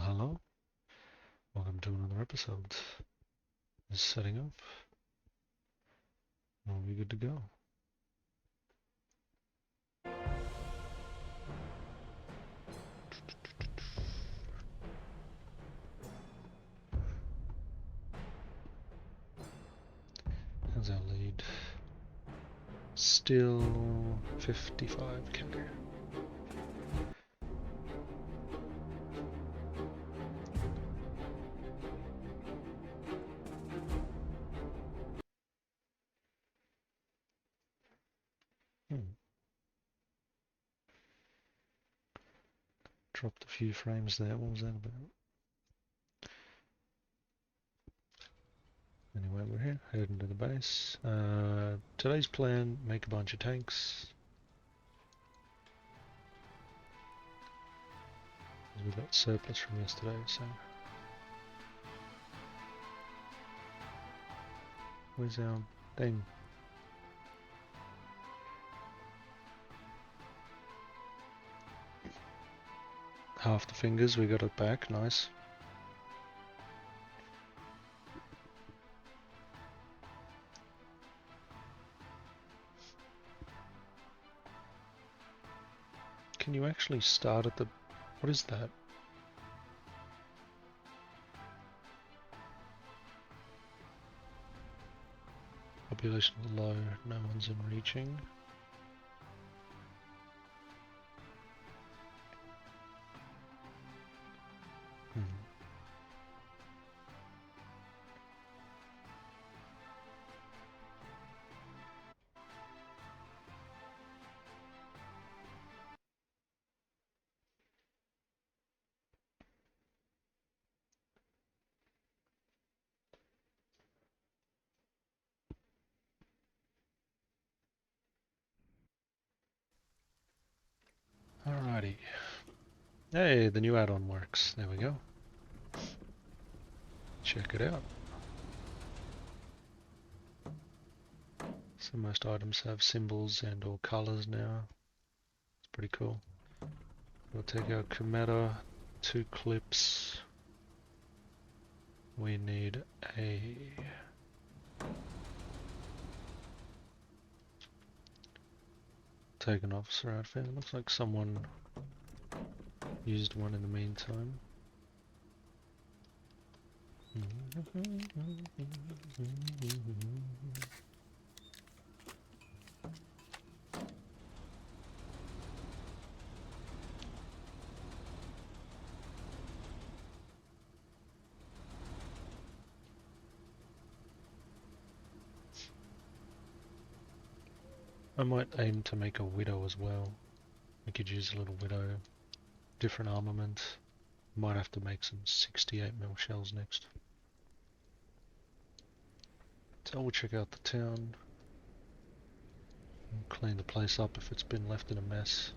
Hello, welcome to another episode. Is setting up. Are we good to go? How's our lead? Still 55k. Dropped a few frames there. What was that about? Anyway, we're here, heading to the base. Today's plan, make a bunch of tanks. We got surplus from yesterday, so... Where's our thing? Half the fingers, we got it back, nice. Can you actually start at the... What is that? Population low, no one's in reaching. Alrighty. Hey, the new add-on works. There we go. Check it out. So most items have symbols and or colors now. It's pretty cool. We'll take our Cometa, 2 clips. We need a take an officer outfit. It looks like someone used one in the meantime. I might aim to make a widow as well. We could use a little widow. Different armament. Might have to make some 68mm shells next. So we'll check out the town. And clean the place up if it's been left in a mess.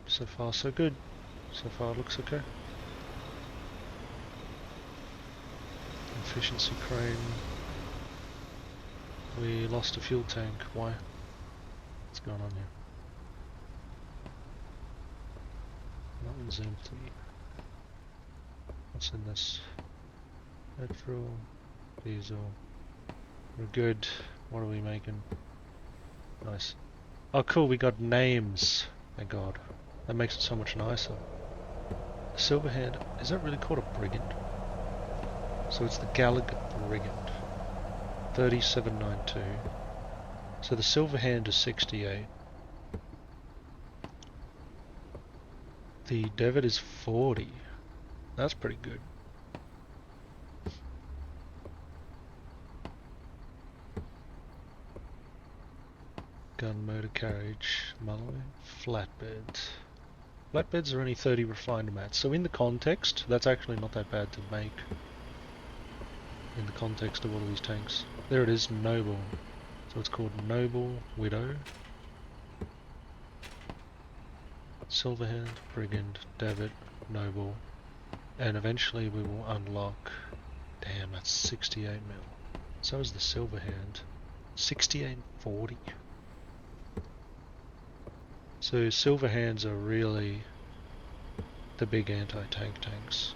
So far so good. So far it looks okay. Efficiency crane. We lost a fuel tank. Why? What's going on here? That one's empty. What's in this? Petrol, diesel. We're good. What are we making? Nice. Oh cool, we got names. Thank God. That makes it so much nicer. Silverhead, is that really called a brigand? So it's the Gallagher Brigand. 3792. So the Silverhand is 68. The Devitt is 40. That's pretty good. Gun, motor carriage, Malloy, flatbed. Flatbeds are only 30 refined mats, so in the context, that's actually not that bad to make. In the context of all of these tanks. There it is, Noble. So it's called Noble, Widow, Silverhand, Brigand, Devitt, Noble, and eventually we will unlock... Damn, that's 68mm. So is the Silverhand. 6840. So Silverhands are really... the big anti-tank tanks.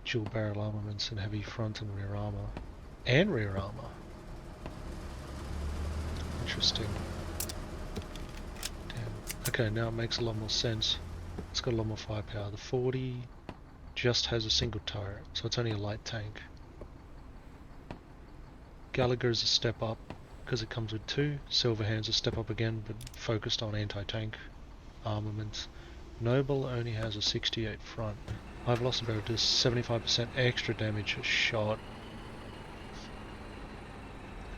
Dual barrel armaments and heavy front and rear armor. And rear armor. Interesting. Damn. Okay, now it makes a lot more sense. It's got a lot more firepower. The 40 just has a single turret, so it's only a light tank. Gallagher's a step up because it comes with 2. Silverhand's a step up again, but focused on anti-tank armaments. Noble only has a 68 front. High velocity barrel does 75% extra damage a shot.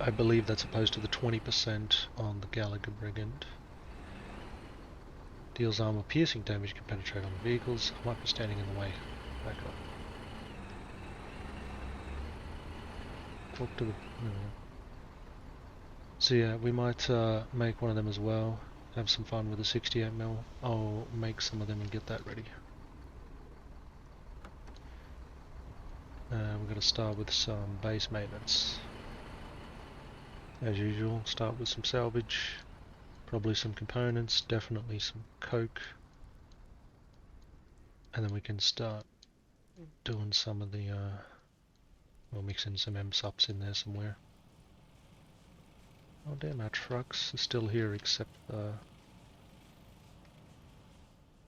I believe that's opposed to the 20% on the Gallagher Brigand. Deals armor piercing damage, can penetrate on the vehicles. I might be standing in the way. Back up. Talk to the... So yeah, we might make one of them as well. Have some fun with the 68mm. I'll make some of them and get that ready. We're going to start with some base maintenance. As usual, start with some salvage. Probably some components, definitely some coke. And then we can start doing some of the... we'll mix in some MSUPs in there somewhere. Oh damn, our trucks are still here except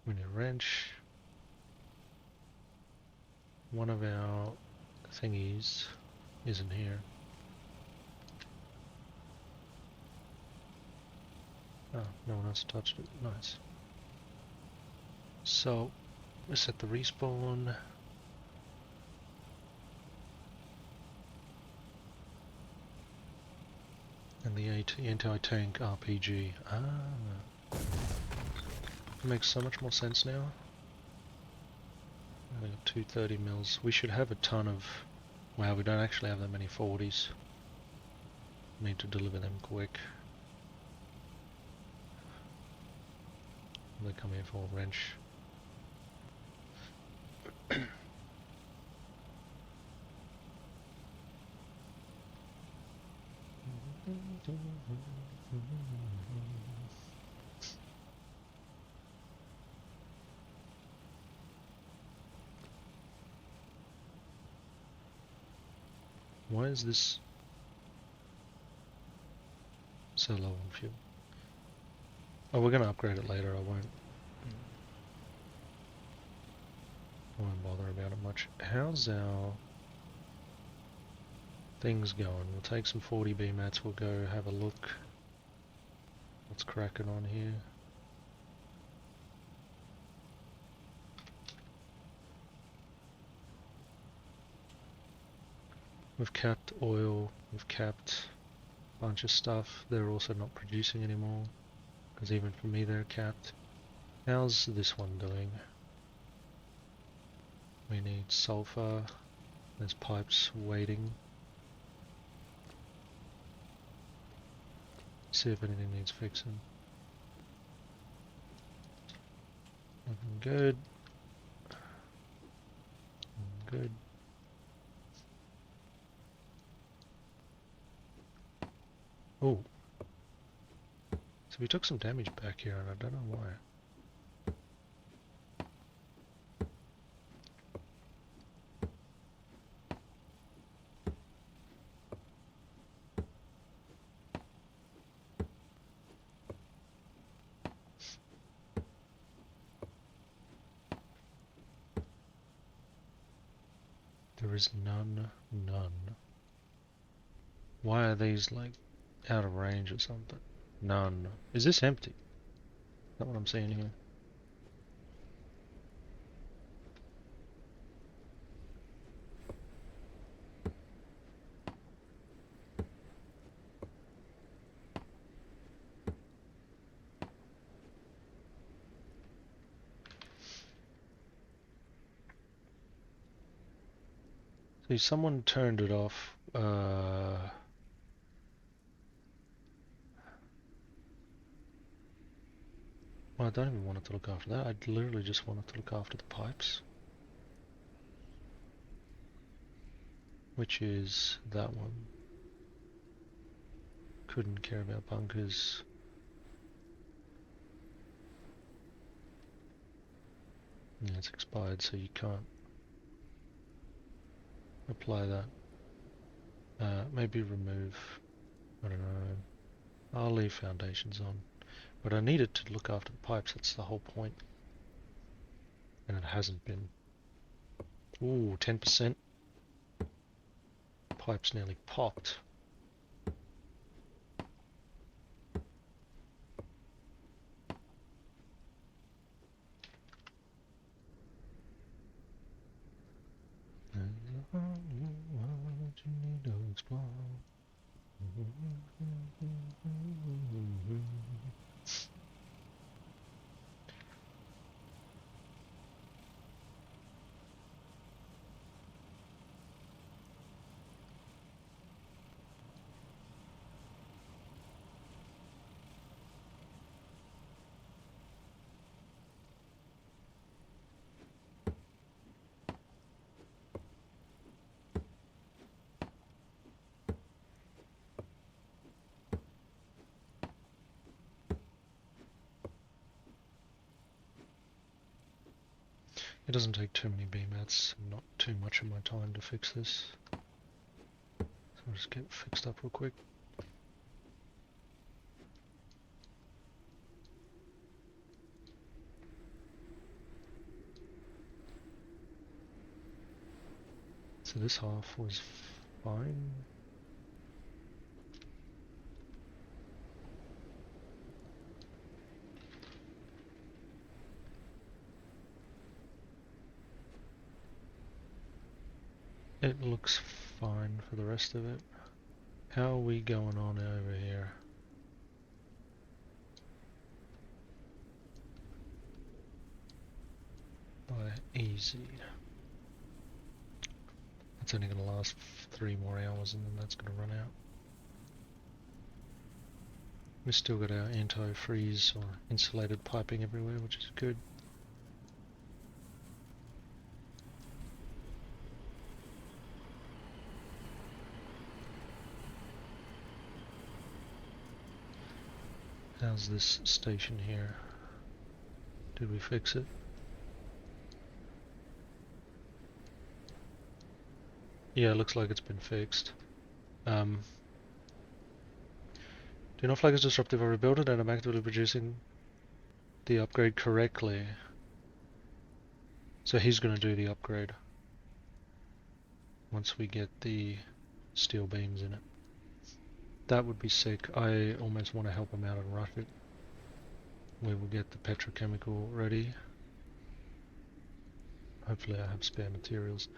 we need a wrench. One of our thingies isn't here. Oh, no one else touched it. Nice. So, we set the respawn. And the anti-tank RPG. Ah. Makes so much more sense now. We got 230 mils. We should have a ton of... Wow, we don't actually have that many 40s. Need to deliver them quick. They come here for a wrench. Why is this so low on fuel? Oh, we're gonna upgrade it later. I won't bother about it much. How's our things going? We'll take some 40B mats. We'll go have a look. What's cracking on here? We've capped oil, we've capped a bunch of stuff. They're also not producing anymore, because even for me they're capped. How's this one doing? We need sulfur. There's pipes waiting. See if anything needs fixing. Looking good. Good. Oh. So we took some damage back here and I don't know why. There is none. Why are these like out of range or something? None. Is this empty? Is that what I'm seeing here? See, someone turned it off. Well, I don't even want it to look after that. I literally just want it to look after the pipes. Which is that one. couldn't care about bunkers. Yeah, it's expired, so you can't apply that. Maybe remove, I don't know. I'll leave foundations on. But I needed to look after the pipes, that's the whole point. And it hasn't been. Ooh, 10%. Pipe's nearly popped. It doesn't take too many beam mats, not too much of my time to fix this. So I'll just get fixed up real quick. So this half was fine. It looks fine for the rest of it. How are we going on over here? Easy. That's only going to last 3 more hours and then that's going to run out. We've still got our anti-freeze or insulated piping everywhere, which is good. How's this station here? Did we fix it? Yeah, it looks like it's been fixed. Do not flag as disruptive or rebuild it, and I'm actively producing the upgrade correctly. So he's going to do the upgrade once we get the steel beams in it. That would be sick. I almost want to help him out and rush it. We will get the petrochemical ready. Hopefully I have spare materials.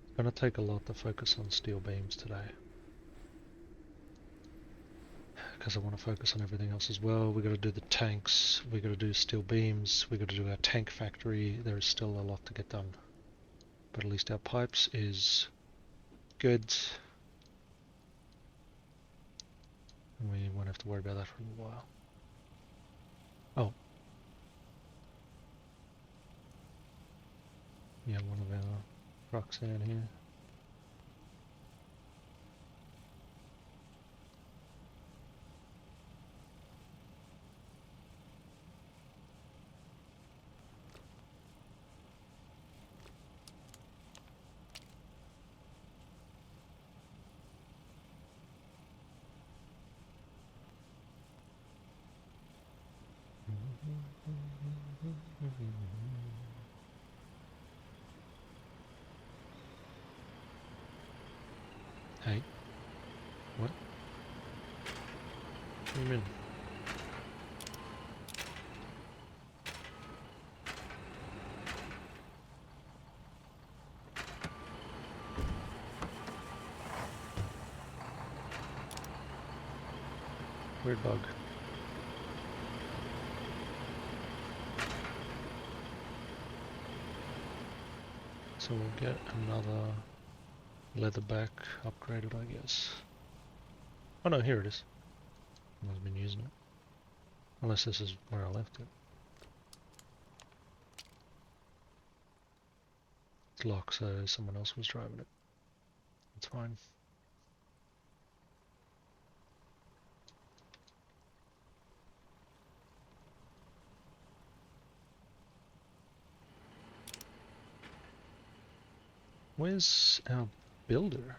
It's going to take a lot to focus on steel beams today, because I want to focus on everything else as well. We've got to do the tanks, we've got to do steel beams, we've got to do our tank factory. There is still a lot to get done. But at least our pipes is good. And we won't have to worry about that for a little while. Oh. Yeah, one of our trucks down here. Hey. What? What do you mean? Weird bug. So we'll get another leatherback upgraded, I guess. Oh no, here it is. I've been using it. Unless this is where I left it. It's locked, so someone else was driving it. It's fine. Where's our builder?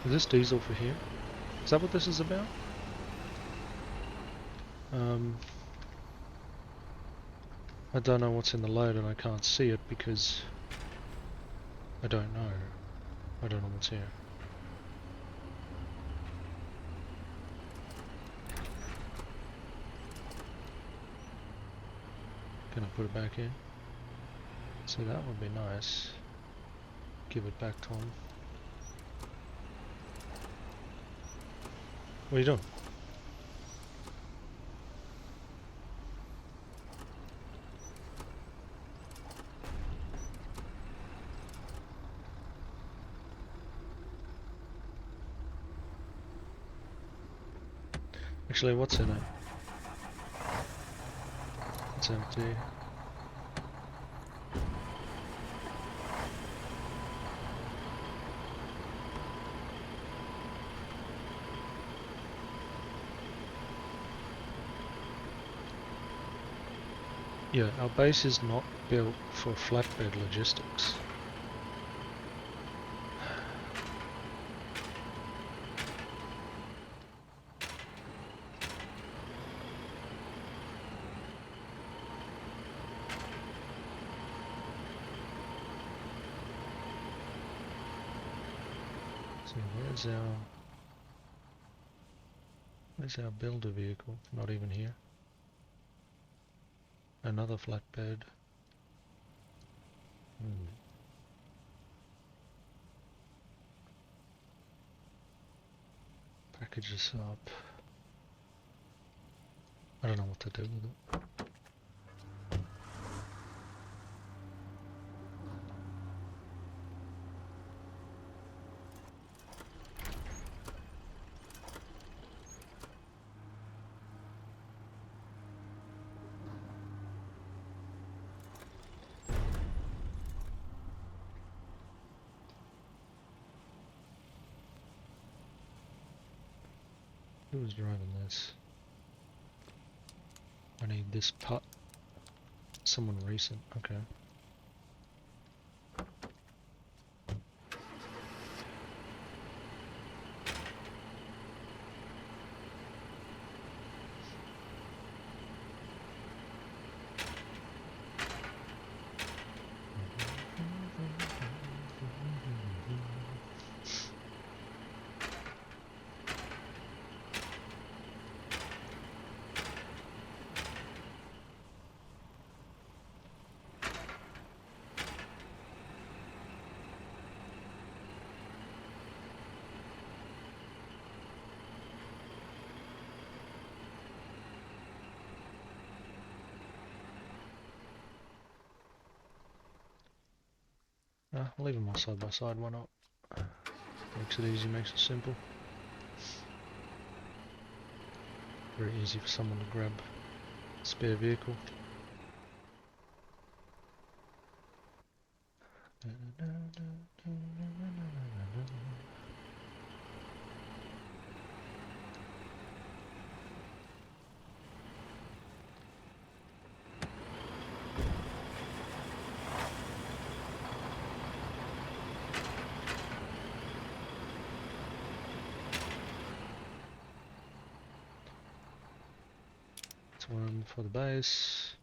Is this diesel for here? Is that what this is about? I don't know what's in the load and I can't see it because I don't know. I don't know what's here. Can I put it back in? See, that would be nice. Give it back, Tom. What are you doing? Actually, what's in it? It's empty. Yeah, our base is not built for flatbed logistics. So where's our builder vehicle? Not even here. Another flatbed. Package this up. I don't know what to do with it. Who's driving this? I need this putt. Someone recent, okay. I'll leave them all side by side, why not? Makes it easy, makes it simple. Very easy for someone to grab a spare vehicle. One for the base.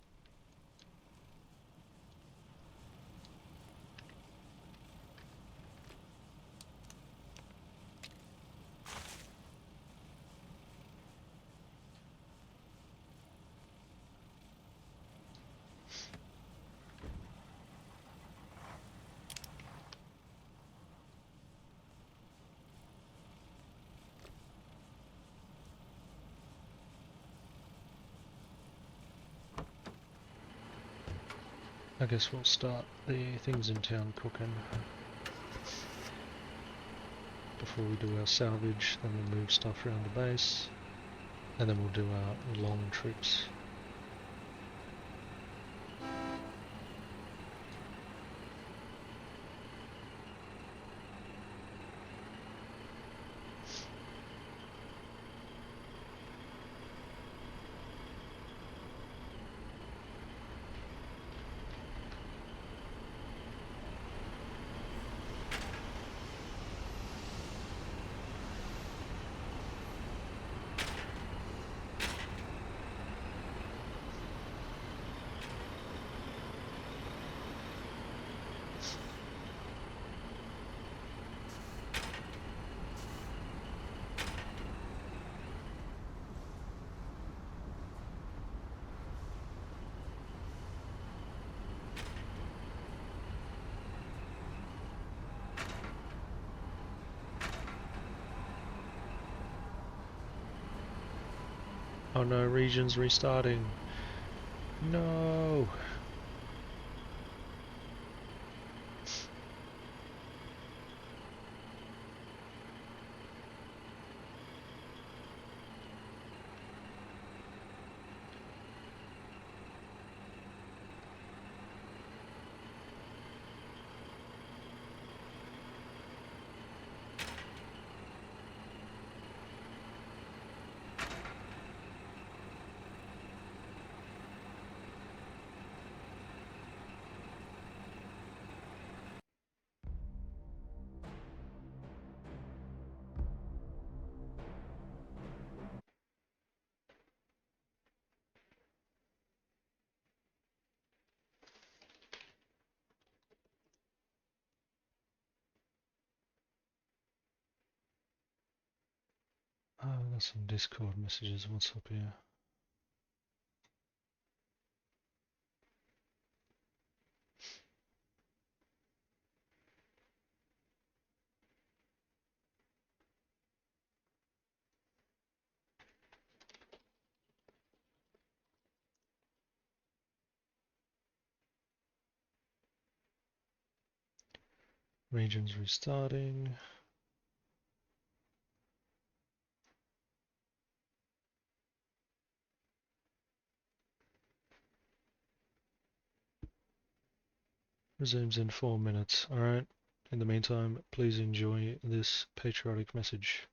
I guess we'll start the things in town cooking before we do our salvage, then we'll move stuff around the base, and then we'll do our long trips. Oh no, region's restarting. No! Oh, I got some Discord messages. What's up here? Region's restarting. Resumes in 4 minutes. Alright. In the meantime, please enjoy this patriotic message.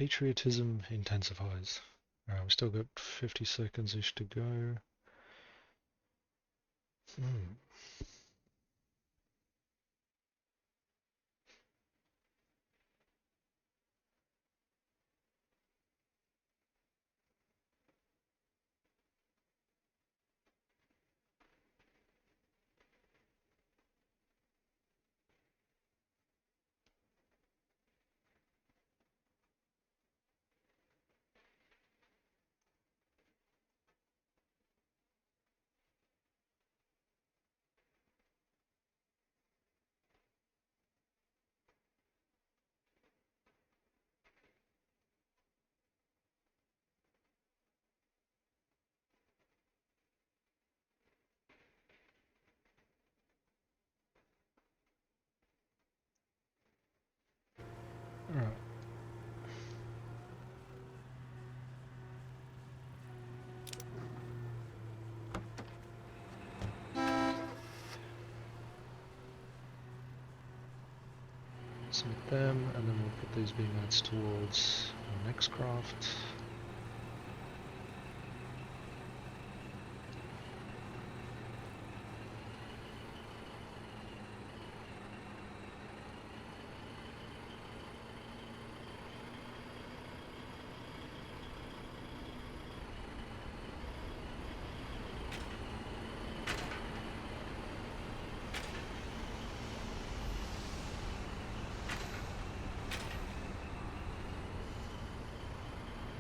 Patriotism intensifies. Alright, we've still got 50 seconds-ish to go. Alright. Submit them, and then we'll put these B-mats towards our next craft.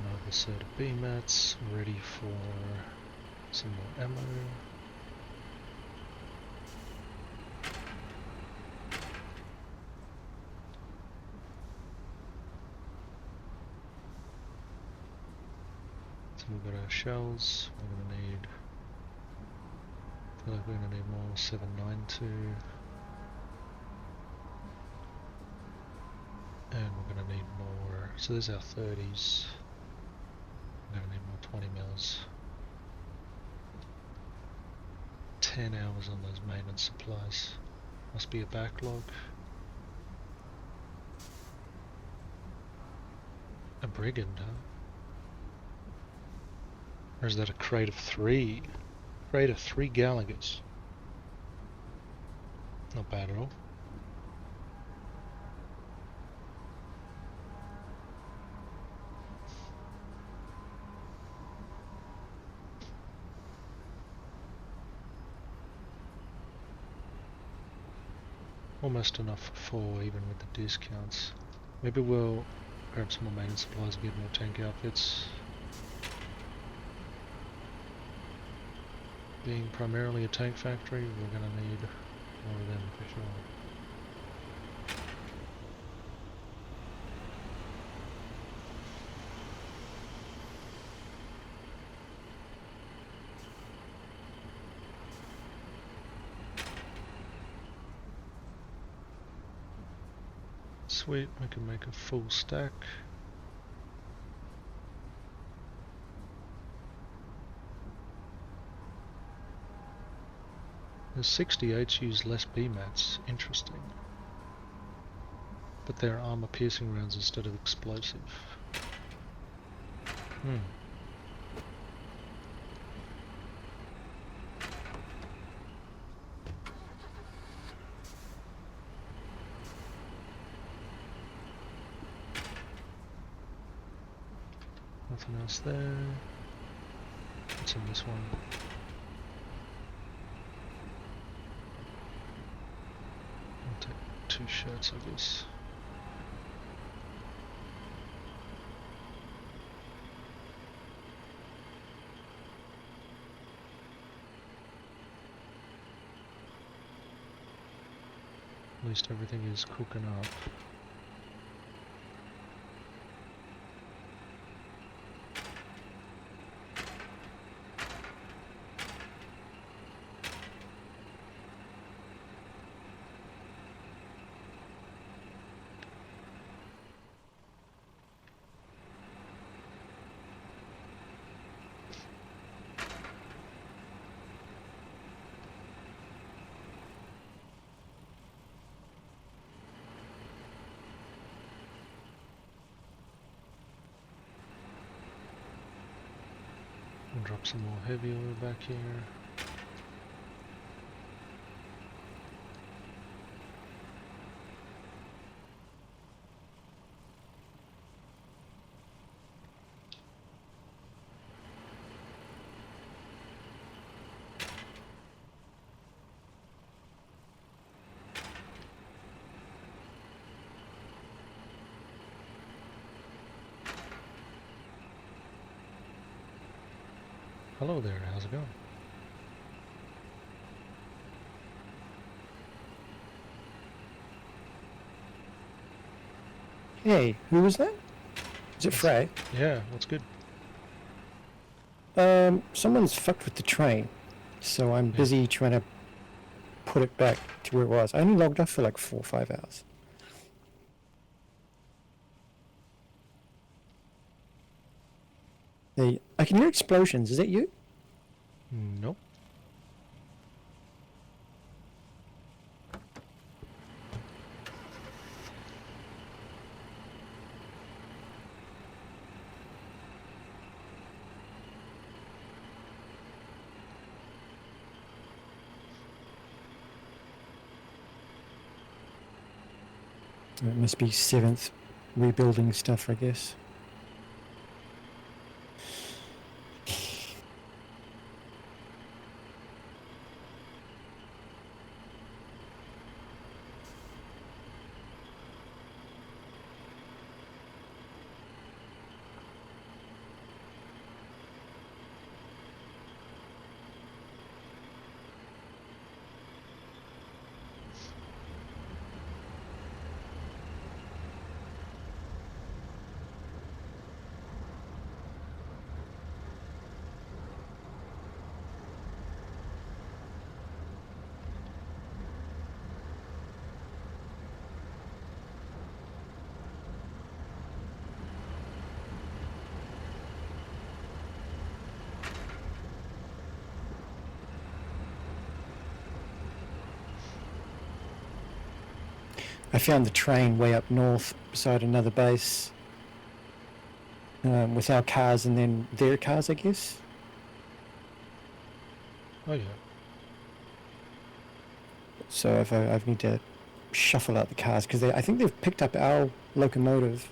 Another set of B-mats, ready for some more ammo. So we've got our shells, we're going to need, I feel like we're going to need more 792. And we're going to need more, so there's our 30s. We're going to need more 20 mils. 10 hours on those maintenance supplies. Must be a backlog. A brigand, huh? Or is that a crate of 3? Crate of 3 Gallaghers. Not bad at all. Almost enough for 4 even with the discounts. Maybe we'll grab some more maintenance supplies and get more tank outfits. Being primarily a tank factory, we're going to need more of them for sure. Sweet, we can make a full stack. The 68s use less B-mats, interesting. But they're armor piercing rounds instead of explosive. Nothing else there. What's in this one? I'll take 2 shirts, I guess. At least everything is cooking up. We'll drop some more heavy oil back here. Hello there, how's it going? Hey, who was that? Is it Frey? Yeah, what's good? Someone's fucked with the train, so I'm busy trying to put it back to where it was. I only logged off for like 4 or 5 hours. Hey, I can hear explosions. Is that you? Nope. It must be 7th rebuilding stuff, I guess. I found the train way up north beside another base with our cars and then their cars, I guess. Oh yeah. So I need to shuffle out the cars because I think they've picked up our locomotive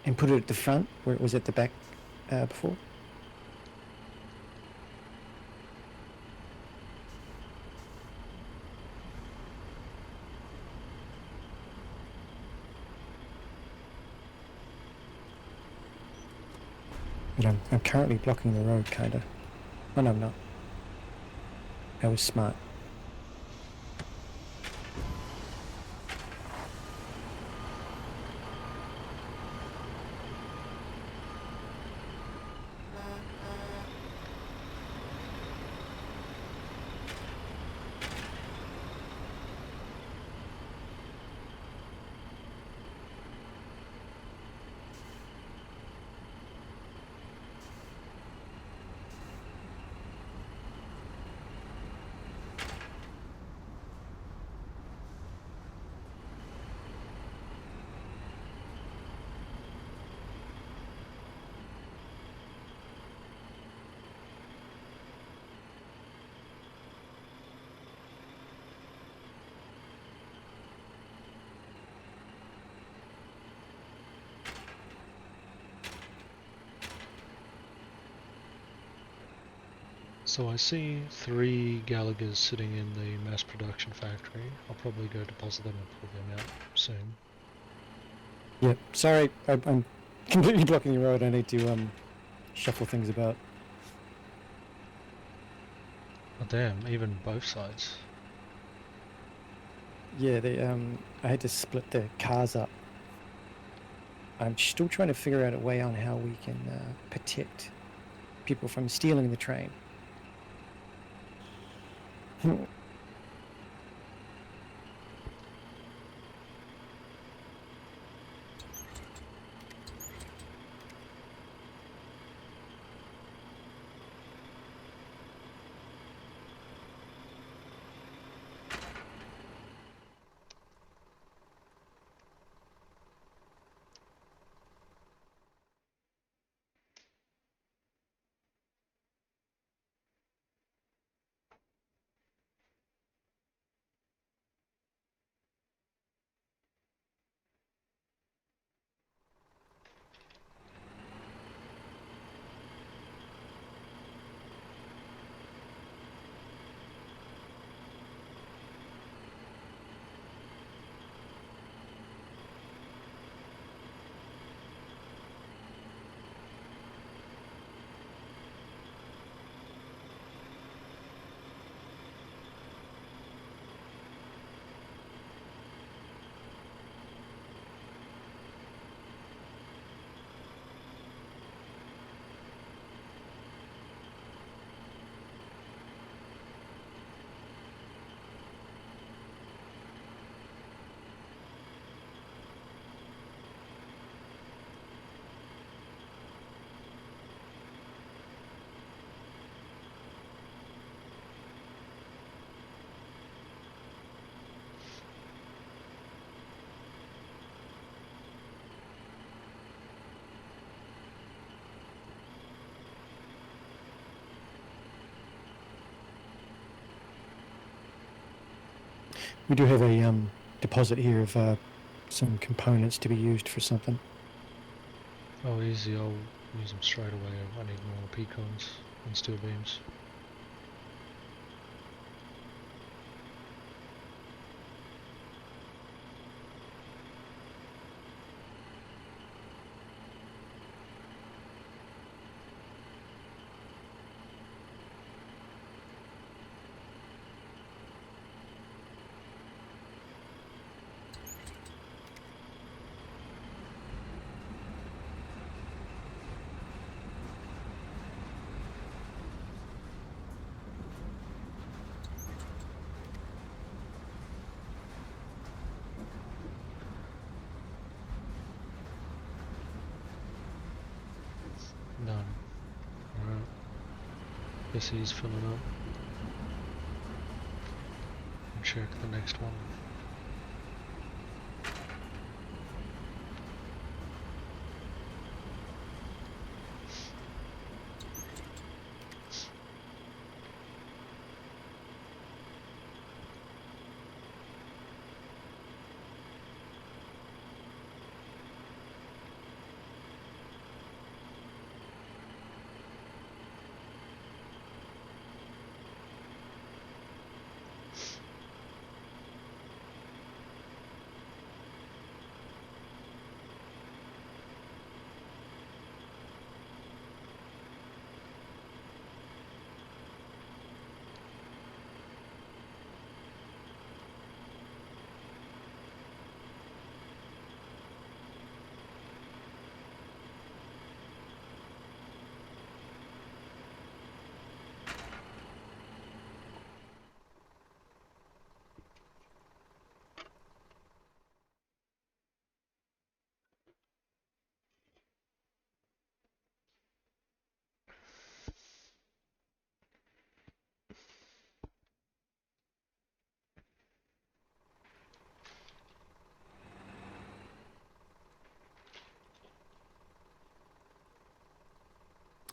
and put it at the front where it was at the back before. But I'm currently blocking the road, kind of. Oh, no, I'm not. I was smart. So I see 3 Gallaghers sitting in the mass production factory. I'll probably go deposit them and pull them out soon. Yep. Sorry, I'm completely blocking the road. I need to shuffle things about. Oh damn, even both sides. Yeah, I had to split the cars up. I'm still trying to figure out a way on how we can protect people from stealing the train. We do have a deposit here of some components to be used for something. Oh, easy. I'll use them straight away. I need more pecans and steel beams. None. Alright. Guess he's filling up. And check the next one.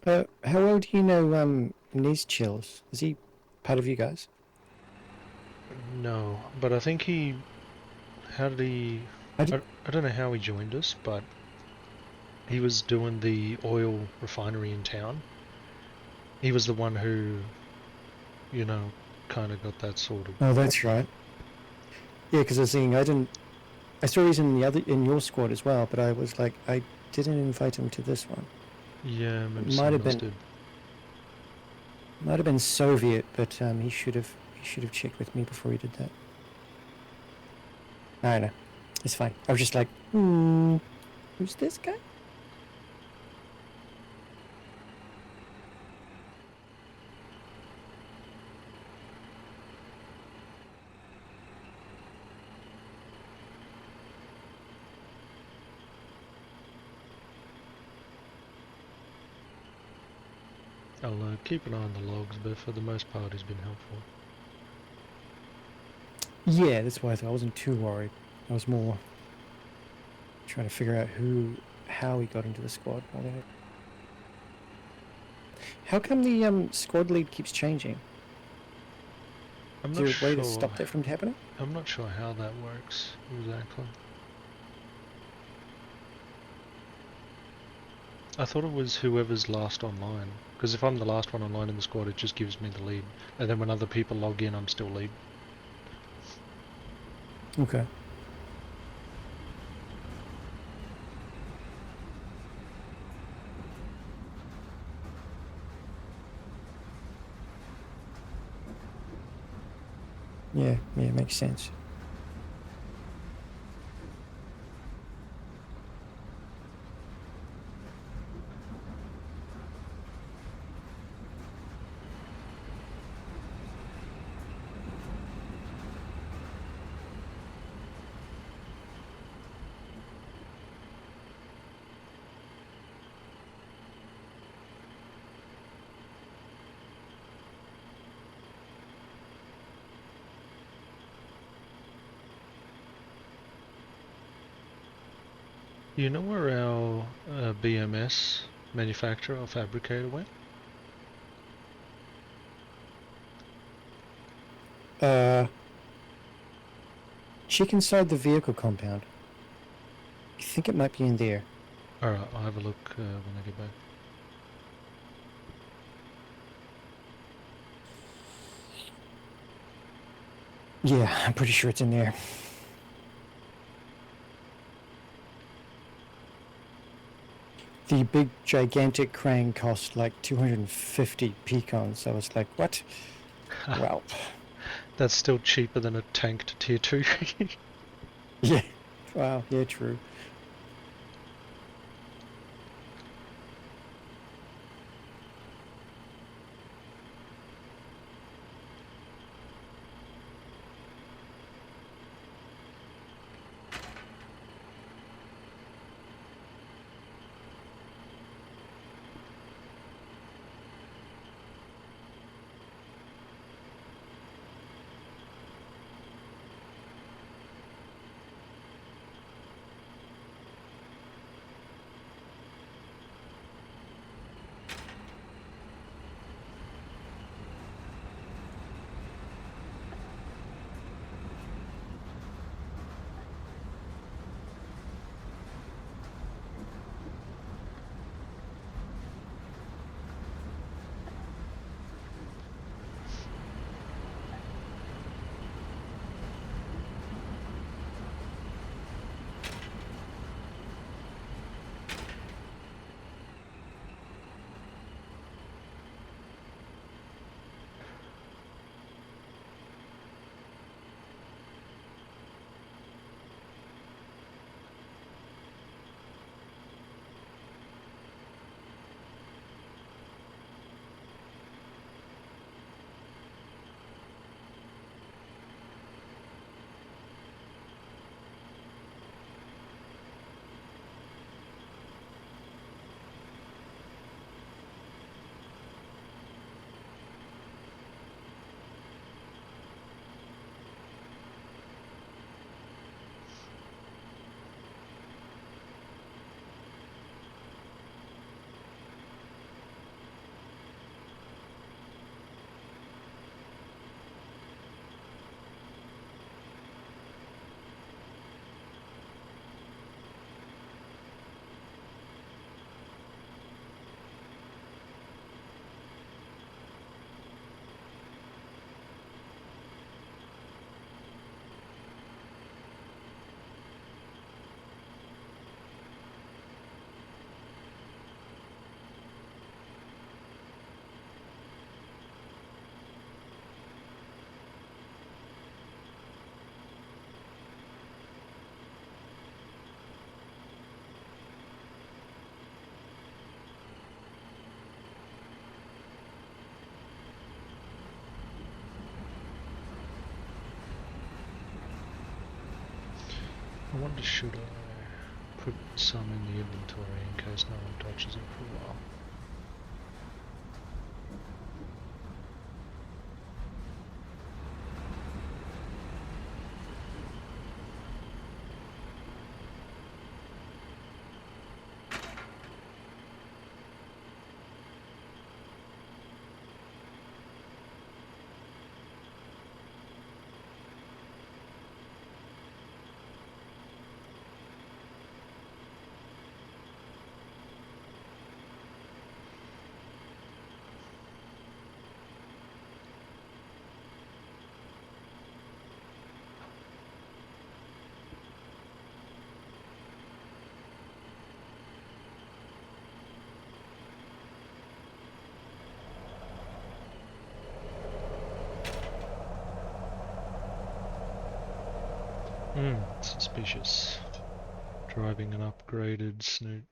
How well do you know Niz Chills? Is he part of you guys? No, but I think he... How did he... I did, I don't know how he joined us, but he was doing the oil refinery in town. He was the one who, you know, kind of got that sorted. oh, that's right. Yeah, because I was saying I didn't. I saw he's in the other in your squad as well, but I was like, I didn't invite him to this one. Yeah, It maybe someone else did. might have been Soviet, but he should have checked with me before he did that. I don't know. It's fine. I was just like, who's this guy? I'll keep an eye on the logs, but for the most part he's been helpful. Yeah, that's why I wasn't too worried. I was more trying to figure out how he got into the squad. How come the squad lead keeps changing? I'm Is not there a way to sure. stop that from happening? I'm not sure how that works exactly. I thought it was whoever's last online. Because if I'm the last one online in the squad, it just gives me the lead. And then when other people log in, I'm still lead. Okay. Yeah, makes sense. You know where our BMS manufacturer or fabricator went? Uh, Check inside the vehicle compound. I think it might be in there. Alright, I'll have a look when I get back. Yeah, I'm pretty sure it's in there. The big gigantic crane cost like 250 pecons. I was like, what? Well, That's still cheaper than a tank to tier 2. yeah. Wow, yeah, true. I wonder, should I put some in the inventory in case no one touches it for a while? Suspicious. Driving an upgraded snoot.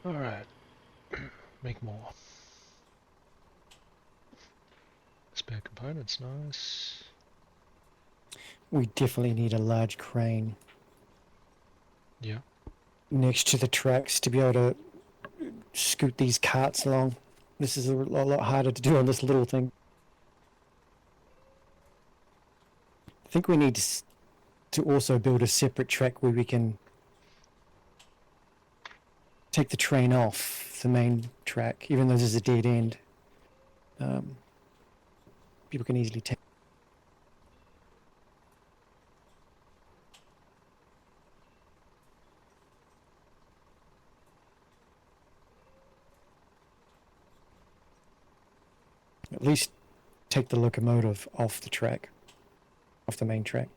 Alright, make more. Spare components, nice. We definitely need a large crane Yeah. next to the tracks to be able to scoot these carts along. This is a lot harder to do on this little thing. I think we need to also build a separate track where we can take the train off the main track, even though this is a dead end. People can easily take. At least take the locomotive off the track, off the main track.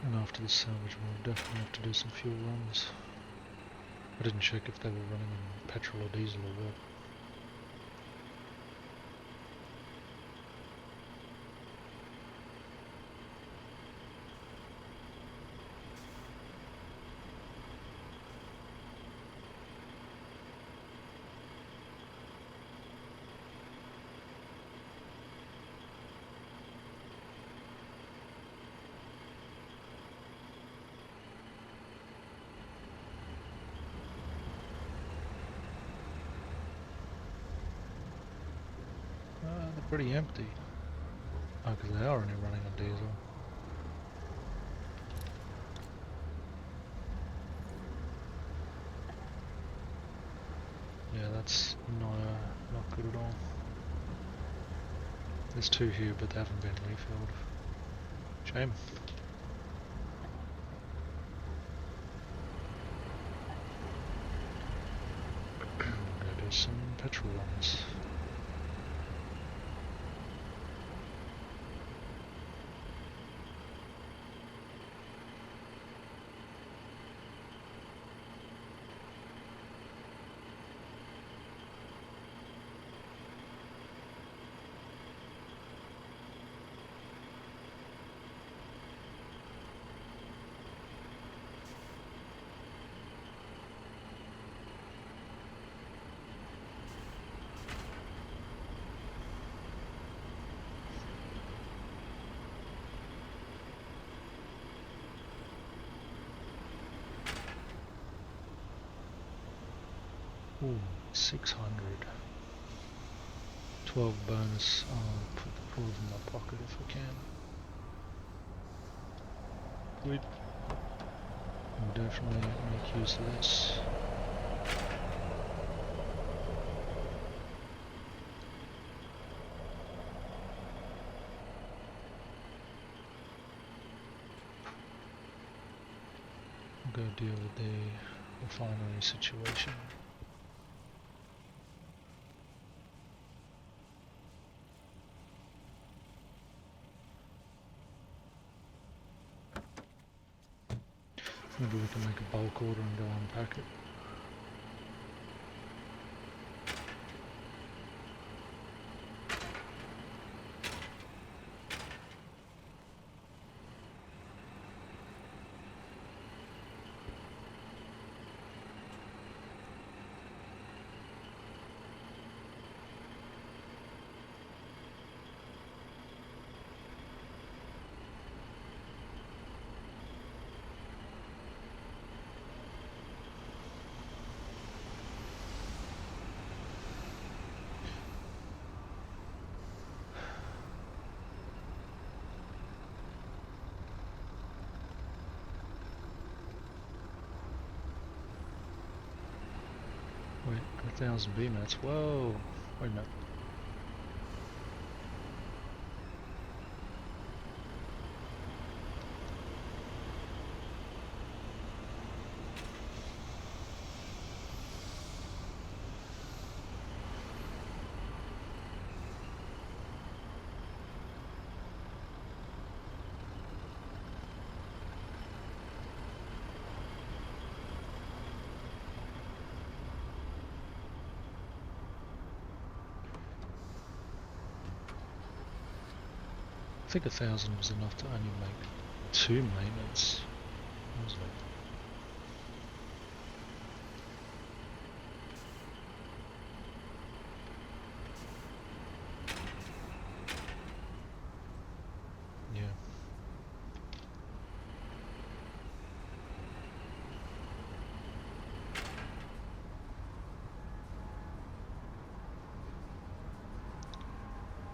And after the salvage, we'll definitely have to do some fuel runs. I didn't check if they were running on petrol or diesel or what. They're pretty empty. Oh, because they are only running on diesel. Yeah, that's not good at all. There's two here, but they haven't been refilled. Shame. I'm gonna do some petrol runs. Ooh, 600. 12 bonus. I'll put the 12 in my pocket if I can. Good. We'll definitely make use of this. I'll go deal with the refinery situation. Maybe we can make a bulk order and go unpack it. Wait, 1,000 BMATs. Whoa! Wait a minute. I think 1,000 was enough to only make 2 maintenance. What was that? Yeah.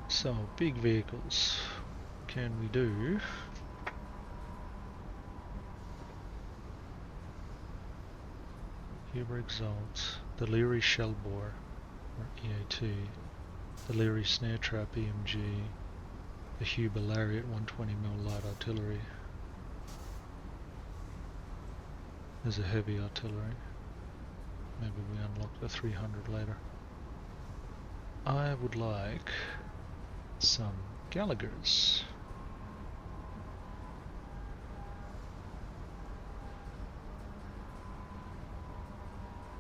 So, big vehicles. Can we do? Huber Exalt, the Leary Shell Bore, or EA2, the Leary Snare Trap EMG, the Huber Lariat 120mm light artillery. There's a heavy artillery. Maybe we unlock the 300 later. I would like some Gallaghers.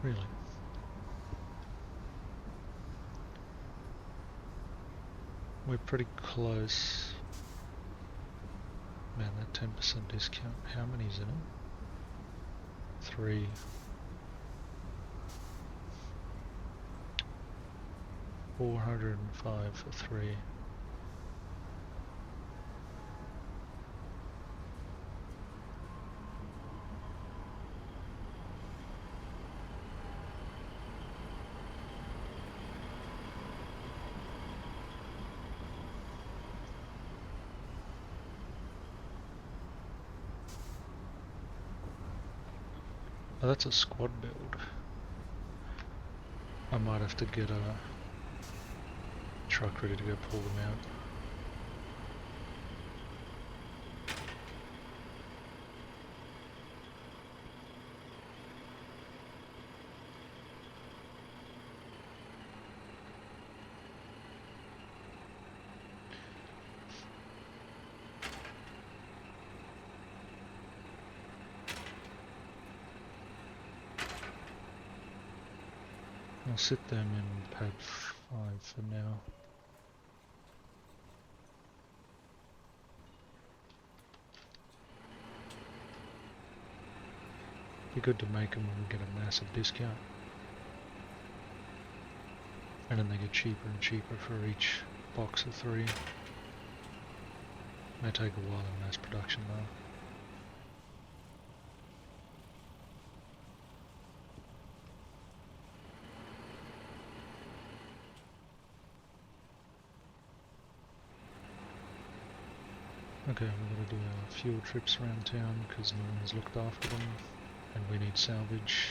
Really? We're pretty close. Man, that 10% discount. How many's in it? 3. $405 for 3. Oh, that's a squad build. I might have to get a truck ready to go pull them out. I'll sit them in pad 5 for now. Be good to make them when we get a massive discount. And then they get cheaper and cheaper for each box of 3. May take a while in mass production though. Okay, we're going to do our fuel trips around town because no one's looked after them and we need salvage.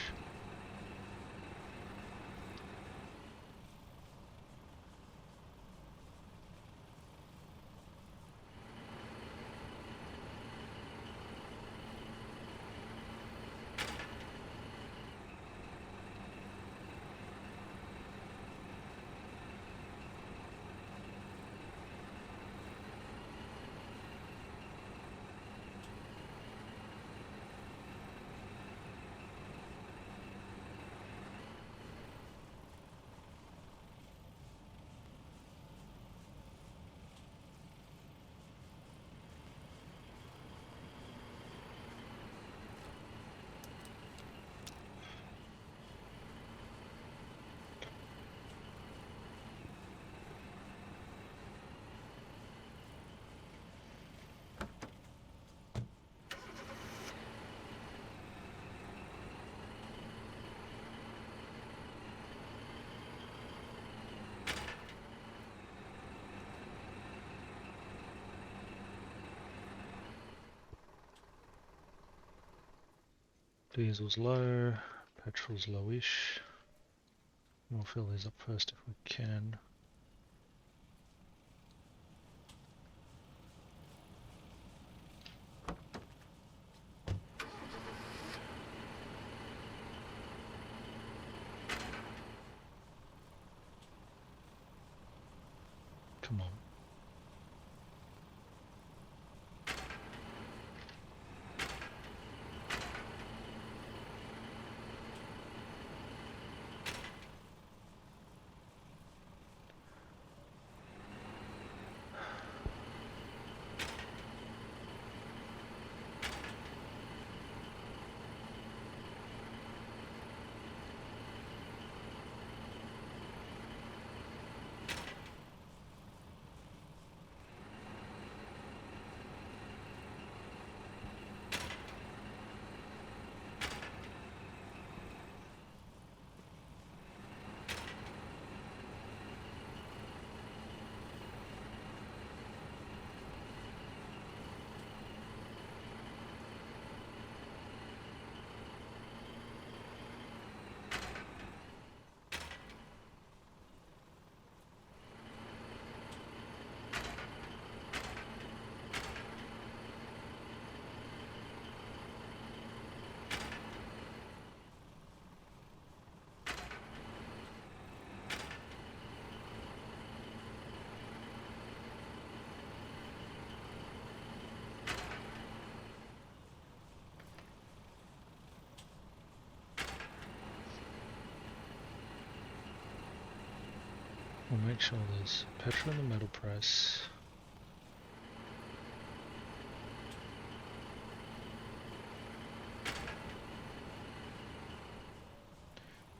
Diesel's low, petrol's lowish. We'll fill these up first if we can. Come on. We'll make sure there's petrol in the metal press.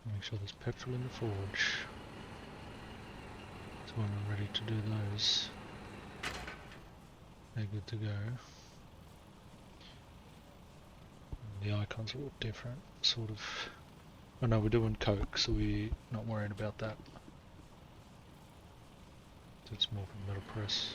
Make sure there's petrol in the forge. So when we're ready to do those, they're good to go. The icons are a little different, sort of. Oh no, we're doing coke, so we're not worried about that. So it's more for metal press.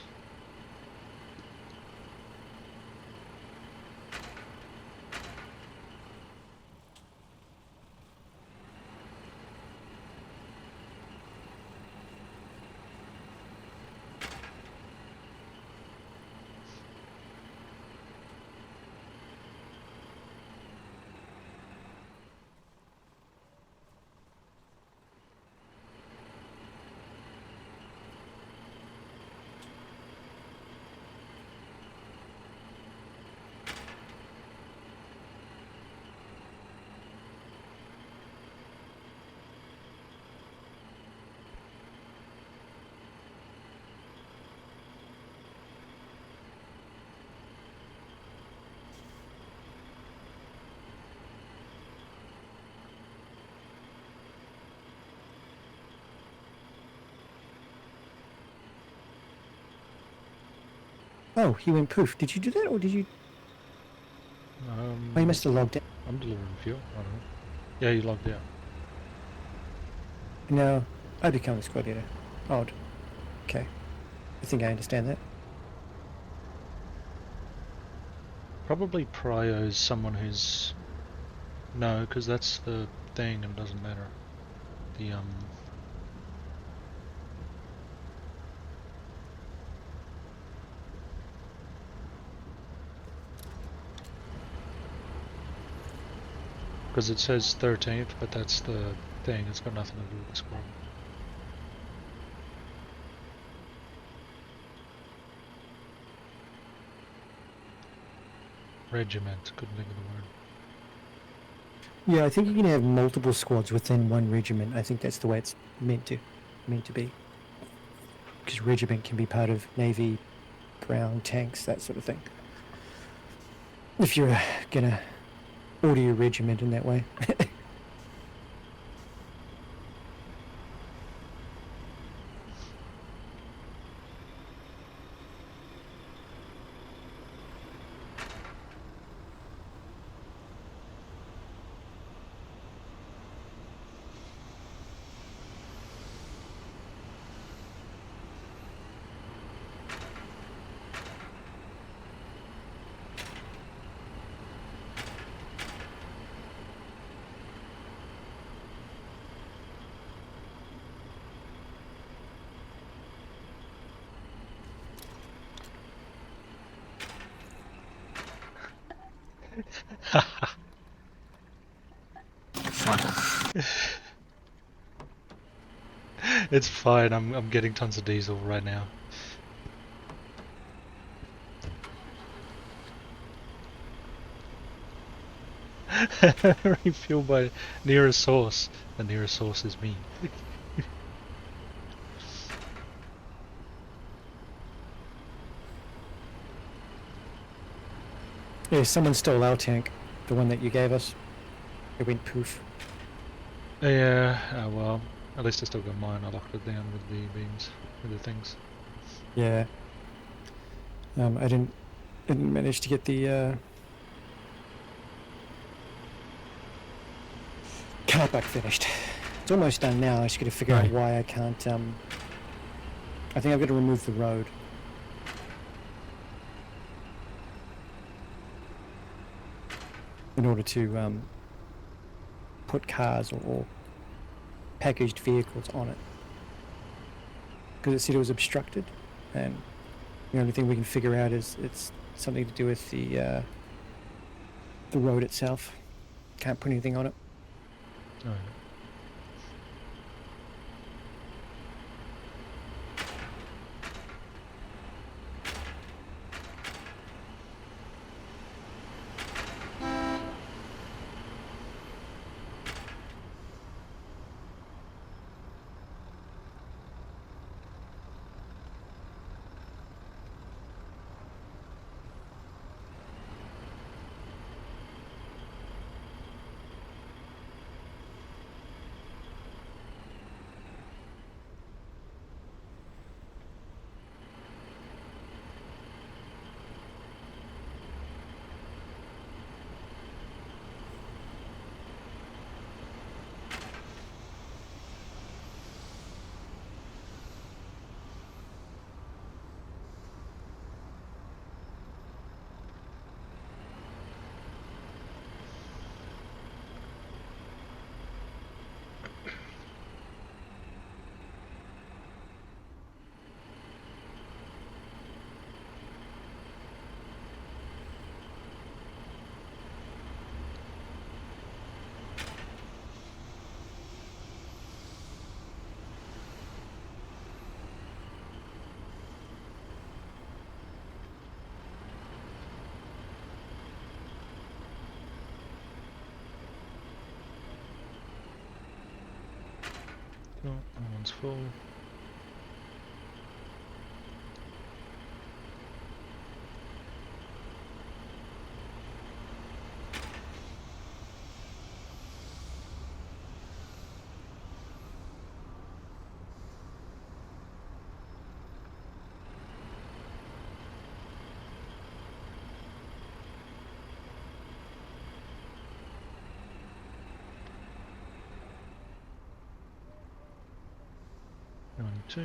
Oh, he went poof. Did you do that, or did you? Oh, he must have logged out. I'm delivering fuel. I don't know. Yeah, you logged out. No, I become a squad leader. Odd. Okay. I think I understand that. Probably Prio is someone who's... No, because that's the thing and it doesn't matter. The, because it says 13th, but that's the thing. It's got nothing to do with the squad. Regiment, couldn't think of the word. Yeah, I think you can have multiple squads within one regiment. I think that's the way it's meant to be. Because regiment can be part of Navy, ground, tanks, that sort of thing. If you're gonna order your regiment in that way. Fine. It's fine. I'm getting tons of diesel right now. Refuel by nearest source. The nearest source is me. Yeah, someone stole our tank, the one that you gave us. It went poof. Yeah, well, at least I still got mine. I locked it down with the beams, with the things. Yeah. I didn't manage to get the car park finished. It's almost done now. I just got to figure out Right. why I can't. I think I've got to remove the road. In order to put cars or packaged vehicles on it. Because it said it was obstructed, and the only thing we can figure out is it's something to do with the road itself. Can't put anything on it. Alright. Cool, that one's full. One, two.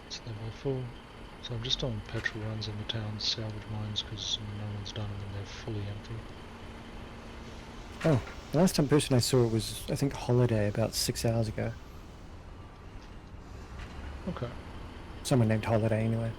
It's level 4. So I'm just doing petrol runs in the town's salvage mines because no one's done them and they're fully empty. Oh, the last person I saw it was, I think, Holiday about 6 hours ago. Okay. Someone named Holiday, anyway.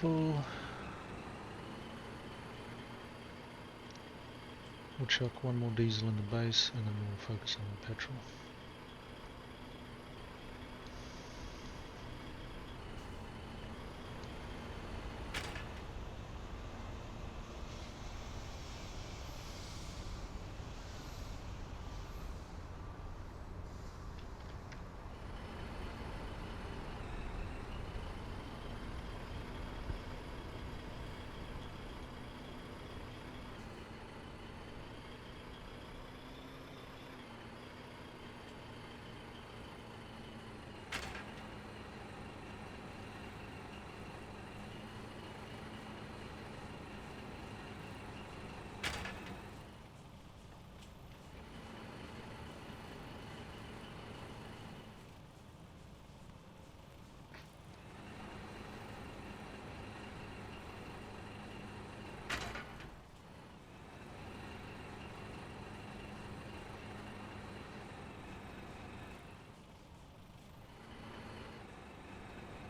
full. We'll chuck one more diesel in the base and then we'll focus on the petrol.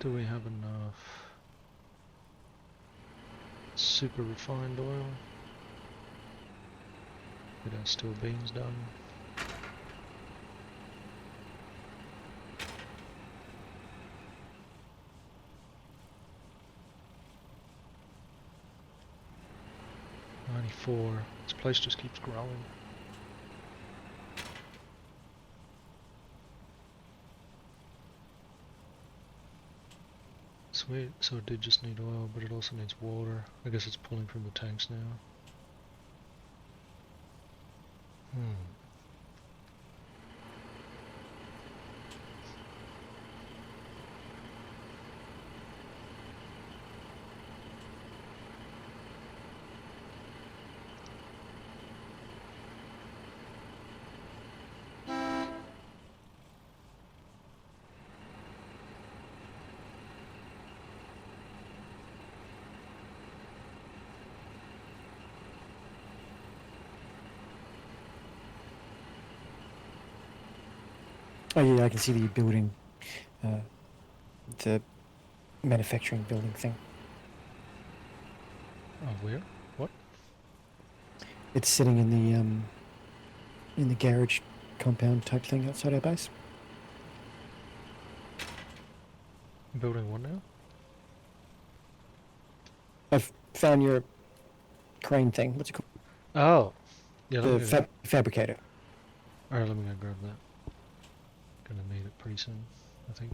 Do we have enough super refined oil? Get our steel beams done. This place just keeps growing. Sweet, so it did just need oil, but it also needs water. I guess it's pulling from the tanks now. Oh yeah, I can see that you're building the manufacturing building thing. Oh, where? What? It's sitting in the garage compound type thing outside our base. Building one now? I've found your crane thing. What's it called? Oh! Yeah, let me The go. fabricator. Alright, let me go grab that. Gonna need it pretty soon, I think.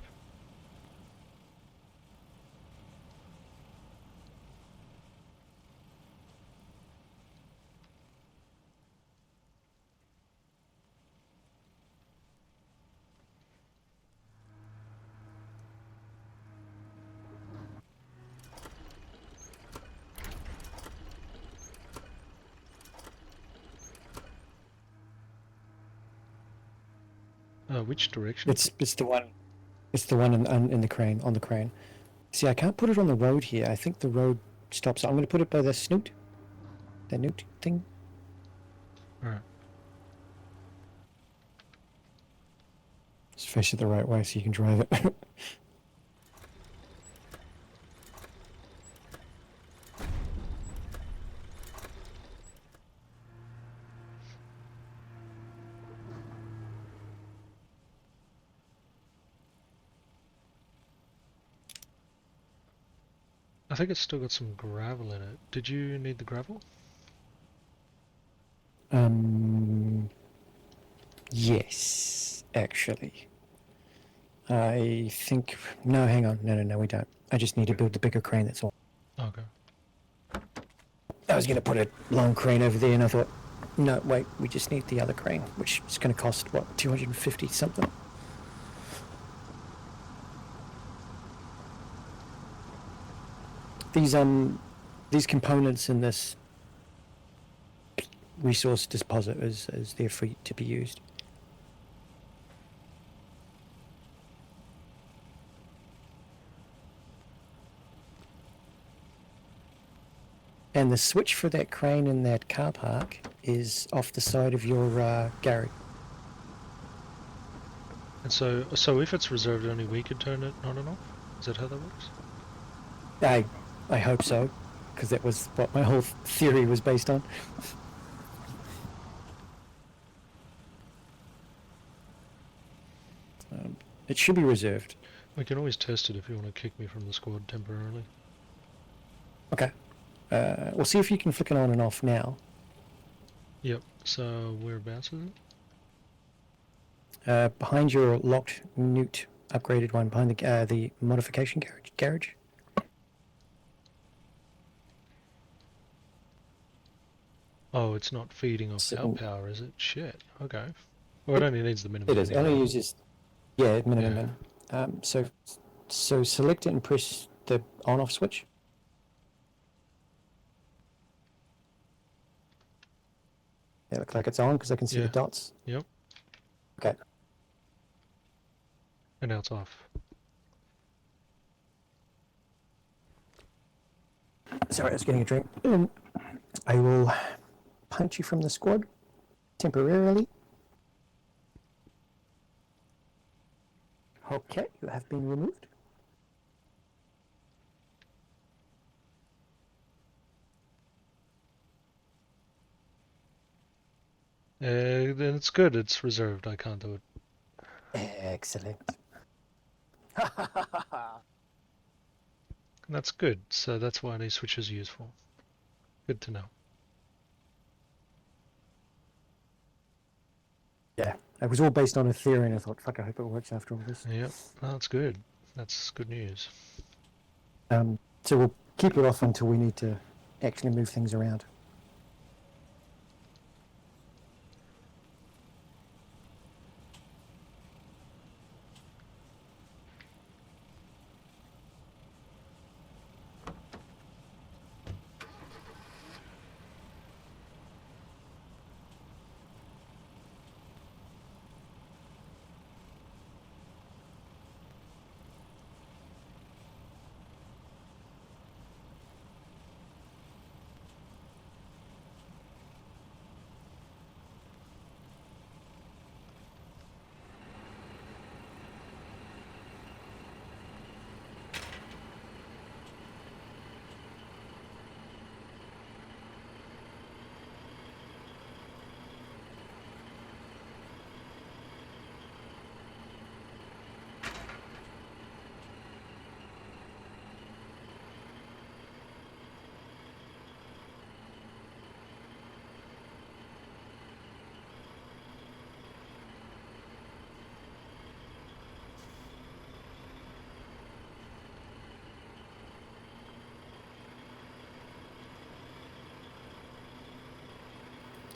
Which direction? It's the one. It's the one in the crane, on the crane. See, I can't put it on the road here. I think the road stops. I'm going to put it by the snoot. The newt thing. Alright. Just face it the right way so you can drive it. I think it's still got some gravel in it. Did you need the gravel? Yes, actually. I think... No, hang on. No, we don't. I just need to build the bigger crane, that's all. Okay. I was going to put a long crane over there and I thought, no, wait, we just need the other crane, which is going to cost, what, 250 something? These components in this resource deposit is there for to be used. And the switch for that crane in that car park is off the side of your garage. And so if it's reserved only we could turn it on and off? Is that how that works? I hope so, because that was what my whole theory was based on. It should be reserved. We can always test it if you want to kick me from the squad temporarily. Okay. We'll see if you can flick it on and off now. Yep, so whereabouts is it? Behind your locked newt upgraded one, behind the modification garage. Oh, it's not feeding off our Sitting, power, is it? Shit, okay. Well, it only needs the minimum it is. It only anyway. uses, yeah, minimum. Yeah. So select it and press the on-off switch. It looks like it's on because I can see the Yeah. dots. Yep. Okay. And now it's off. Sorry, I was getting a drink. I will punch you from the squad temporarily. Okay, you have been removed. Then it's good, it's reserved, I can't do it. Excellent. That's good, so that's why these switches are useful. Good to know. Yeah, it was all based on a theory, and I thought, fuck, I hope it works after all this. Yep, that's good. That's good news. So we'll keep it off until we need to actually move things around.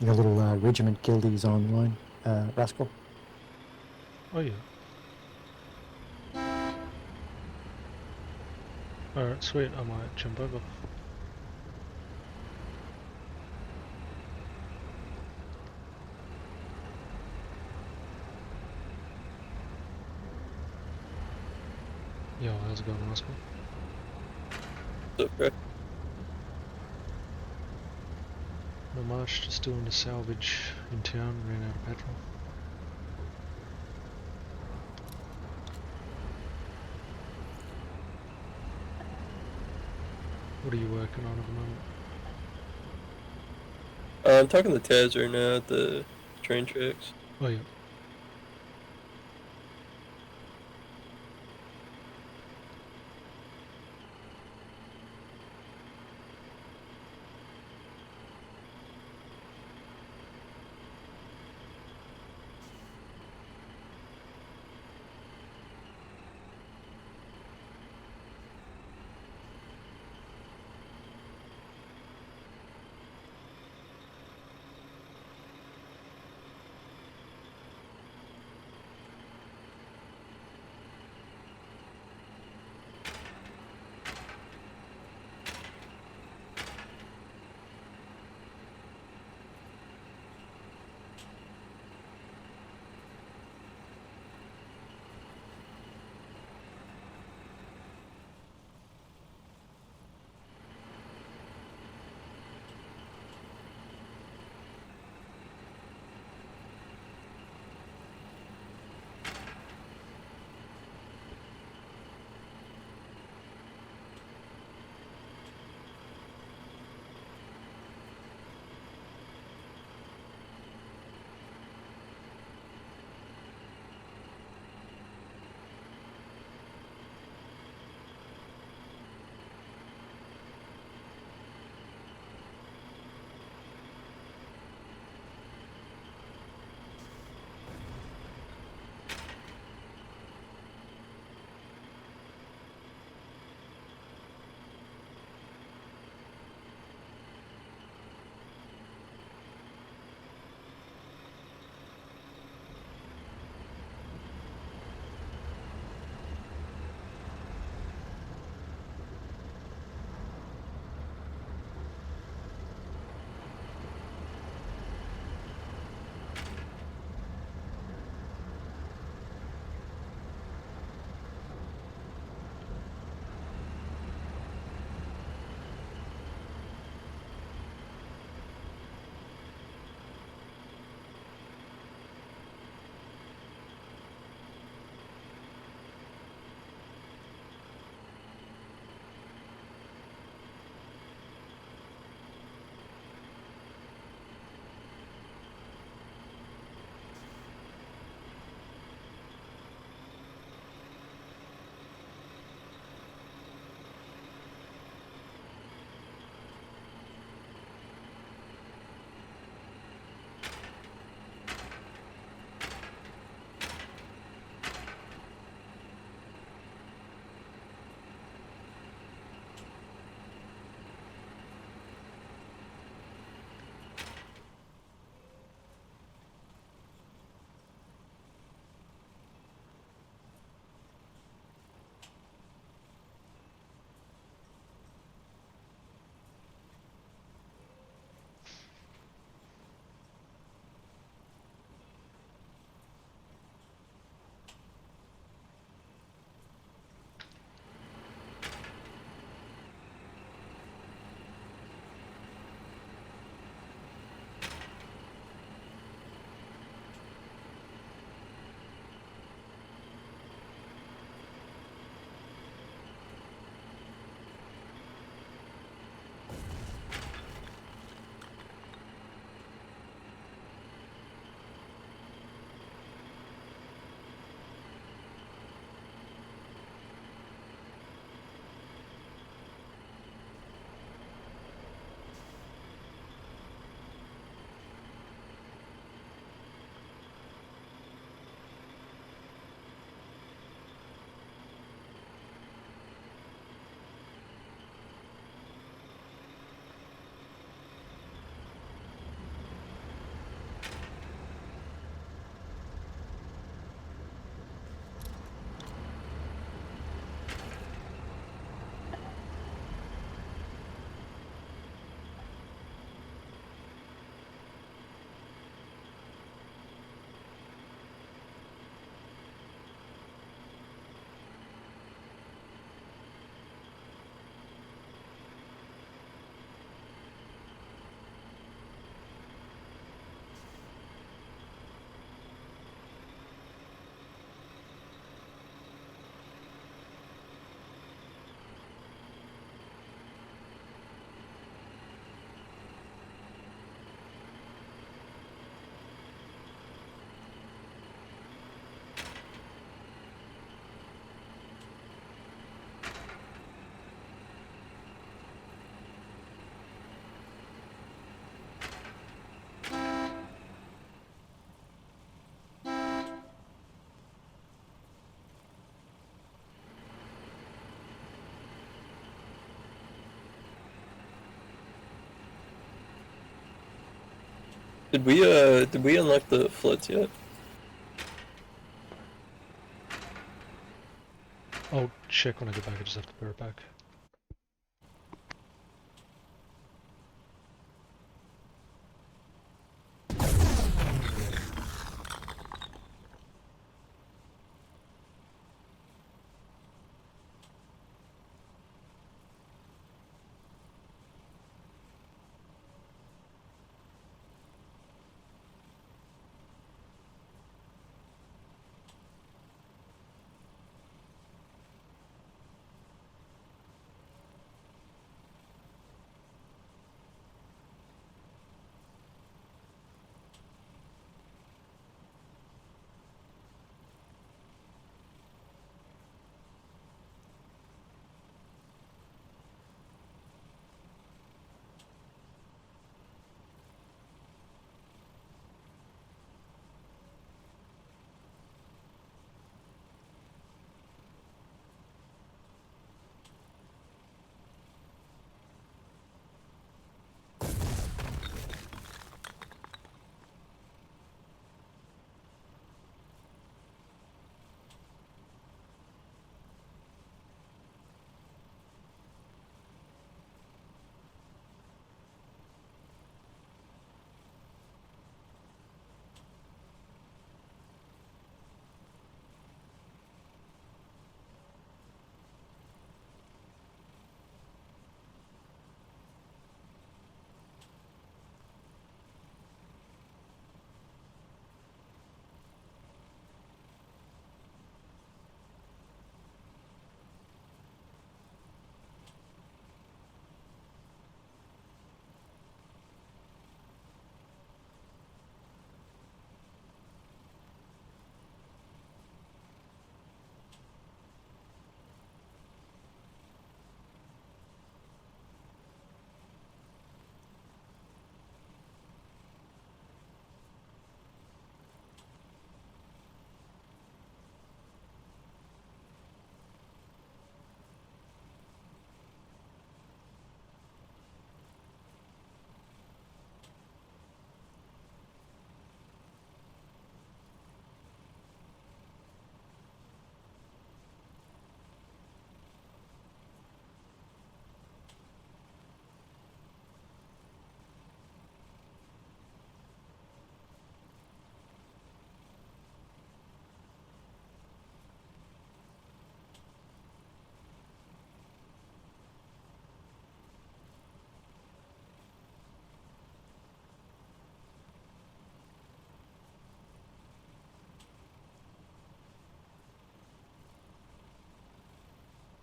Your little regiment guildies online, Rascal. Oh yeah. Alright, sweet, I might jump over. Yo, how's it going, Rascal? Okay. Not much, just doing the salvage in town, ran out of petrol. What are you working on at the moment? I'm talking to Taz right now at the train tracks. Oh yeah. Did we unlock the floods yet? I'll check when I get back, I just have to bear it back.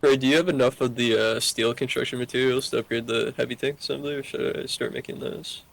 Ray, do you have enough of the steel construction materials to upgrade the heavy tank assembly, or should I start making those?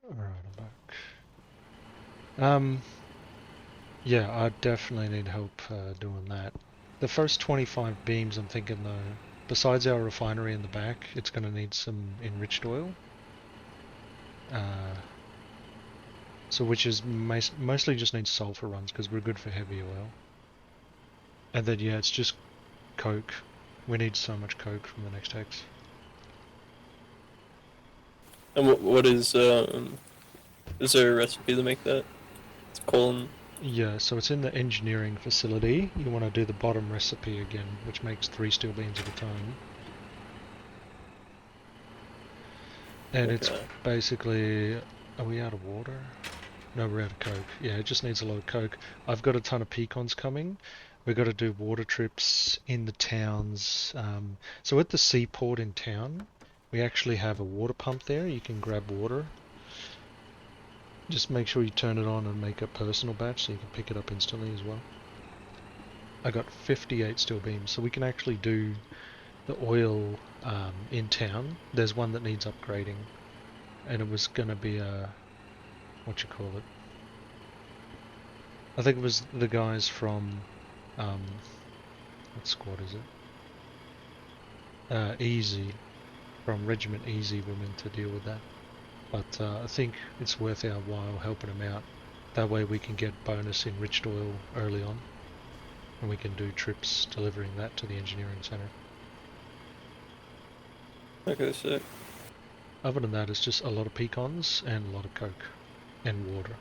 Alright, I'm back. Yeah, I definitely need help doing that. The first 25 beams, I'm thinking though, besides our refinery in the back, it's going to need some enriched oil. So which is mostly just needs sulfur runs because we're good for heavy oil. And then yeah, it's just coke. We need so much coke from the next hex. And what is there a recipe to make that? It's colon. Yeah, so it's in the engineering facility. You want to do the bottom recipe again, which makes 3 steel beams at a time. And it's Okay. basically... Are we out of water? No, we're out of coke. Yeah, it just needs a lot of coke. I've got a ton of pecans coming. We've got to do water trips in the towns. So at the seaport in town, we actually have a water pump there. You can grab water. Just make sure you turn it on and make a personal batch so you can pick it up instantly as well. I got 58 steel beams, so we can actually do the oil in town. There's one that needs upgrading, and it was going to be a... what you call it? I think it was the guys from... what squad is it? Easy. From Regiment Easy were meant to deal with that. But I think it's worth our while helping them out. That way we can get bonus enriched oil early on. And we can do trips delivering that to the engineering center. Okay, sick. Other than that, it's just a lot of pecans and a lot of coke and water.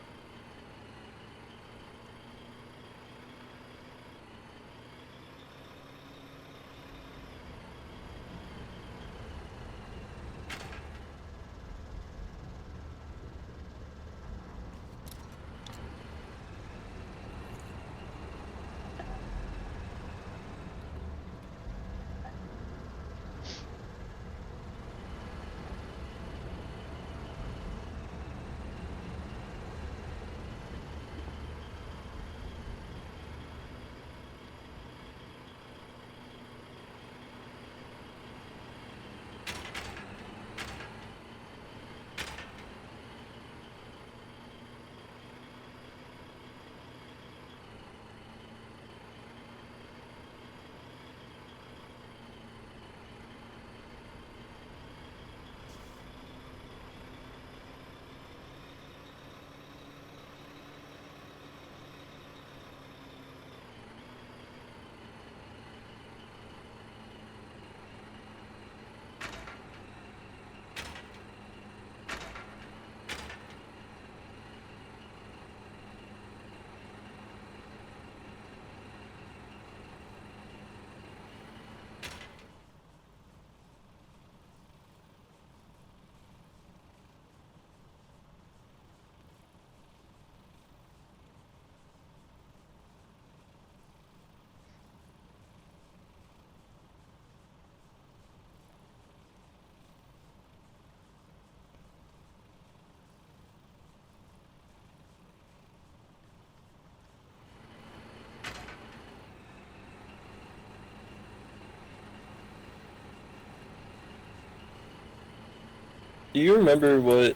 Do you remember what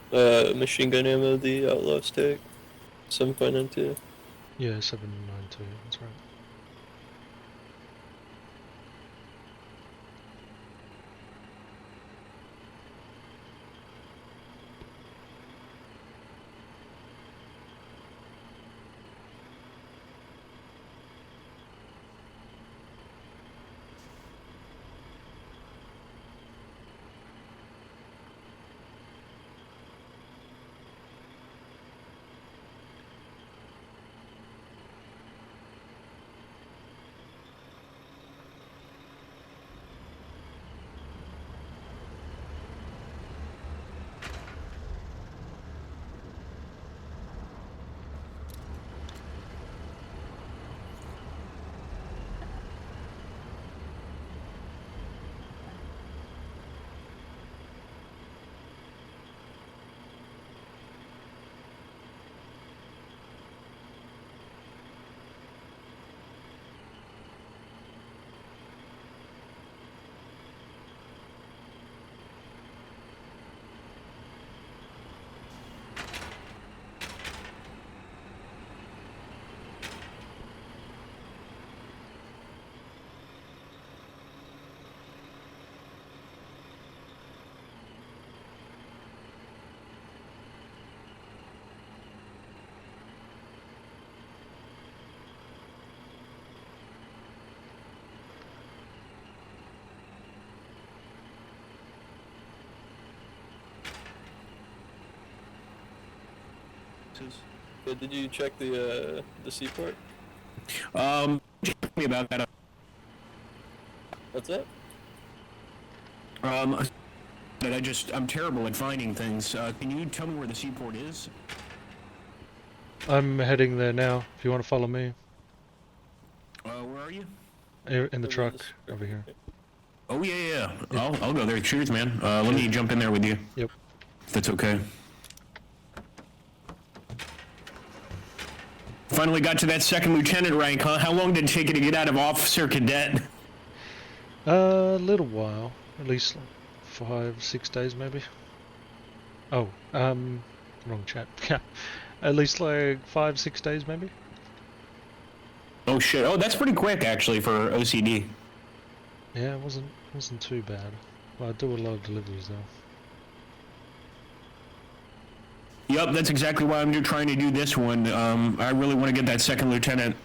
machine gun ammo the Outlaws take? 7.92. Yeah, 792, that's right. Yeah, did you check the seaport? Tell me about that. What's that? Um, I'm terrible at finding things. Can you tell me where the seaport is? I'm heading there now. If you want to follow me, Where are you? in the Over truck this- over here. Oh yeah. Yeah. I'll go there. Cheers, man. Let me jump in there with you. Yep. If that's okay. Finally got to that second lieutenant rank, huh? How long did it take you to get out of officer cadet? A little while, at least like 5-6 days maybe. Oh, wrong chat. Yeah, at least like 5-6 days maybe. Oh shit. Oh, that's pretty quick actually for OCD. Yeah, it wasn't too bad. Well, I do a lot of deliveries though. Yep, that's exactly why I'm trying to do this one. I really want to get that second lieutenant.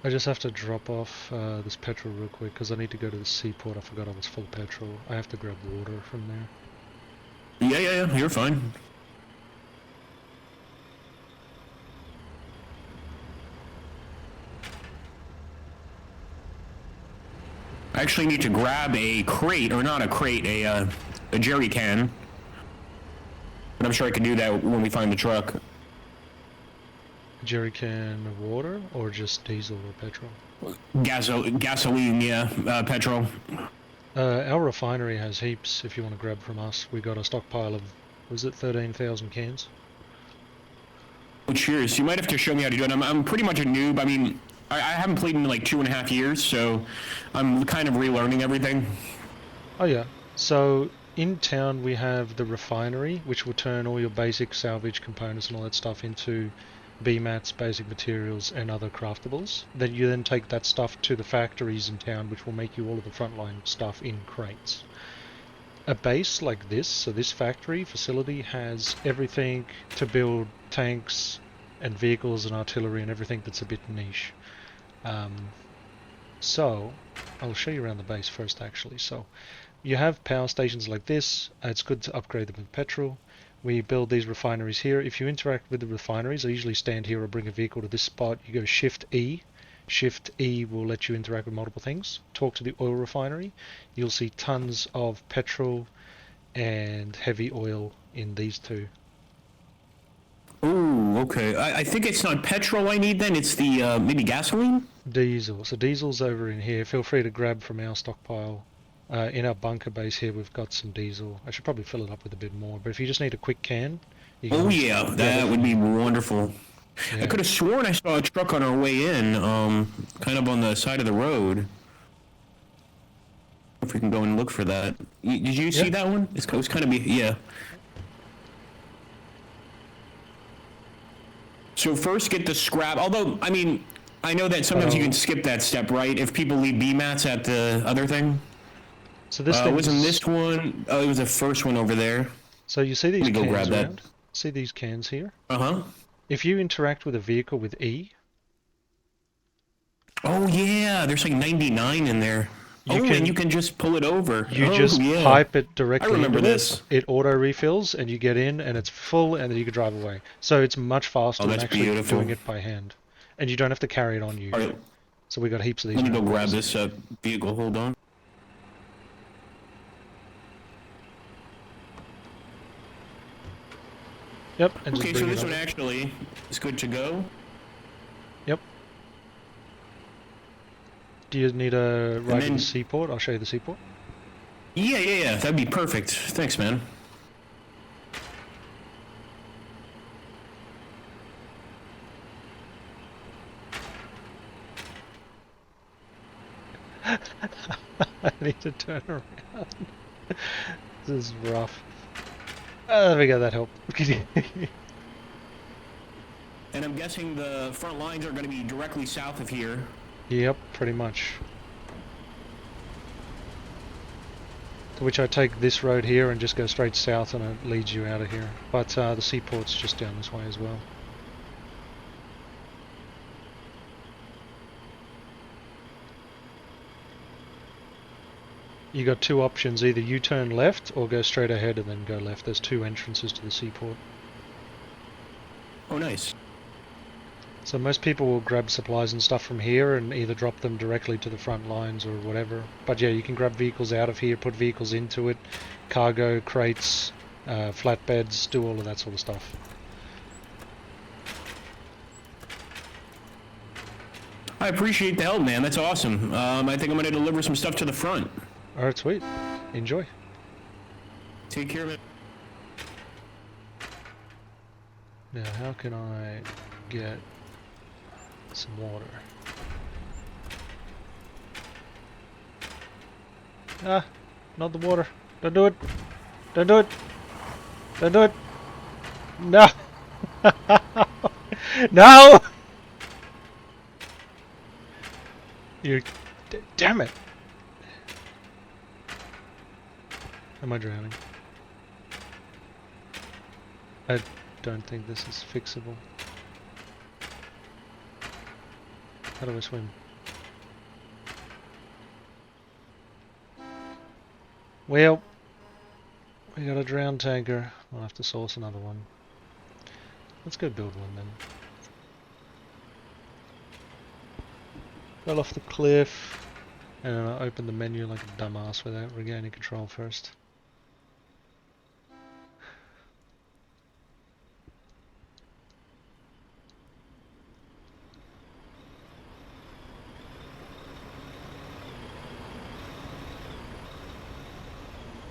I just have to drop off this petrol real quick because I need to go to the seaport. I forgot I was full petrol. I have to grab water from there. Yeah, you're fine. I actually need to grab a crate, or not a crate, a jerry can. But I'm sure I can do that when we find the truck. Jerry can of water or just diesel or petrol? Gasoline, yeah, petrol. Our refinery has heaps if you want to grab from us. We got a stockpile of, was it 13,000 cans? Oh, cheers. You might have to show me how to do it. I'm pretty much a noob. I mean, I haven't played in like 2.5 years, so I'm kind of relearning everything. Oh yeah, so in town we have the refinery, which will turn all your basic salvage components and all that stuff into BMATs, basic materials, and other craftables. Then you then take that stuff to the factories in town, which will make you all of the frontline stuff in crates. A base like this, so this factory facility has everything to build tanks and vehicles and artillery and everything that's a bit niche. So I'll show you around the base first actually. So you have power stations like this. It's good to upgrade them with petrol. We build these refineries here. If you interact with the refineries, I usually stand here or bring a vehicle to this spot. You go Shift E. Shift E will let you interact with multiple things. Talk to the oil refinery. You'll see tons of petrol and heavy oil in these two. Oh, okay. I think it's not petrol I need then. It's the maybe gasoline. Diesel. So diesel's over in here. Feel free to grab from our stockpile. In our bunker base here, we've got some diesel. I should probably fill it up with a bit more. But if you just need a quick can, you can. Oh yeah, that would be wonderful. Yeah. I could have sworn I saw a truck on our way in, kind of on the side of the road. If we can go and look for that. Did you see that one? It's kind of yeah. So first get the scrap. Although I mean, I know that sometimes you can skip that step, right? If people leave BMATs at the other thing. So this wasn't this one? Oh, it was the first one over there. So you see these Let me go cans grab around? that. See these cans here? Uh-huh. If you interact with a vehicle with E, Oh yeah, there's like 99 in there. And you can just pull it over. You just pipe it directly. I remember into this. It auto refills, and you get in, and it's full, and then you can drive away. So it's much faster than actually doing it by hand, and you don't have to carry it on you. All right. So we got heaps of these. Let me go grab this vehicle. Hold on. Yep. And Okay, so this one actually is good to go. Yep. Do you need a ride to the seaport? I'll show you the seaport. Yeah. That'd be perfect. Thanks, man. I need to turn around. This is rough. There we go, that helped. And I'm guessing the front lines are going to be directly south of here. Yep, pretty much. To which I take this road here and just go straight south, and it leads you out of here. But the seaport's just down this way as well. You got two options: either you turn left or go straight ahead and then go left. There's two entrances to the seaport. Oh, nice. So most people will grab supplies and stuff from here and either drop them directly to the front lines or whatever. But yeah, you can grab vehicles out of here, put vehicles into it, cargo, crates, flatbeds, do all of that sort of stuff. I appreciate the help, man. That's awesome. I think I'm gonna deliver some stuff to the front. Alright, sweet. Enjoy. Take care of it. Now, how can I get some water? Ah, not the water. Don't do it. Don't do it. Don't do it. No. No. You. Damn it. Am I drowning? I don't think this is fixable. How do I swim? Well, we got a drowned tanker. I'll have to source another one. Let's go build one then. Fell off the cliff, and then I opened the menu like a dumbass without regaining control first.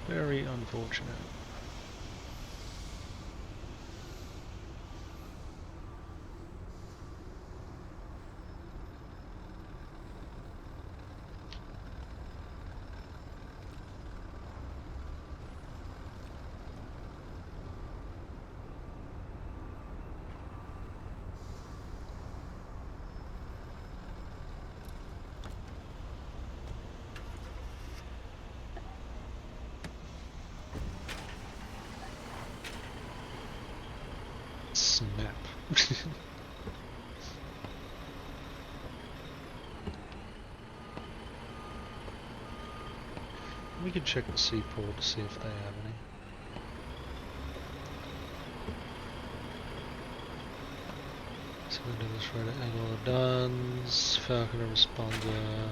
Very unfortunate. Snap. We could check the seaport to see if they have any. So we'll do this right at all the Duns, Falconer Responder.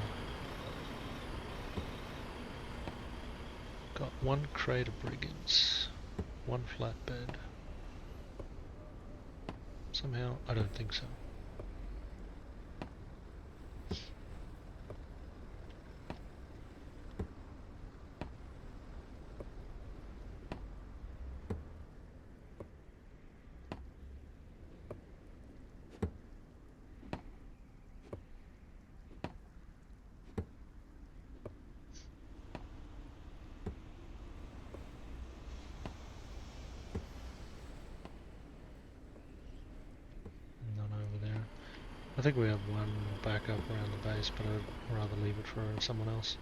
Got one crate of brigands, one flatbed. Somehow, I don't think so. None over there. I think we have one backup around the base, but I'd rather leave it for someone else.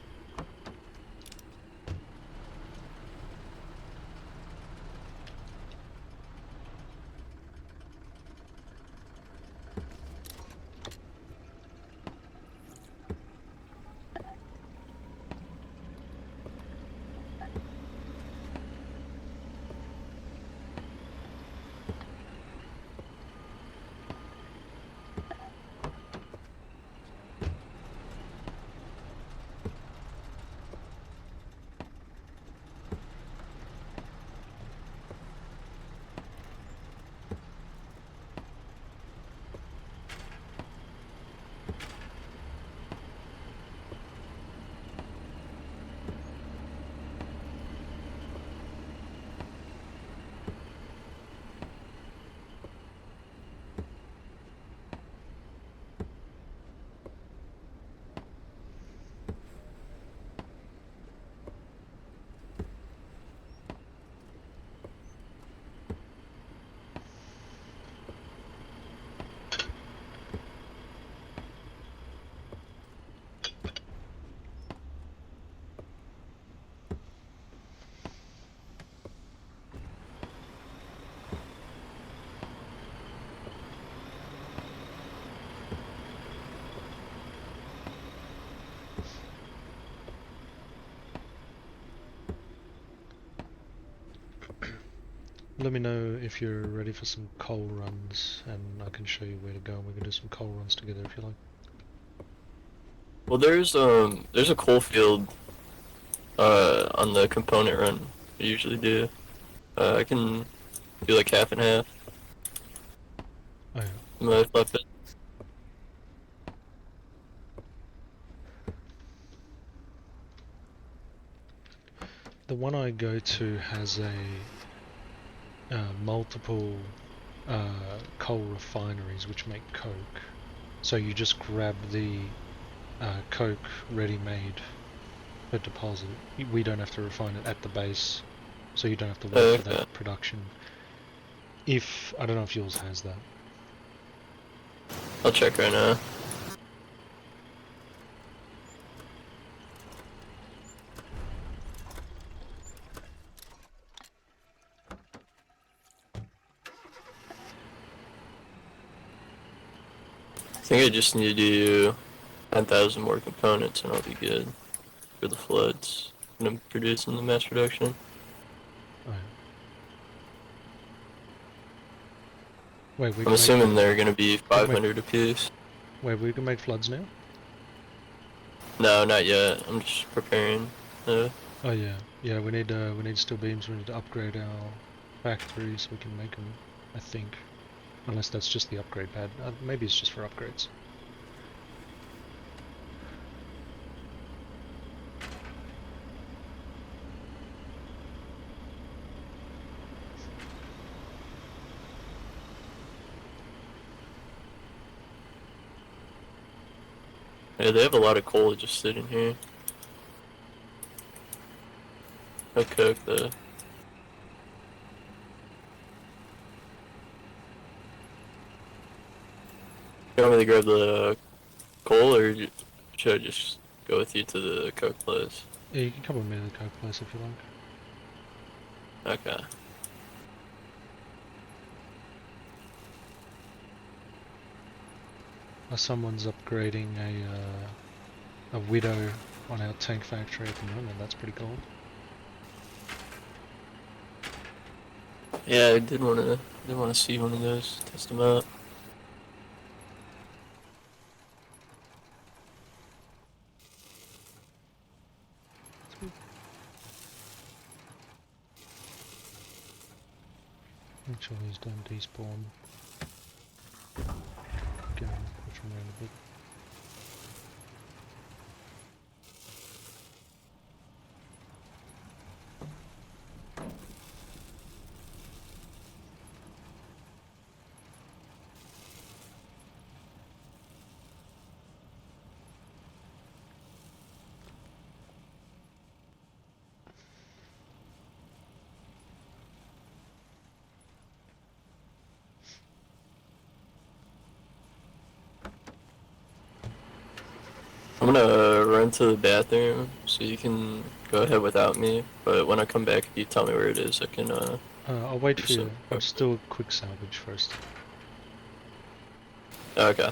Let me know if you're ready for some coal runs, and I can show you where to go, and we can do some coal runs together if you like. Well, there's a coal field on the component run we usually do. I can do like half and half. Oh yeah. My flip it. The one I go to has a multiple coal refineries which make coke. So you just grab the coke ready-made per deposit. We don't have to refine it at the base, so you don't have to wait for Okay. that production. I don't know if yours has that. I'll check right now. I think I just need to do 10,000 more components and I'll be good for the floods when I'm producing the mass production. Oh, yeah. Wait, we I'm can assuming they're gonna be can make- 500 apiece. we can make floods now? No, not yet. I'm just preparing. Oh yeah, yeah. We need steel beams. We need to upgrade our factory so we can make them. I think, unless that's just the upgrade pad. Maybe it's just for upgrades. Yeah, they have a lot of coal just sitting here. I'll cook the. You want me to grab the coal, or should I just go with you to the coke place? Yeah, you can come with me to the coke place if you like. Okay. Someone's upgrading a widow on our tank factory at the moment. That's pretty cool. Yeah, I did wanna see one of those, test them out. Make sure these don't despawn. Get them, push them around a bit. I'm gonna run to the bathroom, so you can go ahead without me. But when I come back, if you tell me where it is, I can I'll wait do for you. some. I'll just do a quick salvage first. Okay.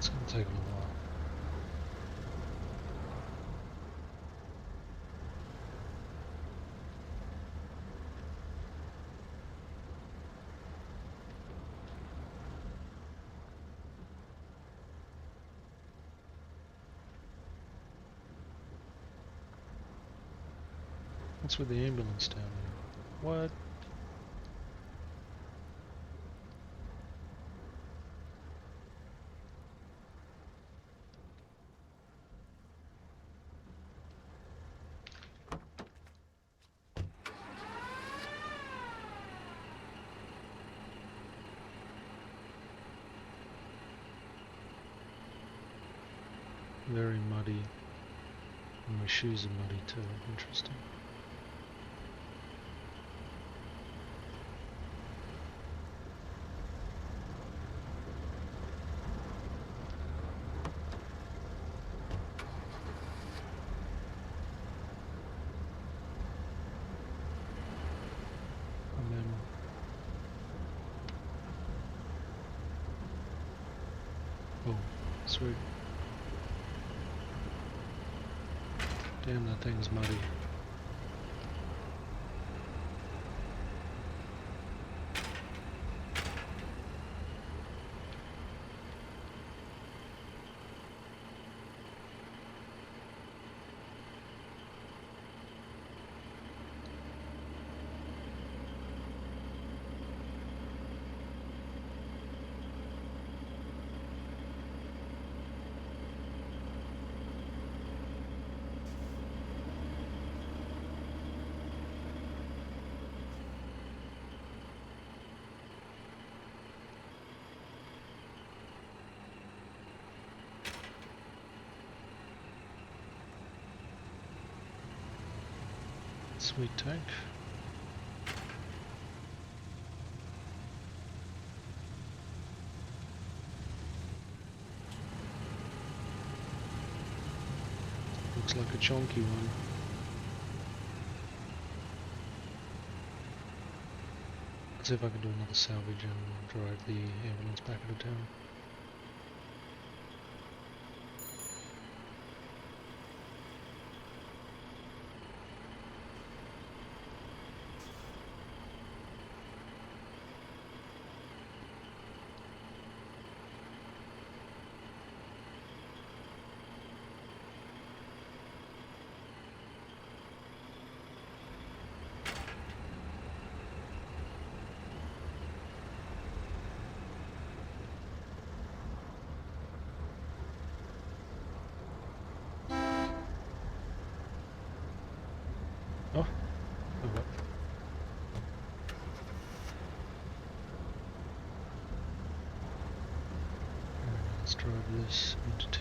It's gonna take a little while. What's with the ambulance down here? What? Very muddy. And my shoes are muddy too. Interesting. And then oh, sweet. Damn, that thing's muddy. Sweet tank. Looks like a chunky one. Let's see if I can do another salvage and drive the ambulance back into town. Oh, oh what? Alright, let's drive this into town.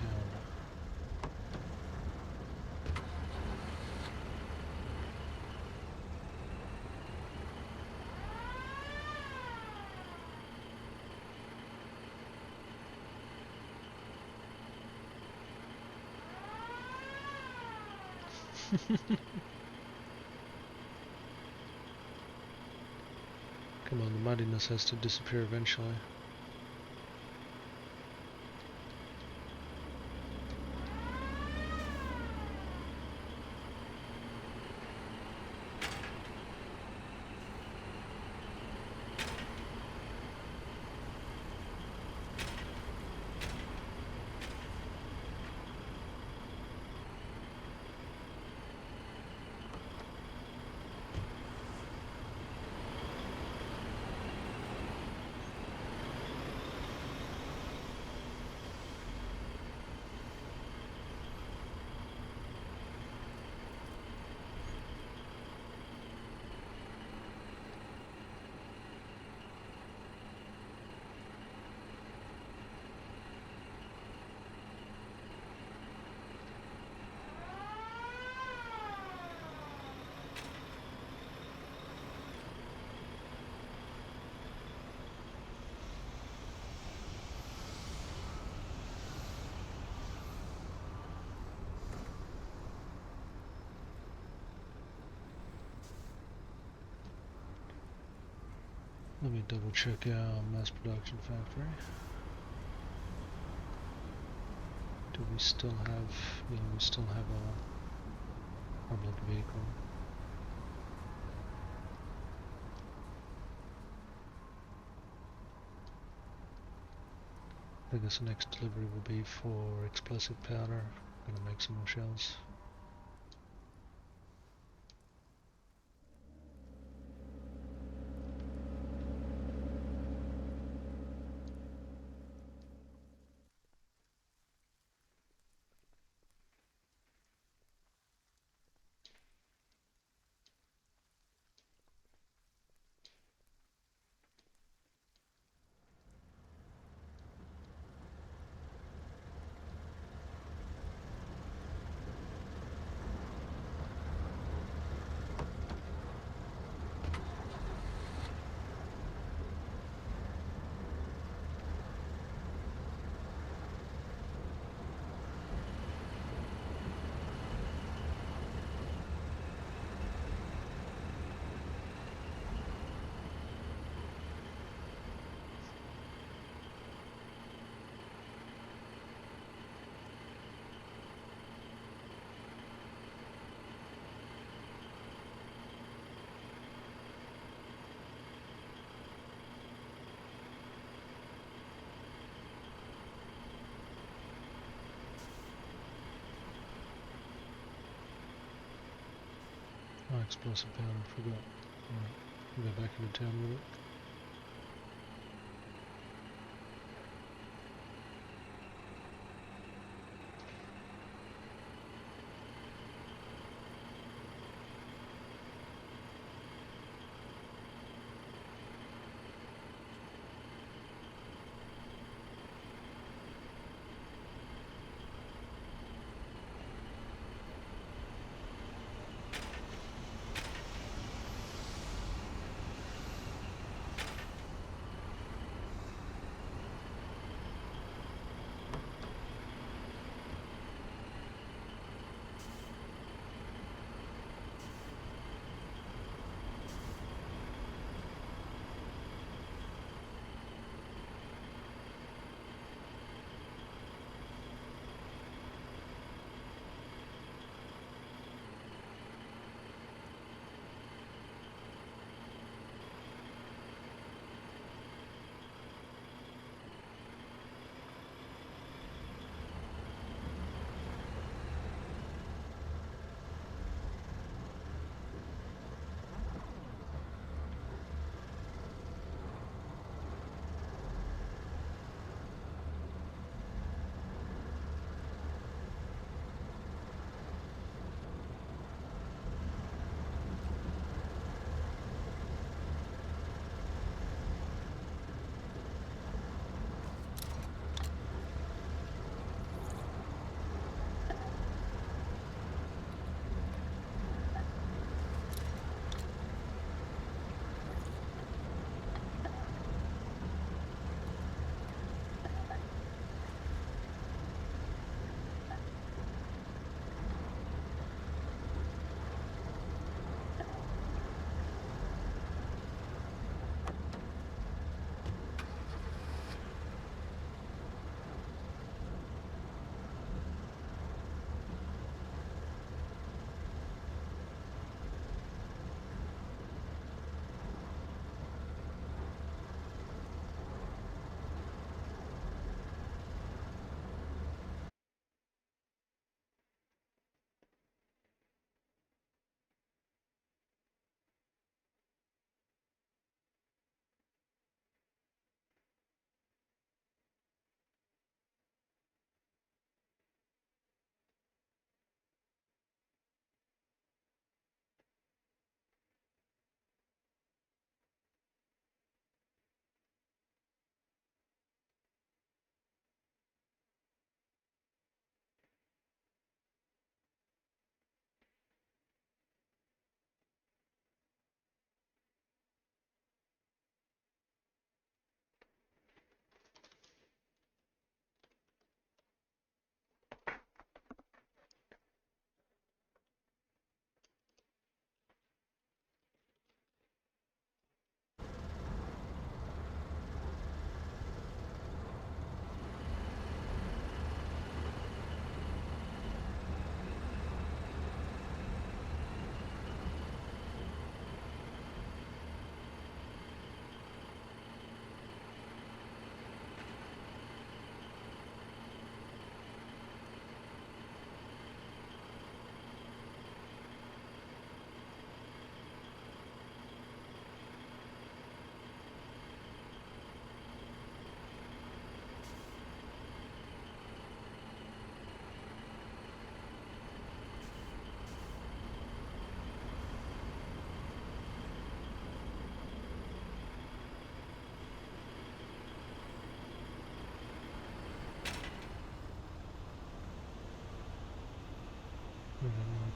Come on, the muddiness has to disappear eventually. Let me double check our mass production factory. Do we still have? Yeah, we still have a public vehicle. I guess the next delivery will be for explosive powder. Gonna make some more shells. Oh, explosive powder, forgot. Alright, we'll go back into town with it.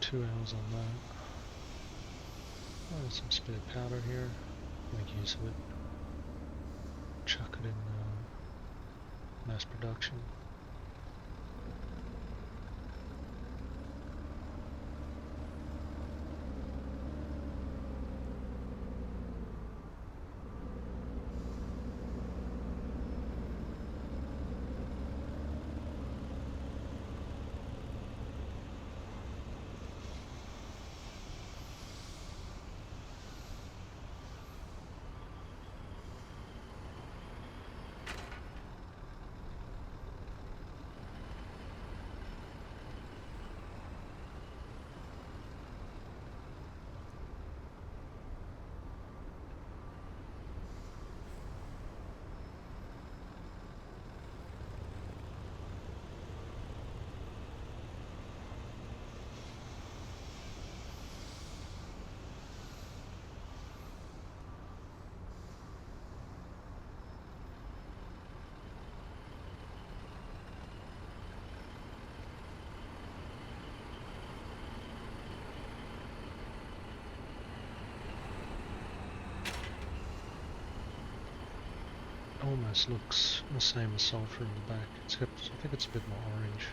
2 hours on that. Oh, there's some spare powder here. Make use of it. Chuck it in mass production. Almost looks the same as sulfur in the back, except I think it's a bit more orange.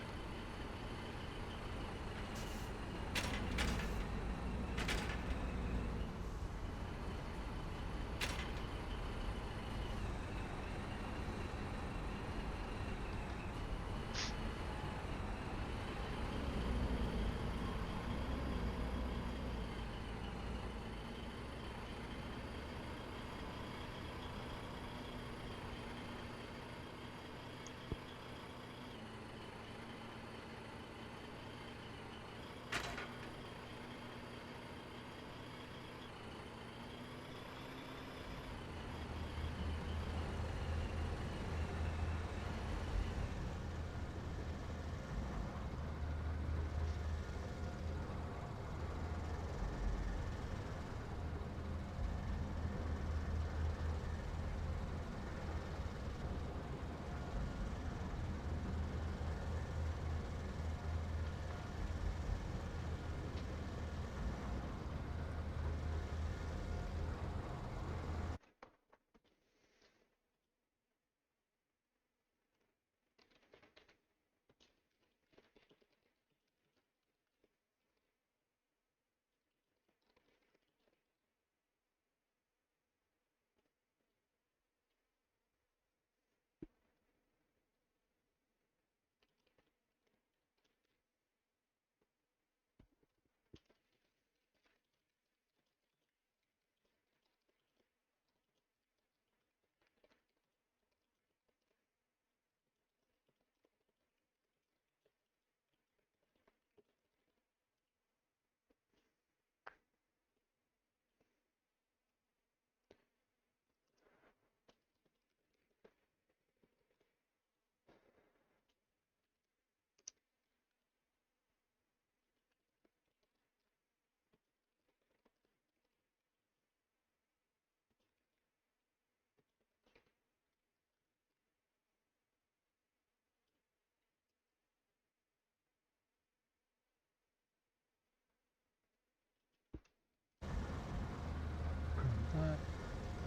That.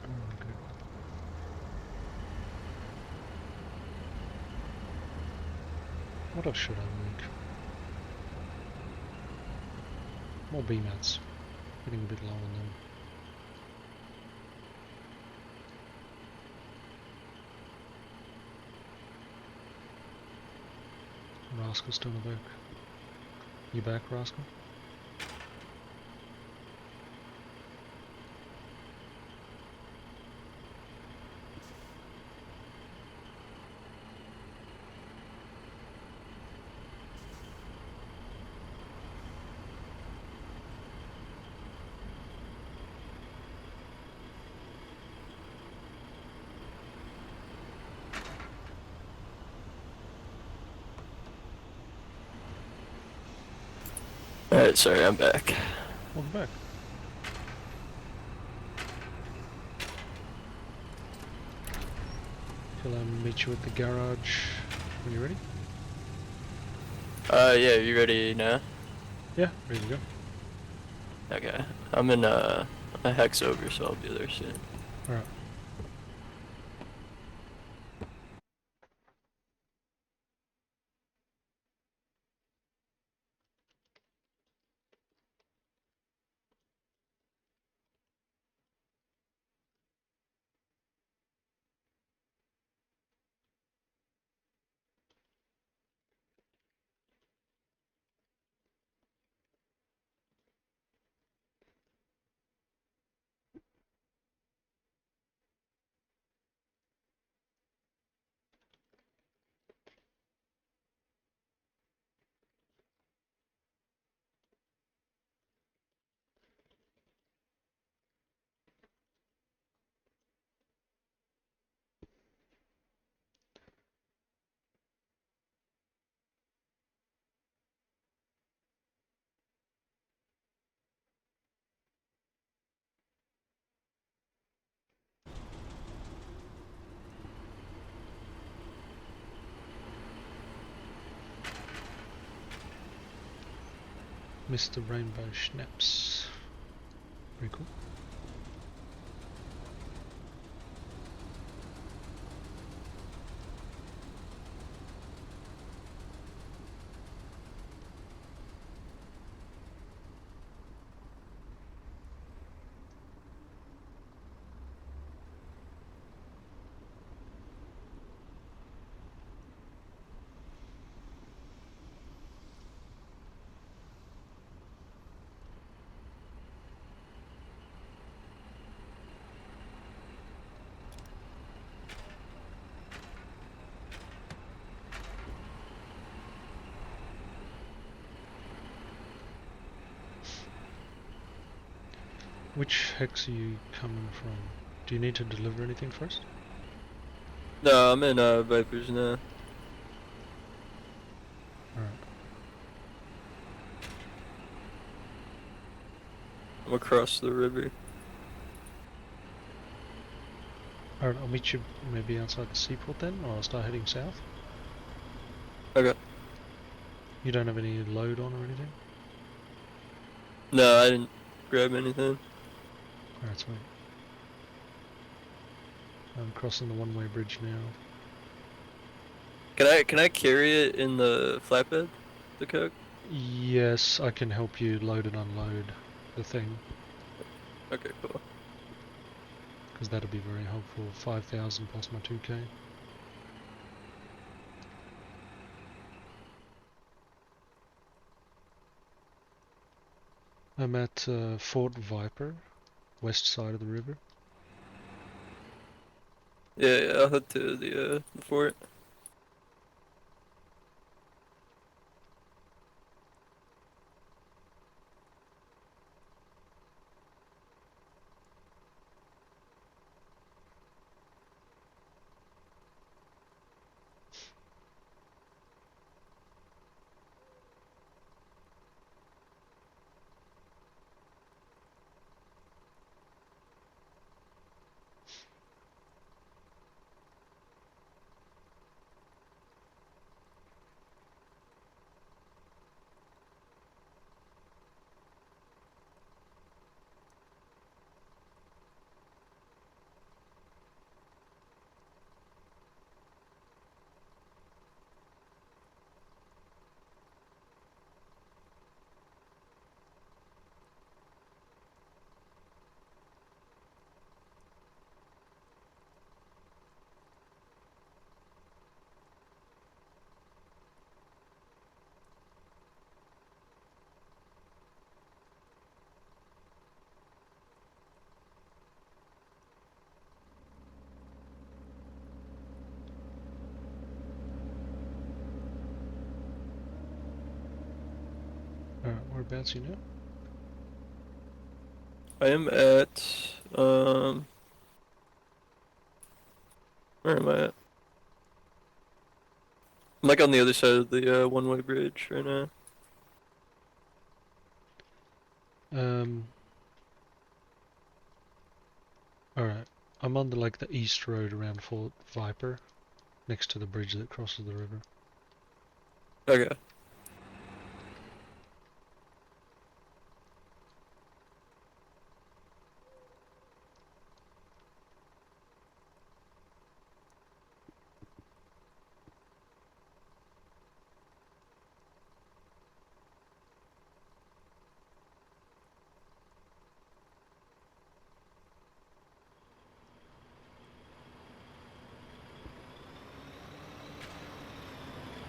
Oh, good. What else should I make? More B mats. Getting a bit low on them. Rascal's still in the back. You back, Rascal? Alright, sorry, I'm back. Welcome back. Shall I meet you at the garage when you're ready? Yeah, you ready now? Yeah, ready to go. Okay. I'm in a hex over, so I'll be there soon. Alright. Mr. Rainbow Schnapps. Very cool. Which hex are you coming from? Do you need to deliver anything first? No, I'm in Vipers now. Alright. I'm across the river. Alright, I'll meet you maybe outside the seaport then, or I'll start heading south. Okay. You don't have any load on or anything? No, I didn't grab anything. Alright, sweet. I'm crossing the one-way bridge now. Can I carry it in the flatbed? The coke? Yes, I can help you load and unload the thing, Okay, cool. because that'll be very helpful. 5,000 plus my 2k. I'm at Fort Viper, west side of the river. Yeah, I'll head to the fort. Alright, whereabouts you now? I am at where am I at? I'm like on the other side of the one-way bridge right now. Um, Alright. I'm on the east road around Fort Viper, next to the bridge that crosses the river. Okay.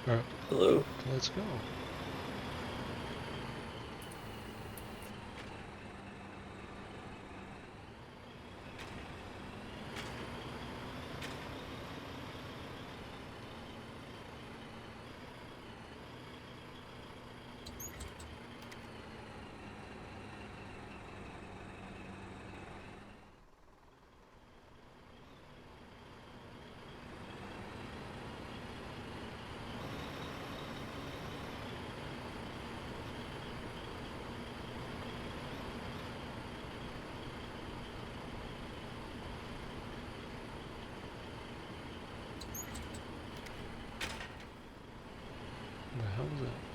Alright, Hello. let's go. What the hell is that?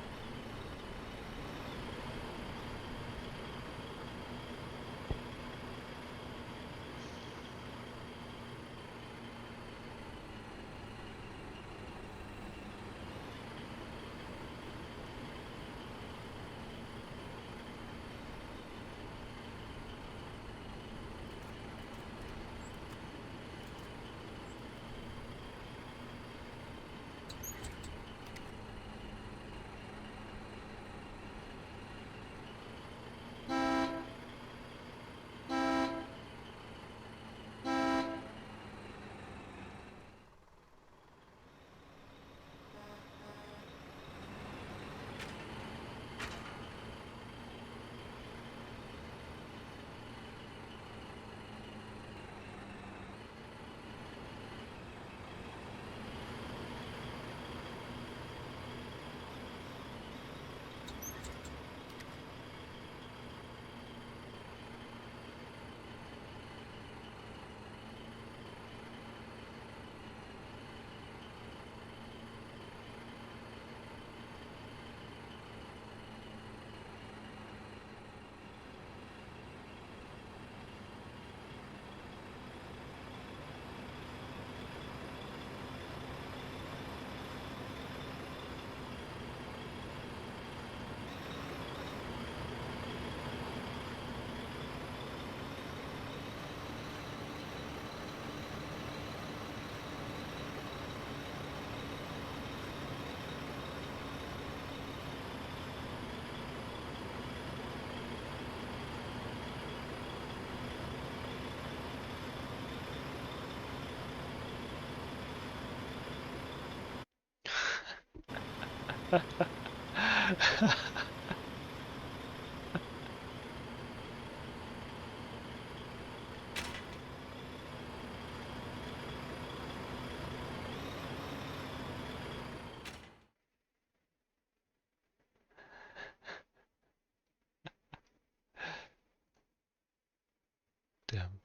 Damn.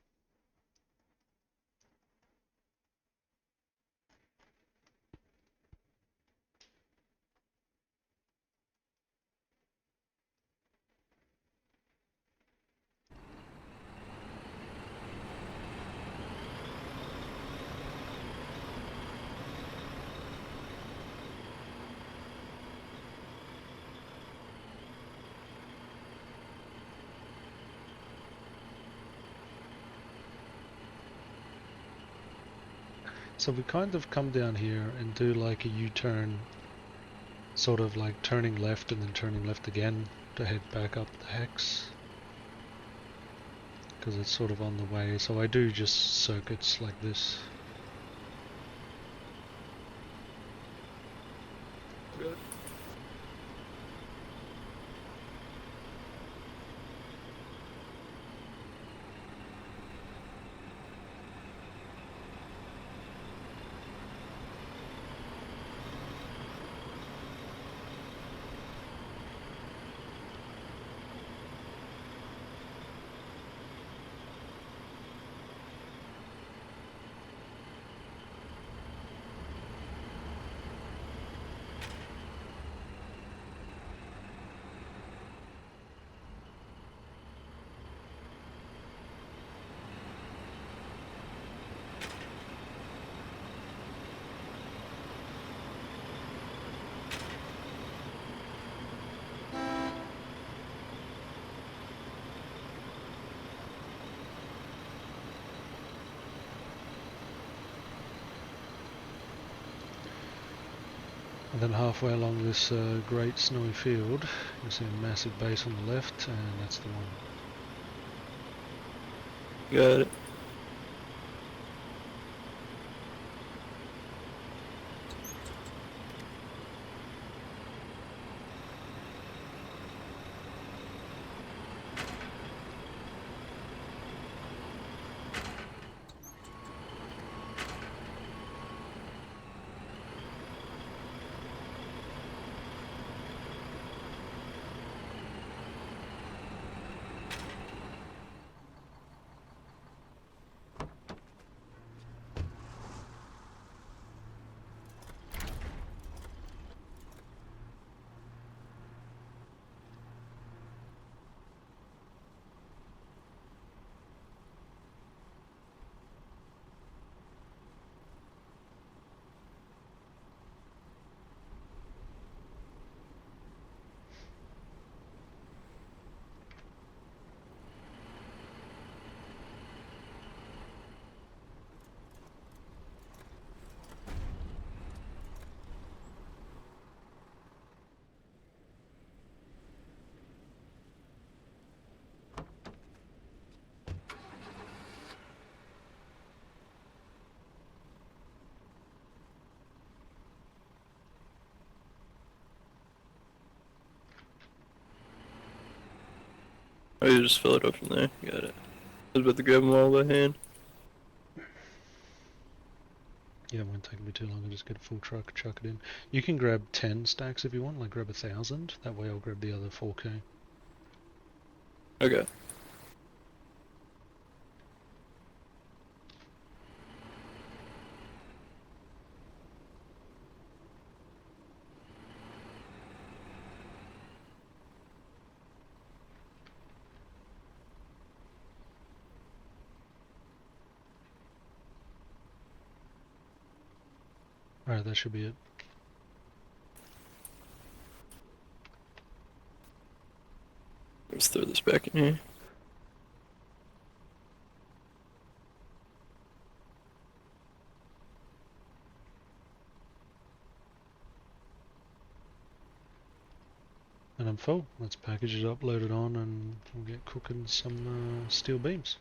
So we kind of come down here and do like a U-turn, sort of like turning left and then turning left again to head back up the hex. Because it's sort of on the way, so I do just circuits like this. And then halfway along this great snowy field, you'll see a massive base on the left, and that's the one. Got it. Oh, you just fill it up from there. Got it. I was about to grab them all by hand. Yeah, it won't take me too long. I'll just get a full truck, chuck it in. You can grab 10 stacks if you want, like grab 1,000. That way I'll grab the other 4K. Okay. Alright, that should be it. Let's throw this back in here. And I'm full. Let's package it up, load it on, and we'll get cooking some steel beams.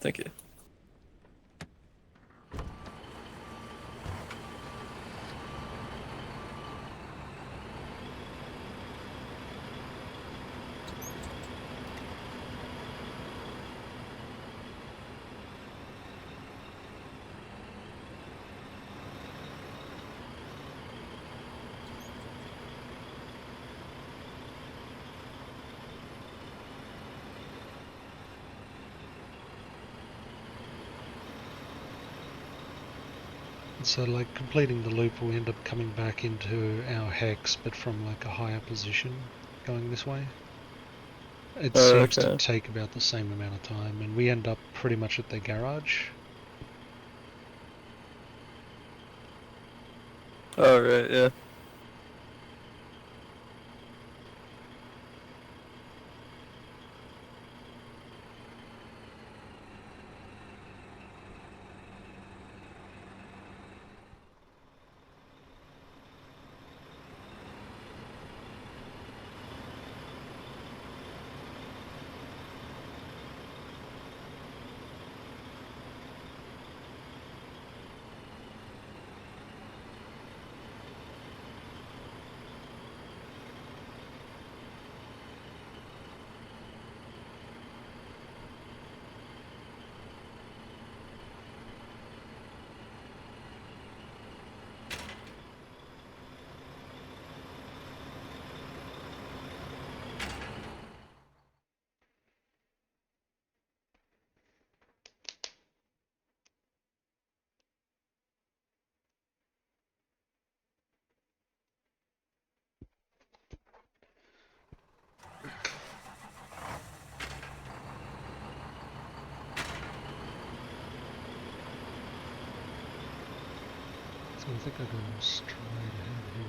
Thank you. So like completing the loop will end up coming back into our hex, but from like a higher position going this way. It seems to Okay. take about the same amount of time, and we end up pretty much at the garage. Alright, yeah. So I think I go straight ahead here.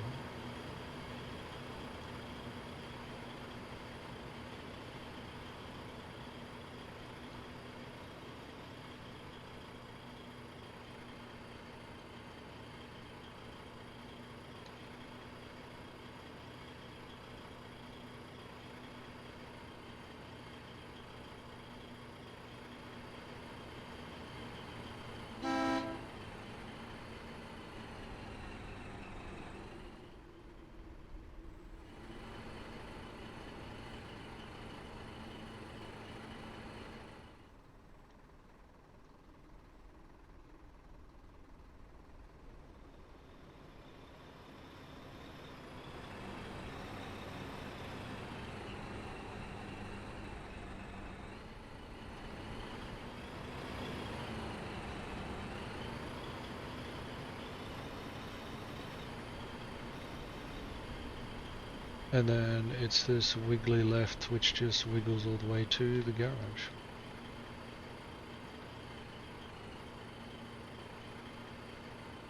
And then it's this wiggly left which just wiggles all the way to the garage.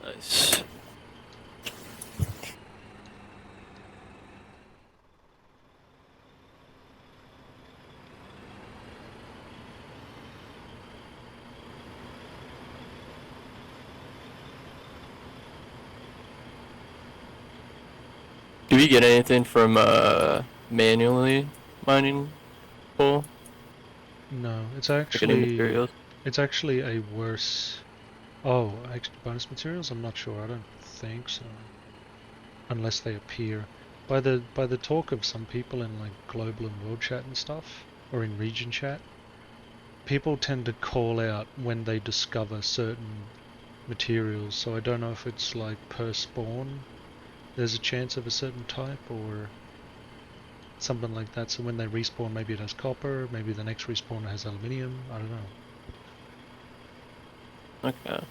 Nice. Do we get anything from manually mining coal? No, it's Like any actually materials? a worse. Oh, bonus materials? I'm not sure. I don't think so, unless they appear. By the talk of some people in like global and world chat and stuff, or in region chat, people tend to call out when they discover certain materials. So I don't know if it's like per spawn, there's a chance of a certain type, or something like that. So when they respawn, maybe it has copper, maybe the next respawn has aluminium. I don't know. Okay.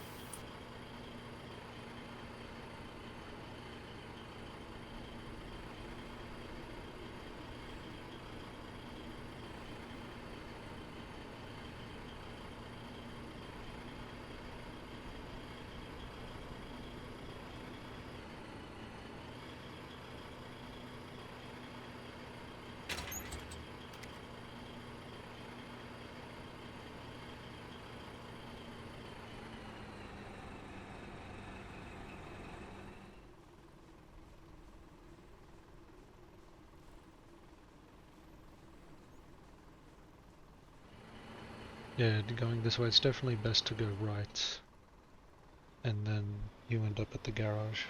Yeah, going this way, it's definitely best to go right, and then you end up at the garage.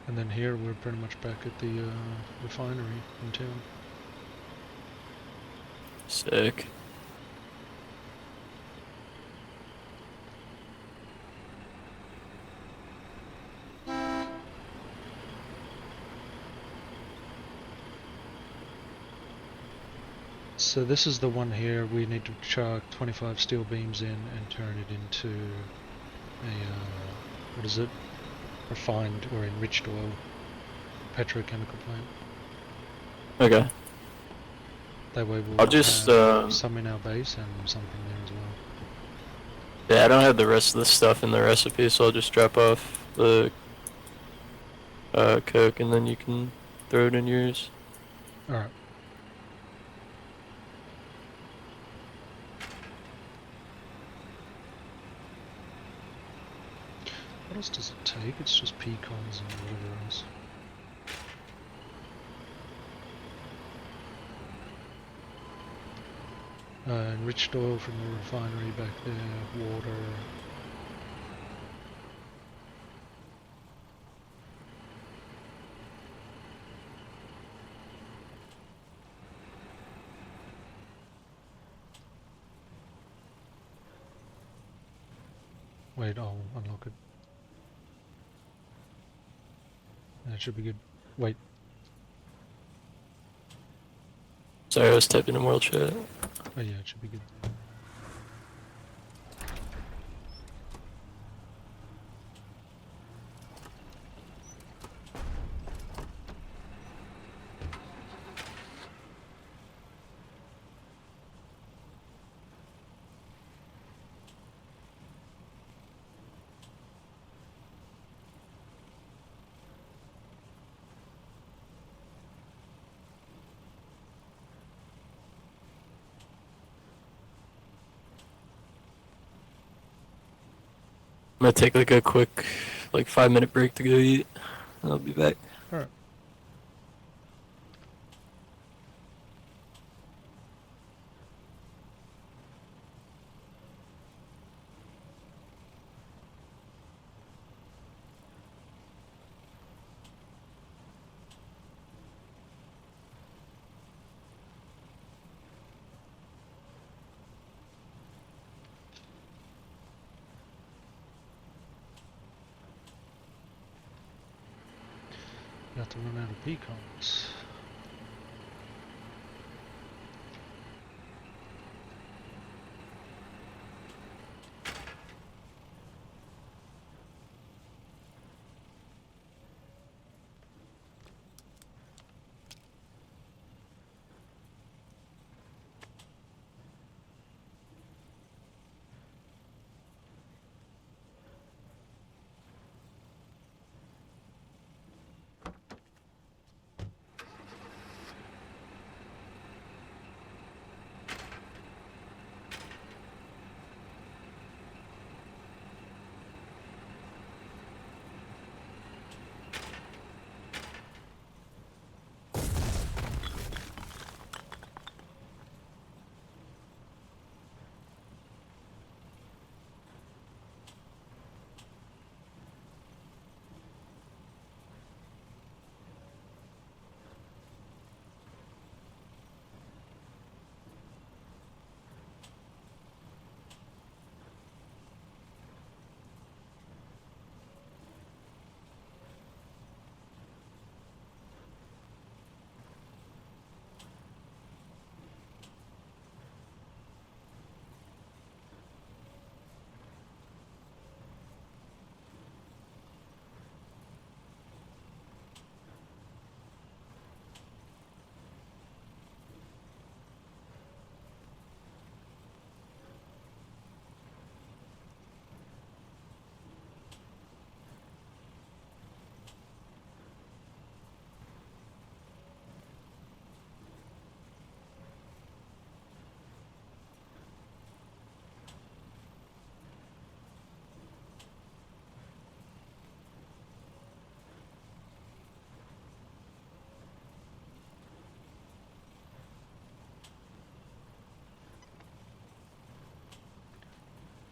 And then here we're pretty much back at the refinery in town. Sick. So this is the one here. We need to chuck 25 steel beams in and turn it into a what is it? Refined or enriched oil petrochemical plant. Okay. That way we'll I'll just have some in our base and something there as well. yeah, I don't have the rest of the stuff in the recipe, so I'll just drop off the coke and then you can throw it in yours. Alright. What else does it take? It's just pecans and whatever else. Enriched oil from the refinery back there, water. Wait, I'll unlock it. That should be good. Wait, Sorry, I was typing in world chat. oh yeah, it should be good. I'm gonna take like a quick, like 5-minute break to go eat. I'll be back. Alright. Got to run out of pecans.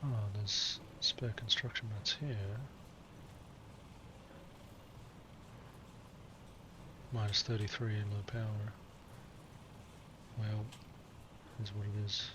Oh, there's spare construction mats here. Minus 33 in low power. Well, is what it is.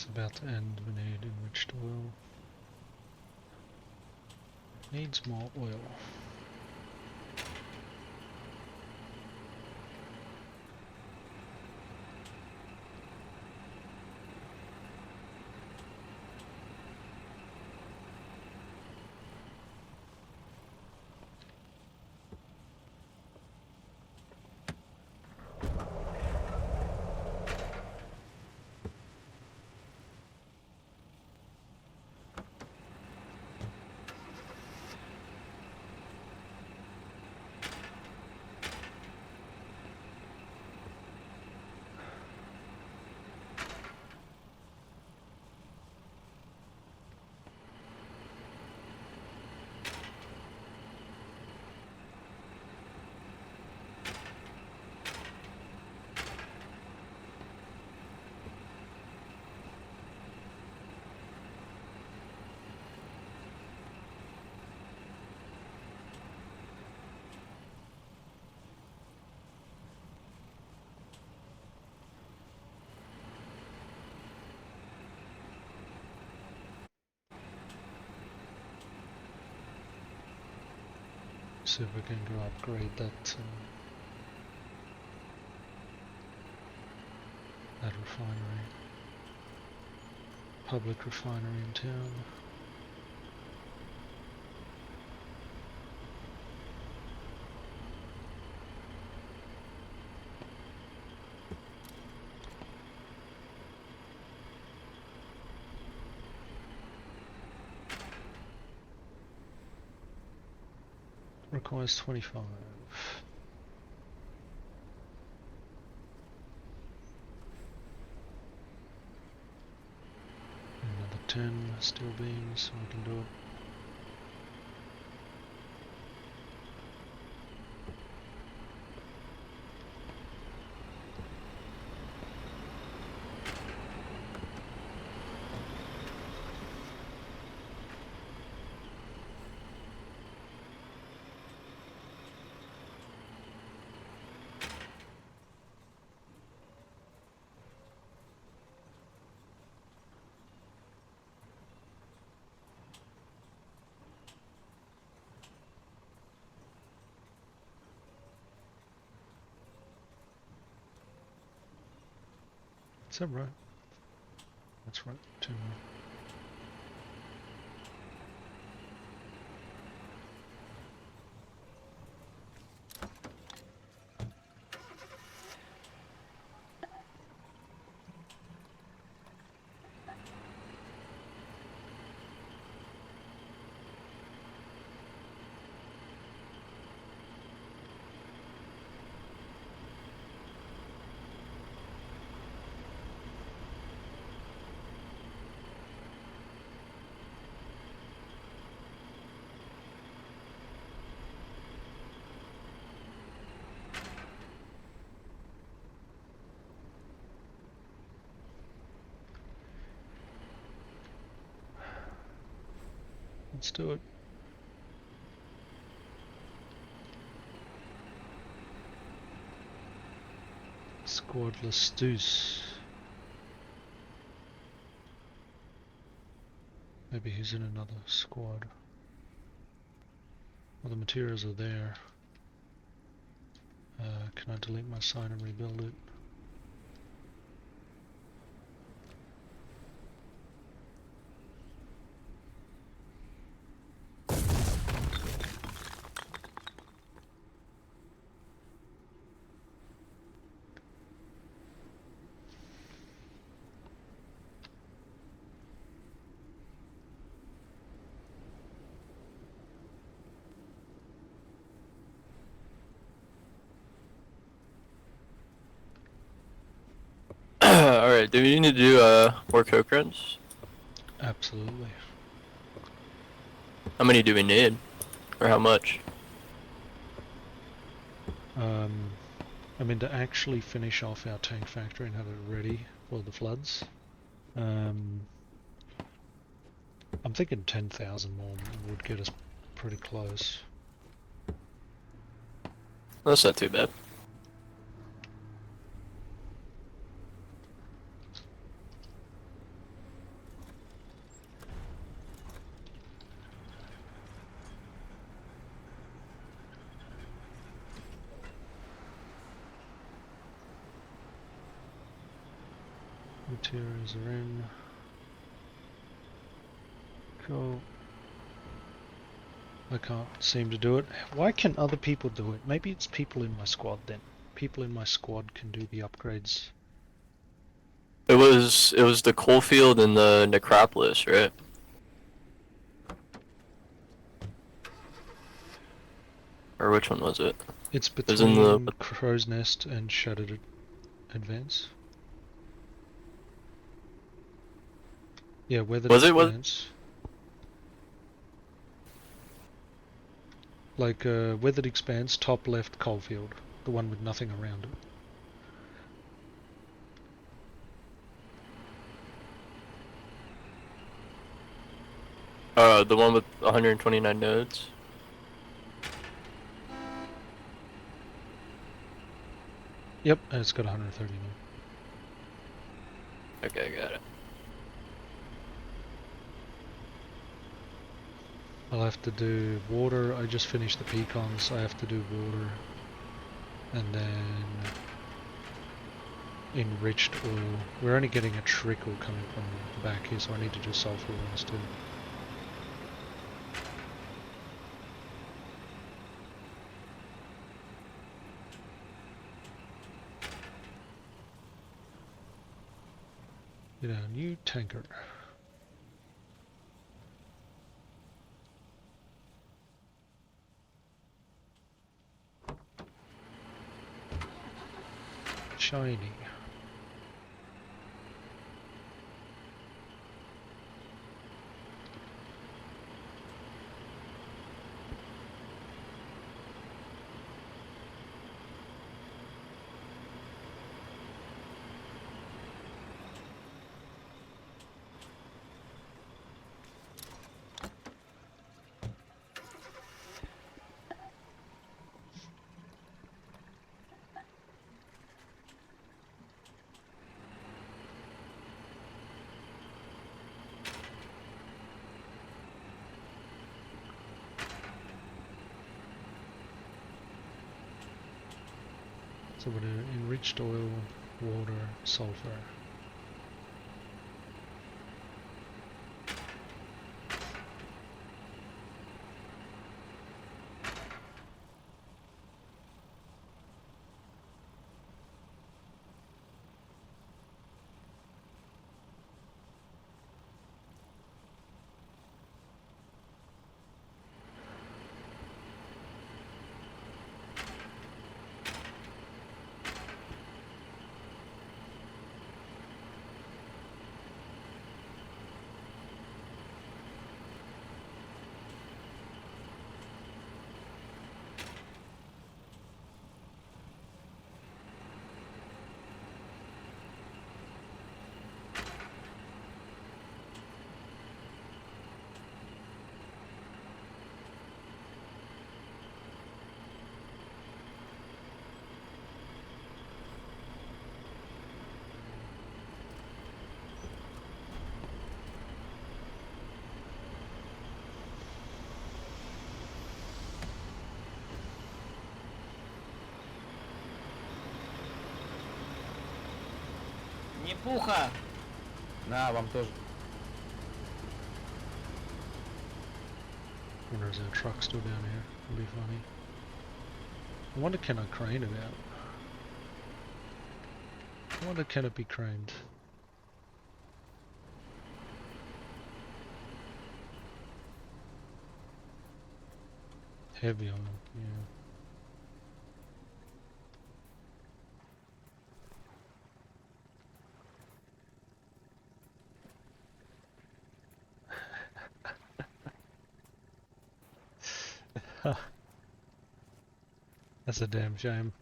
It's about to end. We need enriched oil. Needs more oil. See if we can go upgrade that refinery. Public refinery in town. Requires 25. Another 10 steel beams, so we can do it. Is that right? That's right, 2 more. Let's do it. Squadless Deuce. Maybe he's in another squad. Well, the materials are there. Can I delete my sign and rebuild it? Alright, do we need to do more coke runs? Absolutely. How many do we need? Or how much? I mean, to actually finish off our tank factory and have it ready for the floods, I'm thinking 10,000 more would get us pretty close. That's not too bad. Materials are in. Cool. I can't seem to do it. Why can other people do it? Maybe it's people in my squad then. People in my squad can do the upgrades. It was the coal field and the necropolis, right? Or which one was it? It's It was in the between Crow's Nest and Shattered Advance. Yeah, Weathered Was it Expanse. Like Weathered Expanse, top left coalfield. The one with nothing around it. the one with 129 nodes? Yep, and it's got 130 now. Okay, got it. I'll have to do water. I just finished the pecans. I have to do water. And then enriched oil. We're only getting a trickle coming from the back here, so I need to do sulfur ones too. Get a new tanker. Shiny. So we're doing enriched oil, water, sulfur. Не пуха! На, вам тоже. Wonder if there's a truck still down here. It'd be funny. I wonder can I crane it out? I wonder can it be craned? Heavy on them, yeah. That's a damn shame.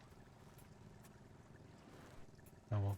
Oh well.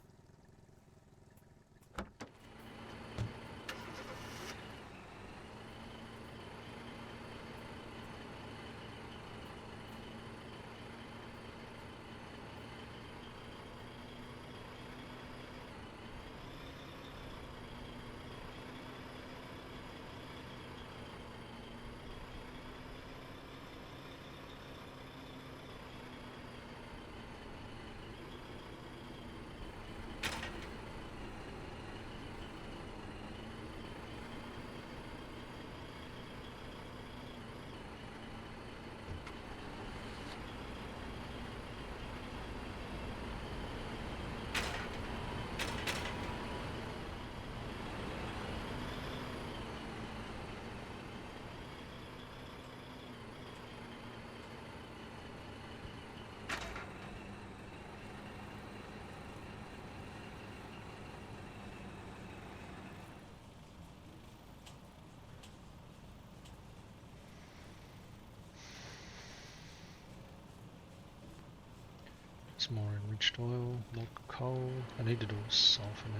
Some more enriched oil, more coal. I need to do sulfur now.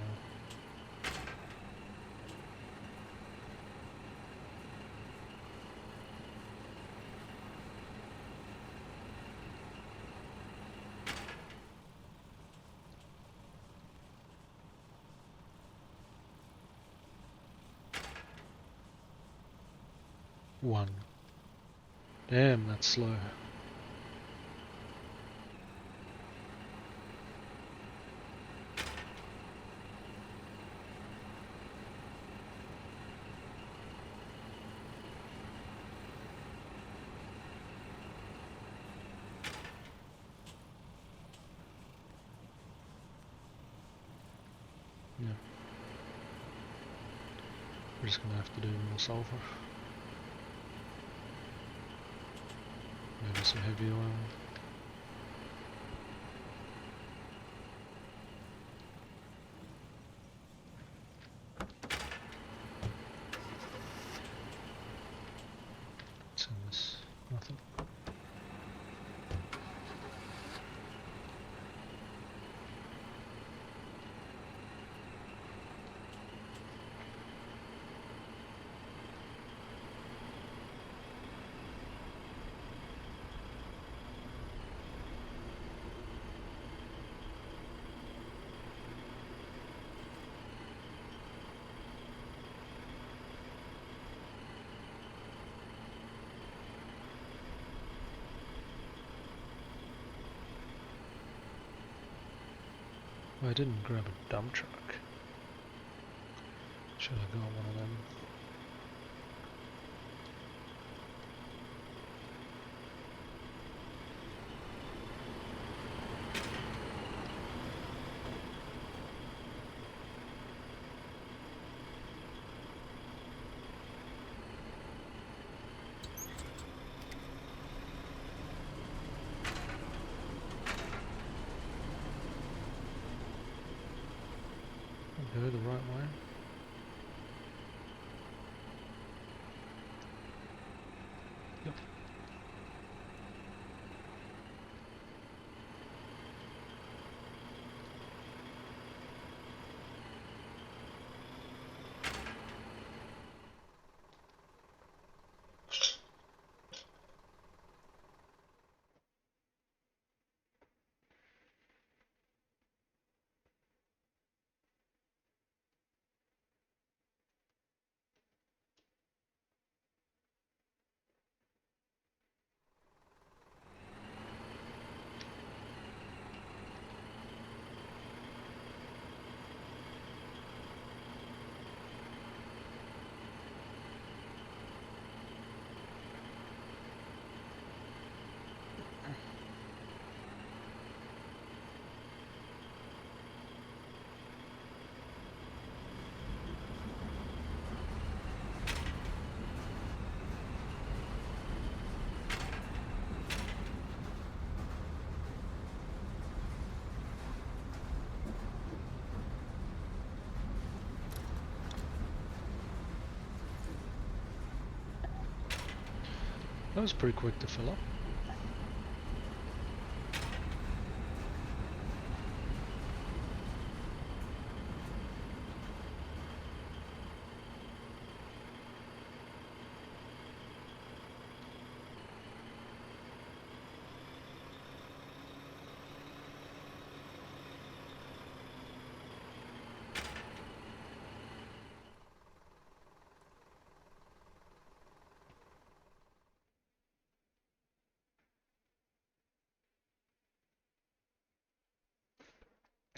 One. Damn, that's slow. Yeah. We're just gonna have to do more sulfur. Maybe some heavy oil. What's in this? Nothing. Oh, I didn't grab a dump truck. Should have got one of them. Go the right way. Yep. That was pretty quick to fill up.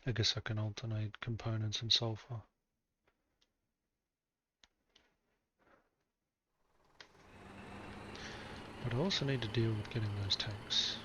I guess I can alternate components and sulfur. But I also need to deal with getting those tanks.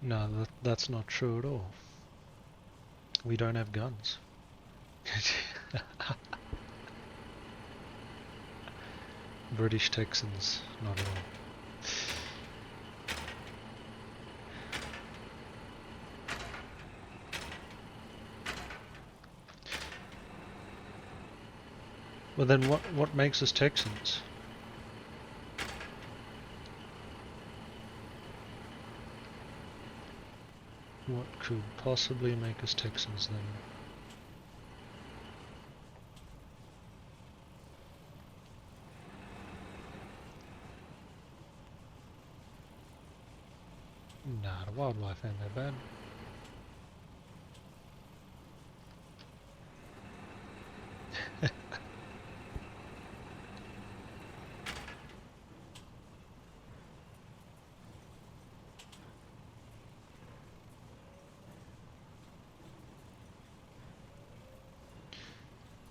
No, that's not true at all. We don't have guns. British Texans, not at all. Well then what makes us Texans? What could possibly make us Texans then? Nah, the wildlife ain't that bad.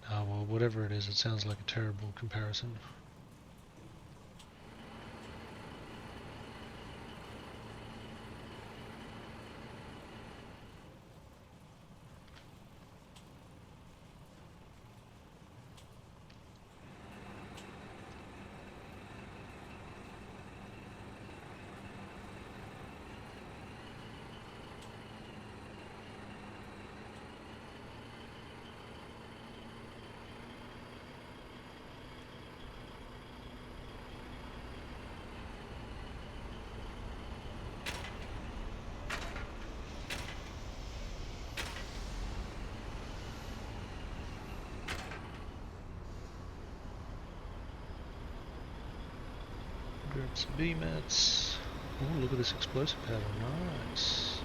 Ah, well, whatever it is, it sounds like a terrible comparison. Grab some B-mats. Oh, look at this explosive powder. Nice.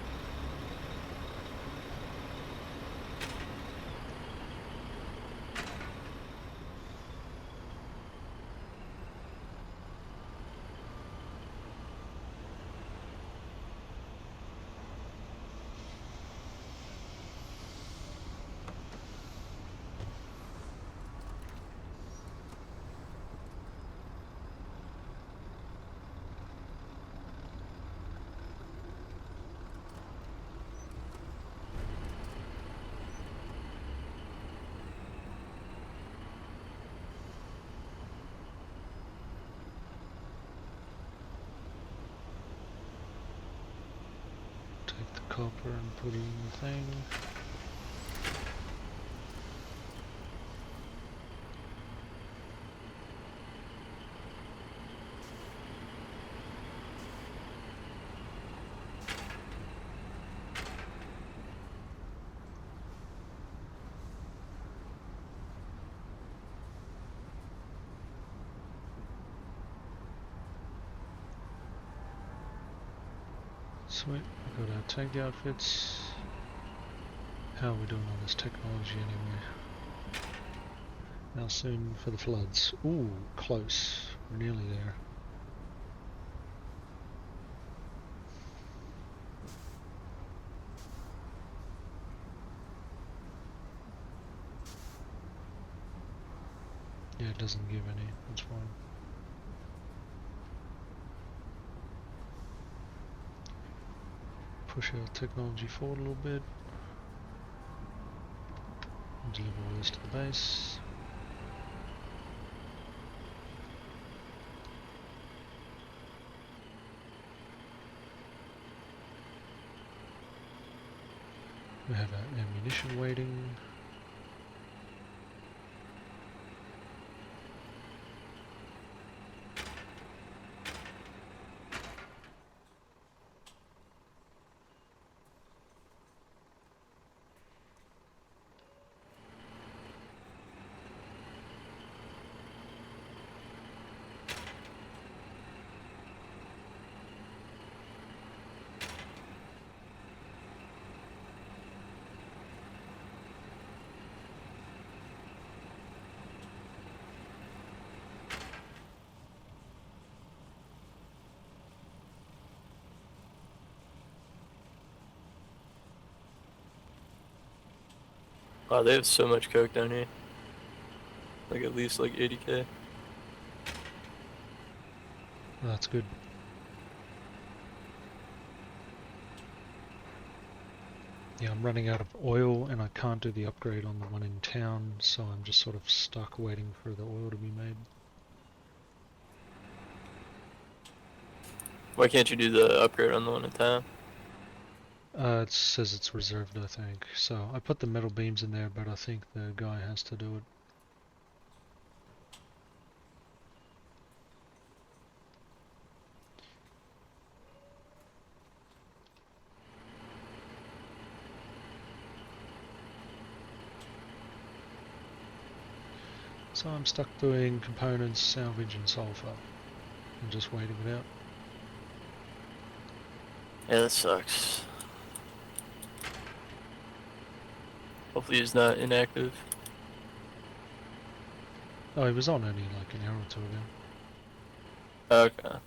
Take the copper and put it in the thing. Sweet, we've got our tank outfits. How are we doing on this technology anyway? Now soon for the floods. Ooh, close. We're nearly there. Yeah, it doesn't give any. That's fine. Push our technology forward a little bit. Deliver all this to the base. We have our ammunition waiting. Wow, they have so much coke down here. Like at least like 80k. That's good. Yeah, I'm running out of oil and I can't do the upgrade on the one in town, so I'm just sort of stuck waiting for the oil to be made. Why can't you do the upgrade on the one in town? It says it's reserved, I think. So I put the metal beams in there, but I think the guy has to do it. So I'm stuck doing components, salvage and sulfur. I'm just waiting it out. Yeah, that sucks. Hopefully he's not inactive. Oh, he was on only like an hour or two ago. Okay.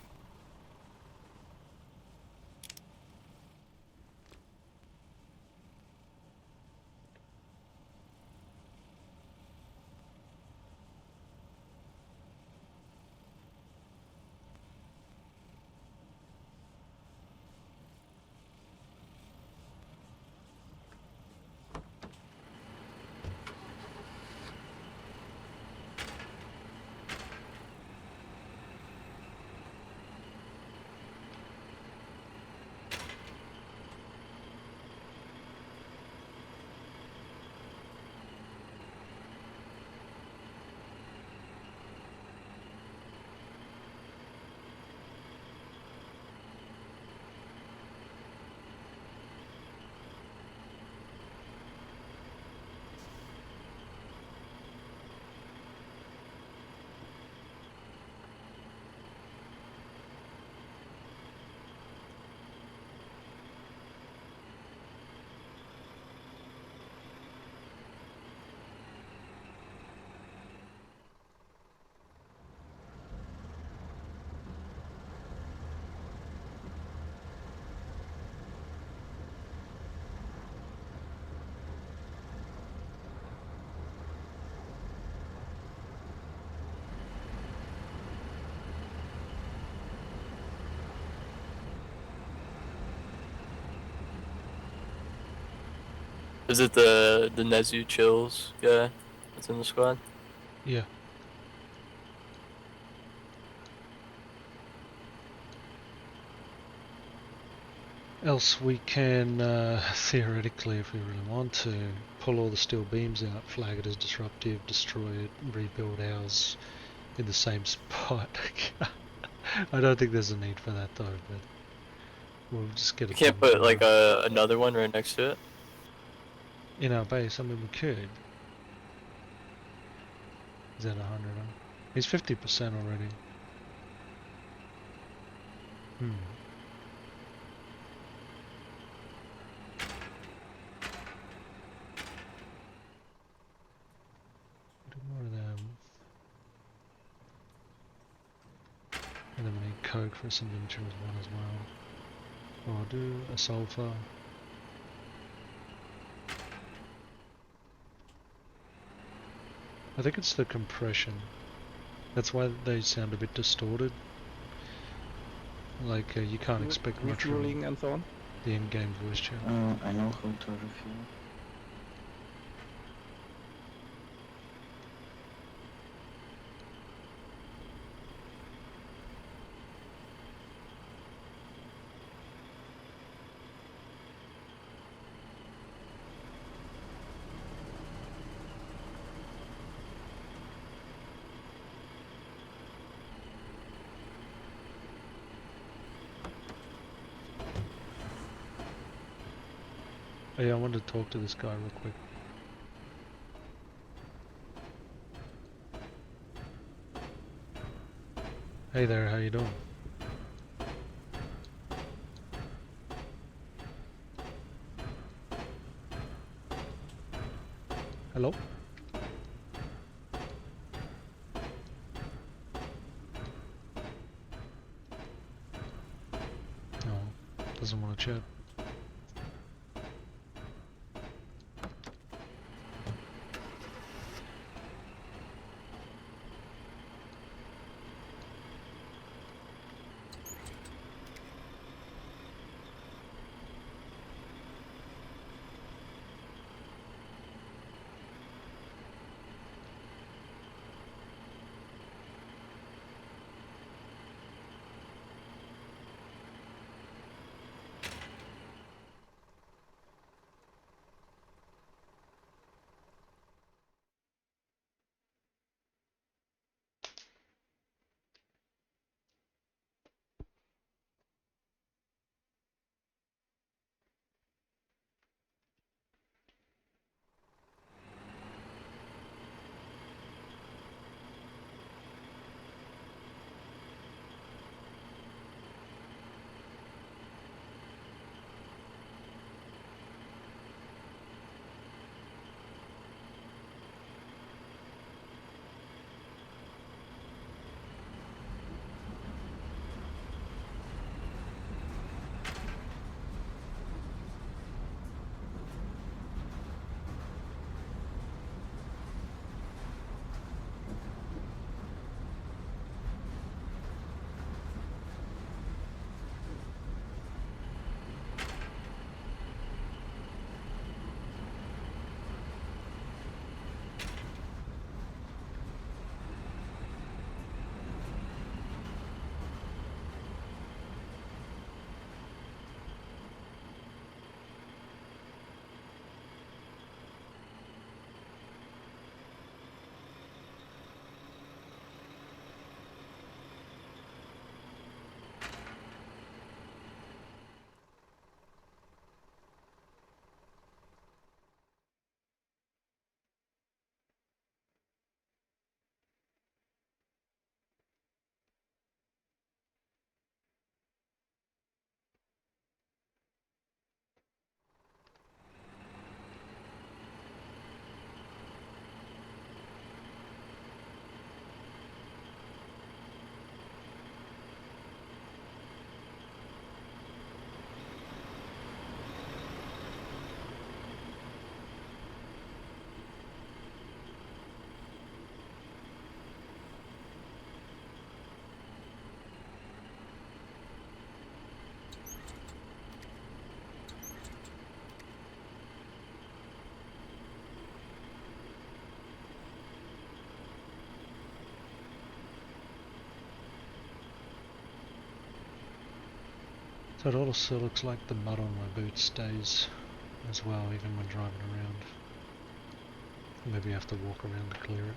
Is it the Nezu Chills guy that's in the squad? Yeah. Else we can, theoretically, if we really want to, pull all the steel beams out, flag it as disruptive, destroy it, rebuild ours in the same spot. I don't think there's a need for that though, but we'll just get You it can't done put like tomorrow. another one right next to it? In our base. I mean, we could. Is that 100? Huh? He's 50% already. Hmm. Do more of them. And then we need coke for some materials one as well. Or I'll do a sulfur. I think it's the compression. That's why they sound a bit distorted. Like you can't expect much from Refueling and so on. the in-game voice chat. I know how to refuel. Oh yeah, I wanted to talk to this guy real quick. Hey there, how you doing? Hello? No, doesn't want to chat. So it also looks like the mud on my boots stays as well, even when driving around. Maybe I have to walk around to clear it.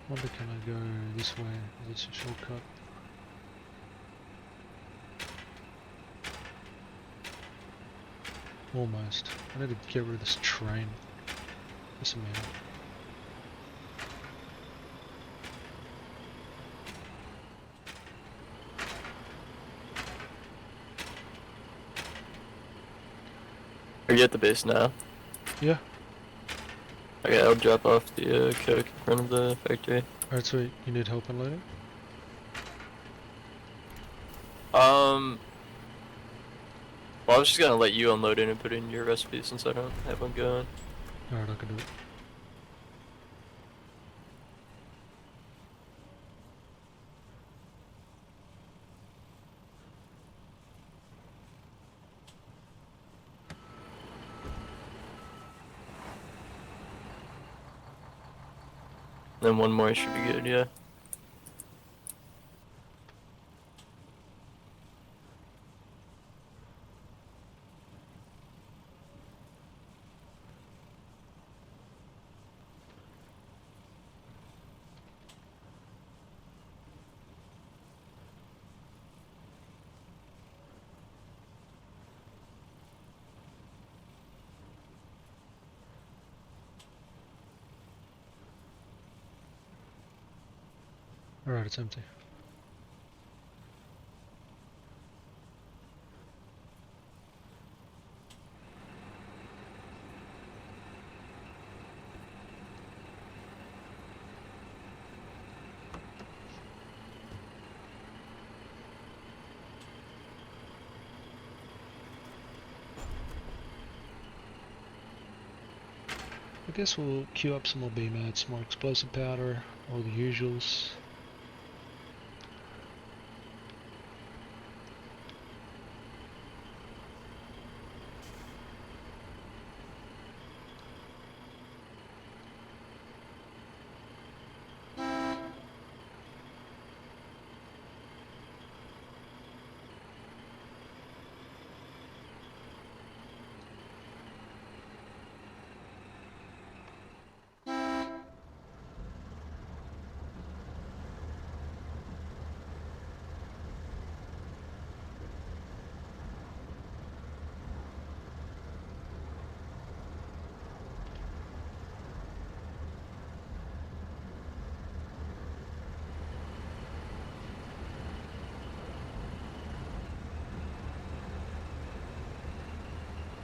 Wonder, can I go this way? Is this a shortcut? Almost. I need to get rid of this train. Just a minute. Are you at the base now? Yeah. Okay, I'll drop off the coke in front of the factory. Alright, so you need help unloading? Well, I was just gonna let you unload it and put in your recipe since I don't have one going. Alright, I can do it. Then one more should be good, yeah. Alright, it's empty. I guess we'll queue up some more BMAT, more explosive powder, all the usuals.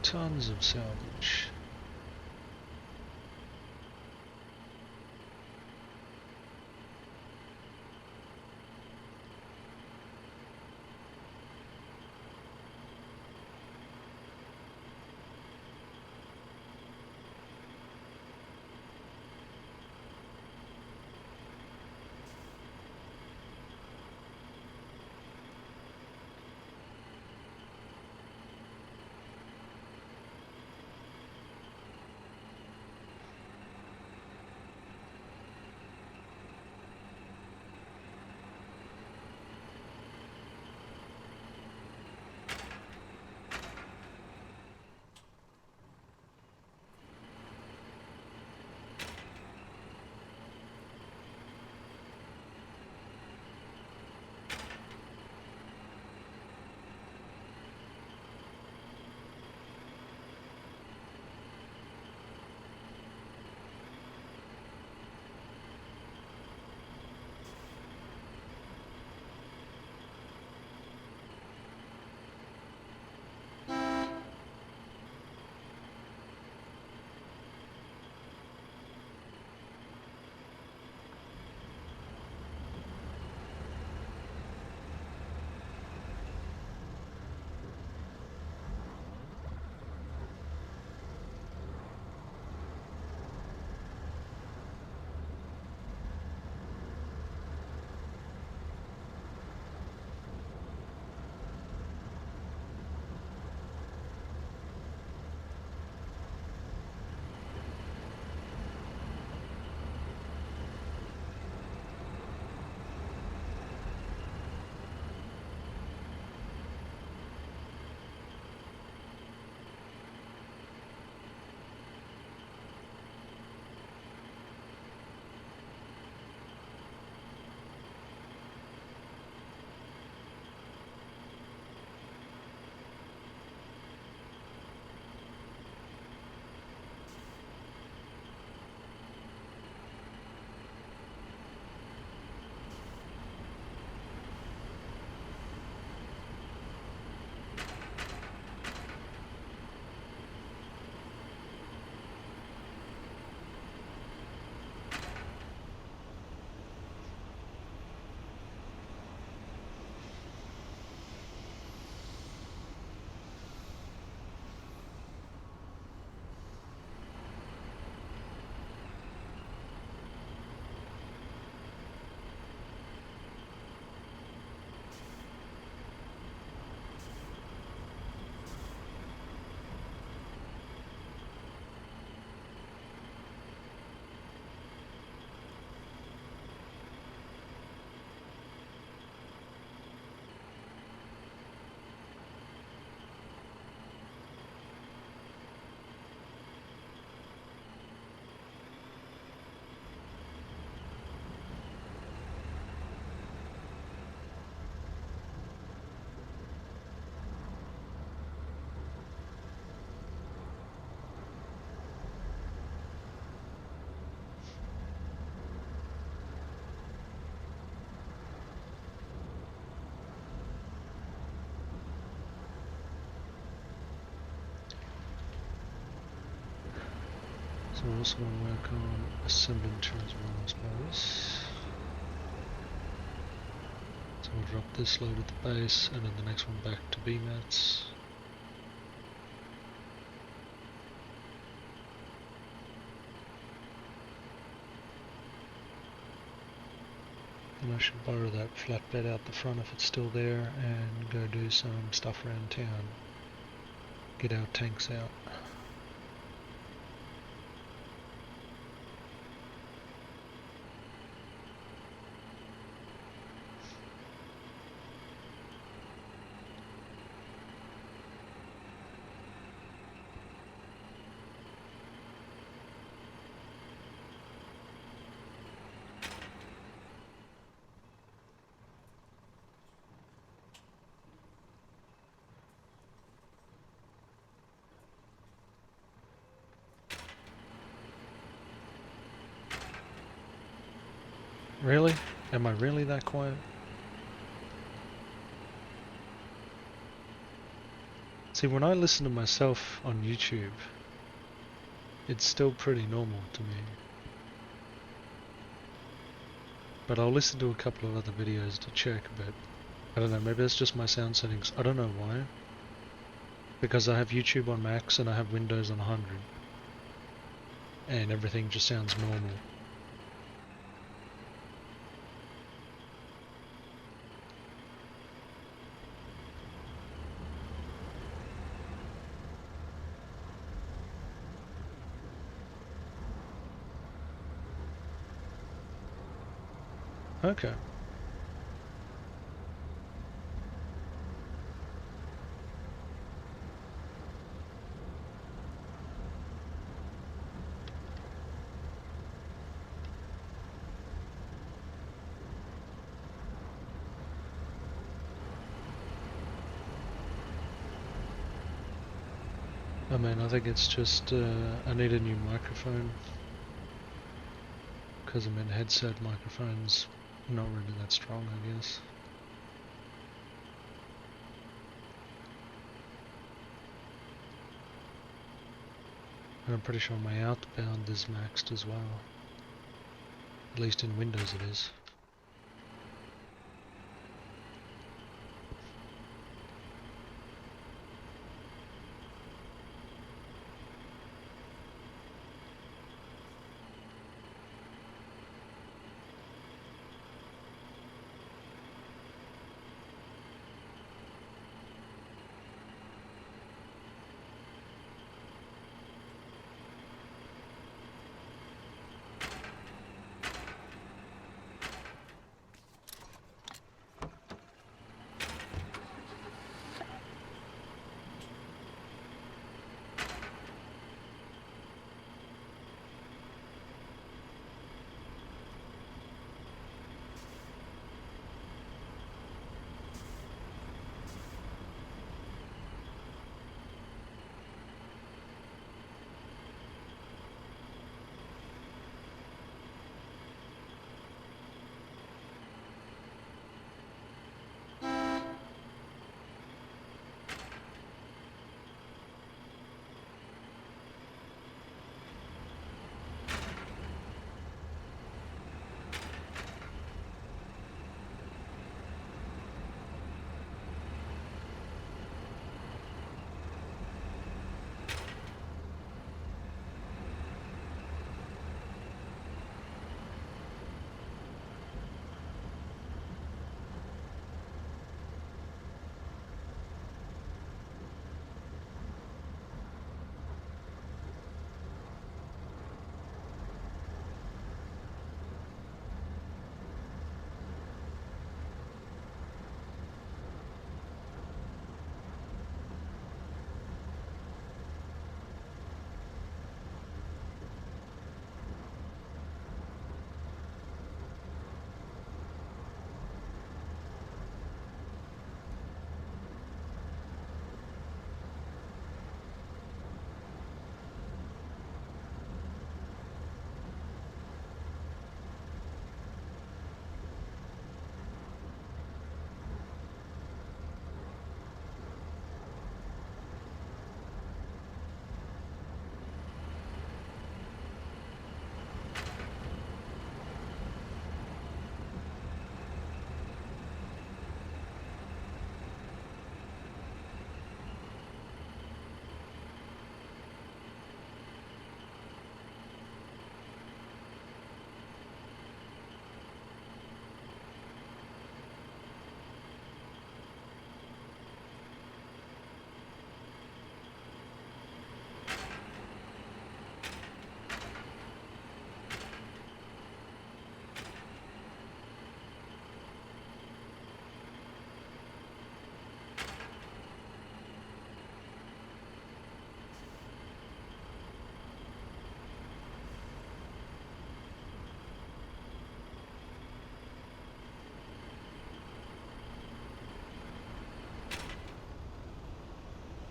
Tons of salvage. So we're also going to work on assembling two as well, I suppose. So we'll drop this load at the base and then the next one back to B-mats. And I should borrow that flatbed out the front if it's still there and go do some stuff around town. Get our tanks out. Really? Am I really that quiet? See, when I listen to myself on YouTube, it's still pretty normal to me. But I'll listen to a couple of other videos to check, but I don't know, maybe it's just my sound settings. I don't know why. Because I have YouTube on max and I have Windows on 100. And everything just sounds normal. Okay. I mean, I think it's just, I need a new microphone. Because I mean, headset microphone's not really that strong, I guess. And I'm pretty sure my outbound is maxed as well. At least in Windows it is.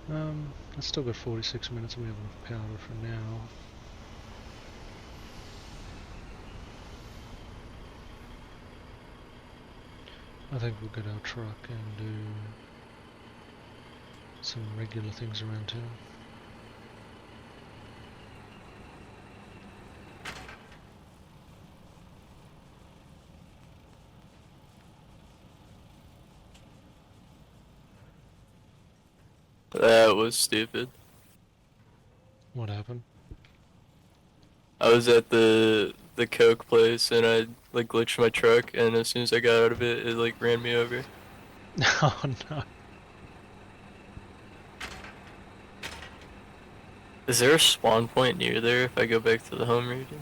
I've still got 46 minutes and we have enough powder for now. I think we'll get our truck and do some regular things around town. That was stupid. What happened? I was at the Coke place and I like glitched my truck, and as soon as I got out of it, it like ran me over. Oh no. Is there a spawn point near there if I go back to the home region?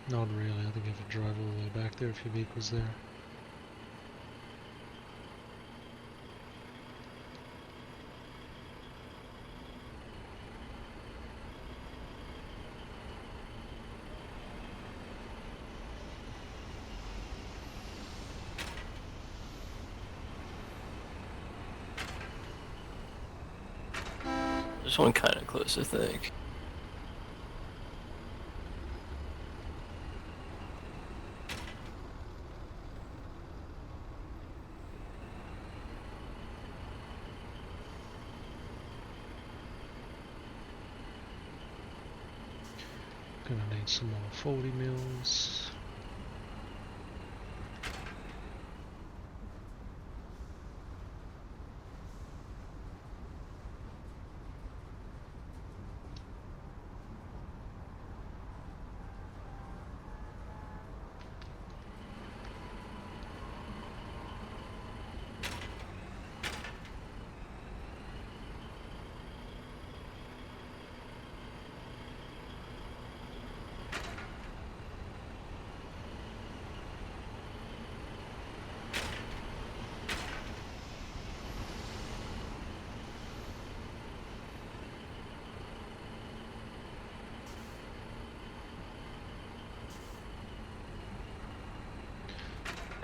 Not really. I think you have to drive all the way back there if your vehicle's there. There's one kind of close, I think. Gonna need some more 40 mils.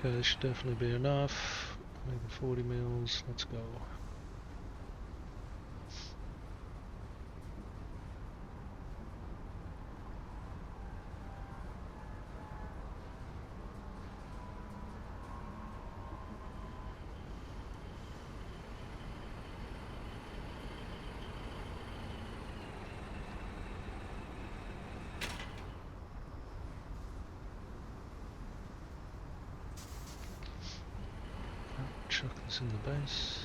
Okay, this should definitely be enough. Maybe 40 mils. Let's go. Chuck this in the base.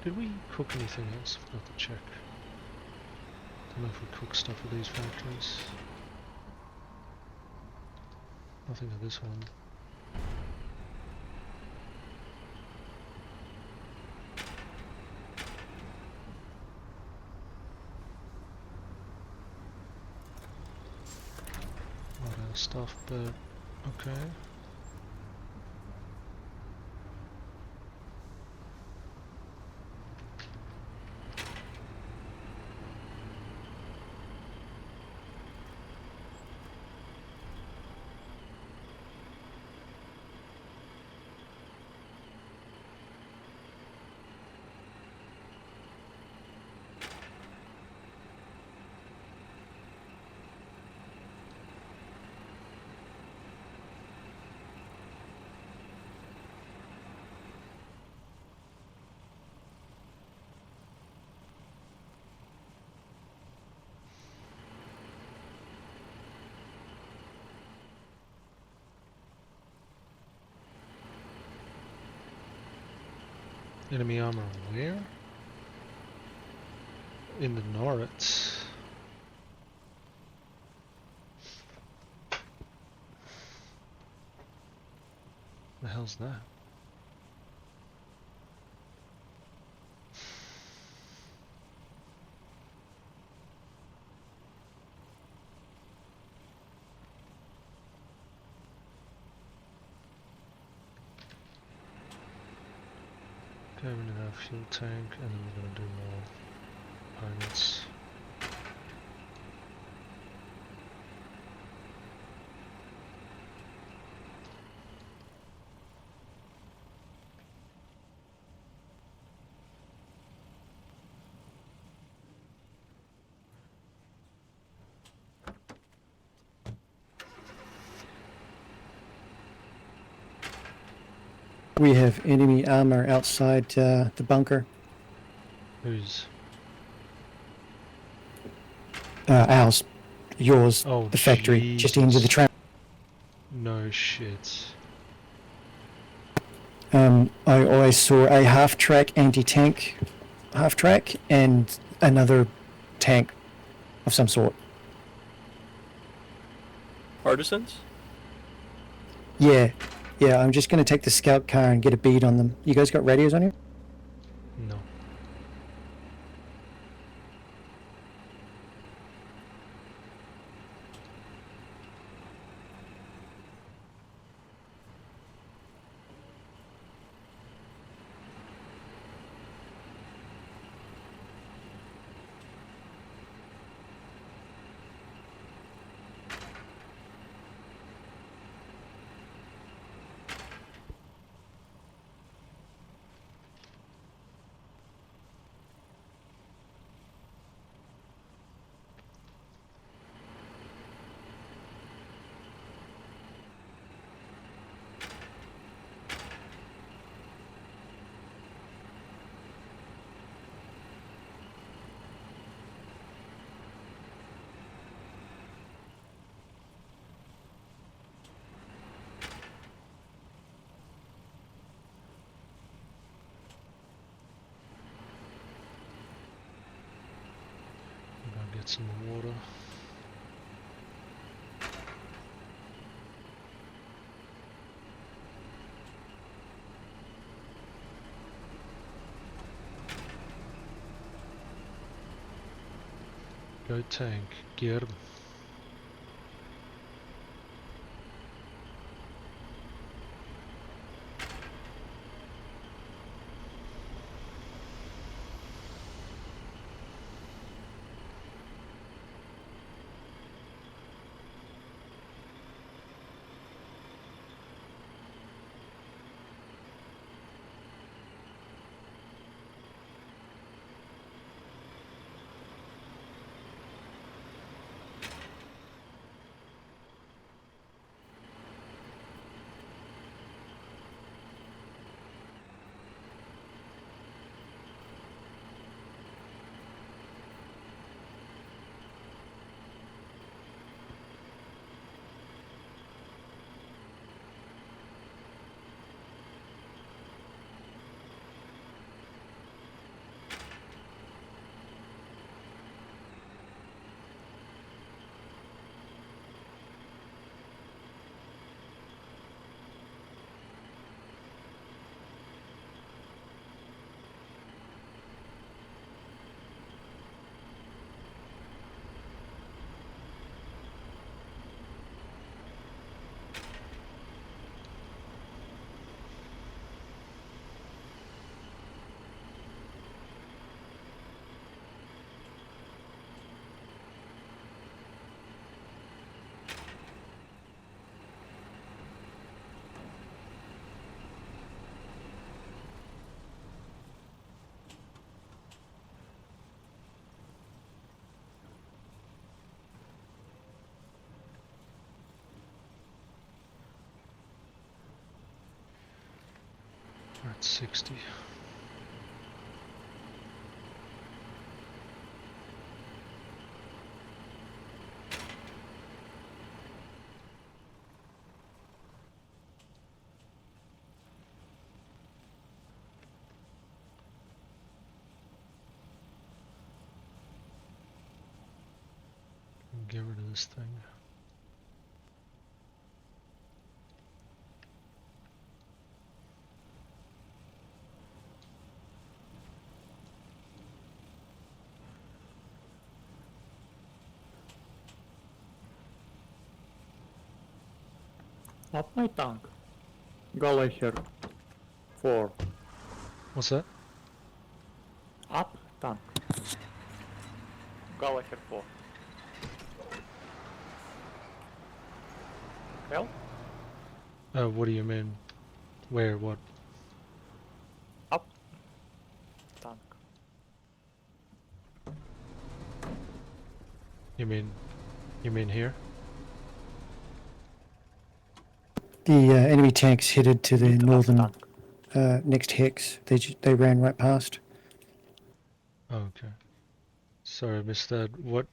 Did we cook anything else? Forgot to check. Don't know if we cook stuff at these factories. Nothing at this one. Not our stuff, but okay. Enemy armor where? In the Norwich. The hell's that? Going in our fuel tank, and then we're gonna do more opponents. We have enemy armor outside the bunker. Who's? Ours. Yours. Oh, The factory. Just into the Jesus. trap. No shit. I always saw a half-track anti-tank half-track and another tank of some sort. Partisans? Yeah. Yeah, I'm just going to take the scout car and get a bead on them. You guys got radios on you? No. Go get some water. Go tank, get him. We're at 60. get rid of this thing. Up my tank. Gallagher 4. What's that? Up tank. Gallagher 4. Well, What do you mean? Where? What? up tank. You mean here? The enemy tanks headed to the Mid up northern tank. next hex. They ran right past. Oh, okay. Sorry, I missed that. What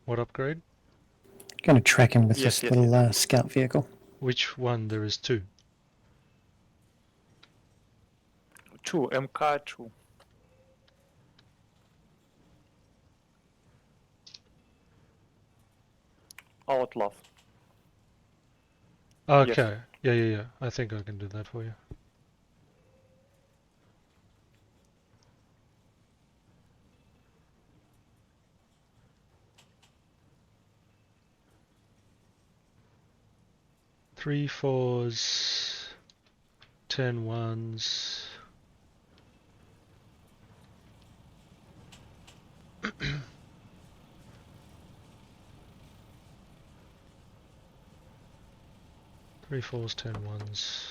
upgrade? Going to track him with Yes, this yes, little scout vehicle. Which one? There is two. 2 MK2. Outlaw. Okay. Yeah. I think I can do that for you. Three fours, 10 ones. Three fours, 10 ones.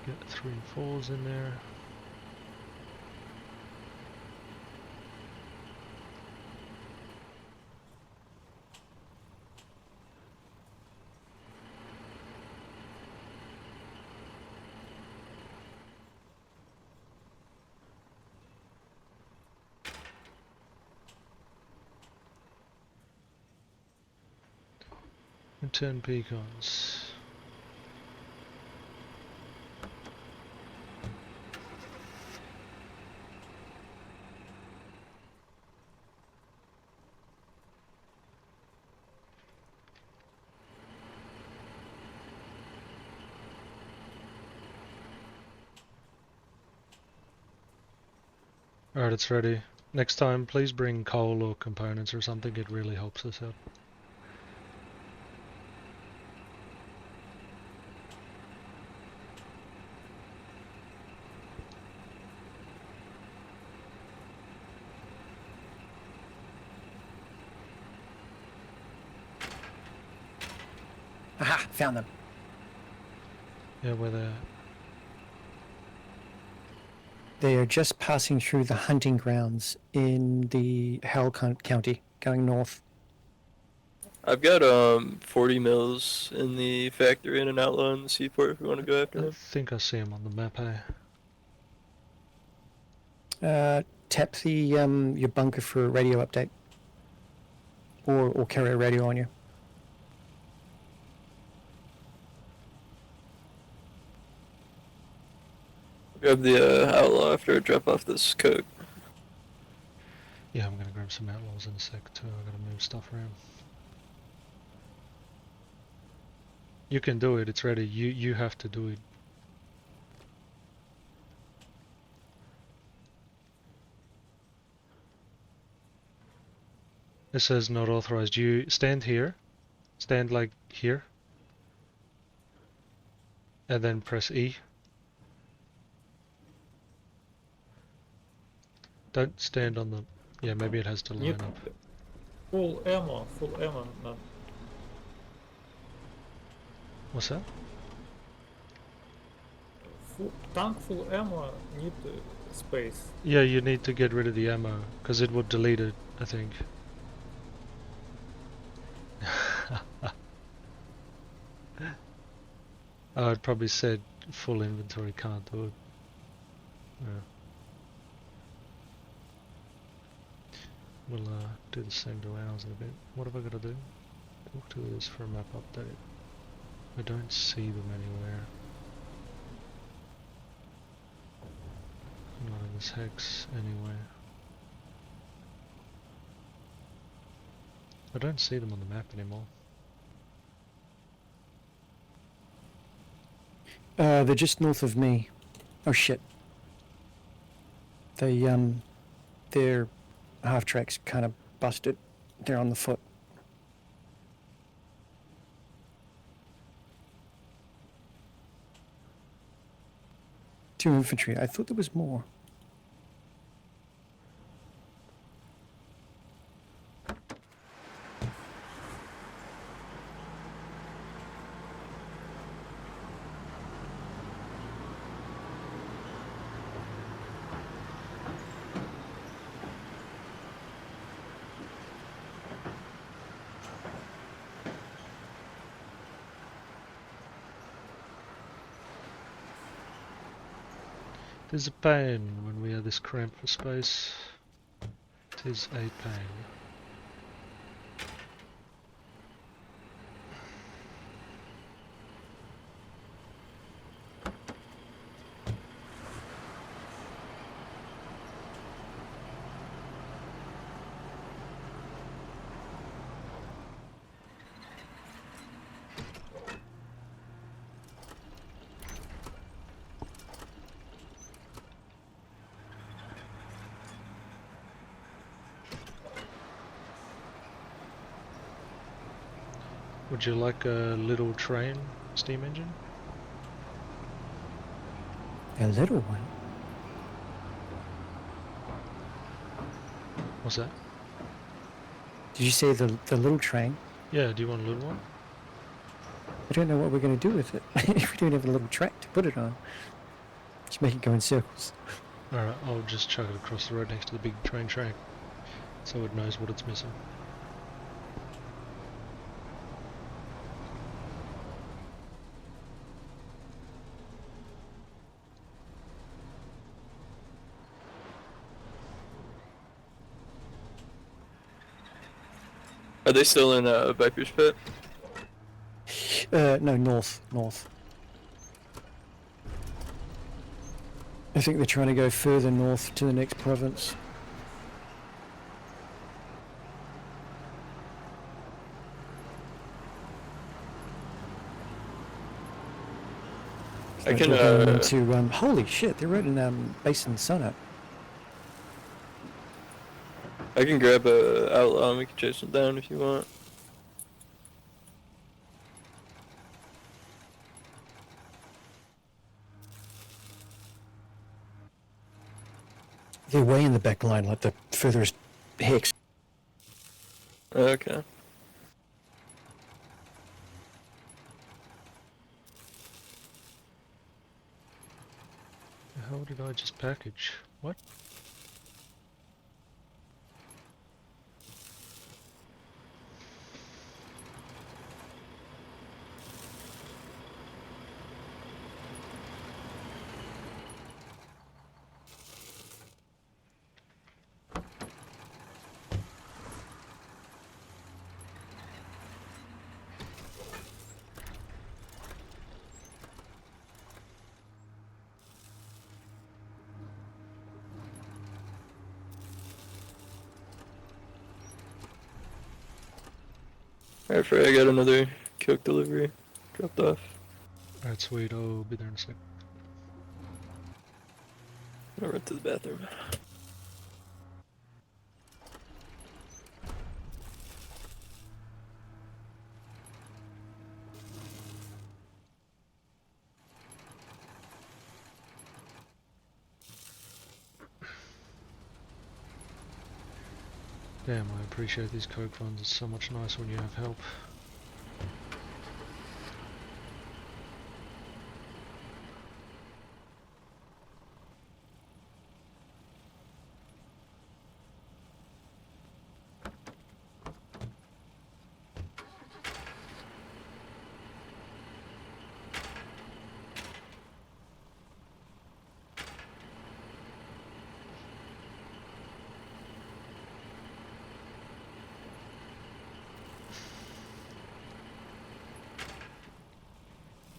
Get three fours in there. And 10 pecans. Alright, it's ready. Next time, please bring coal or components or something. It really helps us out. Aha! Found them. Yeah, where they're... They are just passing through the hunting grounds in the Howell County, going north. I've got 40 mils in the factory and an outlaw in the seaport if we want to go after I him. think I see him on the map, hey? Tap the your bunker for a radio update, or carry a radio on you. Grab the outlaw after I drop off this coke. Yeah, I'm gonna grab some outlaws in a sec too. I gotta move stuff around. You can do it, it's ready. You have to do it. It says not authorized. You stand here. Stand like here. And then press E. Don't stand on the... Yeah, maybe it has to line Need up. full ammo, no. What's that? Tank full ammo need space. Yeah, you need to get rid of the ammo, because it would delete it, I think. I'd probably said full inventory can't do it. Yeah. We'll do the same to ours in a bit. What have I got to do? Talk to this for a map update. I don't see them anywhere. Not in this hex anyway. I don't see them on the map anymore. They're just north of me. Oh shit. Their half track's kind of busted. They're on the foot. Two infantry. I thought there was more. Tis a pain when we are this cramped for space. Tis a pain. Would you like a little train steam engine? A little one. What's that? Did you say the little train? Yeah, do you want a little one? I don't know what we're going to do with it if we don't have a little track to put it on. Just make it go in circles. Alright, I'll just chuck it across the road next to the big train track so it knows what it's missing. Are they still in Viper's Pit? No, north. I think they're trying to go further north to the next province. I can, They're going into, holy shit, they're right in Basin Sunup. I can grab a outlaw and we can chase them down if you want. They're way in the back line, like the furthest hex. Okay. How did I just package? What? Alright, Frey, I got another coke delivery dropped off. Alright, sweet, I'll be there in a sec. I'll run to the bathroom. Damn, I appreciate these coke funds. It's so much nicer when you have help.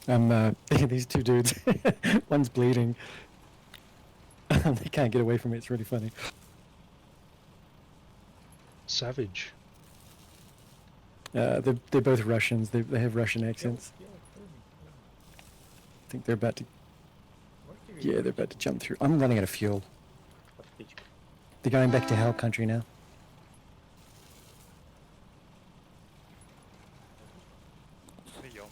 These two dudes. One's bleeding. They can't get away from it. It's really funny. Savage. They're both Russians. They have Russian accents. I think they're about to. Yeah, they're about to jump through. I'm running out of fuel. They're going back to Hell Country now. Прием.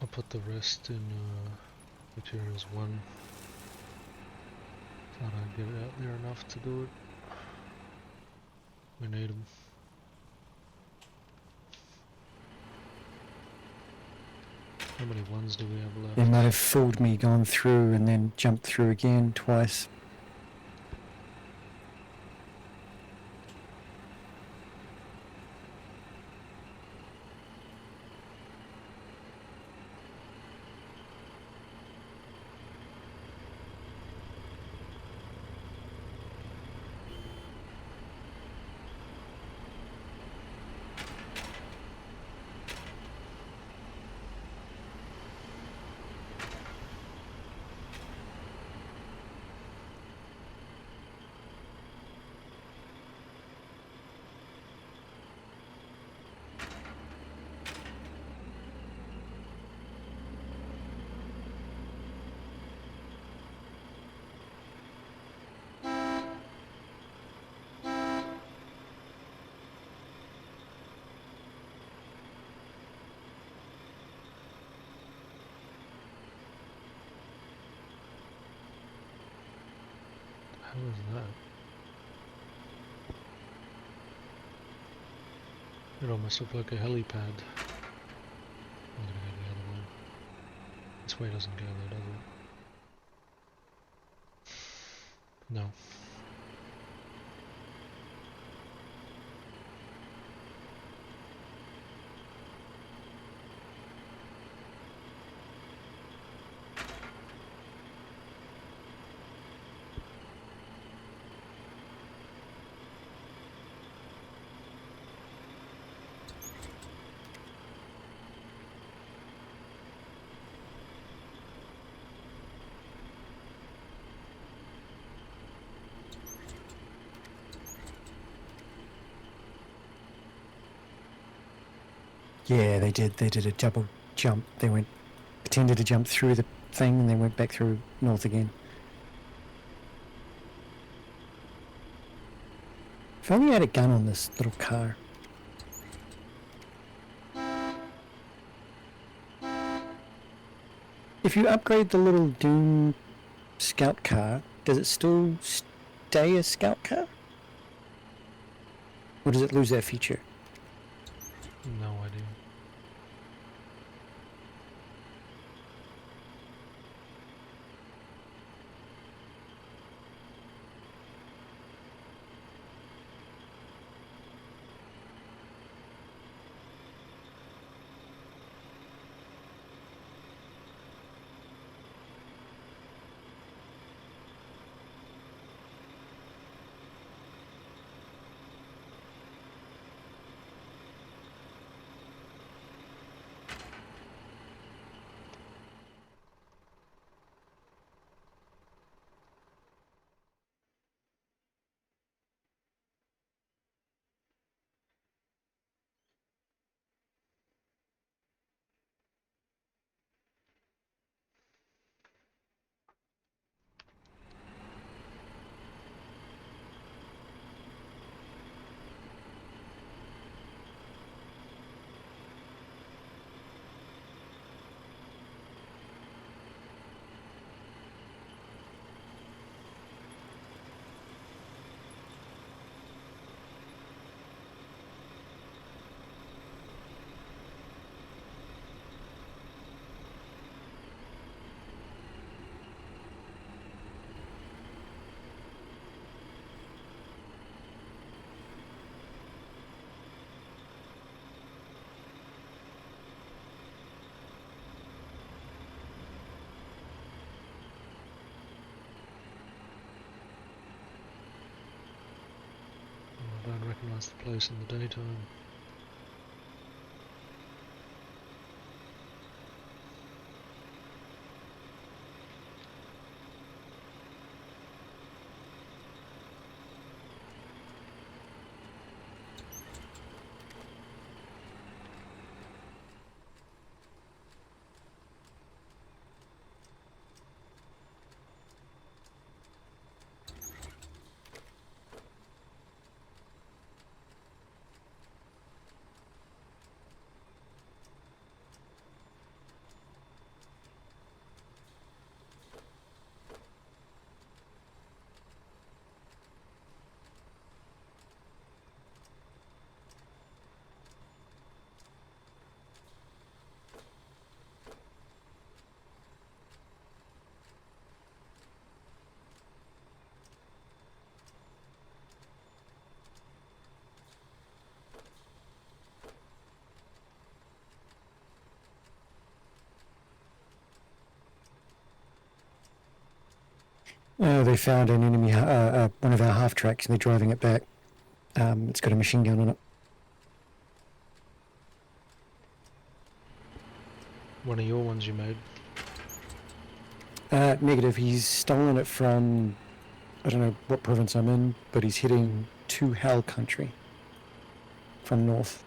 I'll put the rest in materials 1. Thought I'd get it out there enough to do it. We need them. How many ones do we have left? They might have fooled me, gone through, and then jumped through again twice. How is that? It almost looked like a helipad. I'm gonna go the other way. This way doesn't go there, does it? No. Yeah, they did. They did a double jump. They went, pretended to jump through the thing, and then went back through north again. If only I had a gun on this little car. If you upgrade the little Doom scout car, does it still stay a scout car? Or does it lose that feature? No idea. don't recognize the place in the daytime. They found an enemy, one of our half tracks, and they're driving it back. It's got a machine gun on it. One of your ones you made. Negative. He's stolen it from, I don't know what province I'm in, but he's heading to Hell Country from north.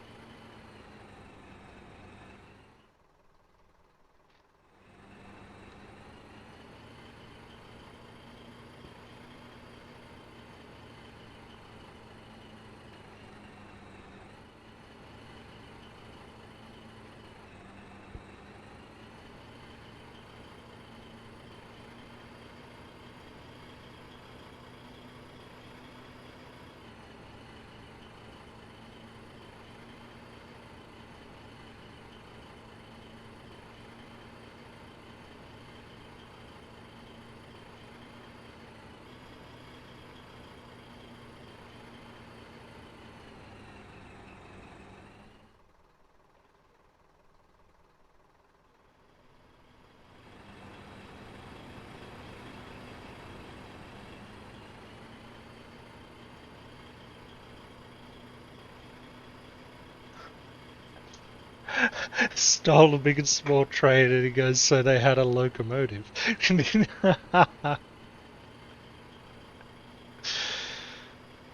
Stole a big and small train, and he goes, so they had a locomotive.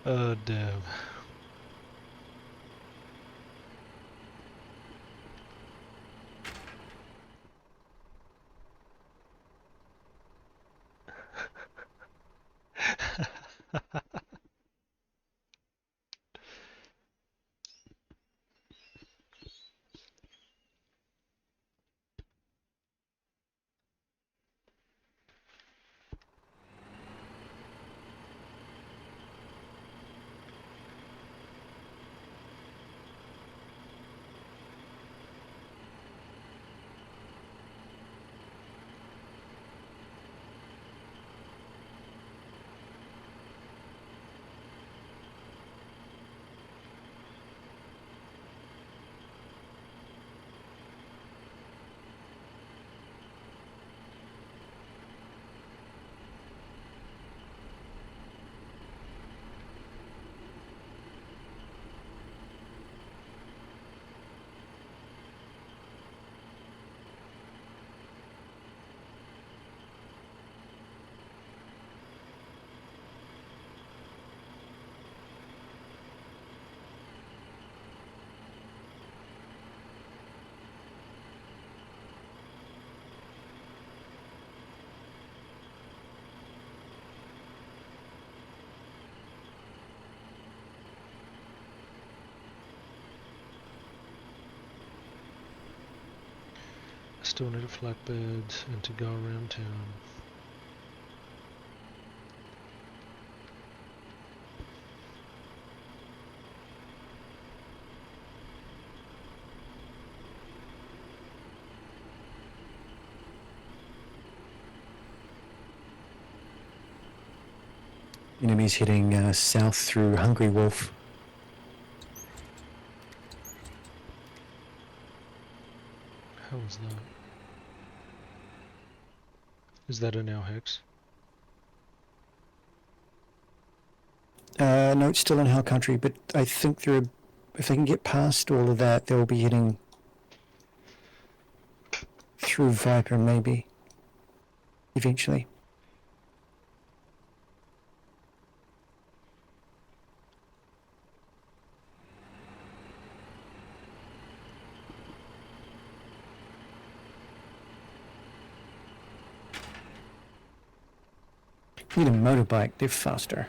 Oh, damn. Still need a flatbed and to go around town. Enemies heading south through Hungry Wolf. How was that? Is that in our hex? No, it's still in Hell Country, but I think if they can get past all of that, they'll be heading through Viper, maybe, eventually. Need a motorbike, they're faster.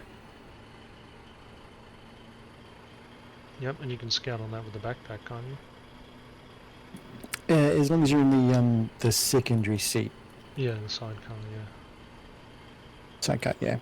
Yep, and you can scout on that with the backpack, can't you? As long as you're in the secondary seat. Yeah, the sidecar, yeah. Sidecar, yeah.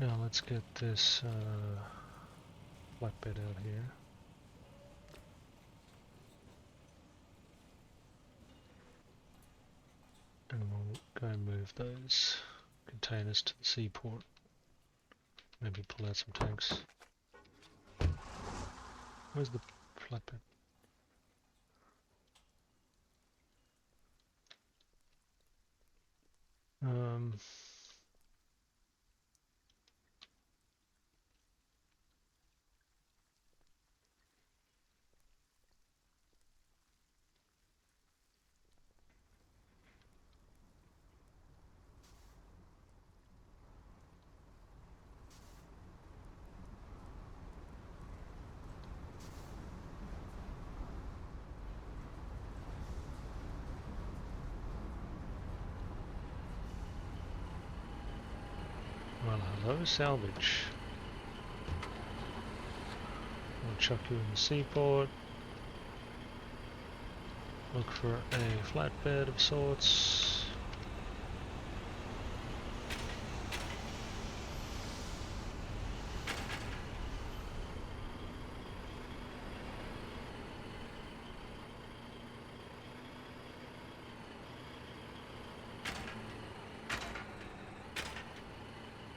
Now let's get this flatbed out here. And we'll go and move those containers to the seaport. Maybe pull out some tanks. Where's the flatbed? Um, well, hello, salvage. We'll chuck you in the seaport. Look for a flatbed of sorts.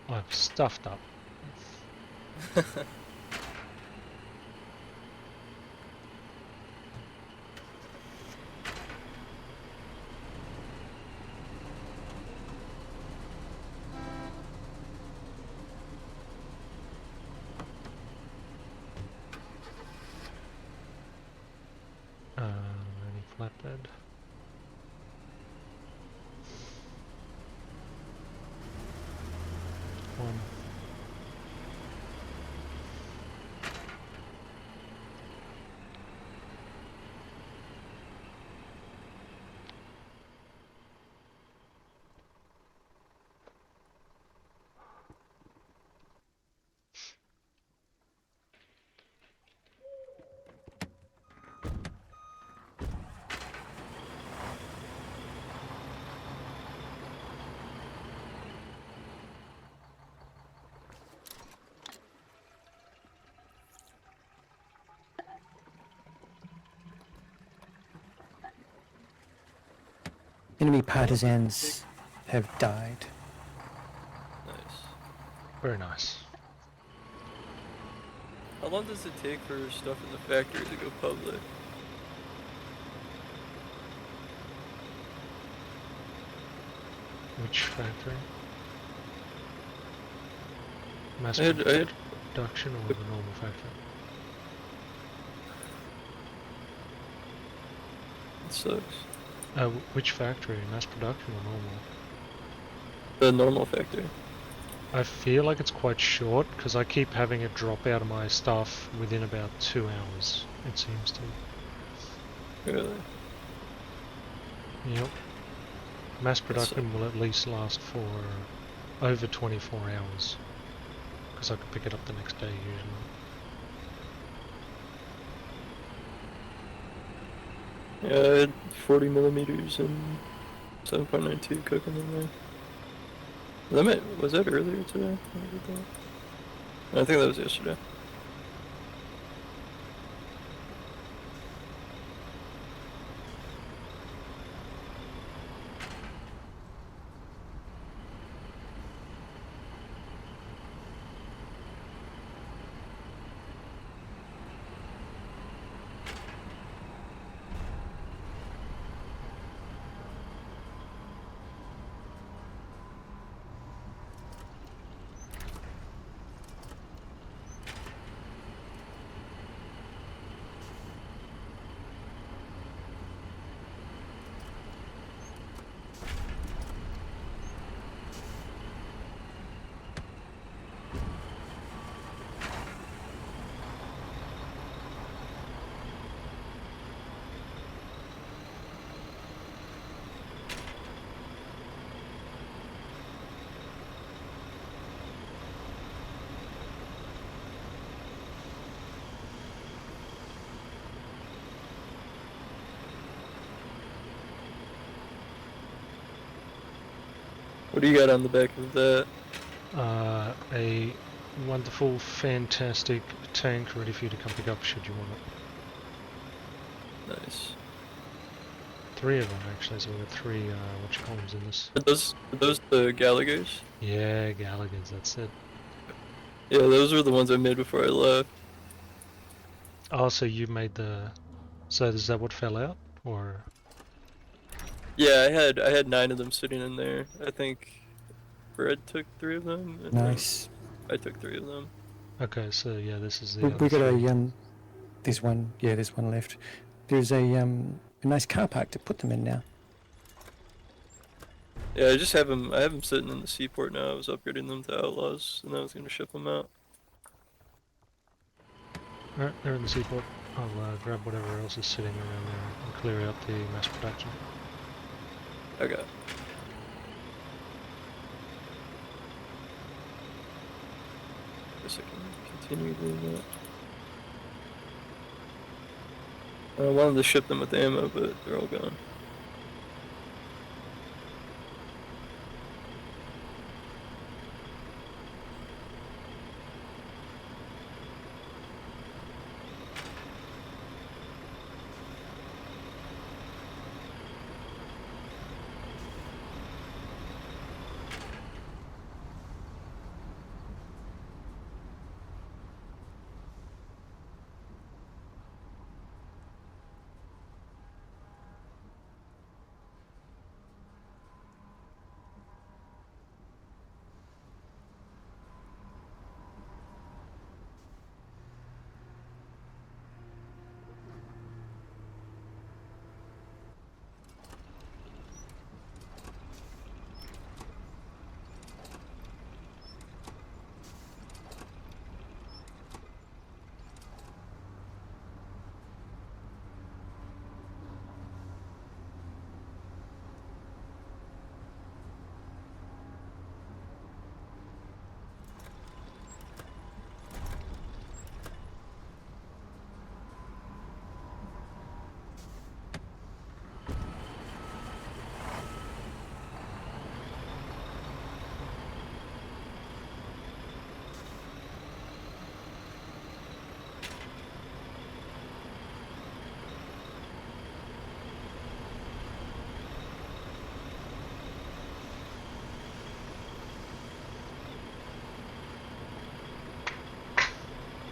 I've stuffed up. Any flatbed? One. Enemy partisans have died. Nice. Very nice. How long does it take for stuff in the factory to go public? Which factory? Mass I had production or the normal factory? it sucks. Which factory? Mass production or normal? The normal factory. I feel like it's quite short because I keep having it drop out of my stuff within about 2 hours, it seems to. Really? Yep. Mass That's production will at least last for over 24 hours because I can pick it up the next day usually. Yeah, I had 40 millimeters and 7.92 cooking in there. Was that earlier today? When I did that? I think that was yesterday. What do you got on the back of that? A wonderful, fantastic tank ready for you to come pick up should you want it. Nice. 3 of them actually, so we've got 3 whatchamacallits in this. Are those the Gallaghers? Yeah, Gallagher's, that's it. Yeah, those were the ones I made before I left. Oh, so you made the... So is that what fell out? Or... Yeah, I had 9 of them sitting in there. I think Fred took 3 of them, and Nice. then I took 3 of them. Okay, so yeah, this is the We other got 3. there's one. Yeah, there's one left. There's a nice car park to put them in now. Yeah, I just have them. I have them sitting in the seaport now. I was upgrading them to Outlaws, and I was gonna ship them out. Alright, they're in the seaport. I'll grab whatever else is sitting around there and clear out the mass production. Okay. Guess I can continue doing that. I wanted to ship them with ammo, but they're all gone.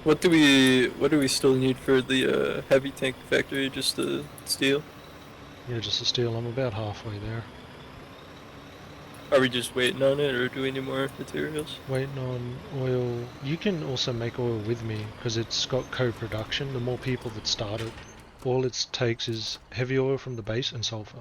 What do we still need for the heavy tank factory? Just the steel? Yeah, just the steel. I'm about halfway there. Are we just waiting on it, or do we need more materials? Waiting on oil. You can also make oil with me because it's got co-production. The more people that start it, all it takes is heavy oil from the base and sulfur.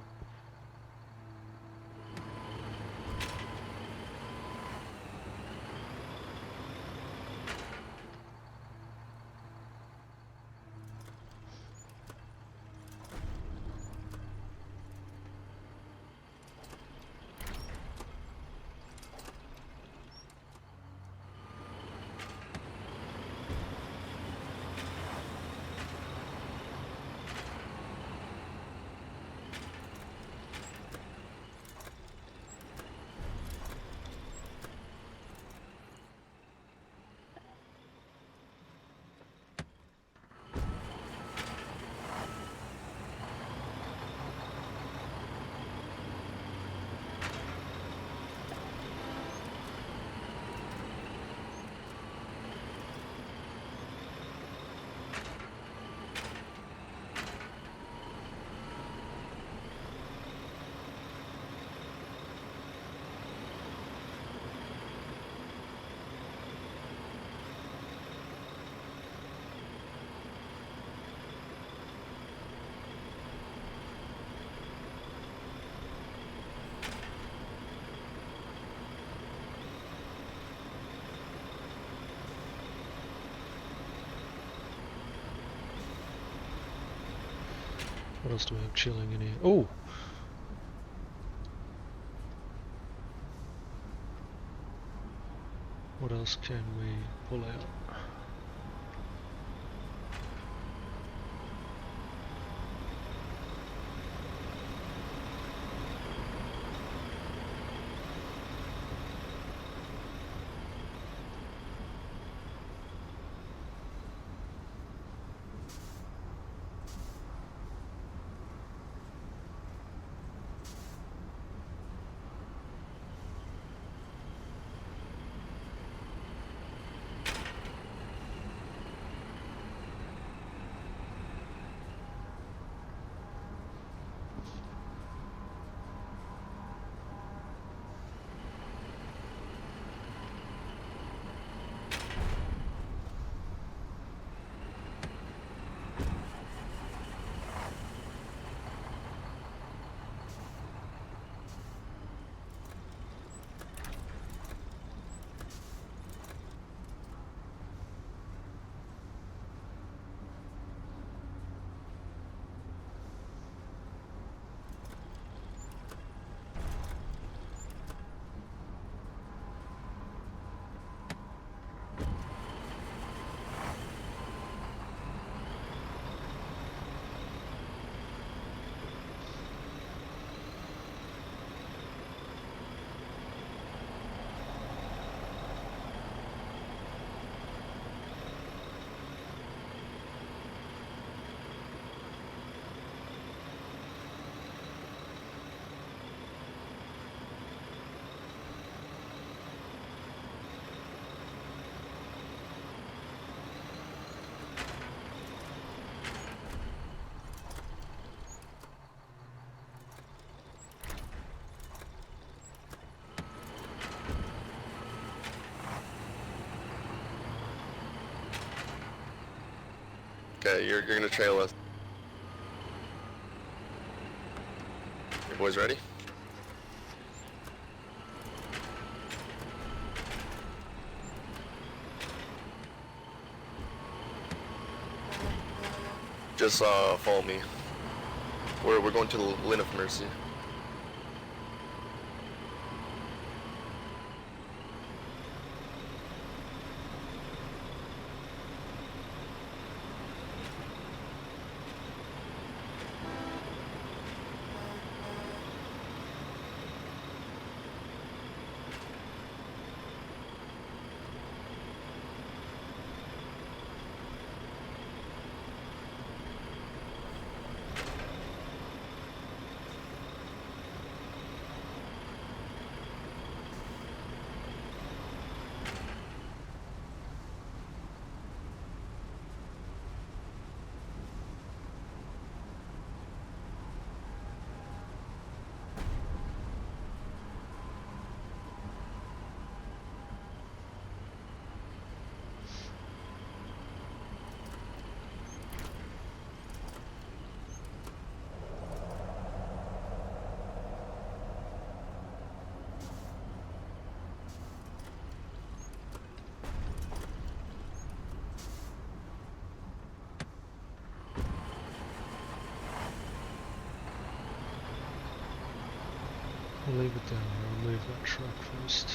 What else do we have chilling in here? Oh! What else can we pull out? Okay, you're gonna trail us. You boys ready? Just follow me. We're going to the Linn of Mercy. leave it down here. I'll move that truck first.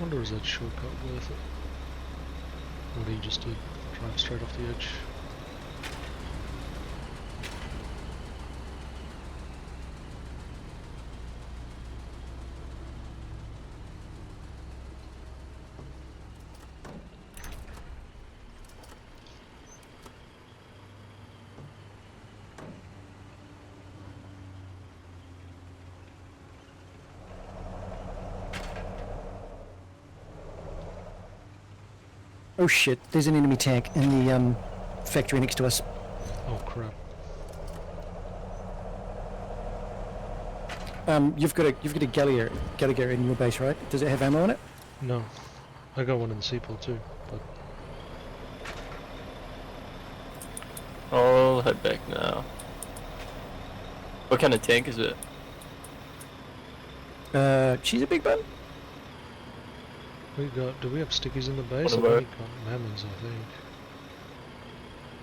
wonder is that shortcut worth it? What he just did, drive straight off the edge. Oh shit! There's an enemy tank in the factory next to us. Oh crap. You've got a Gallagher in your base, right? Does it have ammo on it? No. I got one in the seaport too, but I'll head back now. What kind of tank is it? She's a big bun. do we have stickies in the base? What I about- think we got mammons, I think.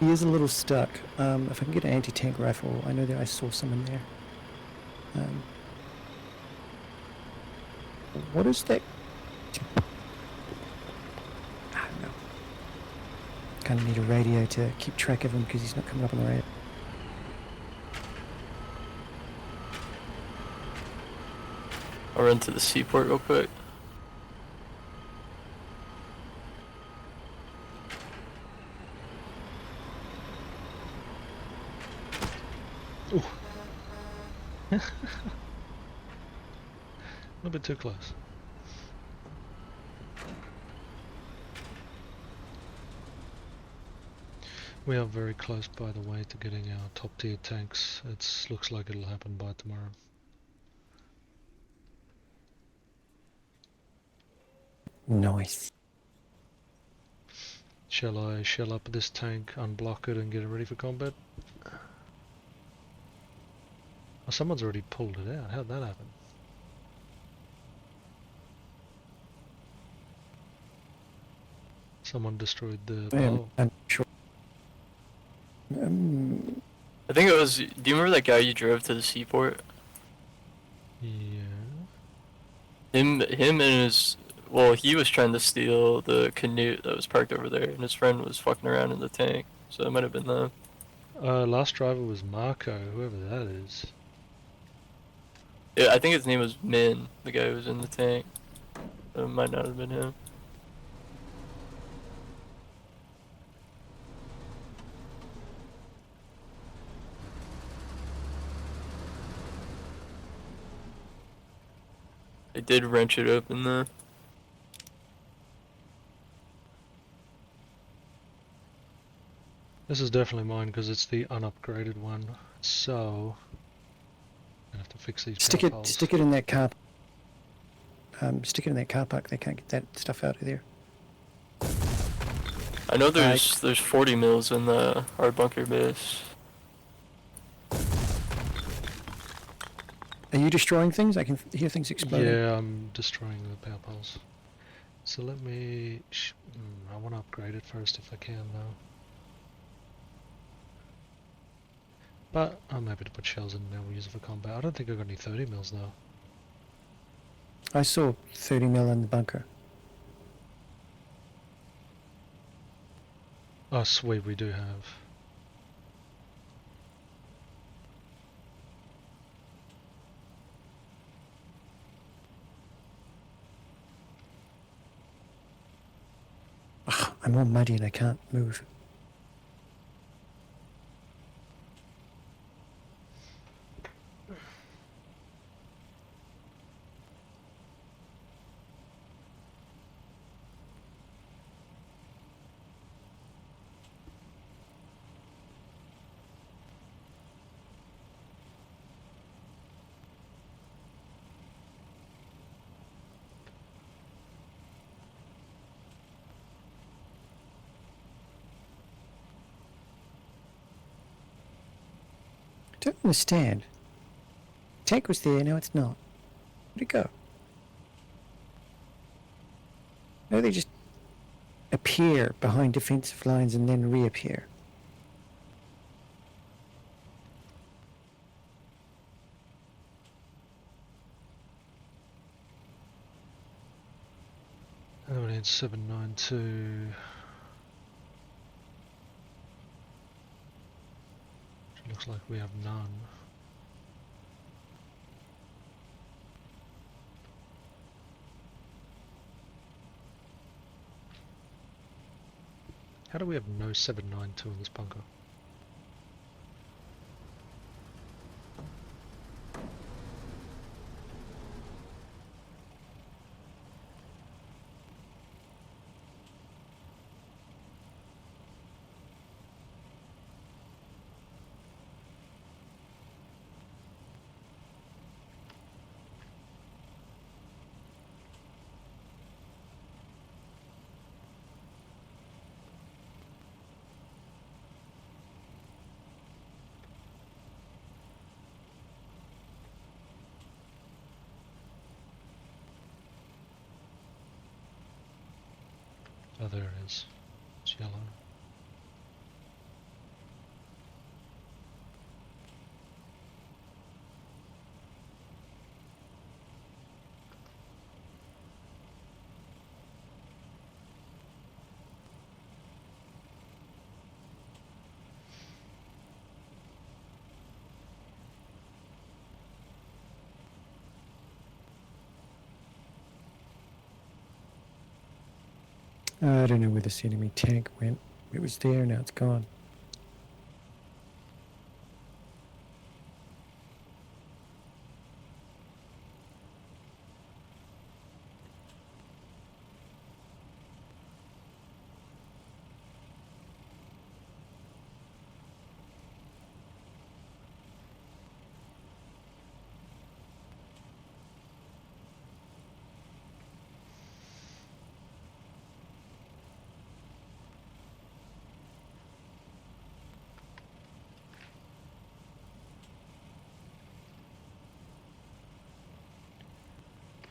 He is a little stuck. If I can get an anti-tank rifle, I know that I saw some in there. What is that? I don't know. Kind of need a radio to keep track of him because he's not coming up on the radio. I'll run to the seaport real quick. Ooh. A little bit too close. We are very close, by the way, to getting our top tier tanks. It looks like it'll happen by tomorrow. Nice. Shall I shell up this tank, unblock it, and get it ready for combat? Oh, someone's already pulled it out. How'd that happen? Someone destroyed the bow. I'm sure. I think it was. Do you remember that guy you drove to the seaport? Yeah. Him and his. Well, he was trying to steal the canoe that was parked over there, and his friend was fucking around in the tank. So it might have been them. Last driver was Marco, whoever that is. Yeah, I think his name was Min, the guy who was in the tank. It might not have been him. They did wrench it open though. This is definitely mine because it's the unupgraded one. So, I have to fix these Stick power it. poles. Stick it in that car. Stick it in that car park. They can't get that stuff out of there. I know there's 40 mils in our bunker base. Are you destroying things? I can hear things exploding. Yeah, I'm destroying the power poles. So let me... I want to upgrade it first if I can though. But I'm happy to put shells in there, we'll use it for combat. I don't think I've got any 30 mils though. I saw 30 mil in the bunker. Oh sweet, we do have. Ugh, I'm all muddy and I can't move. Don't understand. Tank was there, now it's not. Where'd it go? No, they just appear behind defensive lines and then reappear. And we need 792. Which looks like we have none. How do we have no 792 in this bunker? Oh, there it is. It's yellow. I don't know where this enemy tank went. It was there, now it's gone.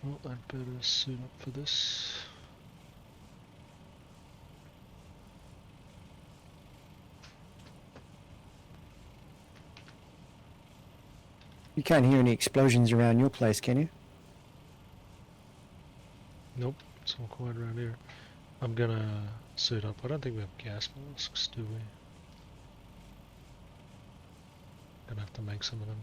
Well, I'd better suit up for this. You can't hear any explosions around your place, can you? Nope, it's all quiet around here. I'm gonna suit up. I don't think we have gas masks, do we? Gonna have to make some of them.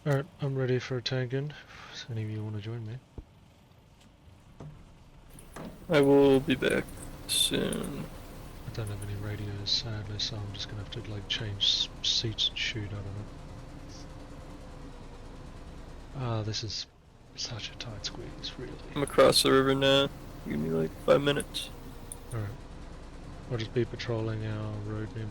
Alright, I'm ready for a tank in. If any of you want to join me. I will be back soon. I don't have any radios, sadly, so I'm just gonna have to like change seats and shoot, I don't know. Ah, this is such a tight squeeze, really. I'm across the river now. Give me like 5 minutes. Alright. I'll just be patrolling our road nearby.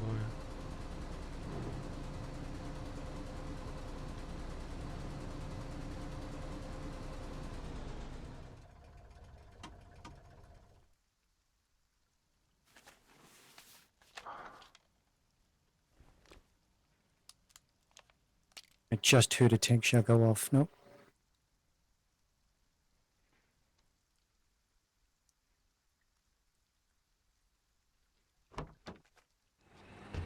I just heard a tank shell go off. Nope.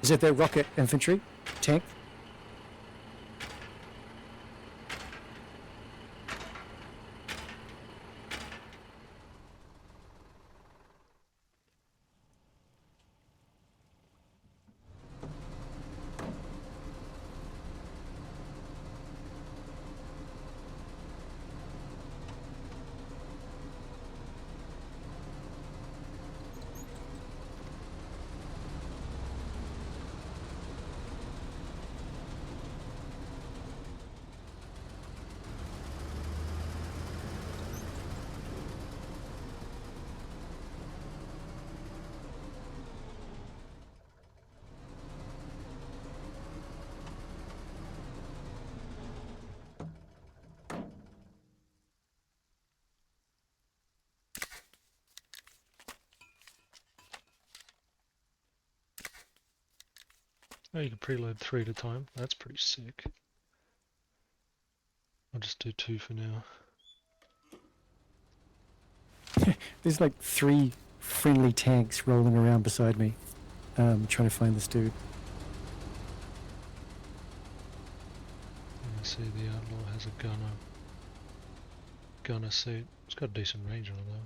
Is it their rocket infantry tank? Oh, you can preload 3 at a time. That's pretty sick. I'll just do 2 for now. There's like 3 friendly tanks rolling around beside me, trying to find this dude. You see the outlaw has a gunner seat. It's got decent range on it though.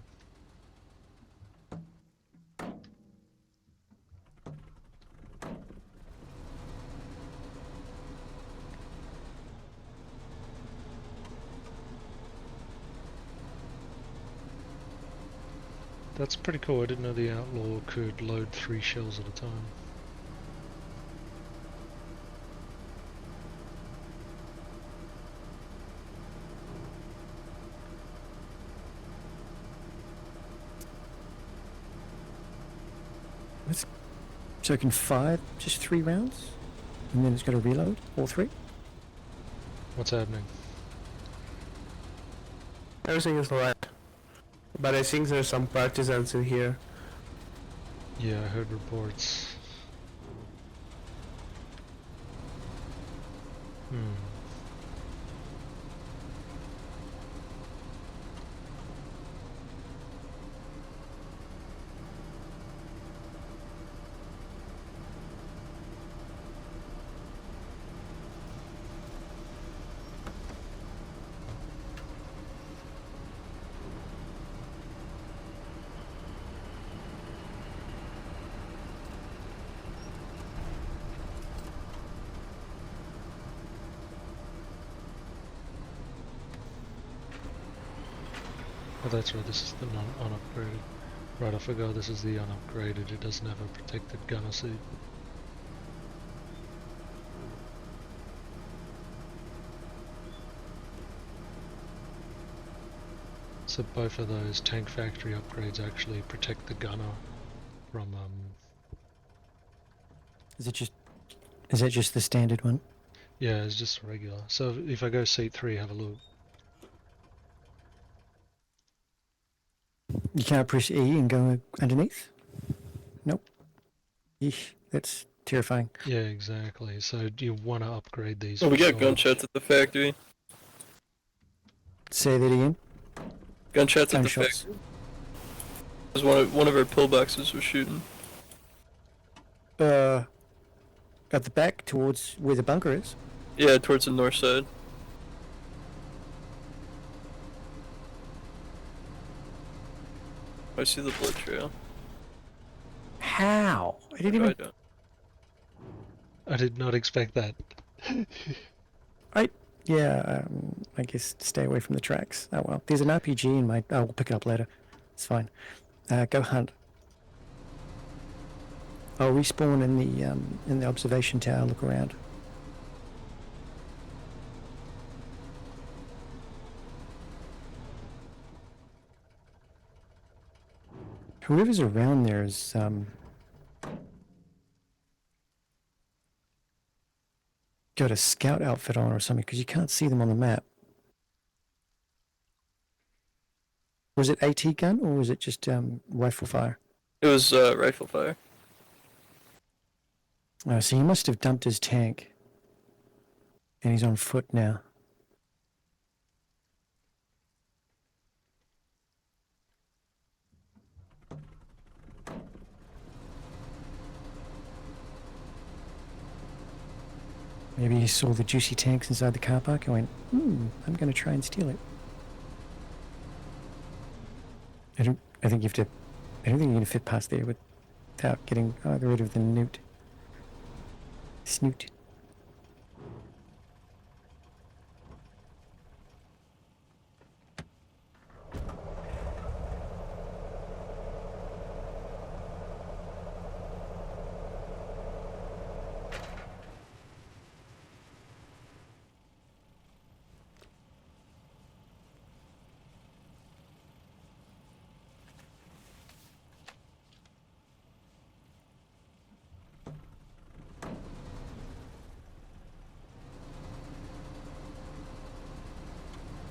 That's pretty cool. I didn't know the outlaw could load 3 shells at a time. So it can fire just 3 rounds, and then it's got to reload all 3. What's happening? Everything is alright. But I think there's some partisans in here. Yeah, I heard reports. Oh, that's right, this is the unupgraded. Right, I forgot this is the unupgraded. It doesn't have a protected gunner seat. So both of those tank factory upgrades actually protect the gunner from Is that just the standard one? yeah, it's just regular. So if I go seat 3, have a look. You can't press E and go underneath? Nope. Eesh, that's terrifying. Yeah, exactly. So do you want to upgrade these? Oh, we for got sure. gunshots at the factory. Say that again. Gunshots at the Gunshots. factory. Because one of our pillboxes was shooting. At the back towards where the bunker is. Yeah, towards the north side. I see the blood trail. How? I didn't I even. don't. I did not expect that. Yeah, I guess stay away from the tracks. Oh well. There's an RPG in my. Oh, we'll pick it up later. It's fine. Go hunt. I'll respawn in the observation tower. Look around. Whoever's around there is got a scout outfit on or something because you can't see them on the map. Was it AT gun or was it just rifle fire? It was rifle fire. Oh, so he must have dumped his tank, and he's on foot now. Maybe he saw the juicy tanks inside the car park and went, I'm going to try and steal it. I don't think you're going to fit past there without getting rid of the snoot.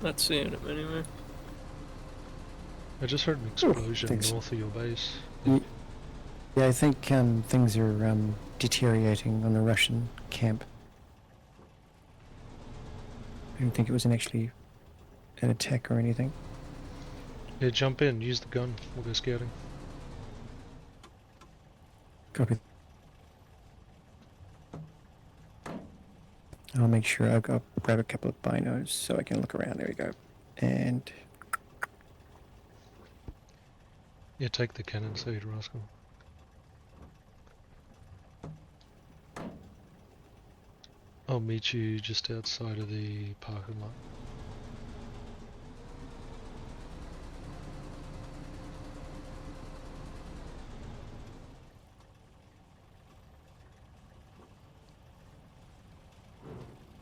Not seeing him anywhere. I just heard an explosion thanks. north of your base. Yeah, I think things are deteriorating on the Russian camp. I didn't think it was actually an attack or anything. Yeah, jump in, use the gun, we'll go scouting. Copy. I'll make sure I'll grab a couple of binos so I can look around. There we go. And Yeah, take the cannon seed, rascal. I'll meet you just outside of the parking lot.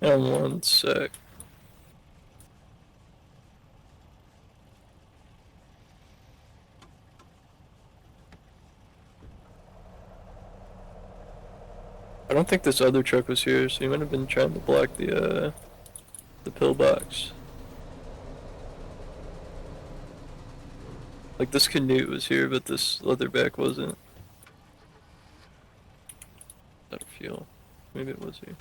One sec. I don't think this other truck was here, so he might have been trying to block the pillbox. Like this Canute was here, but this Leatherback wasn't. I don't feel. Maybe it was here.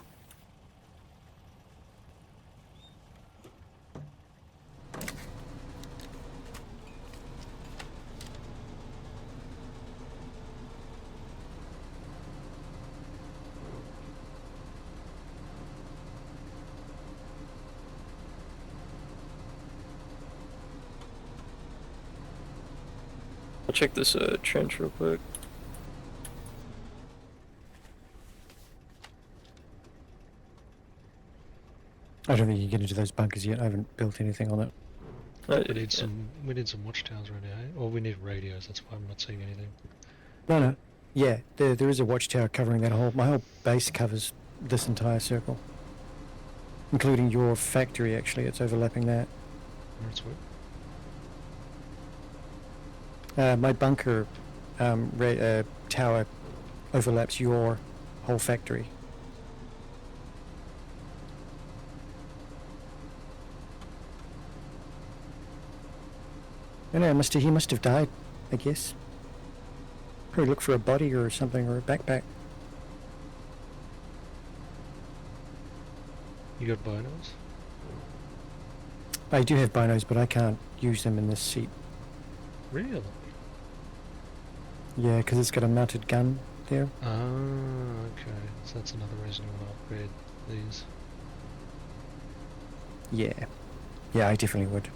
I'll check this trench real quick. I don't think you can get into those bunkers yet. I haven't built anything on it. We need some watchtowers right now, eh? Or we need radios, that's why I'm not seeing anything. No. Yeah, there is a watchtower covering that whole... My whole base covers this entire circle. Including your factory, actually. It's overlapping that. That's what. My bunker tower overlaps your whole factory. I know, he must have died, I guess. Probably look for a body or something, or a backpack. You got binos? I do have binos, but I can't use them in this seat. Really? Yeah, because it's got a mounted gun there. Ah, okay. So that's another reason you want to upgrade these. Yeah. Yeah, I definitely would.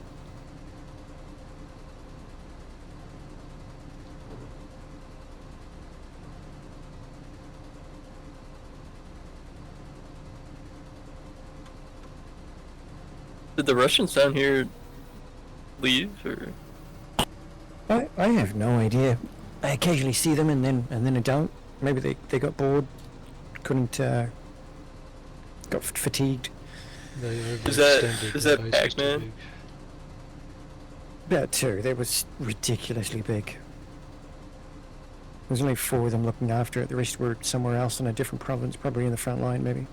Did the Russians down here leave, or? I have no idea. I occasionally see them and then I don't. Maybe they got bored, couldn't got fatigued. Is that Pac-Man? About two. They was ridiculously big. There's only 4 of them looking after it. The rest were somewhere else in a different province, probably in the front line, maybe.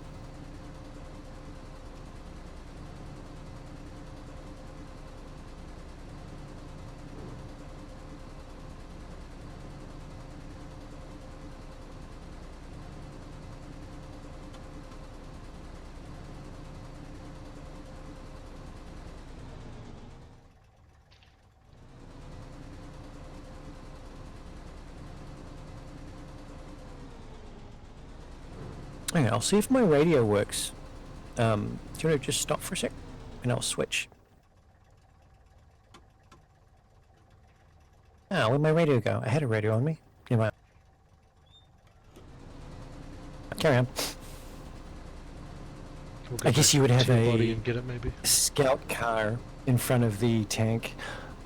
Hang on, I'll see if my radio works. Do you want to just stop for a sec? And I'll switch. Ah, where'd my radio go? I had a radio on me. Anyway. Carry on. We'll I guess you would have to your body a and get it, maybe. scout car in front of the tank.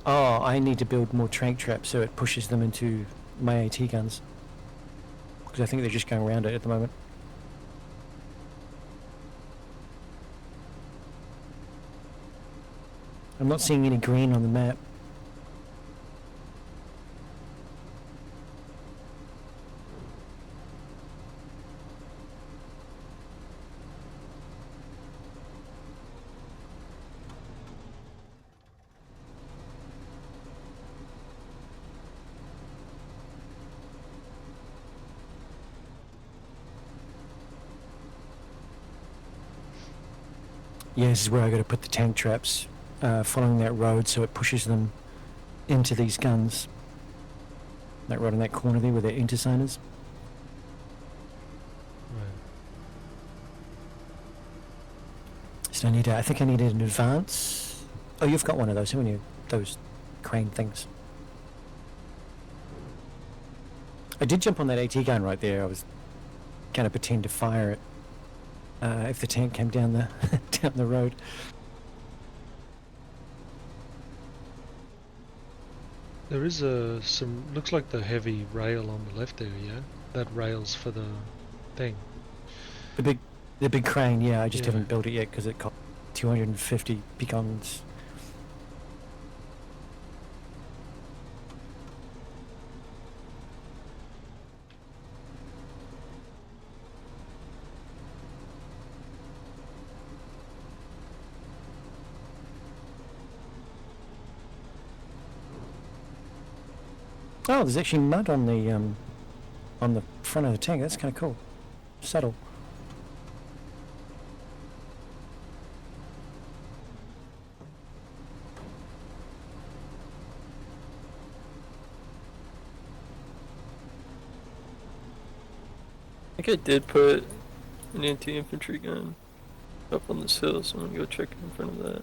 Oh, I need to build more trank traps so it pushes them into my AT guns. Because I think they're just going around it at the moment. I'm not seeing any green on the map. Yeah, this is where I got to put the tank traps, following that road, so it pushes them into these guns. That road in that corner there, where their intersign is. Right. So I think I needed an advance. Oh, you've got one of those, haven't you? Those crane things. I did jump on that AT gun right there. I was going to pretend to fire it if the tank came down the down the road. There is some looks like the heavy rail on the left there, yeah? That rail's for the thing. The big crane, yeah. I just Yeah. haven't built it yet because it cost 250 pecans. Oh, there's actually mud on the front of the tank. That's kind of cool. Subtle. I think I did put an anti-infantry gun up on this hill, so I'm gonna go check in front of that.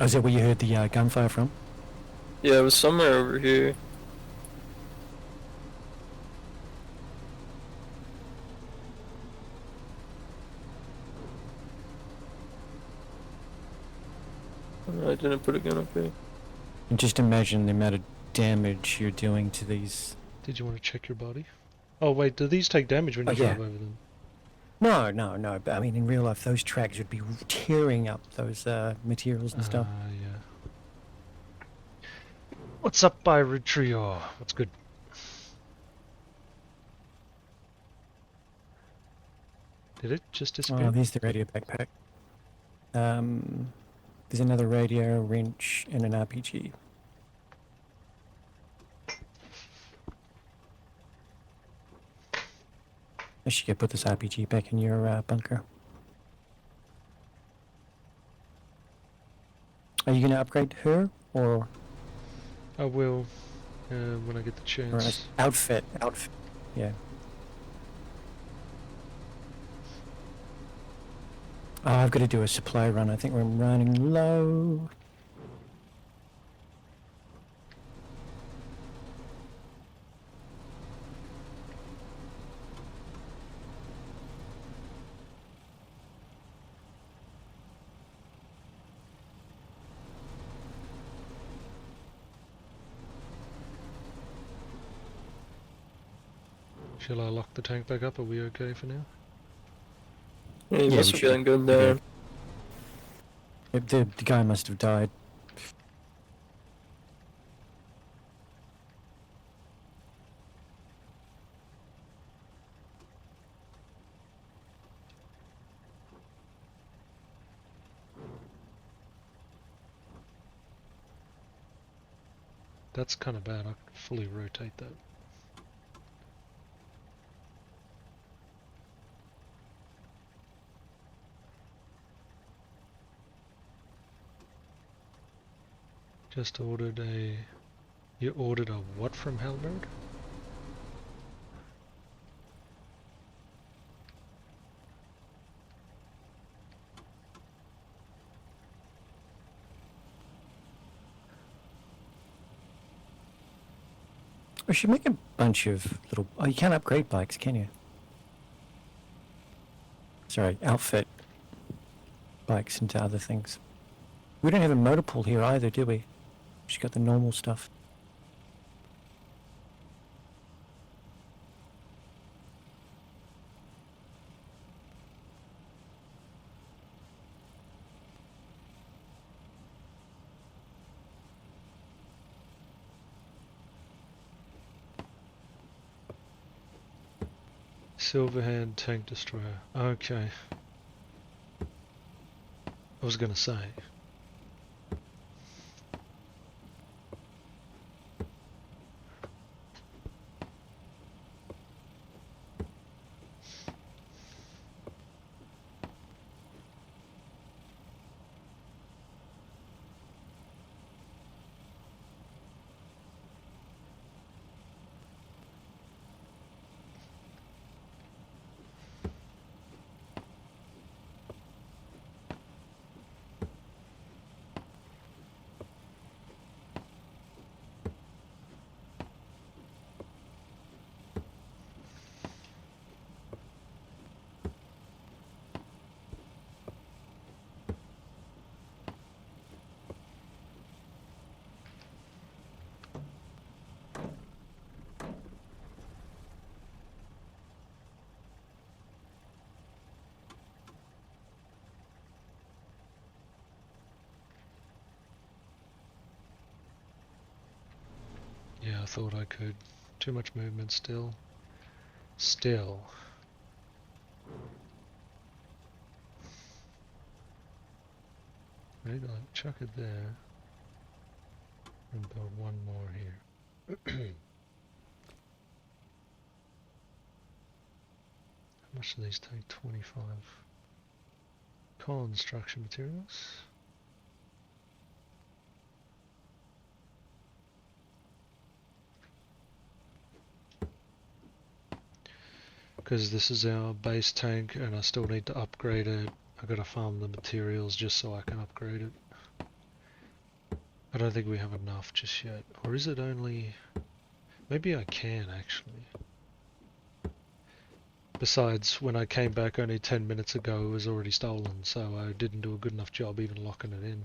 Oh, is that where you heard the gunfire from? Yeah, it was somewhere over here. I didn't put a gun up here. And just imagine the amount of damage you're doing to these. Did you want to check your body? Oh wait, do these take damage when you yeah. drive over them? No. But I mean, in real life, those tracks would be tearing up those materials and stuff. Yeah. What's up, Byron Trio? What's good? Did it just disappear? Oh, there's the radio backpack. There's another radio, wrench, and an RPG. I should put this RPG back in your bunker. Are you going to upgrade her, or I will when I get the chance. outfit? Yeah. Oh, I've got to do a supply run. I think we're running low. Shall I lock the tank back up? Are we okay for now? Yeah, you Yeah, must we have gotten gunned down. The guy must have died. That's kind of bad. I can fully rotate that. Just ordered a... You ordered a what from Halberd? We should make a bunch of little... Oh, you can't upgrade bikes, can you? Sorry, outfit bikes into other things. We don't have a motor pool here either, do we? She's got the normal stuff. Silverhand tank destroyer. Okay. I was gonna say. Yeah, I thought I could. Too much movement still. Still. Maybe I'll chuck it there. And build one more here. How much do these take? 25. Construction materials. Because this is our base tank and I still need to upgrade it. I gotta farm the materials just so I can upgrade it. I don't think we have enough just yet. Or is it only... Maybe I can actually. Besides, when I came back only 10 minutes ago, it was already stolen, so I didn't do a good enough job even locking it in.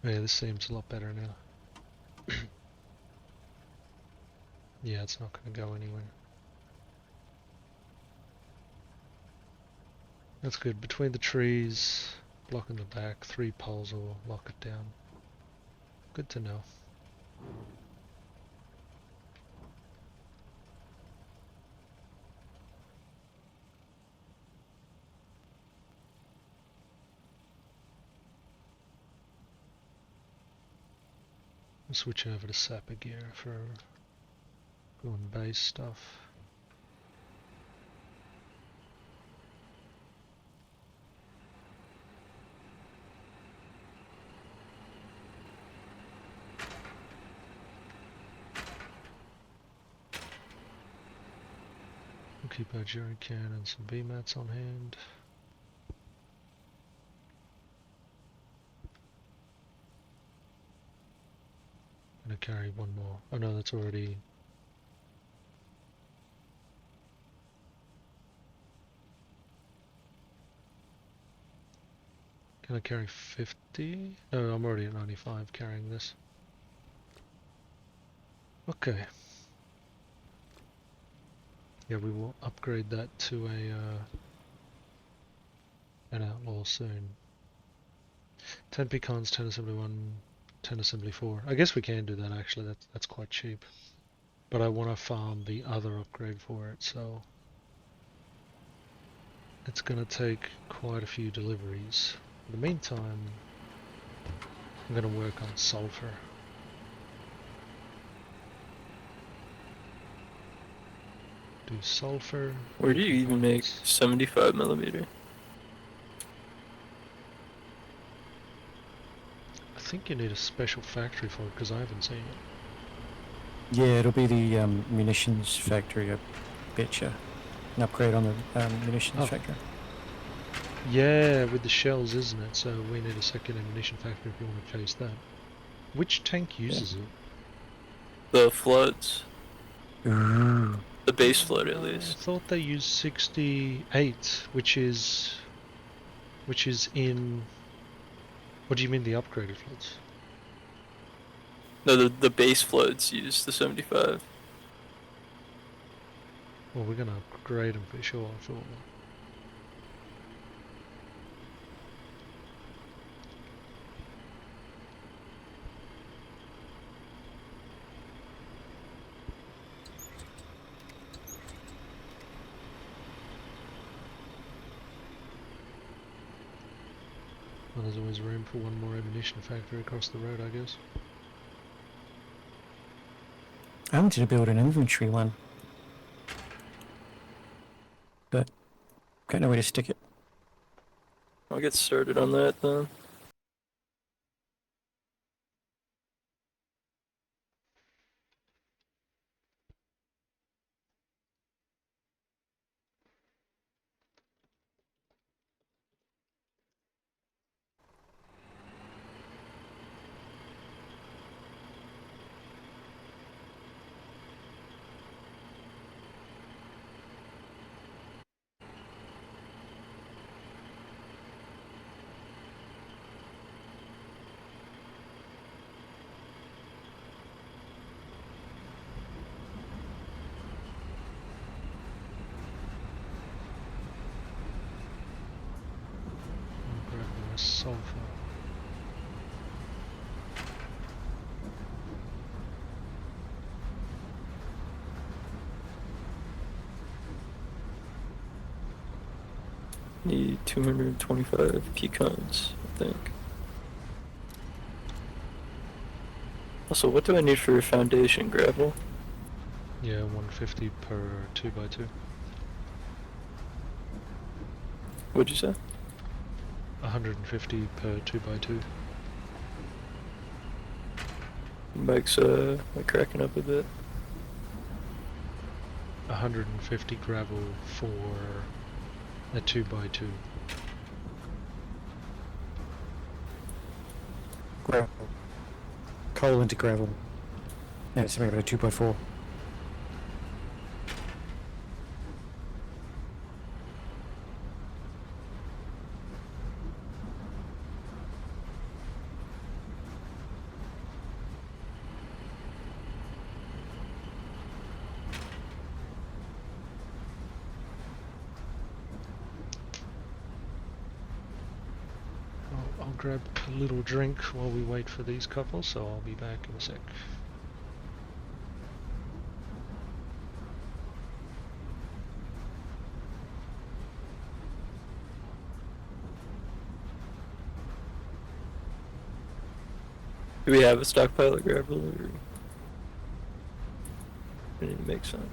Yeah, this seems a lot better now. Yeah, it's not going to go anywhere. That's good. Between the trees, blocking the back, 3 poles will lock it down. Good to know. I'll switch over to sapper gear for doing base stuff. We'll keep our jerry can and some VMATs on hand. Gonna carry one more. Oh no, that's already... Can I carry 50? No, I'm already at 95 carrying this. Okay. Yeah, we will upgrade that to a an outlaw soon. 10 pecans, 10 assembly 1, 10 assembly 4. I guess we can do that actually, that's quite cheap. But I want to farm the other upgrade for it, so... It's gonna take quite a few deliveries. In the meantime, I'm gonna work on sulfur. Do sulfur. Where do you even make components. 75mm? I think you need a special factory for it because I haven't seen it. Yeah, it'll be the munitions factory, I betcha. An upgrade on the munitions factory. Yeah, with the shells, isn't it? So we need a second ammunition factory if you want to chase that. Which tank uses it? The floods. Ooh. The base flood, at I least. thought they used 68, which is in... What do you mean the upgraded floods? No, the base floods use the 75. Well, we're gonna upgrade them for sure, sure. Well, there's always room for one more ammunition factory across the road, I guess. I wanted to build an inventory one, but got nowhere to stick it. I'll get started on that then. I'll grab the sulfur. Need 225 pecans, I think. Also, what do I need for foundation gravel? Yeah, 150 per 2x2. What'd you say? 150 per 2x2. Mike's cracking up a bit. 150 gravel for a 2x2. Gravel. Coal into gravel. Yeah, it's about a 2.4. I'll grab a little drink while we wait for these couples, so I'll be back in a sec. Do we have a stockpile of gravel, or we need to make some?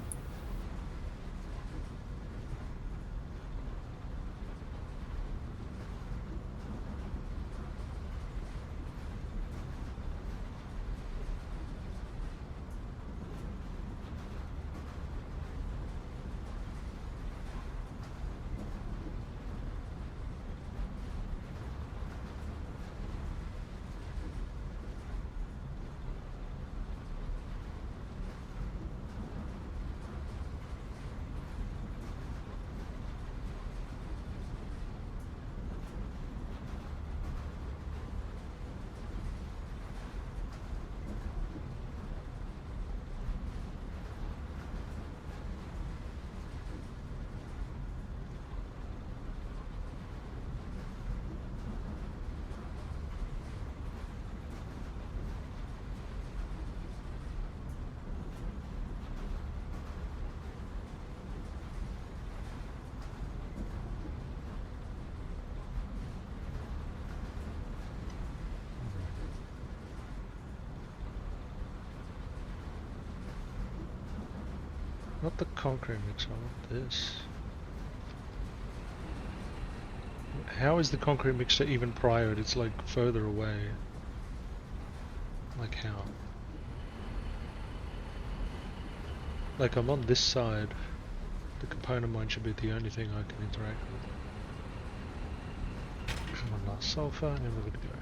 Not the concrete mix, I want this. How is the concrete mixture even prior? It's like further away. Like how? Like I'm on this side. The component mine should be the only thing I can interact with. One last sulfur and we're good to go.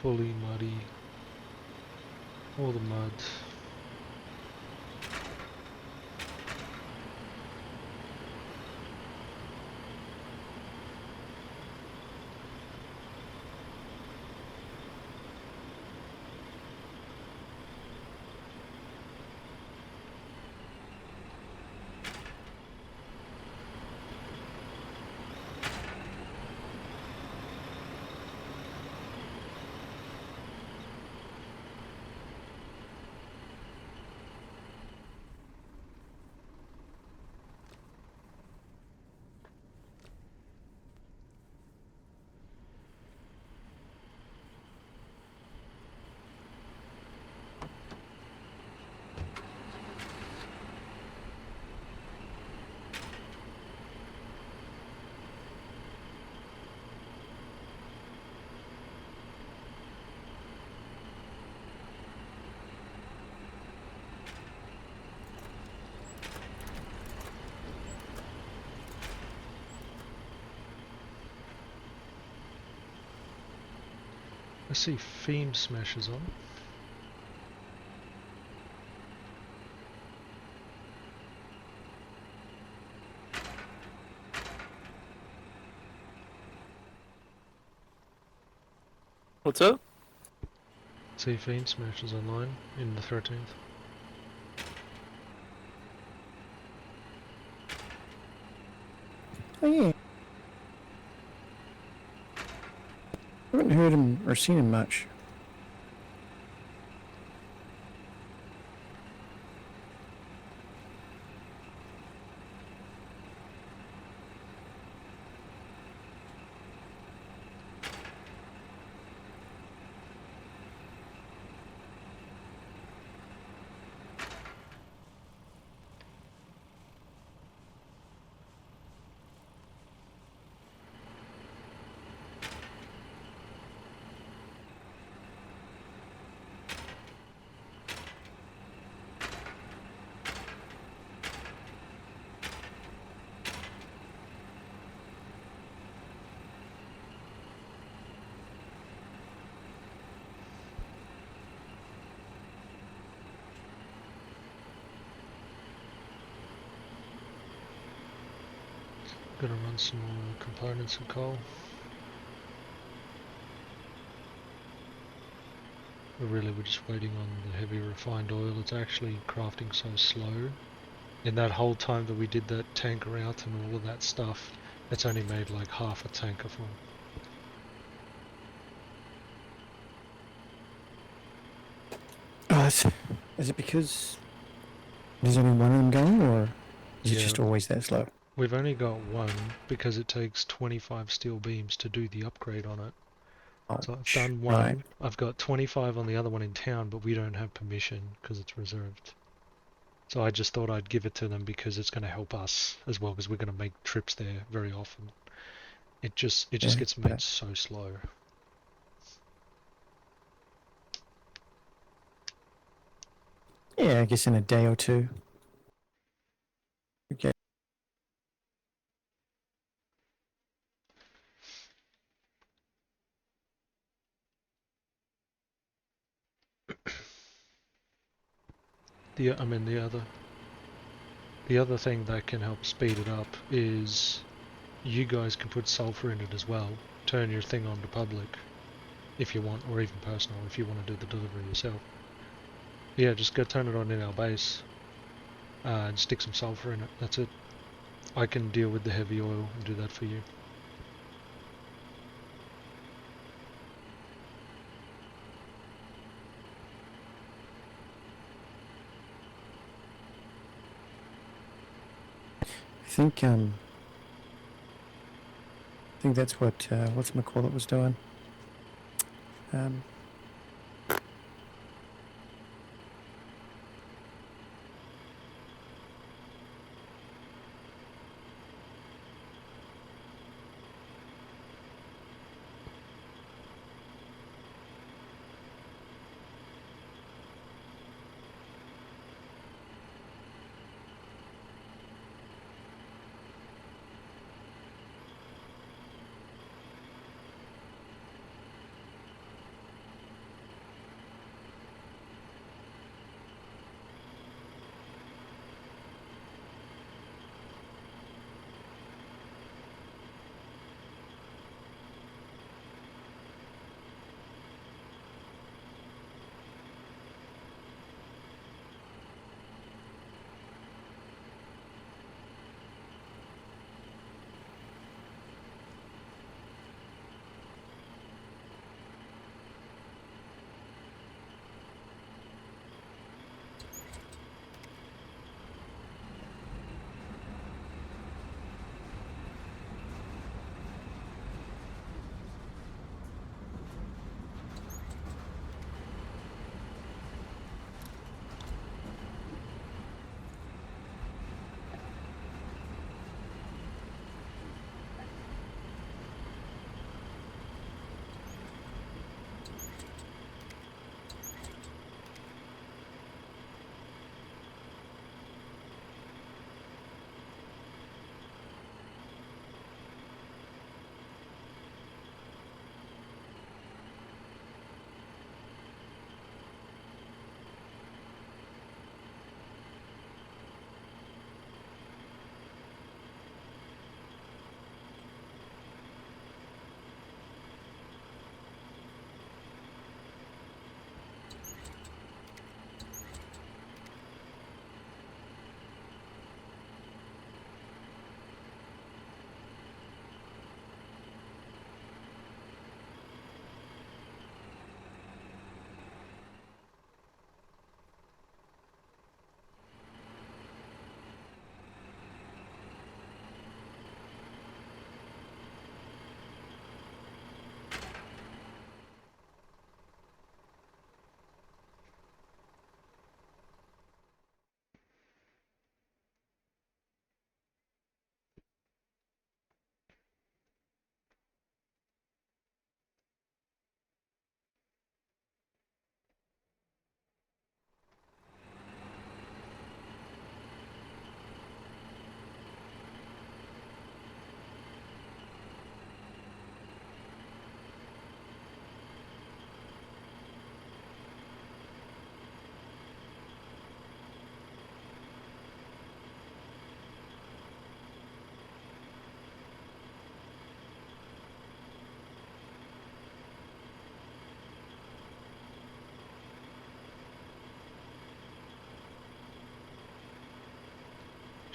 Fully muddy. All the mud. I see Fiend Smashes on. What's up? See Fiend Smashes online in the 13th. Oh yeah. I haven't heard him or seen him much. Gonna run some more components of coal. But really we're just waiting on the heavy refined oil. It's actually crafting so slow. In that whole time that we did that tanker out and all of that stuff, it's only made like half a tanker full. Is it because there's only one of them going, or is it Yeah, just always that slow? we've only got one because it takes 25 steel beams to do the upgrade on it. Oh, So I've done one, right. I've got 25 on the other one in town, but we don't have permission because it's reserved. So I just thought I'd give it to them because it's going to help us as well, because we're going to make trips there very often. It just Yeah, gets made so slow. yeah, I guess in a day or two. Okay. The other thing that can help speed it up is you guys can put sulfur in it as well. Turn your thing on to public if you want, or even personal if you want to do the delivery yourself. Yeah, just go turn it on in our base and stick some sulfur in it. That's it. I can deal with the heavy oil and do that for you. I think that's what what's McCall was doing. Um,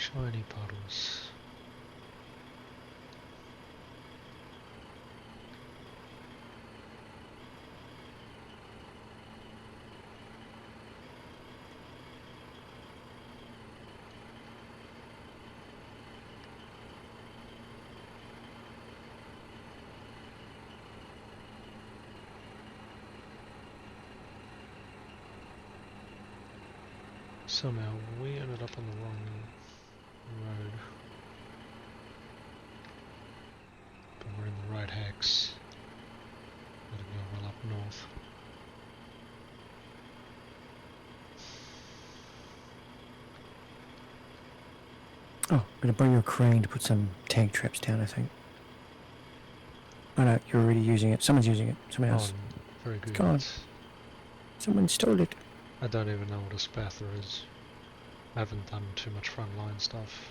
Shiny puddles. Somehow we ended up on the wrong road. But we're in the right hex. Gotta go well up north. Oh, I'm gonna bring you a crane to put some tank traps down, I think. Oh no, you're already using it. Someone's using it. Someone Oh, else. very good. gone. Someone stole it. I don't even know what a spather is. I haven't done too much frontline stuff.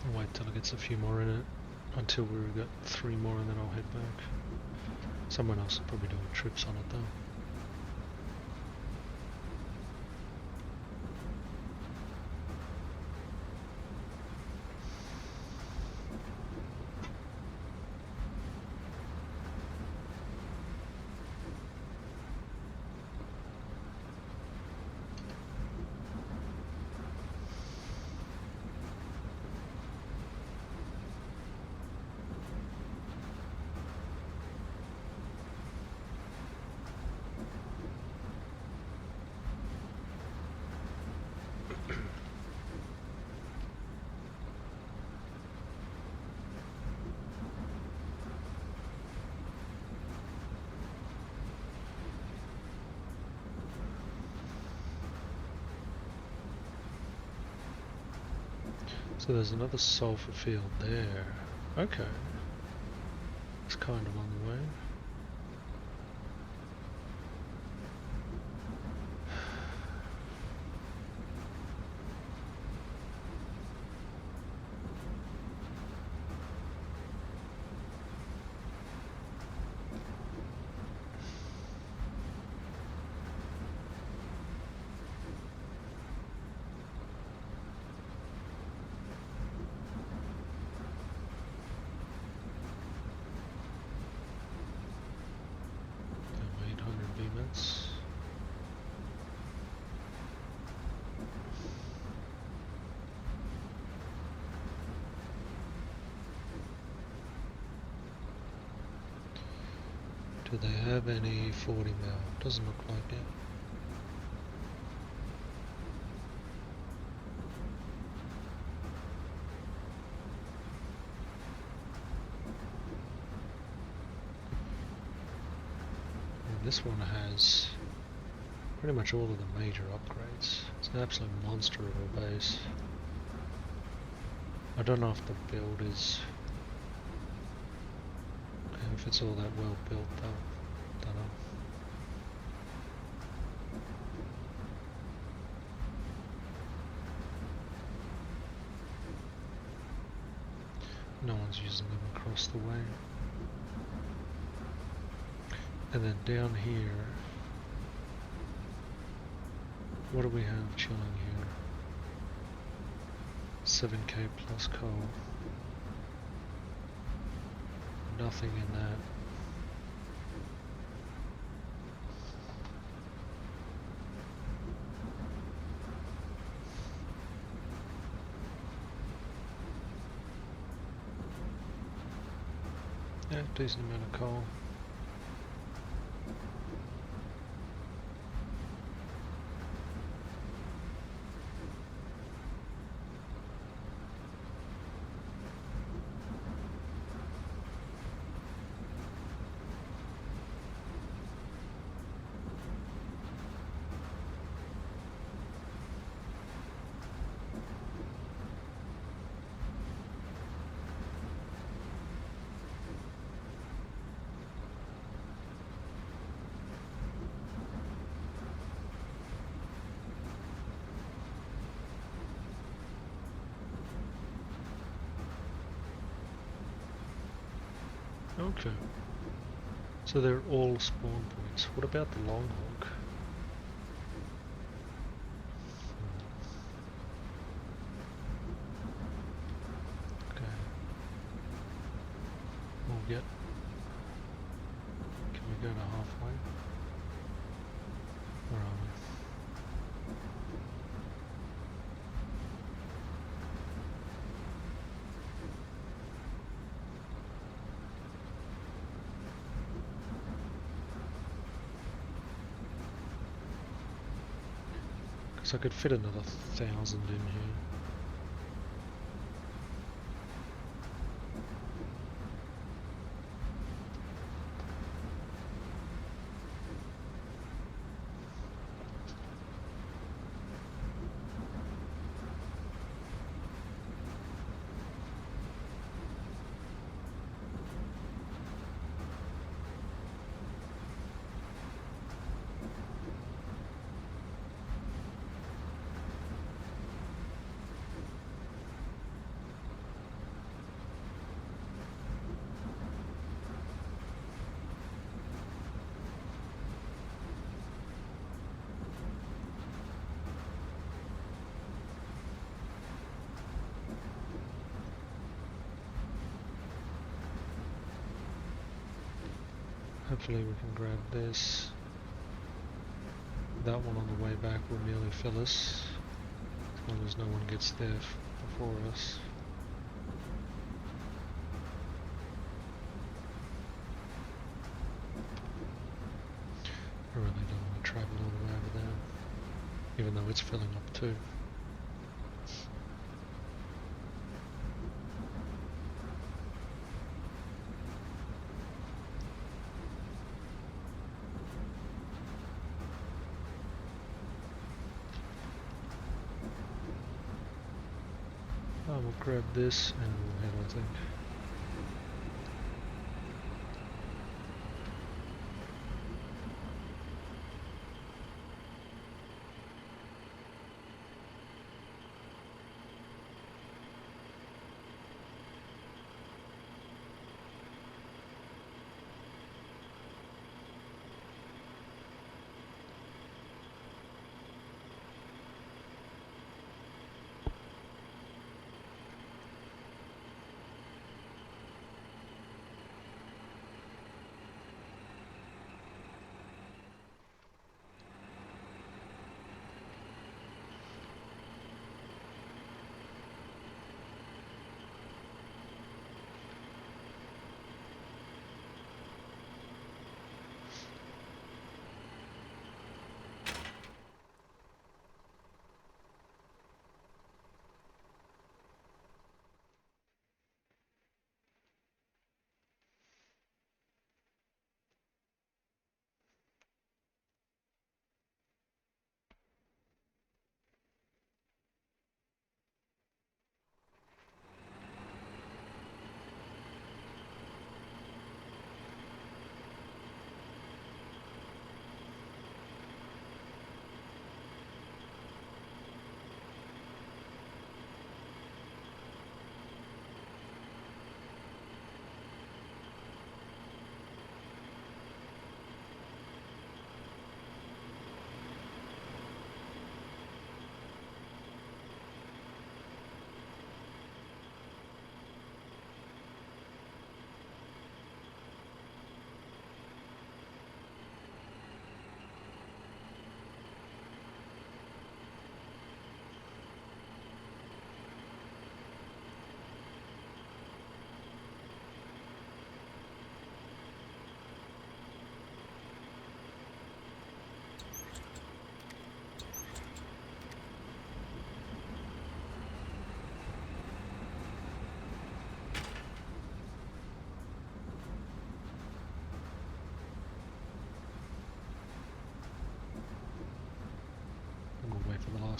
I'll wait till it gets a few more in it, until we've got 3 more, and then I'll head back. Someone else will probably do trips on it though. So there's another sulfur field there. Okay. It's kind of on the way. Minutes. Do they have any 40 mil? Doesn't look like it. this one has pretty much all of the major upgrades. It's an absolute monster of a base. I don't know if the build is... if it's all that well built though. Don't know. No one's using them across the way. And then down here, what do we have chilling here? 7k plus coal. Nothing in that. Yeah, decent amount of coal. Okay. So they're all spawn points. What about the long hog? Okay. We'll get... can we go to halfway? Where are we? Because I could fit another 1,000 in here. Hopefully we can grab this. That one on the way back will nearly fill us, as long as no one gets there before us. I really don't want to travel all the way over there, even though it's filling up too. We'll grab this and we'll head, I think.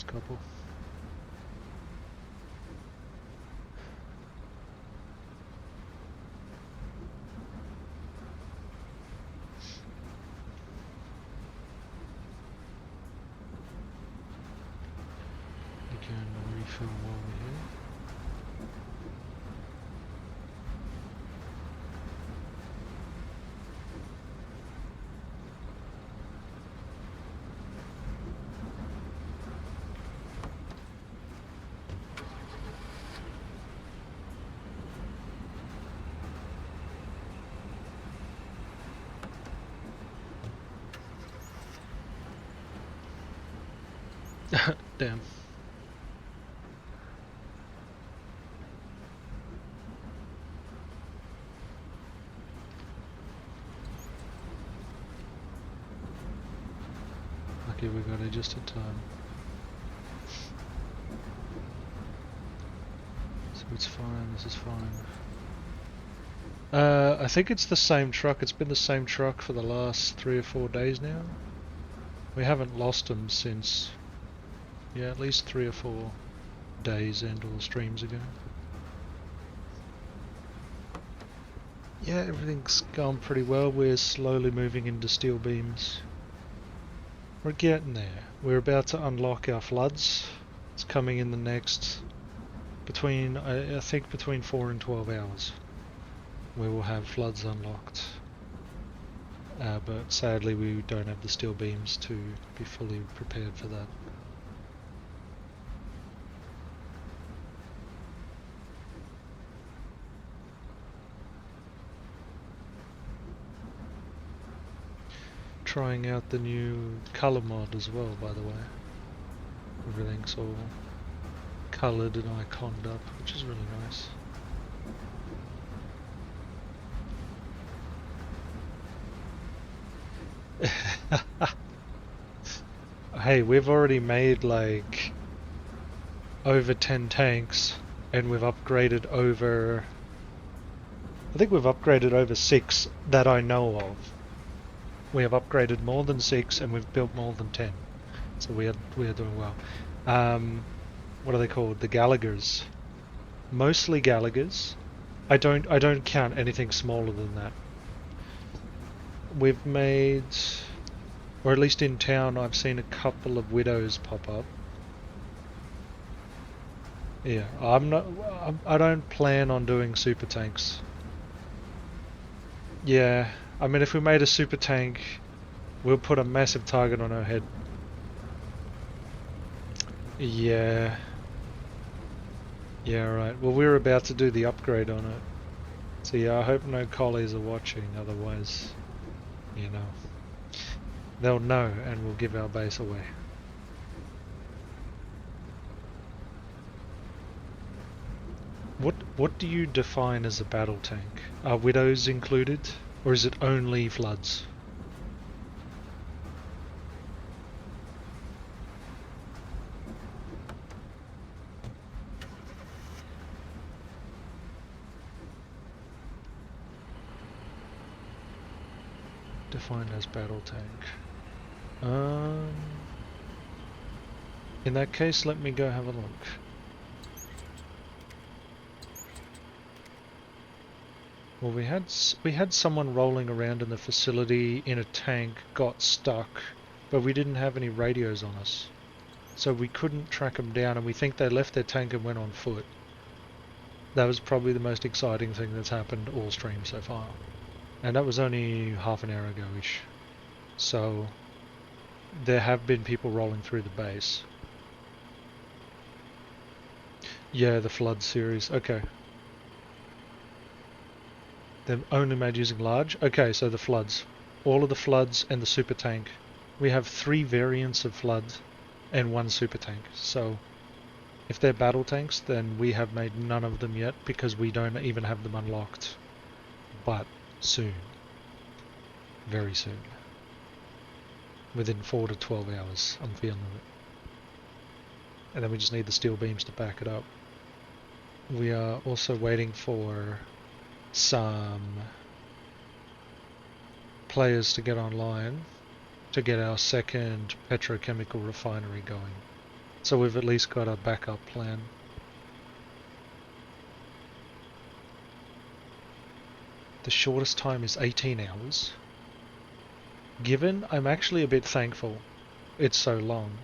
last couple. We can refill while we're here. Damn. Lucky we got it just in time. So it's fine, this is fine. I think it's the same truck. It's been the same truck for the last 3 or 4 days now. We haven't lost them since, yeah, at least 3 or 4 days and or streams ago. Yeah, everything's gone pretty well. We're slowly moving into steel beams. We're getting there. We're about to unlock our floods. It's coming in the next, between, I think between 4 and 12 hours. We will have floods unlocked. But sadly we don't have the steel beams to be fully prepared for that. Trying out the new color mod as well, by the way. Everything's all colored and iconed up, which is really nice. Hey, we've already made like over 10 tanks and we've upgraded over, I think we've upgraded over 6 that I know of. We have upgraded more than 6 and we've built more than 10. So we are doing well. What are they called? The Gallaghers. Mostly Gallaghers. I don't count anything smaller than that. We've made, or at least in town I've seen a couple of widows pop up. Yeah, I don't plan on doing super tanks. Yeah, I mean if we made a super tank, we'll put a massive target on our head. Yeah. Yeah, right. Well, we're about to do the upgrade on it. So yeah, I hope no collies are watching, otherwise, you know, they'll know and we'll give our base away. What do you define as a battle tank? Are widows included, or is it only floods? Defined as battle tank. In that case, let me go have a look. Well, we had someone rolling around in the facility in a tank, got stuck, but we didn't have any radios on us, so we couldn't track them down, and we think they left their tank and went on foot. That was probably the most exciting thing that's happened all stream so far. And that was only half an hour ago-ish. So there have been people rolling through the base. Yeah, the Flood series. Okay. They're only made using large? Okay, so the Floods. All of the Floods and the Super Tank. We have 3 variants of Floods and 1 Super Tank. So if they're battle tanks, then we have made none of them yet because we don't even have them unlocked. But soon. Very soon. Within 4 to 12 hours, I'm feeling it. And then we just need the steel beams to back it up. We are also waiting for some players to get online to get our second petrochemical refinery going. So we've at least got a backup plan. The shortest time is 18 hours. Given, I'm actually a bit thankful it's so long.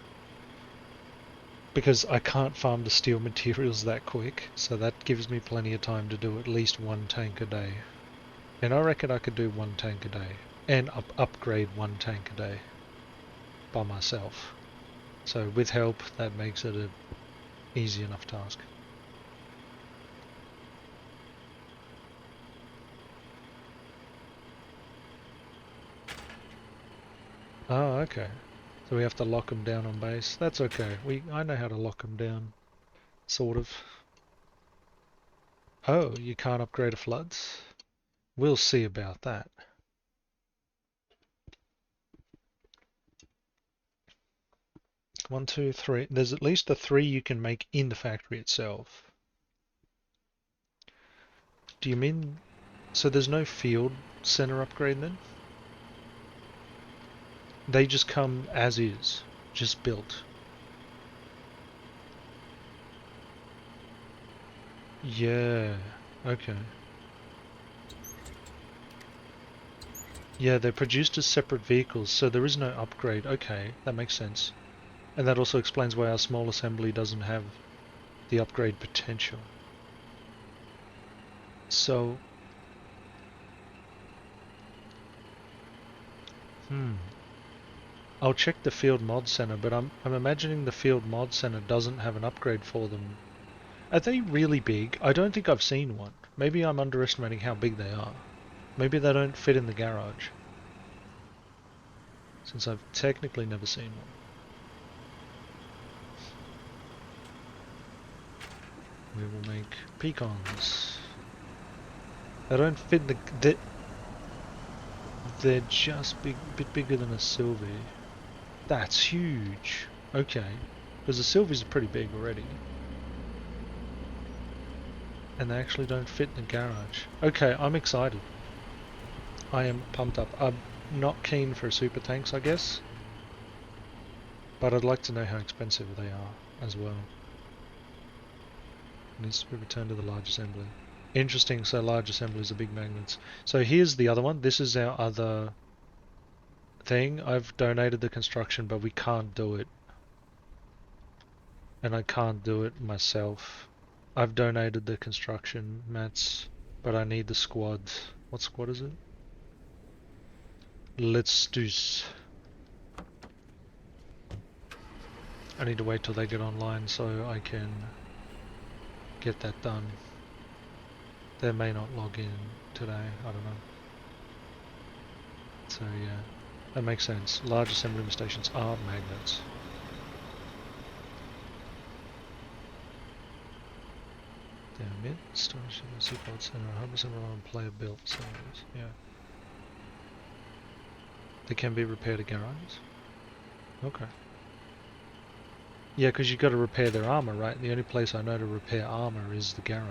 Because I can't farm the steel materials that quick, so that gives me plenty of time to do at least one tank a day. And I reckon I could do one tank a day. And upgrade one tank a day. By myself. So with help, that makes it an easy enough task. Oh, okay. So we have to lock them down on base. That's okay. I know how to lock them down. Sort of. Oh, you can't upgrade a floods? We'll see about that. One, two, three. There's at least the 3 you can make in the factory itself. Do you mean... So there's no field center upgrade then? They just come as is. Just built. Yeah. Okay. Yeah, they're produced as separate vehicles, so there is no upgrade. Okay, that makes sense. And that also explains why our small assembly doesn't have the upgrade potential. So... I'll check the Field Mod Center, but I'm imagining the Field Mod Center doesn't have an upgrade for them. Are they really big? I don't think I've seen one. Maybe I'm underestimating how big they are. Maybe they don't fit in the garage. Since I've technically never seen one. We will make pecans. They don't fit they're just a bit bigger than a Sylvie. That's huge. Okay. Because the Sylvies are pretty big already. And they actually don't fit in the garage. Okay, I'm excited. I am pumped up. I'm not keen for super tanks, I guess. But I'd like to know how expensive they are as well. It needs to be returned to the large assembly. Interesting, so large assemblies are big magnets. So here's the other one. This is our other thing. I've donated the construction, but we can't do it. And I can't do it myself. I've donated the construction mats, but I need the squad. What squad is it? Let's do. I need to wait till they get online so I can get that done. They may not log in today, I don't know. So yeah, that makes sense. Large assembly stations are magnets. Damn it, storage in the seatbelt center, 100% on player built centers, yeah. They can be repaired at garages? Okay. Yeah, because you've got to repair their armor, right? The only place I know to repair armor is the garage.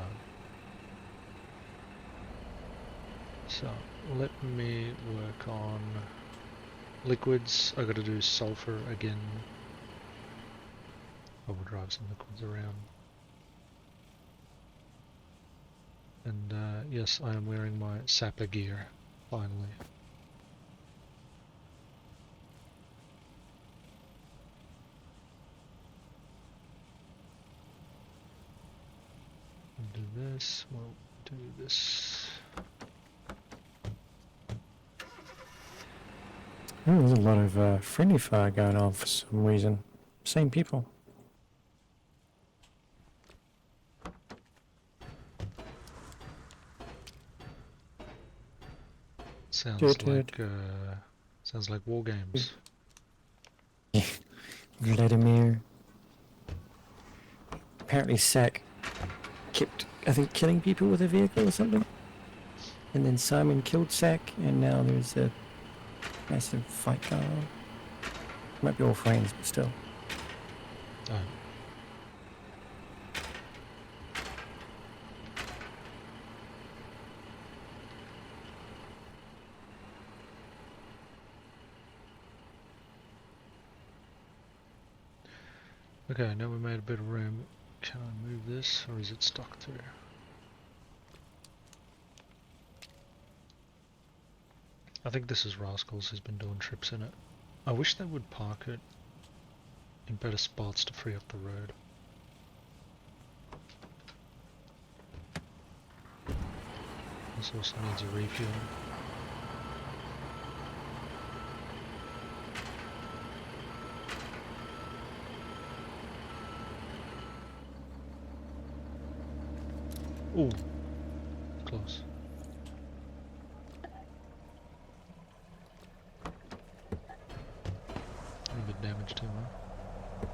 So, let me work on liquids. I got to do sulfur again. I will drive some liquids around. And yes, I am wearing my sapper gear, finally. Do this, we'll do this. Oh, there's a lot of friendly fire going on for some reason. Same people. Sounds like war games. Vladimir. Apparently Sack kept, I think, killing people with a vehicle or something. And then Simon killed Sack, and now there's a massive fight going on. Might be all friends, but still. Oh. Okay, now we made a bit of room. Can I move this, or is it stuck through? I think this is Rascals who's been doing trips in it. I wish they would park it in better spots to free up the road. This also needs a refuel. Ooh, close. A bit damage too, huh?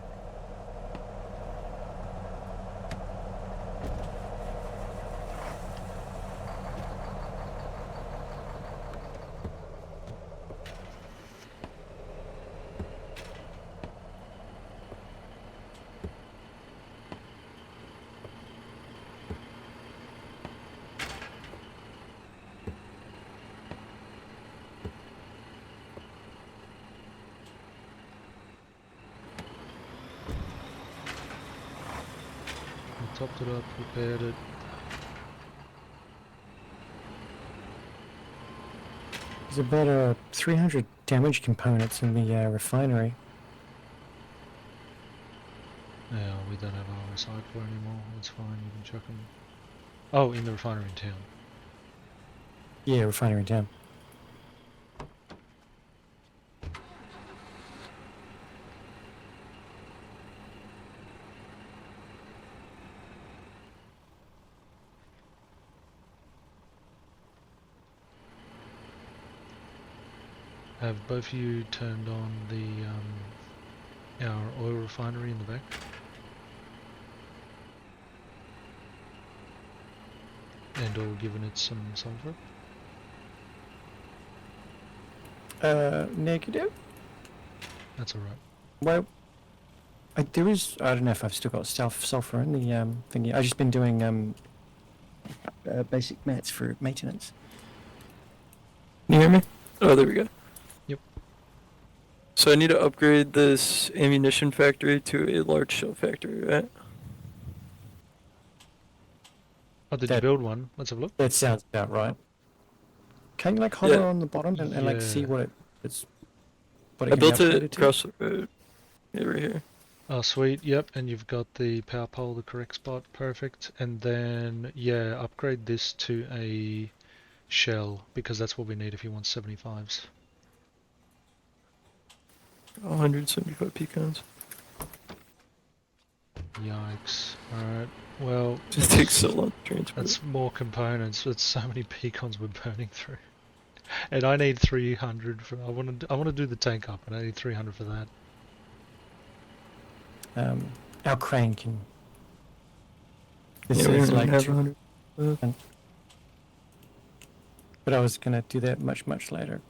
We topped it up, repaired it. There's about 300 damage components in the refinery. Yeah, we don't have our recycler anymore. It's fine, you can chuck them. Oh, in the refinery in town. Yeah, refinery in town. Have both of you turned on the our oil refinery in the back? And or given it some sulfur? Negative? That's alright. Well, there is. I don't know if I've still got sulfur in the thingy. I've just been doing basic mats for maintenance. Can you hear me? Oh, there we go. Yep. So I need to upgrade this ammunition factory to a large shell factory, right? Oh, did you That- build one? Let's have a look. That sounds about right. Can you like hover Yeah. on the bottom and like see Yeah. what it's what it I can be built it upgraded to? across the road. Yeah, right here. Oh, sweet. Yep, and you've got the power pole, the correct spot. Perfect. And then, yeah, upgrade this to a shell, because that's what we need if you want 75s. 175 pecans. Yikes. Alright, well, Just takes so long to transport. that's more components. That's so many pecans we're burning through. And I need 300 for, I want to do the tank up, and I need 300 for that. Our crane can. This Yeah, we is don't like have two, 100. but I was gonna do that much later.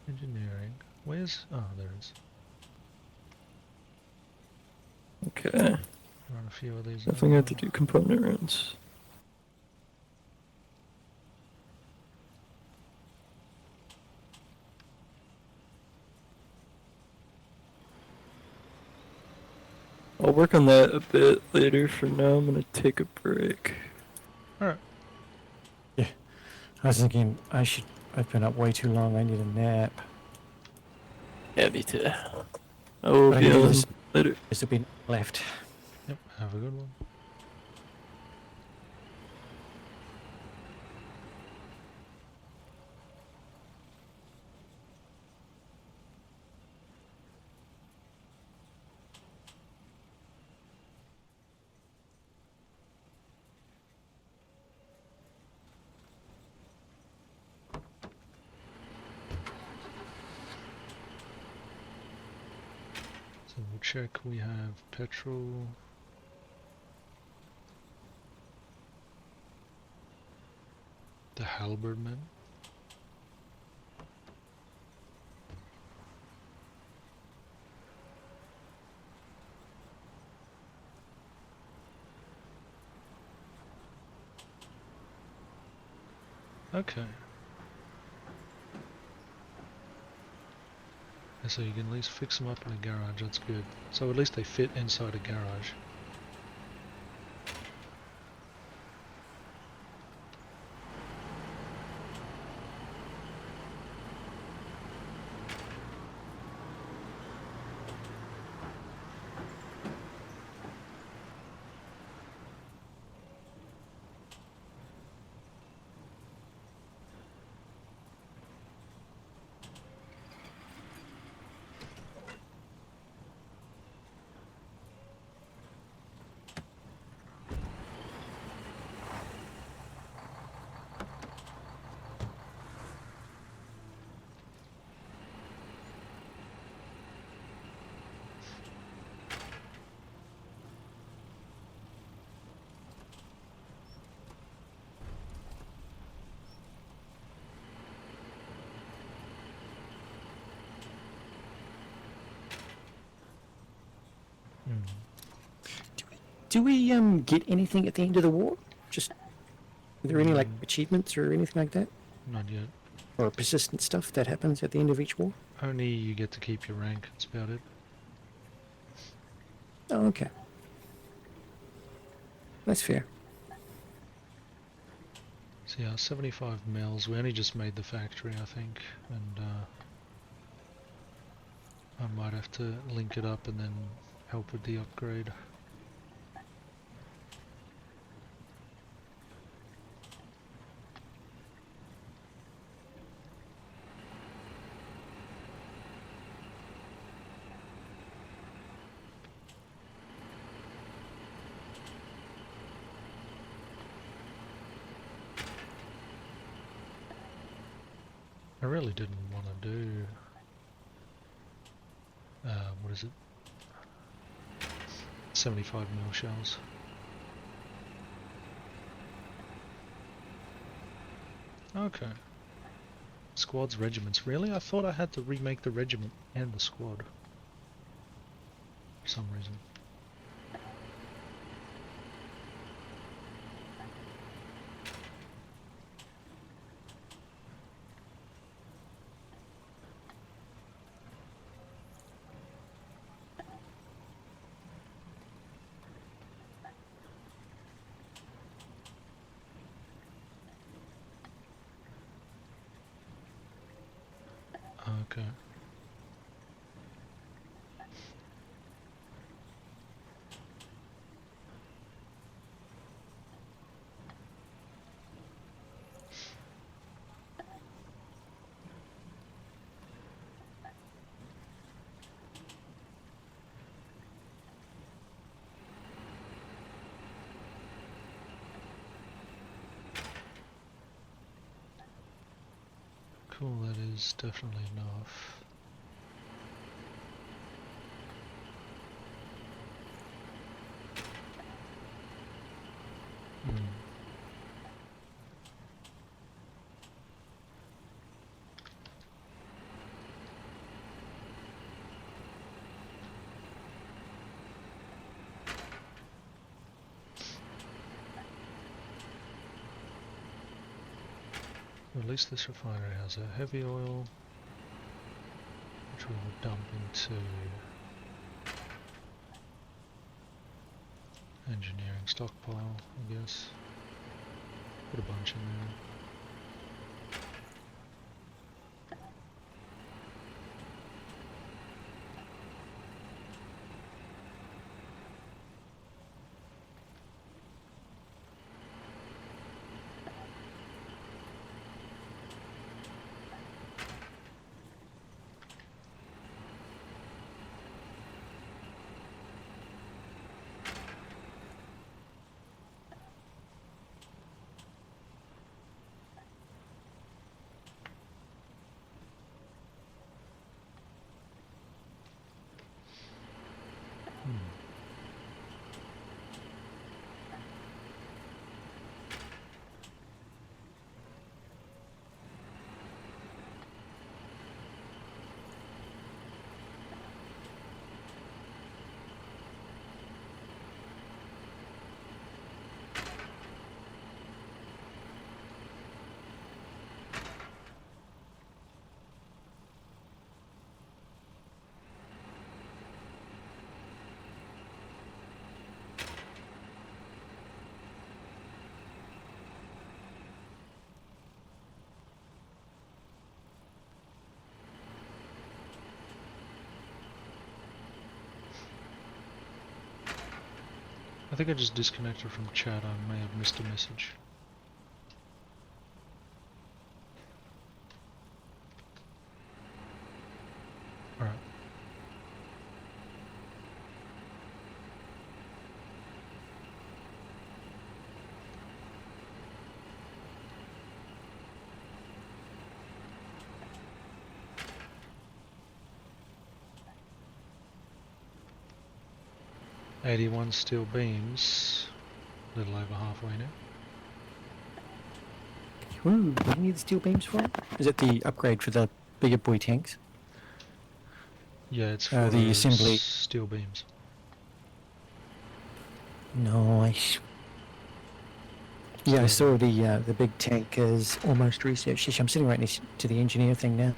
Engineering. Where's... Oh, there it is. Okay. Run a few of these. Definitely have to do component runs. I'll work on that a bit later. For now, I'm gonna take a break. Alright. I was thinking I've been up way too long. I need a nap. Yeah, me too. I will But I be can do on this. later. This will be left. Yep, have a good one. So we'll check, we have petrol. The halberman. Okay. So you can at least fix them up in a garage, that's good. So at least they fit inside a garage. Do we get anything at the end of the war? Just are there any like achievements or anything like that, Not yet. or persistent stuff that happens at the end of each war? Only you get to keep your rank, that's about it. Oh, okay. That's fair. So yeah, 75 mils. We only just made the factory, I think, and I might have to link it up and then help with the upgrade. I really didn't want to do, what is it, 75 mil shells. Okay. Squads, regiments. Really? I thought I had to remake the regiment and the squad. For some reason. Okay. Cool, that is definitely enough. Hmm. At least this refinery has a heavy oil, which we will dump into engineering stockpile, I guess. Put a bunch in there. I think I just disconnected from chat. I may have missed a message. Alright. $81 steel beams. A little over halfway now. Woo, what do you need the steel beams for? Is it the upgrade for the bigger boy tanks? Yeah, it's for The assembly. steel beams. Nice. Yeah, I saw the big tank is almost researched. I'm sitting right next to the engineer thing now.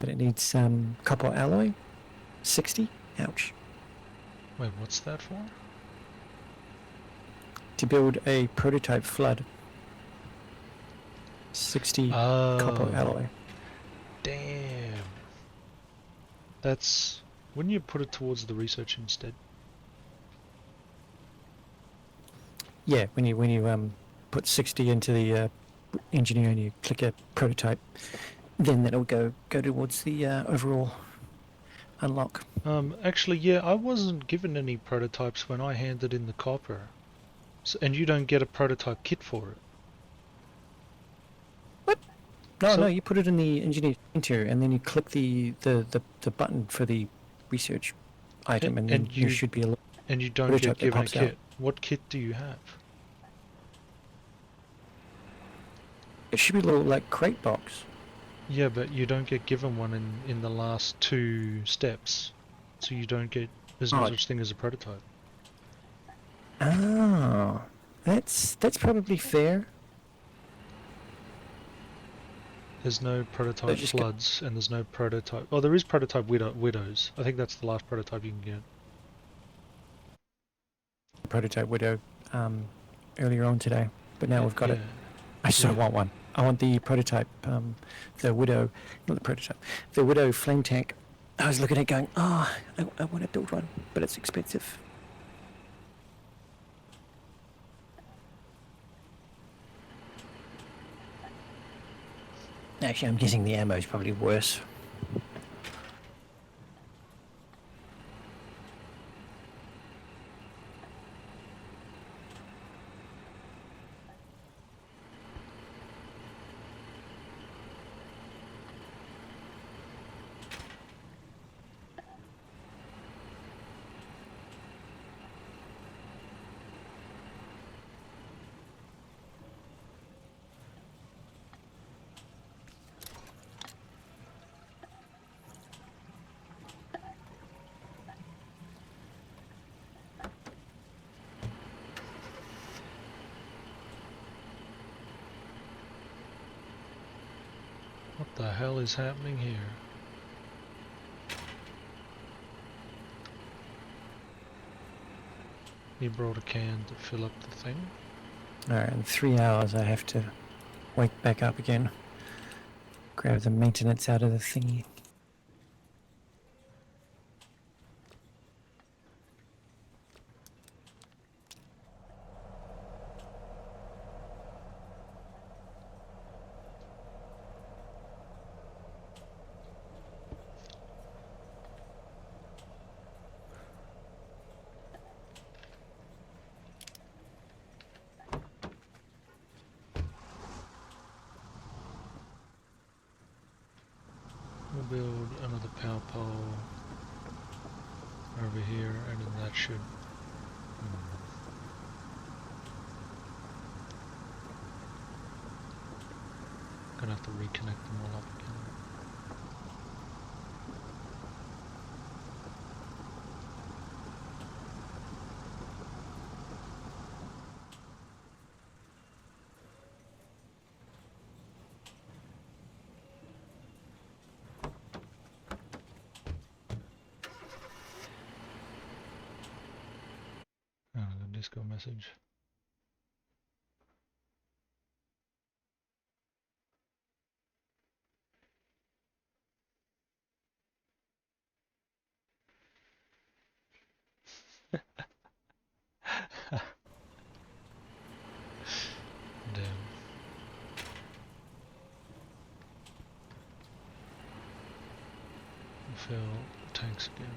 But it needs copper alloy. 60? Ouch. Wait, what's that for? To build a prototype flood. 60 copper alloy. Damn. That's... Wouldn't you put it towards the research instead? Yeah, when you put 60 into the engineer and you click a prototype, then that'll go towards the overall unlock. Actually, yeah, I wasn't given any prototypes when I handed in the copper. So, and you don't get a prototype kit for it. What? No, So- no, you put it in the engineer center and then you click the button for the research item and then there should be a And you don't prototype get that given a pops out. kit. What kit do you have? It should be a little like crate box. Yeah, but you don't get given one in the last 2 steps. So you don't get... There's no Oh. such thing as a prototype. Oh, that's probably fair. There's no prototype just floods, and there's no prototype... Oh, there is prototype widows. I think that's the last prototype you can get. Prototype widow earlier on today, but now we've got it. Yeah. I so Yeah. want one. I want the prototype, the widow, not the prototype, the widow flame tank. I was looking at it going, oh, I want to build one, but it's expensive. Actually, I'm guessing the ammo is probably worse. What the hell is happening here? You brought a can to fill up the thing? Alright, in 3 hours I have to wake back up again. Grab the maintenance out of the thingy. We'll build another power pole over here, and then that should... Gonna have to reconnect them all up again. Oh, the Discord message. fill tanks again.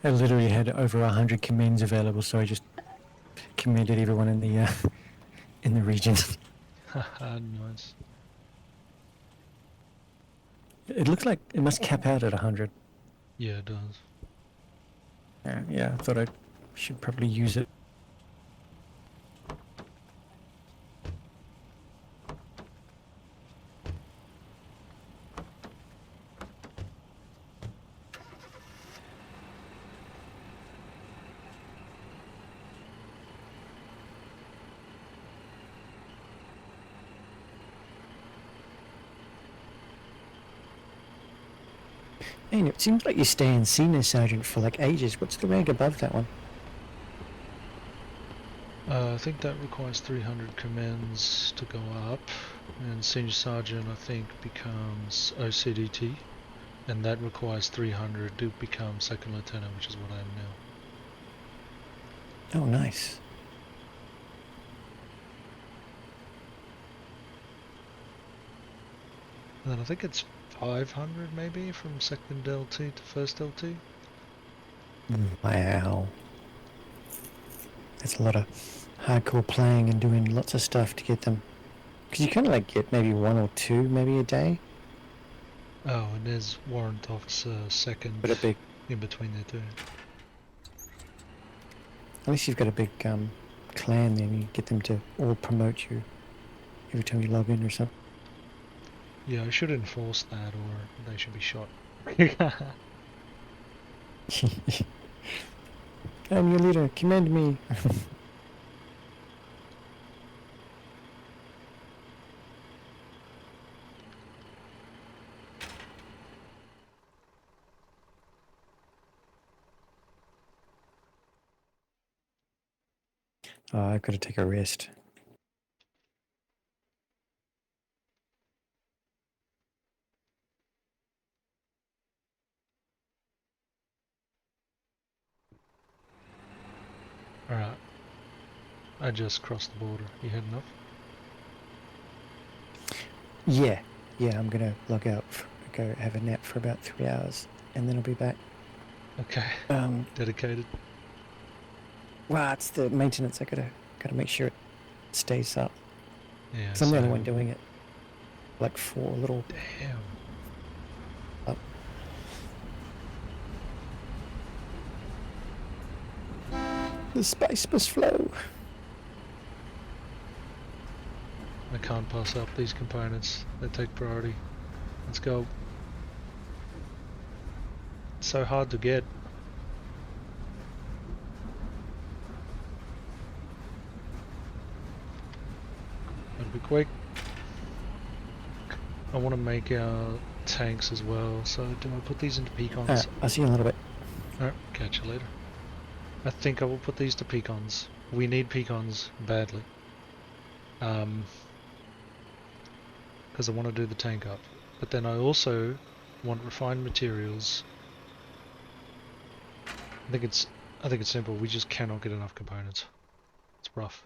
I literally had over 100 commands available, so I just commended everyone in the region. Haha, nice. It looks like it must cap out at 100. Yeah, it does. Yeah, I thought I should probably use it. Man, it seems like you stay in senior sergeant for like ages. What's the rank above that one? I think that requires 300 commands to go up, and senior sergeant I think becomes OCDT, and that requires 300 to become second lieutenant, which is what I am now. Oh, nice. And then I think it's 500 maybe from second LT to first LT. Wow. That's a lot of hardcore playing and doing lots of stuff to get them. Because you kind of like get maybe one or two maybe a day. Oh, and there's warrant officer second But a big, in between there too. at least you've got a big clan then. You get them to all promote you every time you log in or something. Yeah, I should enforce that or they should be shot. I'm your leader. Command me. Oh, I've got to take a rest. Alright. I just crossed the border. You heading off? Yeah, I'm gonna log out, go have a nap for about 3 hours, and then I'll be back. Okay. Dedicated. Well, it's the maintenance. I gotta make sure it stays up. Yeah. 'Cause I'm the only so- one doing it. Like 4 little. Damn. Up. The spice must flow. I can't pass up these components. They take priority. Let's go. It's so hard to get. Gotta be quick. I want to make our tanks as well, so do I put these into pecons? I'll see you in a little bit. Alright, catch you later. I think I will put these to pecans. We need pecans badly. Because I want to do the tank up. But then I also want refined materials. I think it's simple. We just cannot get enough components. It's rough.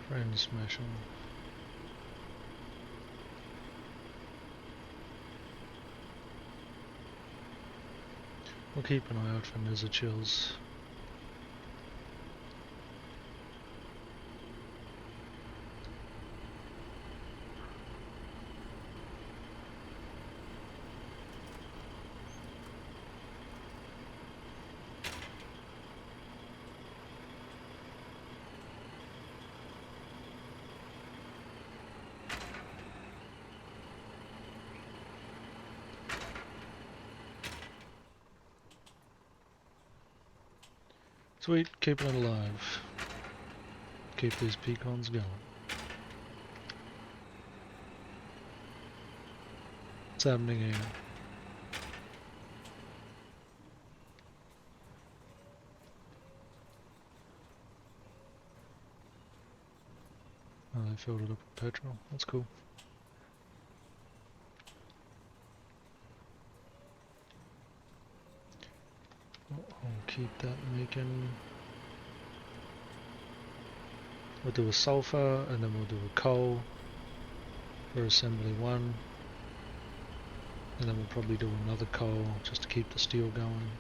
Friend smashing. We'll keep an eye out for Nizza chills. Sweet, keeping it alive. Keep these pecans going. What's happening here? Oh, they filled it up with petrol. That's cool. I'll keep that making. We'll do a sulfur and then we'll do a coal for assembly 1. And then we'll probably do another coal just to keep the steel going.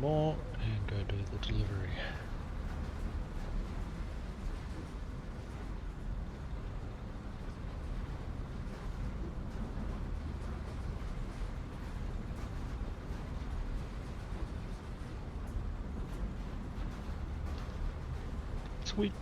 more and go do the delivery. Sweet.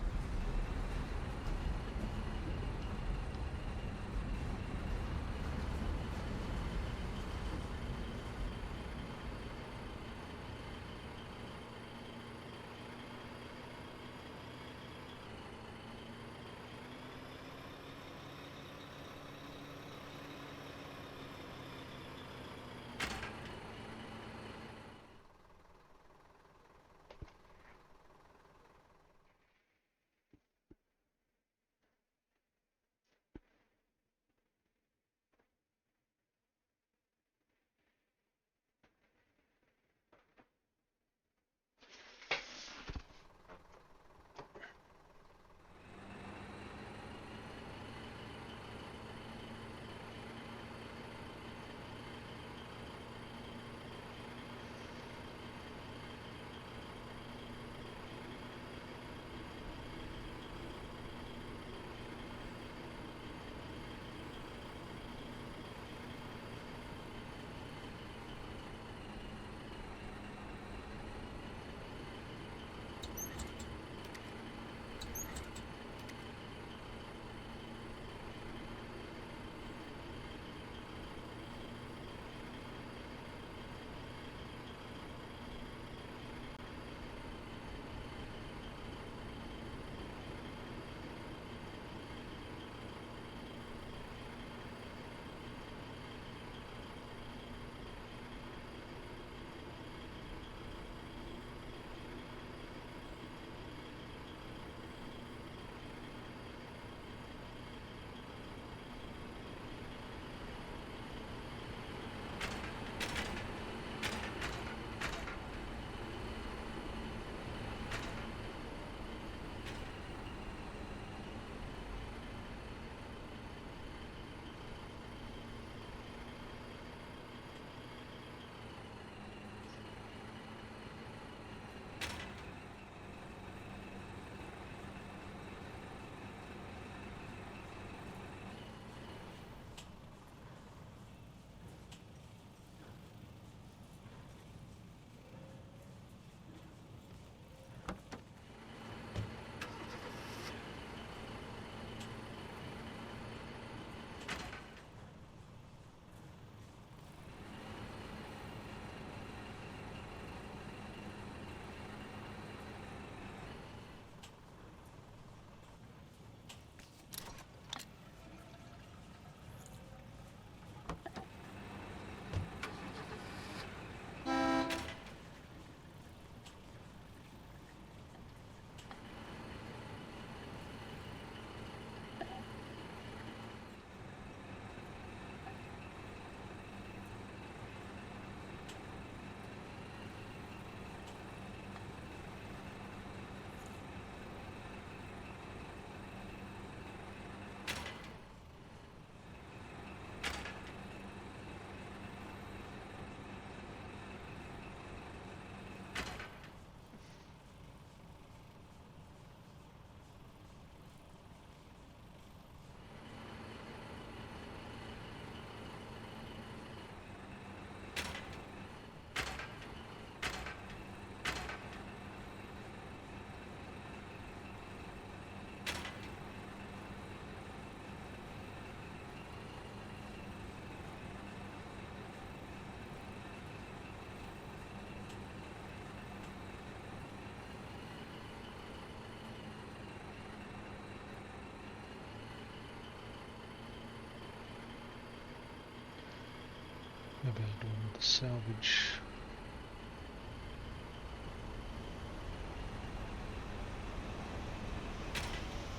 Maybe I'll do another salvage.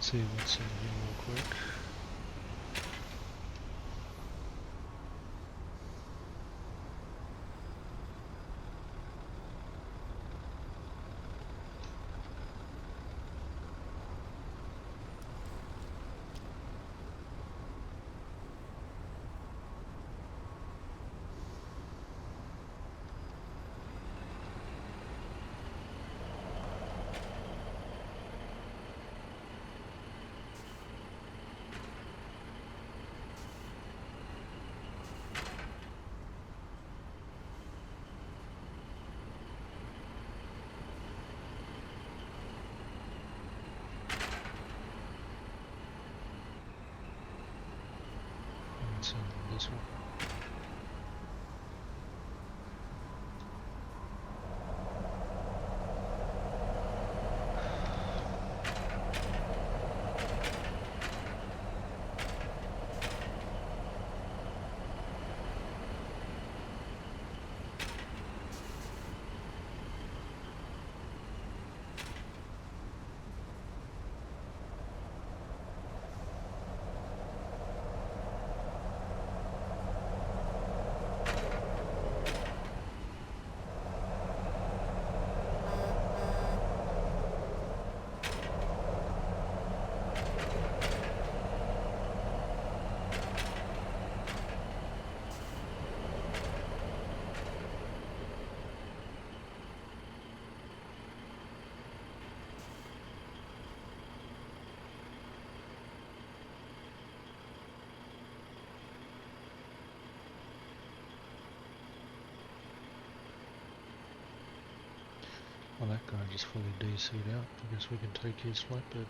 See what's in here real quick. Same with this one. Well, that guy just fully DC'd out. I guess we can take his flatbed.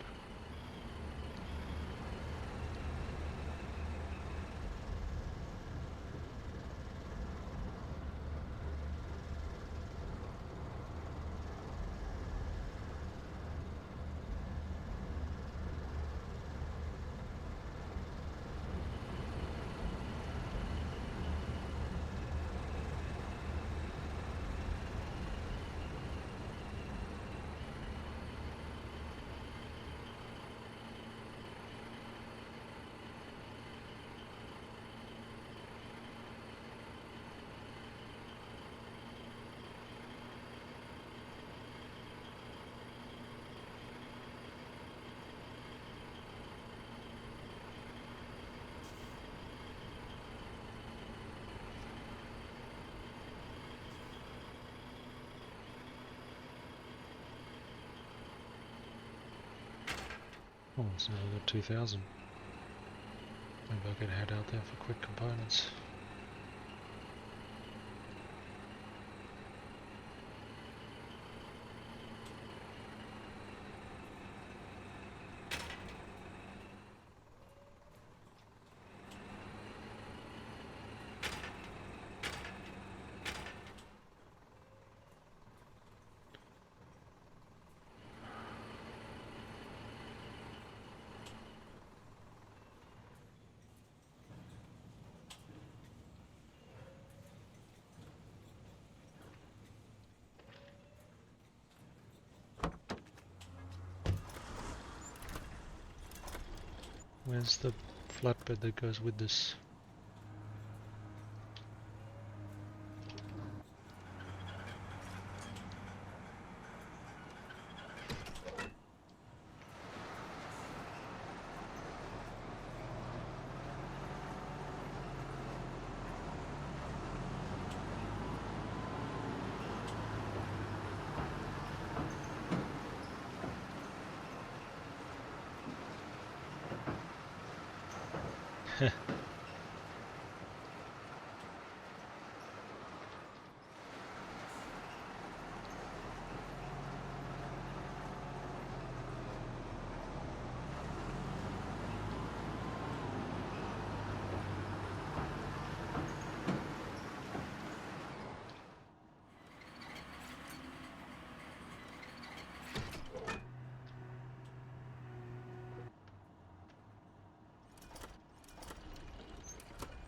Oh, so we've got 2,000. Maybe I could head out there for quick components. Where's the flatbed that goes with this?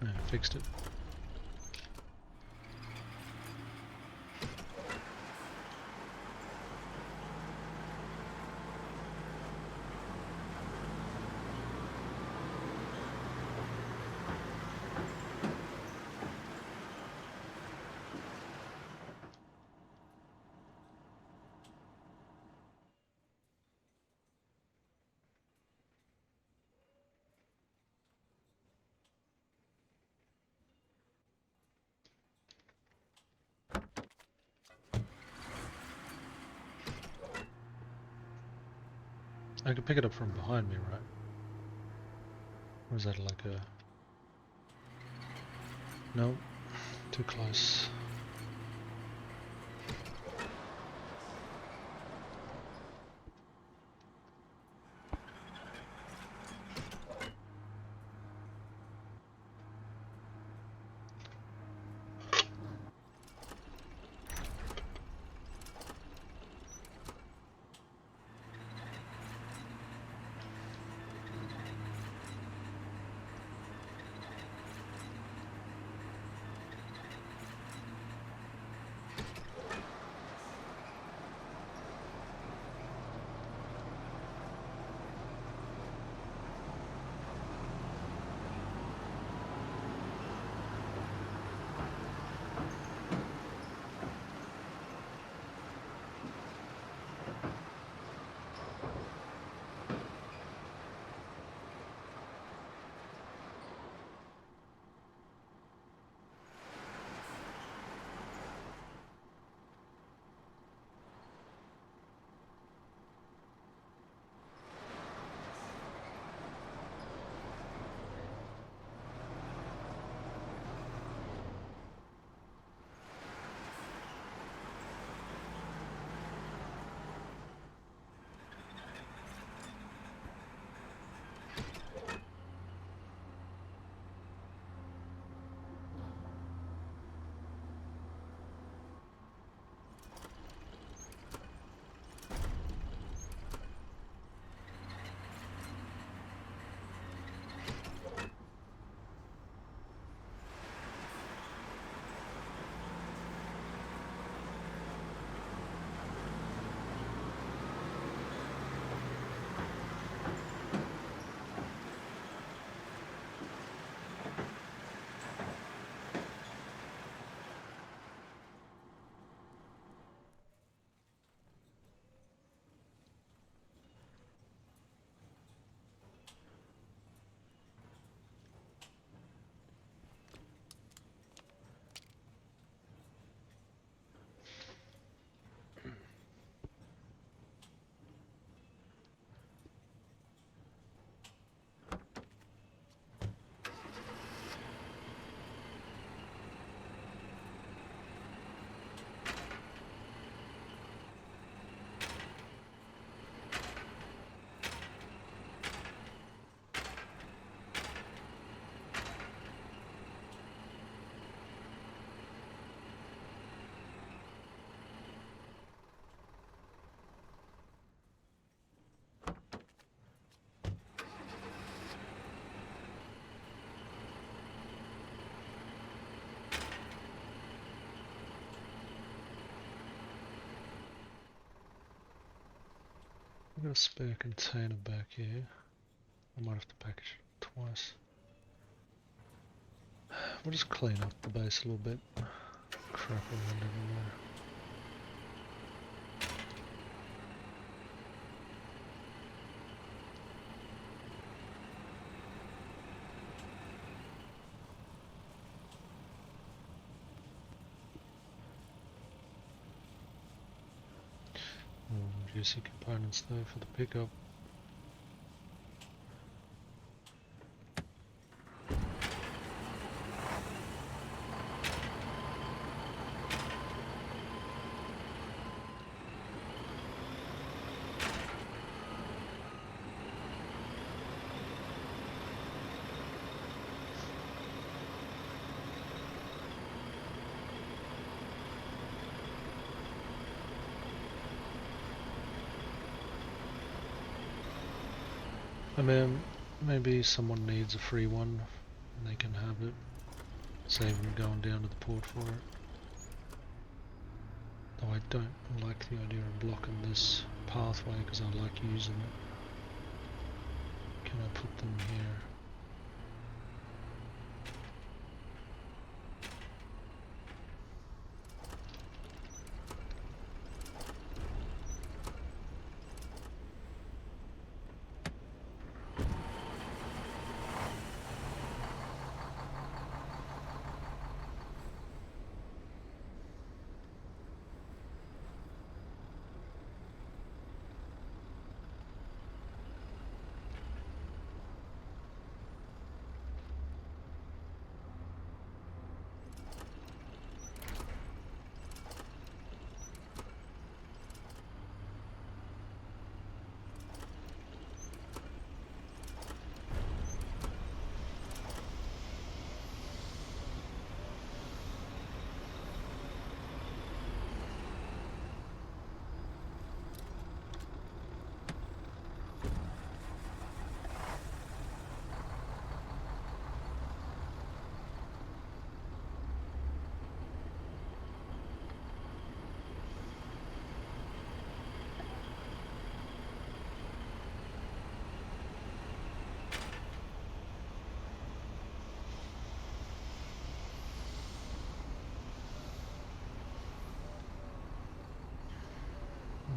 No, fixed it. I can pick it up from behind me, right? Or is that like a... No, too close. got a spare container back here. I might have to package it twice. We'll just clean up the base a little bit. Crap around everywhere. Juicy components though for the pickup. I mean, maybe someone needs a free one and they can have it. Save them going down to the port for it. Though I don't like the idea of blocking this pathway because I like using it. Can I put them here?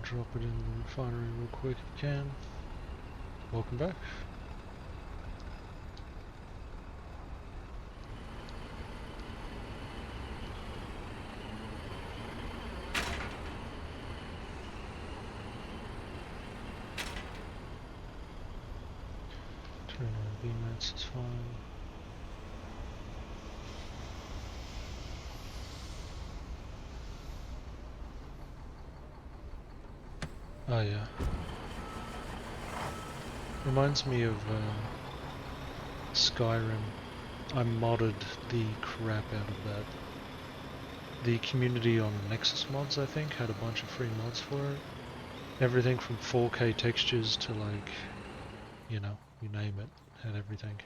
Drop it in the refinery real quick if you can. Welcome back. Turn on VMAX is fine. Oh yeah. Reminds me of Skyrim. I modded the crap out of that. The community on Nexus Mods, I think, had a bunch of free mods for it. Everything from 4K textures to like, you know, you name it, had everything.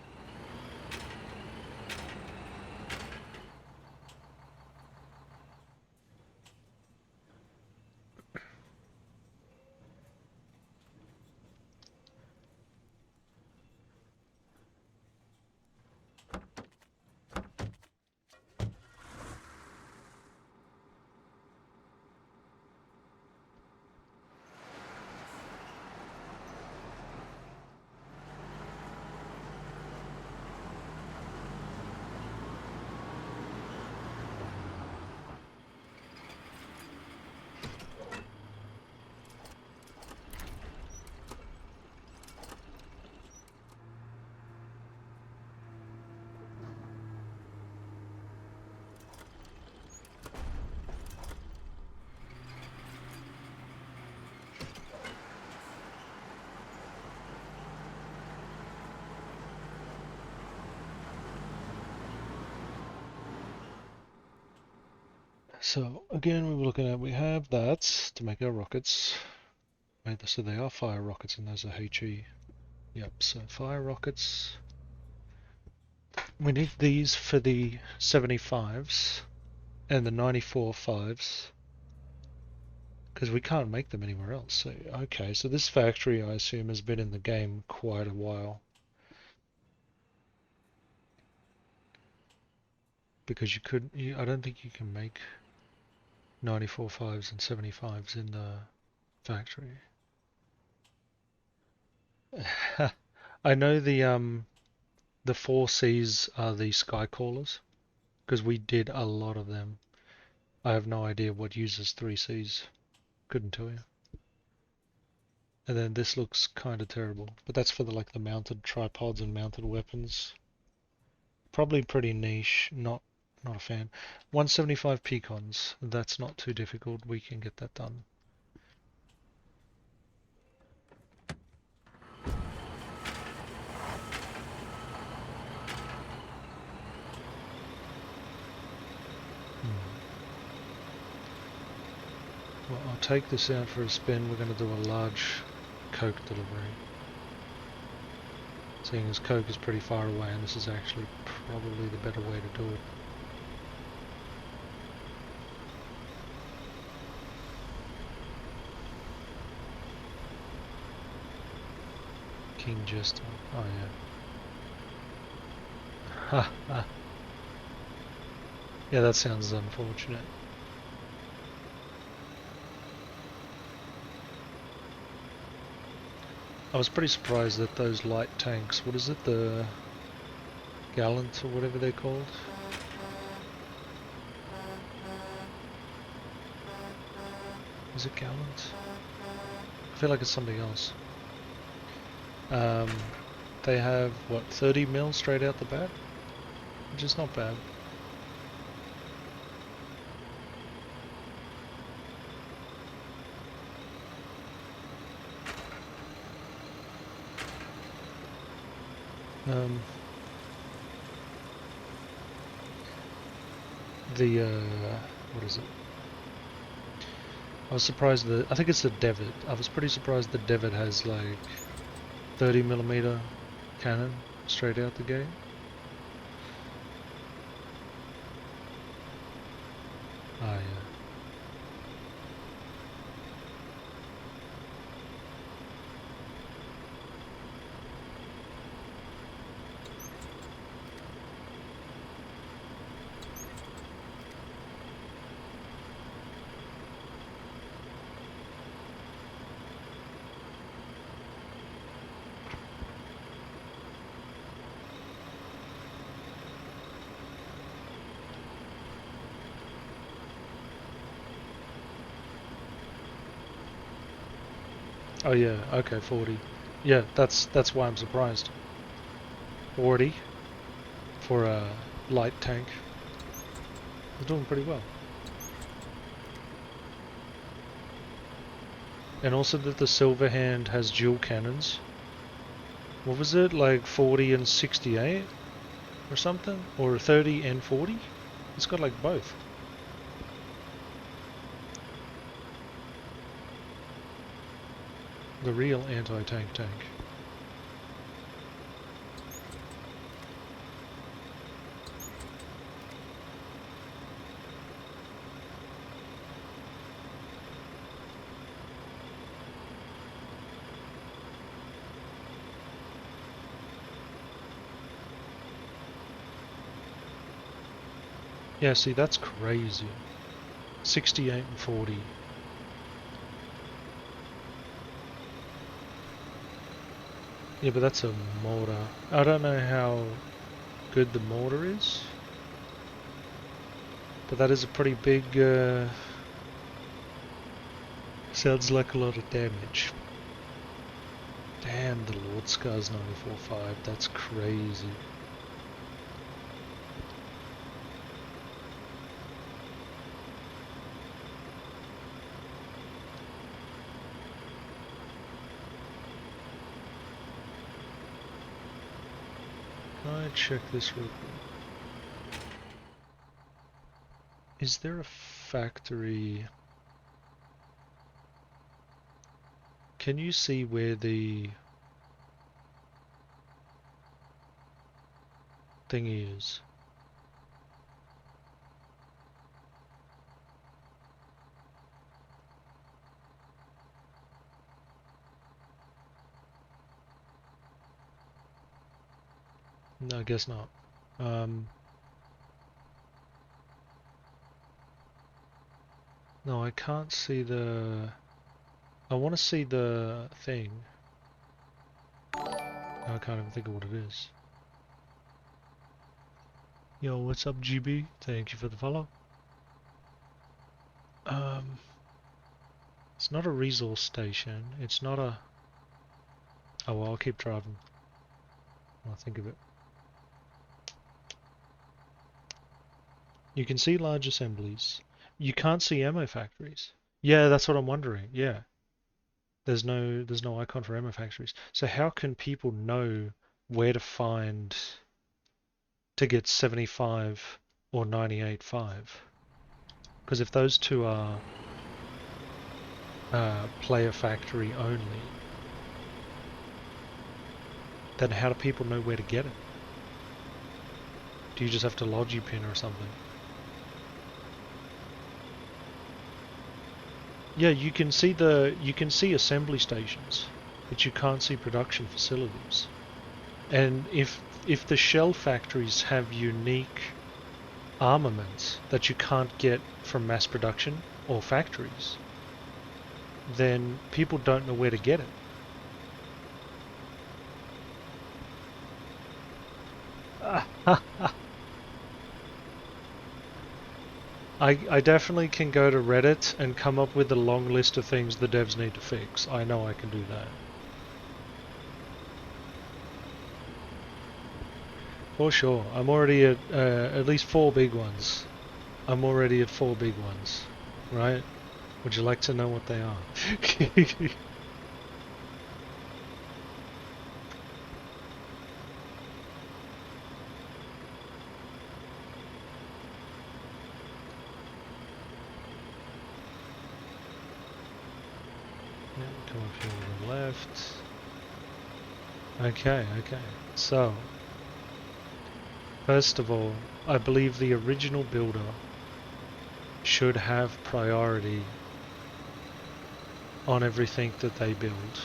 So again, we were looking at, we have that to make our rockets. Wait, so they are fire rockets and those are HE. Yep, so fire rockets. We need these for the 75s and the 94 5s. Because we can't make them anywhere else. So, okay, so this factory, I assume, has been in the game quite a while. Because I don't think you can make 94 fives and 75s in the factory. I know the 4Cs are the Skycallers, because we did a lot of them. I have no idea what uses 3Cs. Couldn't tell you. And then this looks kind of terrible, but that's for the mounted tripods and mounted weapons. Probably pretty niche. Not a fan. 175 pecons. That's not too difficult. We can get that done. Well, I'll take this out for a spin. We're going to do a large coke delivery. Seeing as coke is pretty far away, and this is actually probably the better way to do it. King Jester. Oh yeah. Ha ha. Yeah, that sounds unfortunate. I was pretty surprised that those light tanks, what is it, the Gallant or whatever they're called? Is it Gallant? I feel like it's something else. They have, what, 30 mil straight out the bat? Which is not bad. What is it? I was surprised that, I think it's the Devitt. I was pretty surprised the Devitt has like 30mm cannon straight out the gate. Ah, yeah. Oh yeah, okay, 40. Yeah, that's why I'm surprised. 40 for a light tank. They're doing pretty well. And also that the Silverhand has dual cannons. What was it, like 40 and 68? Or something? Or 30 and 40? It's got like both. The real anti-tank tank. Yeah, see, that's crazy. 68 and 40. Yeah, but that's a mortar. I don't know how good the mortar is. But that is a pretty big, sounds like a lot of damage. Damn, the Lord Scars 94.5, that's crazy. Can I check this real quick? Is there a factory? Can you see where the thingy is? No, I guess not. No, I can't see the... I want to see the thing. I can't even think of what it is. Yo, what's up, GB? Thank you for the follow. It's not a resource station. It's not a... Oh, well, I'll keep driving. I'll think of it. You can see large assemblies. You can't see ammo factories. Yeah, that's what I'm wondering. Yeah. There's no icon for ammo factories. So how can people know where to find to get 75 or 98.5? Because if those two are player factory only, then how do people know where to get it? Do you just have to logipin or something? Yeah, you can see assembly stations, but you can't see production facilities. And if the shell factories have unique armaments that you can't get from mass production or factories, then people don't know where to get it. I definitely can go to Reddit and come up with a long list of things the devs need to fix. I know I can do that. For sure. I'm already at least 4 big ones. I'm already at 4 big ones, right? Would you like to know what they are? Yeah, come up here to the left. Okay. So, first of all, I believe the original builder should have priority on everything that they build.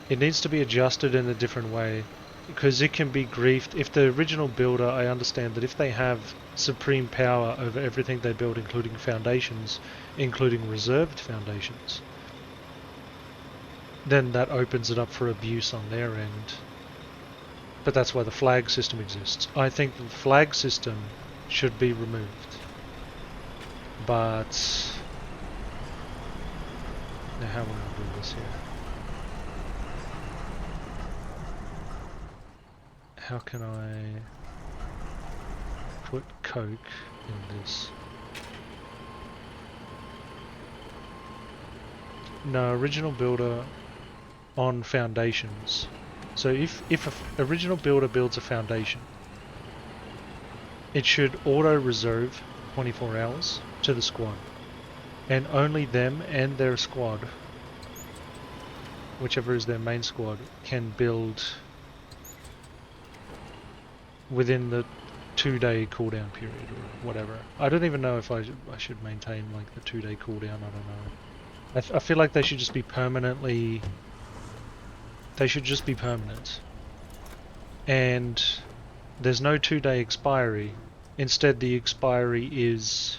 It needs to be adjusted in a different way, because it can be griefed. If the original builder, I understand that if they have supreme power over everything they build, including foundations, including reserved foundations, then that opens it up for abuse on their end. But that's why the flag system exists. I think the flag system should be removed. But now how am I going to do this here? How can I put Coke in this? No, original builder on foundations. So if an original builder builds a foundation, it should auto reserve 24 hours to the squad, and only them and their squad, whichever is their main squad, can build within the 2-day cooldown period or whatever. I don't even know if I should maintain like the 2-day cooldown. I don't know. I feel like they should just be permanently. They should just be permanent. And there's no 2-day expiry. Instead, the expiry is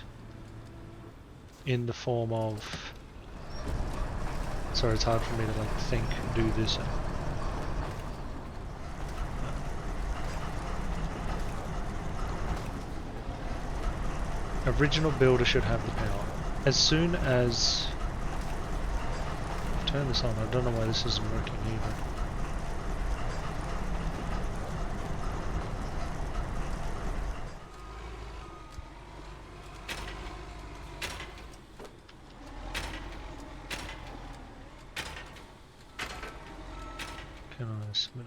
in the form of... Sorry, it's hard for me to like think and do this. Original builder should have the power. As soon as... Turn this on, I don't know why this isn't working either. Can I submit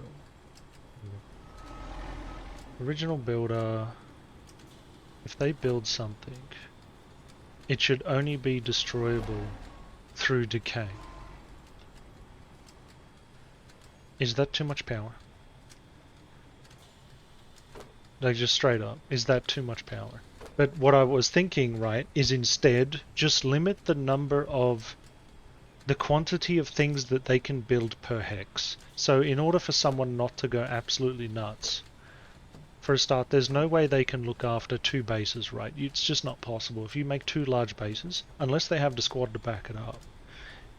original builder, if they build something, it should only be destroyable through decay. Is that too much power? Like, just straight up, is that too much power? But what I was thinking, right, is instead just limit the number of the quantity of things that they can build per hex. So in order for someone not to go absolutely nuts, for a start, there's no way they can look after 2 bases, right? It's just not possible. If you make 2 large bases, unless they have the squad to back it up.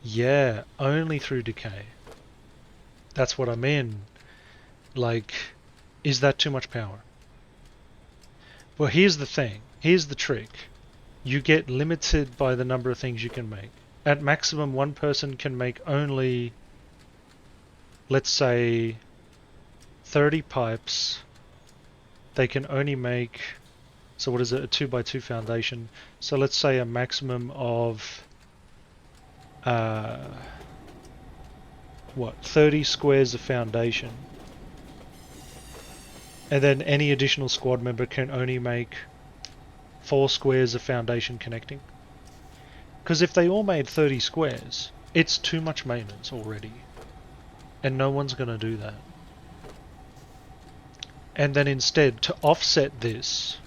Yeah, only through decay. That's what I mean. Like, is that too much power? Well, here's the thing. Here's the trick. You get limited by the number of things you can make. At maximum, one person can make only, let's say, 30 pipes. They can only make, so what is it, a 2x2 foundation. So let's say a maximum of, 30 squares of foundation. And then any additional squad member can only make 4 squares of foundation connecting. Because if they all made 30 squares, it's too much maintenance already. And no one's going to do that. And then instead, to offset this...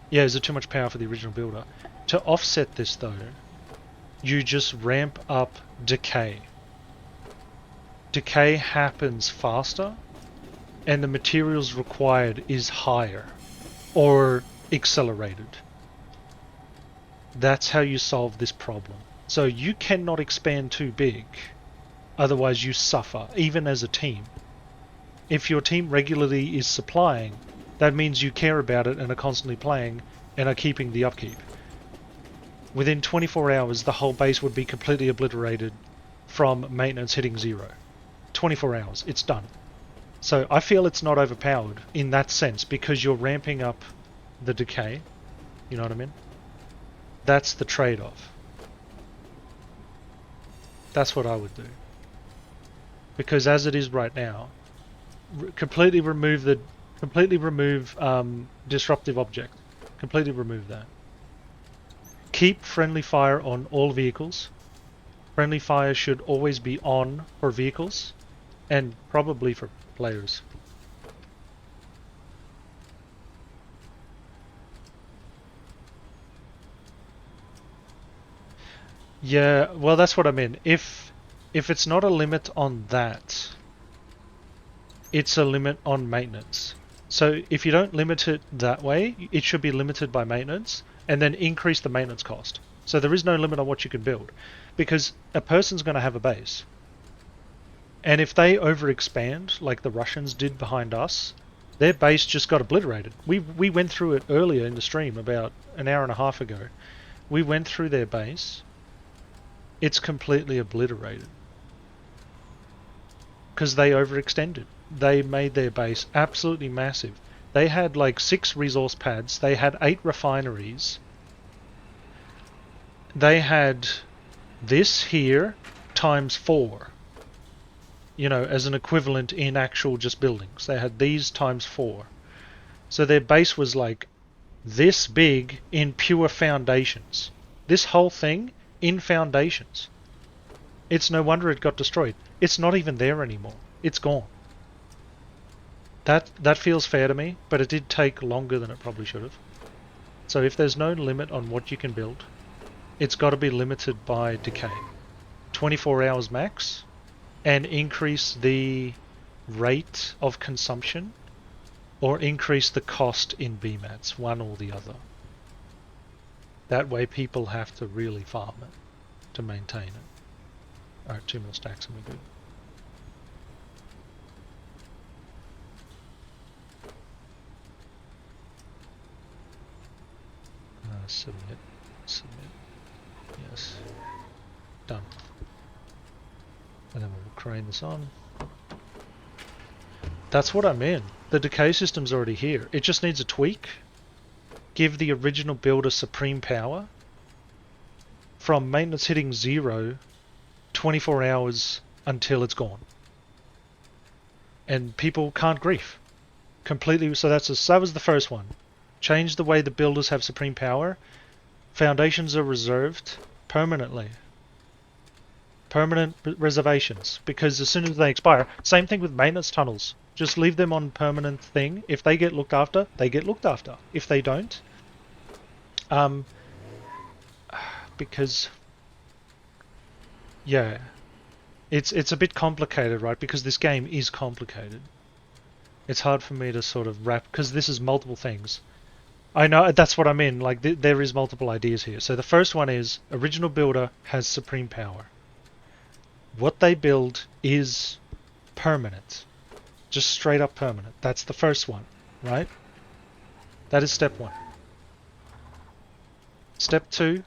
Yeah, is it too much power for the original builder? To offset this though, you just ramp up decay. Decay happens faster, and the materials required is higher, or accelerated. That's how you solve this problem. So you cannot expand too big, otherwise you suffer, even as a team. If your team regularly is supplying, that means you care about it and are constantly playing and are keeping the upkeep. Within 24 hours, the whole base would be completely obliterated from maintenance hitting 0. 24 hours, it's done. So I feel it's not overpowered in that sense because you're ramping up the decay. You know what I mean? That's the trade-off. That's what I would do. Because as it is right now, completely remove disruptive object. Completely remove that. Keep friendly fire on all vehicles. Friendly fire should always be on for vehicles, and probably for players. Yeah, well that's what I mean. If it's not a limit on that, it's a limit on maintenance. So if you don't limit it that way, it should be limited by maintenance and then increase the maintenance cost. So there is no limit on what you can build, because a person's going to have a base. And if they overexpand, like the Russians did behind us, their base just got obliterated. We went through it earlier in the stream, about an hour and a half ago. We went through their base. It's completely obliterated. Because they overextended. They made their base absolutely massive. They had like 6 resource pads. They had 8 refineries. They had this here times 4. You know, as an equivalent in actual just buildings. They had these times 4. So their base was like this big in pure foundations. This whole thing in foundations. It's no wonder it got destroyed. It's not even there anymore. It's gone. That feels fair to me, but it did take longer than it probably should have. So if there's no limit on what you can build, it's got to be limited by decay. 24 hours max, and increase the rate of consumption, or increase the cost in BMATs, one or the other. That way people have to really farm it to maintain it. Alright, 2 more stacks and we're good. Submit. Yes. Done. And then we'll crane this on. That's what I mean. The decay system's already here. It just needs a tweak. Give the original builder supreme power. From maintenance hitting 0, 24 hours until it's gone. And people can't grief. Completely. So that was the first one. Change the way the builders have supreme power. Foundations are reserved permanently. Permanent reservations. Because as soon as they expire, same thing with maintenance tunnels. Just leave them on permanent thing. If they get looked after, they get looked after. If they don't, because yeah, it's a bit complicated, right? Because this game is complicated. It's hard for me to sort of wrap, because this is multiple things. I know, that's what I mean, like there is multiple ideas here. So the first one is, original builder has supreme power. What they build is permanent. Just straight up permanent. That's the first one, right? That is step one. Step two,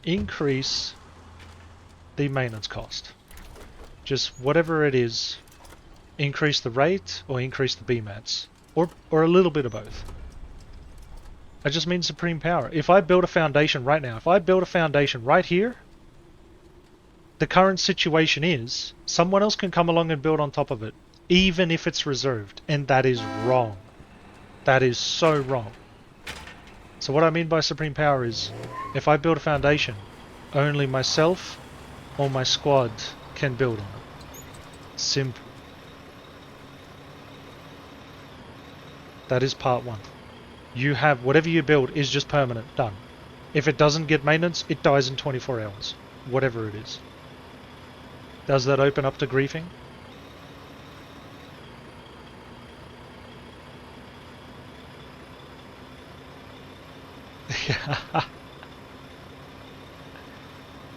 increase the maintenance cost. Just whatever it is, increase the rate or increase the BMATs. Or a little bit of both. I just mean supreme power. If I build a foundation right now, if I build a foundation right here, the current situation is someone else can come along and build on top of it, even if it's reserved, and that is wrong. That is so wrong. So what I mean by supreme power is, if I build a foundation, only myself or my squad can build on it. Simple. That is part one. You have, whatever you build is just permanent, done. If it doesn't get maintenance, it dies in 24 hours. Whatever it is. Does that open up to griefing?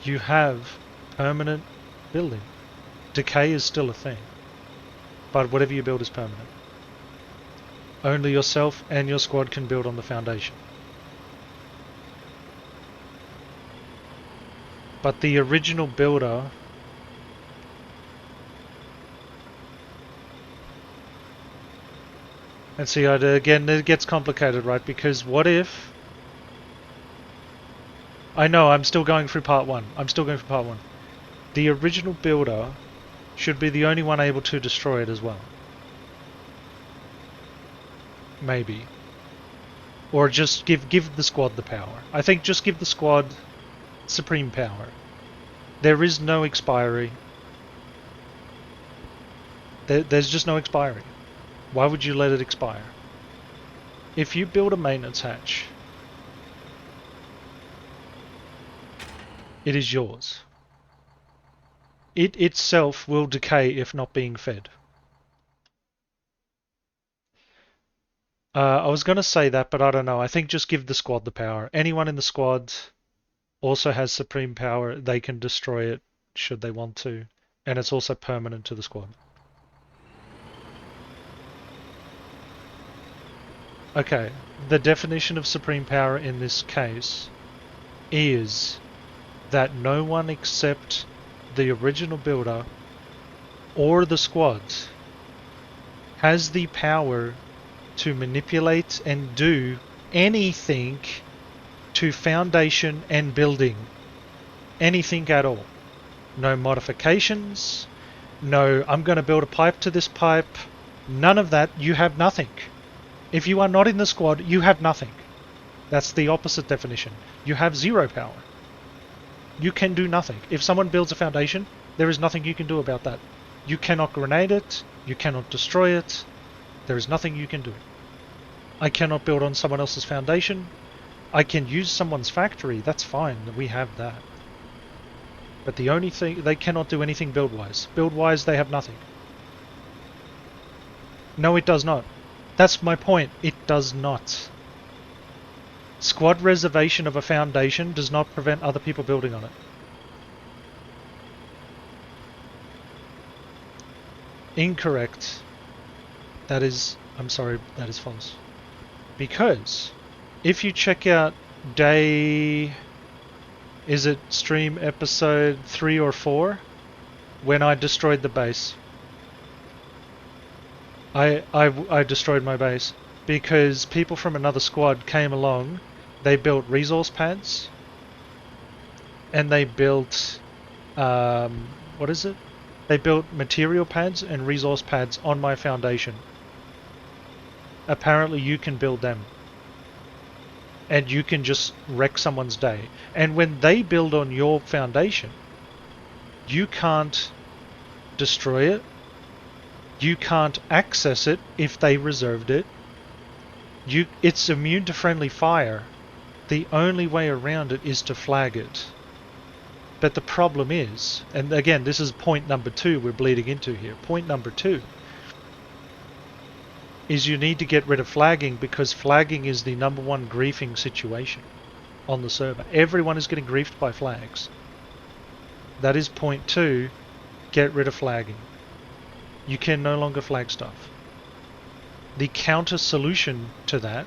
You have permanent building. Decay is still a thing. But whatever you build is permanent. Only yourself and your squad can build on the foundation. But the original builder and see, again, it gets complicated, right? Because what if... I know, I'm still going through part one. The original builder should be the only one able to destroy it as well. Maybe. Or just give the squad the power. I think just give the squad supreme power. There is no expiry. There's just no expiry. Why would you let it expire? If you build a maintenance hatch, it is yours. It itself will decay if not being fed. I was going to say that, but I don't know. I think just give the squad the power. Anyone in the squad also has supreme power. They can destroy it should they want to. And it's also permanent to the squad. Okay, the definition of supreme power in this case is that no one except the original builder or the squad has the power to manipulate and do anything to foundation and building. Anything at all. No modifications, no I'm going to build a pipe to this pipe, none of that. You have nothing. If you are not in the squad, you have nothing. That's the opposite definition. You have zero power. You can do nothing. If someone builds a foundation, there is nothing you can do about that. You cannot grenade it, you cannot destroy it, there is nothing you can do. I cannot build on someone else's foundation. I can use someone's factory, that's fine, we have that. But the only thing, they cannot do anything build-wise. Build-wise, they have nothing. No, it does not. That's my point. It does not. Squad reservation of a foundation does not prevent other people building on it. Incorrect. That is... I'm sorry, that is false. Because if you check out day... Is it stream episode 3 or 4? When I destroyed the base. I destroyed my base because people from another squad came along, they built resource pads, and they built, what is it? They built material pads and resource pads on my foundation. Apparently you can build them. And you can just wreck someone's day. And when they build on your foundation, you can't destroy it. You can't access it if they reserved it. It's immune to friendly fire. The only way around it is to flag it. But the problem is, and again, this is point number 2 we're bleeding into here. Point number 2. is you need to get rid of flagging, because flagging is the #1 griefing situation on the server. Everyone is getting griefed by flags. That is point 2, get rid of flagging. You can no longer flag stuff. The counter solution to that,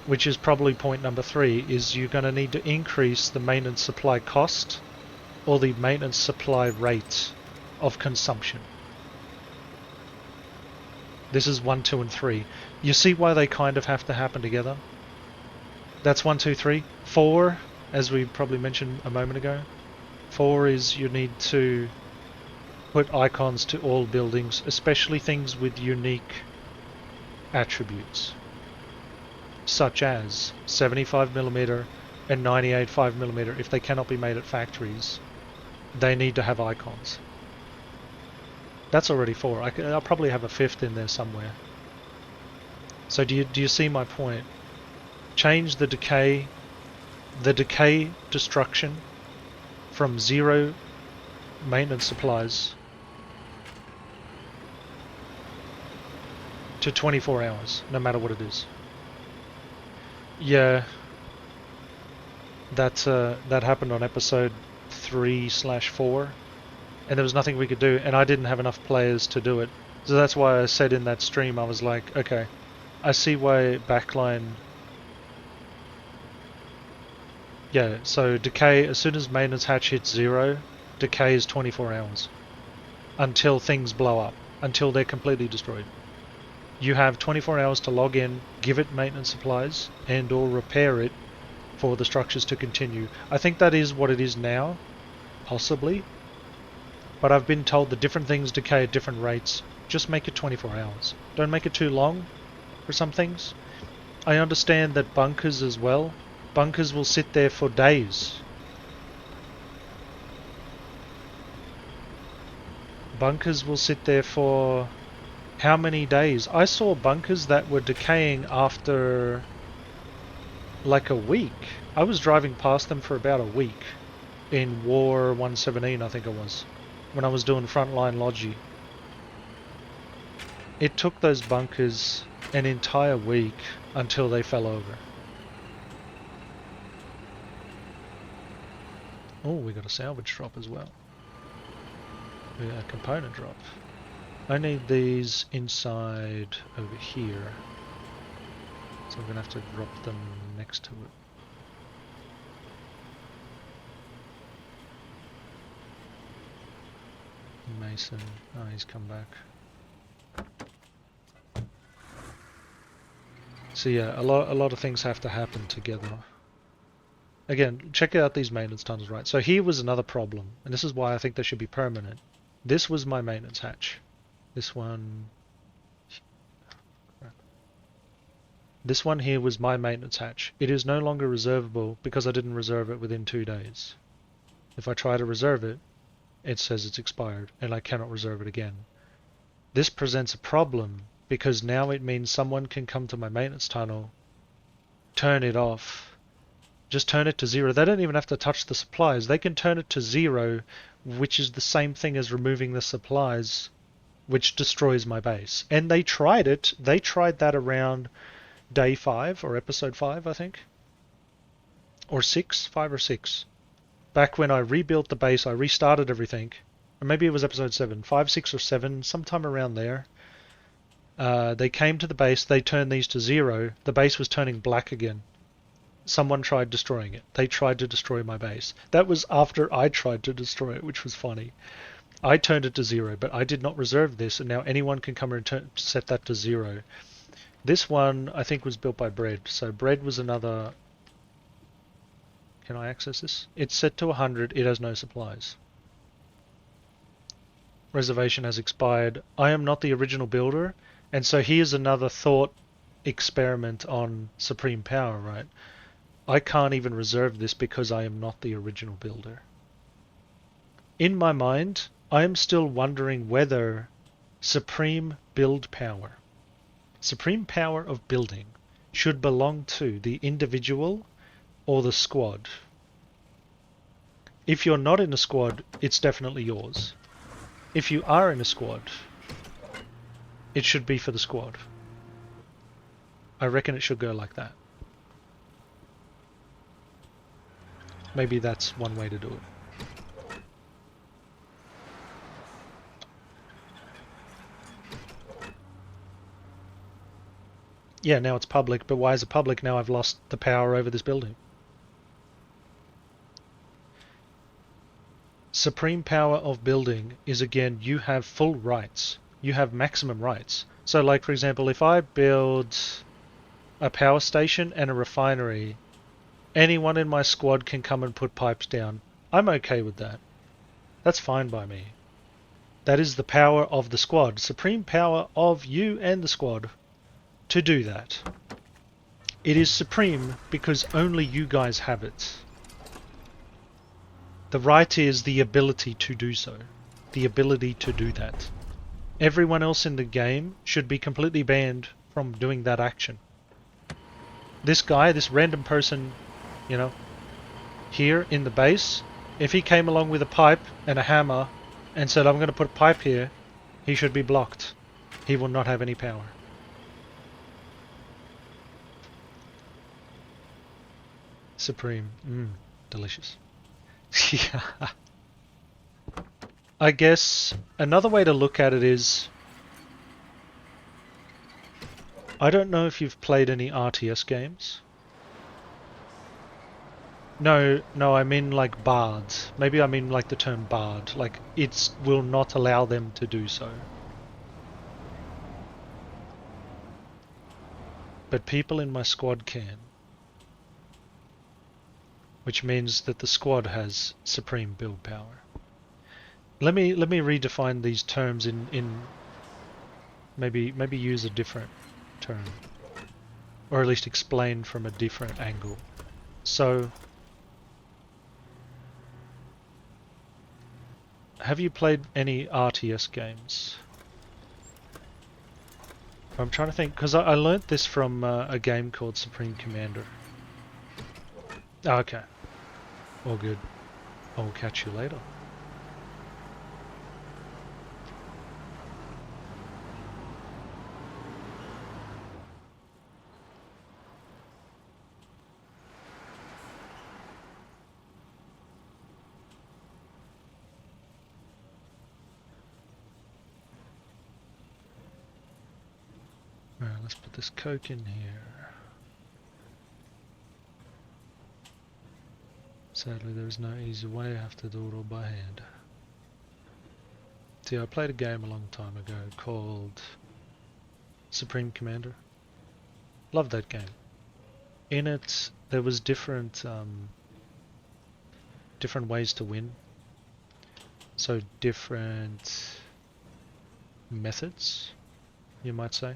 which is probably point number 3, is you're going to need to increase the maintenance supply cost or the maintenance supply rate of consumption. This is 1, 2, and 3. You see why they kind of have to happen together? That's 1, 2, 3. 4, as we probably mentioned a moment ago, 4 is you need to put icons to all buildings, especially things with unique attributes, such as 75mm and 98 5mm. If they cannot be made at factories, they need to have icons. That's already 4. I'll probably have a 5th in there somewhere. So do you see my point? Change the decay destruction from 0 maintenance supplies to 24 hours, no matter what it is. Yeah, that happened on episode 3/4, and there was nothing we could do, and I didn't have enough players to do it. So that's why I said in that stream, I was like, okay, I see why backline. Yeah, so decay, as soon as maintenance hatch hits 0, decay is 24 hours. Until things blow up, until they're completely destroyed. You have 24 hours to log in, give it maintenance supplies, and or repair it for the structures to continue. I think that is what it is now, possibly. But I've been told that different things decay at different rates. Just make it 24 hours. Don't make it too long for some things. I understand that bunkers as well. Bunkers will sit there for days. Bunkers will sit there for how many days? I saw bunkers that were decaying after like a week. I was driving past them for about a week in War 117, I think it was, when I was doing frontline logi. It took those bunkers an entire week until they fell over. Oh, we got a salvage drop as well. Yeah, a component drop. I need these inside over here. So I'm going to have to drop them next to it. Mason. Oh, he's come back. So yeah, a lot of things have to happen together. Again, check out these maintenance tunnels, right? So here was another problem, and this is why I think they should be permanent. This was my maintenance hatch. This one here was my maintenance hatch. It is no longer reservable because I didn't reserve it within 2 days. If I try to reserve it, it says it's expired, and I cannot reserve it again. This presents a problem because now it means someone can come to my maintenance tunnel, turn it off, just turn it to 0. They don't even have to touch the supplies. They can turn it to 0, which is the same thing as removing the supplies, which destroys my base. And they tried it. They tried that around day 5 or episode 5, I think. Or 6, 5 or 6. Back when I rebuilt the base, I restarted everything. Or maybe it was episode 7, 5, 6 or 7, sometime around there. They came to the base, they turned these to 0. The base was turning black again. Someone tried destroying it. They tried to destroy my base. That was after I tried to destroy it, which was funny. I turned it to 0, but I did not reserve this, and now anyone can come and set that to 0. This one, I think, was built by Bread. So Bread was another... Can I access this? It's set to 100. It has no supplies. Reservation has expired. I am not the original builder, and so here's another thought experiment on Supreme Power, right? I can't even reserve this because I am not the original builder. In my mind, I am still wondering whether Supreme Build Power, Supreme Power of building, should belong to the individual or the squad. If you're not in a squad, it's definitely yours. If you are in a squad, it should be for the squad. I reckon it should go like that. Maybe that's one way to do it. Yeah, now it's public, but why is it public? Now I've lost the power over this building. Supreme power of building is, again, you have full rights. You have maximum rights. So like, for example, if I build a power station and a refinery, anyone in my squad can come and put pipes down. I'm okay with that. That's fine by me. That is the power of the squad. Supreme power of you and the squad to do that. It is supreme because only you guys have it. The right is the ability to do so. The ability to do that. Everyone else in the game should be completely banned from doing that action. This guy, this random person, you know, here in the base, if he came along with a pipe and a hammer and said, I'm going to put a pipe here, he should be blocked. He will not have any power. Supreme. Delicious. Yeah. I guess another way to look at it is, I don't know if you've played any RTS games. No, I mean like bards. Maybe I mean like the term bard. Like, it will not allow them to do so. But people in my squad can. Which means that the squad has supreme build power. Let me redefine these terms in maybe use a different term. Or at least explain from a different angle. So, have you played any RTS games? I'm trying to think, because I learnt this from a game called Supreme Commander. Oh, okay. All good. I'll catch you later. Alright, let's put this coke in here. Sadly, there's no easy way. I have to do it all by hand. See, I played a game a long time ago called Supreme Commander. Loved that game. In it, there was different ways to win. So different methods, you might say.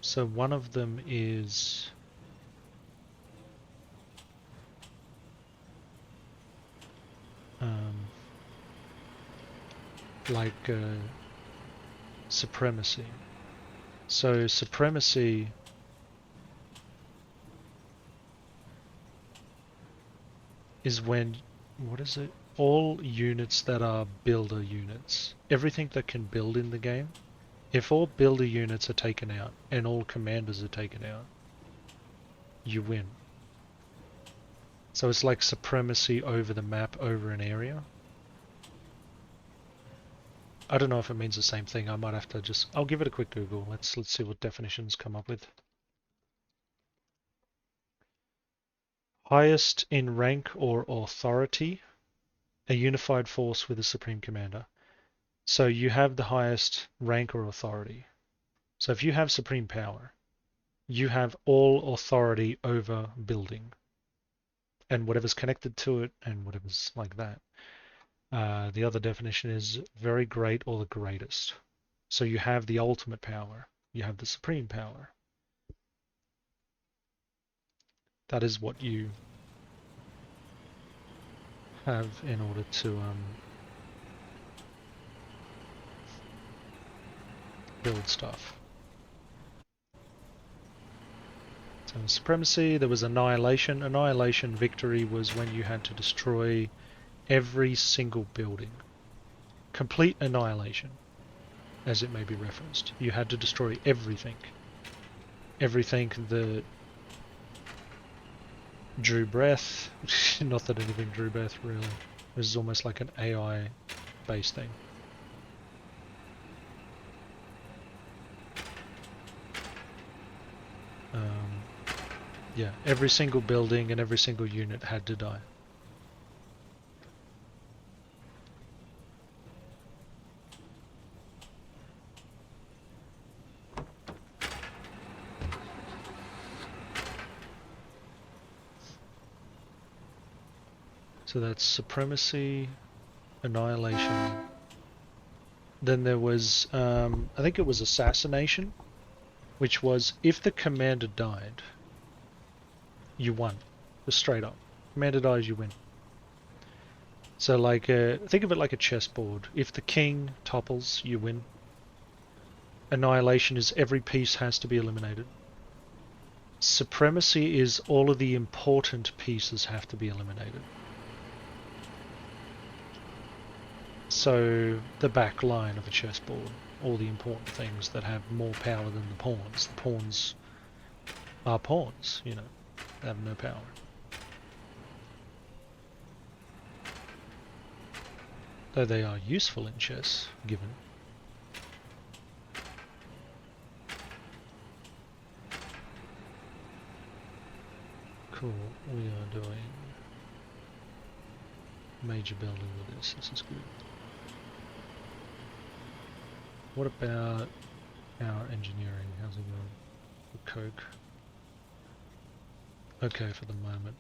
So one of them is like supremacy. So supremacy is when, what is it? All units that are builder units. Everything that can build in the game. If all builder units are taken out and all commanders are taken out, you win. So it's like supremacy over the map, over an area. I don't know if it means the same thing. I might have to just, I'll give it a quick Google. Let's see what definitions come up with. Highest in rank or authority, a unified force with a supreme commander. So you have the highest rank or authority. So if you have supreme power, you have all authority over building and whatever's connected to it and whatever's like that. The other definition is very great or the greatest. So you have the ultimate power. You have the supreme power. That is what you have in order to build stuff. So supremacy, there was annihilation. Annihilation victory was when you had to destroy every single building. Complete annihilation. as it may be referenced. You had to destroy everything. Everything that drew breath. Not that anything drew breath, really. This is almost like an AI-based thing. Yeah, every single building and every single unit had to die. So that's supremacy, annihilation. Then there was, I think it was assassination, which was if the commander died, you won. Just straight up. Commander dies, you win. So like, think of it like a chessboard. If the king topples, you win. Annihilation is every piece has to be eliminated. Supremacy is all of the important pieces have to be eliminated. So the back line of a chessboard, all the important things that have more power than the pawns. The pawns are pawns, you know, they have no power. Though they are useful in chess, given. Cool, we are doing major building with this is good. What about our engineering? How's it going? The coke. Okay for the moment.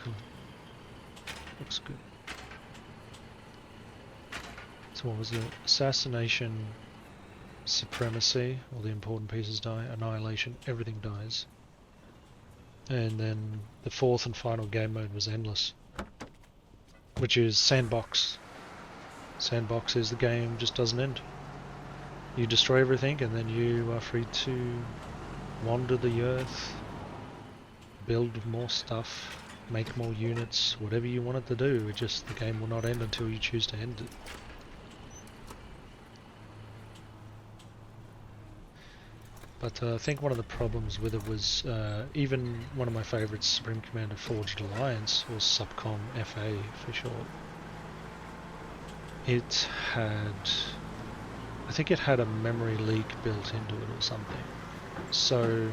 Cool. Looks good. So what was it? Assassination, supremacy, all the important pieces die, annihilation, everything dies. And then the fourth and final game mode was endless, which is sandbox. Sandbox is the game just doesn't end. You destroy everything and then you are free to wander the earth, build more stuff, make more units, whatever you want it to do. It just, the game will not end until you choose to end it. But I think one of the problems with it was even one of my favourites, Supreme Commander Forged Alliance, or Subcom FA for short. It had, I think it had a memory leak built into it or something. So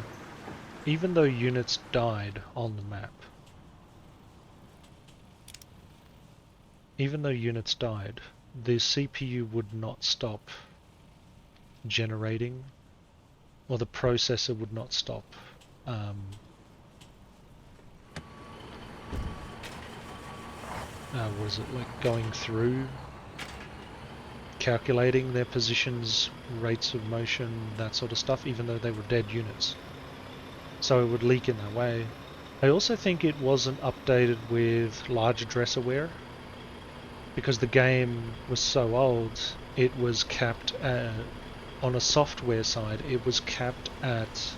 even though units died on the map, the CPU would not stop generating, or the processor would not stop was it like going through, calculating their positions, rates of motion, that sort of stuff, even though they were dead units. So it would leak in that way. I also think it wasn't updated with large address aware, because the game was so old. It was capped on a software side, it was capped at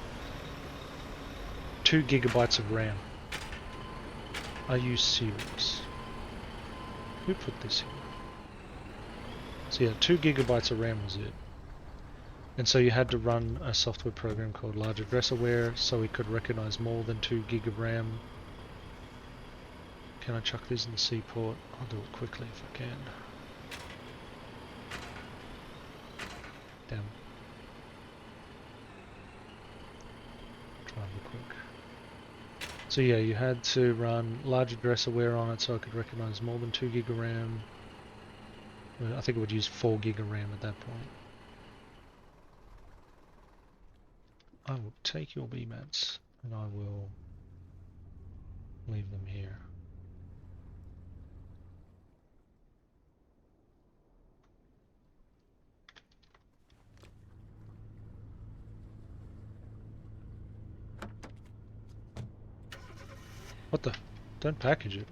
2 gigabytes of RAM. Are you serious? Who put this here? So yeah, 2 gigabytes of RAM was it. And so you had to run a software program called Large Address Aware so it could recognize more than 2 gig of RAM. Can I chuck these in the seaport? I'll do it quickly if I can. Damn. Try and be quick. So yeah, you had to run Large Address Aware on it so it could recognize more than 2 gig of RAM. I think it would use 4 gig of RAM at that point. I will take your BMATs and I will leave them here. What the? Don't package it.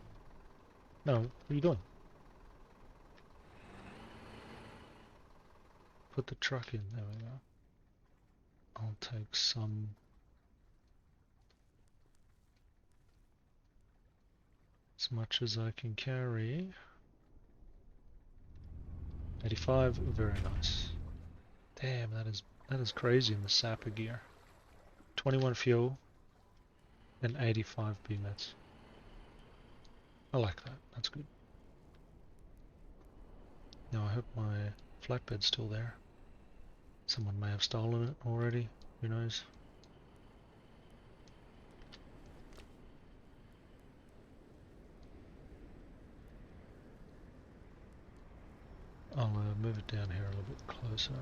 No, what are you doing? Put the truck in. There we go. I'll take some. As much as I can carry. 85, very nice. Damn, that is crazy in the sapper gear. 21 fuel and 85 BMETs. I like that. That's good. Now I hope my flatbed's still there. Someone may have stolen it already. Who knows? I'll move it down here a little bit closer.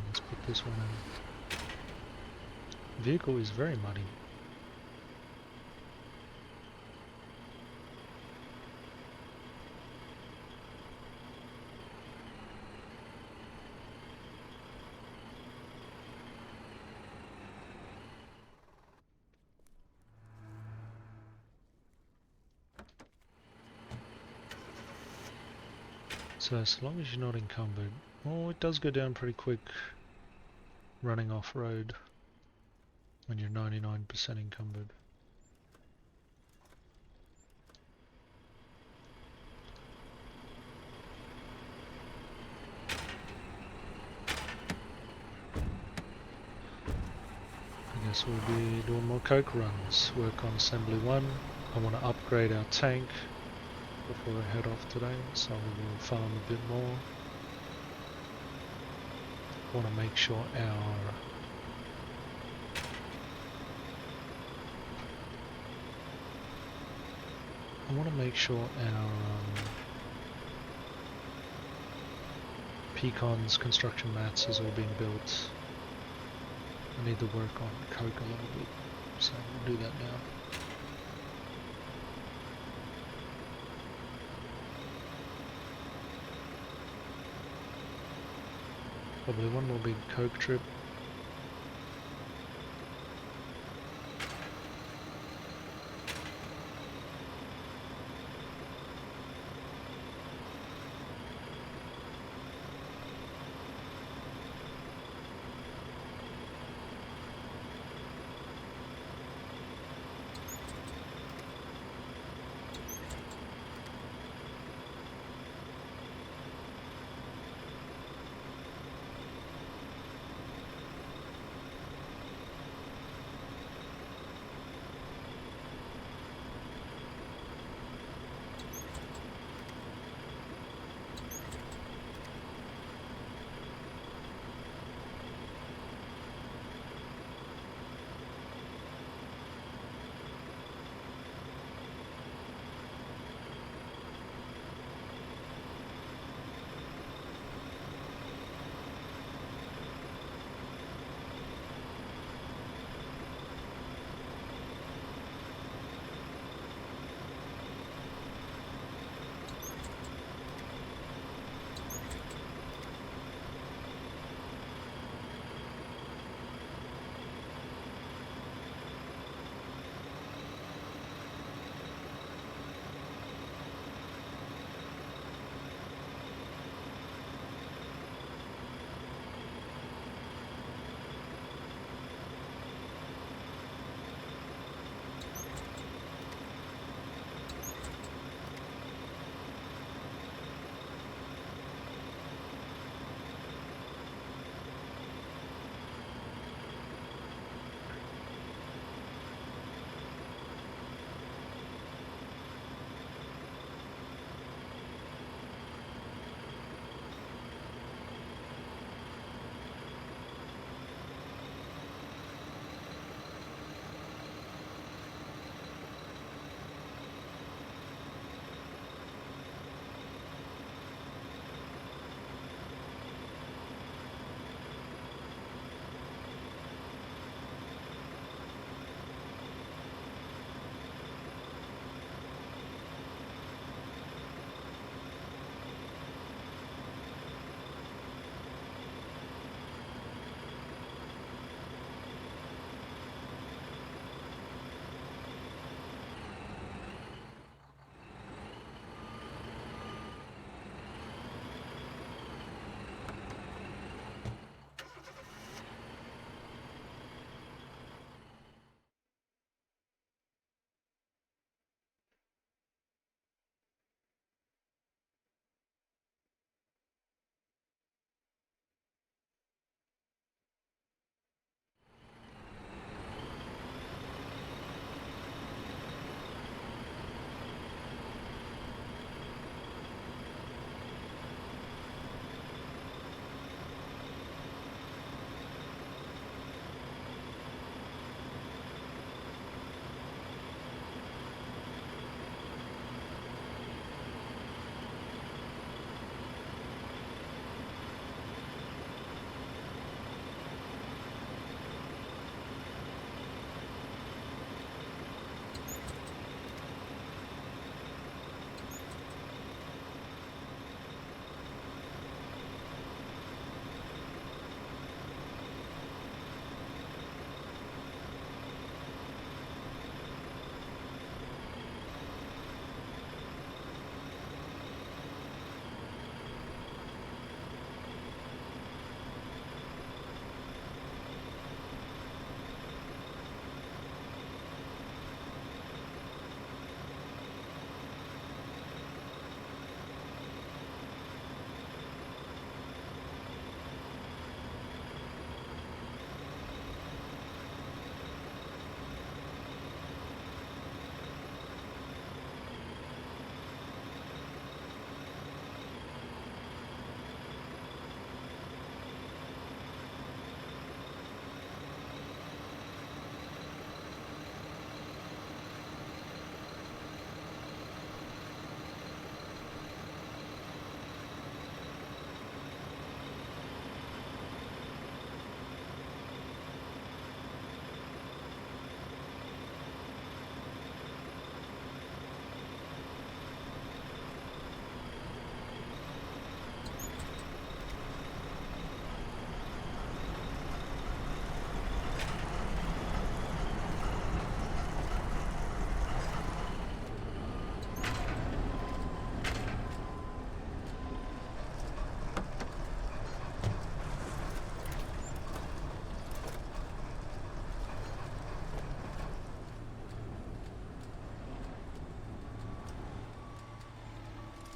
Let's put this one in. Vehicle is very muddy. So as long as you're not encumbered, oh, it does go down pretty quick running off-road when you're 99% encumbered. I guess we'll be doing more coke runs, work on assembly 1. I want to upgrade our tank before I head off today, so we will farm a bit more. Want to make sure our Pecans construction mats is all being built. I need to work on coke a little bit, so we'll do that now. Probably one more big coke trip.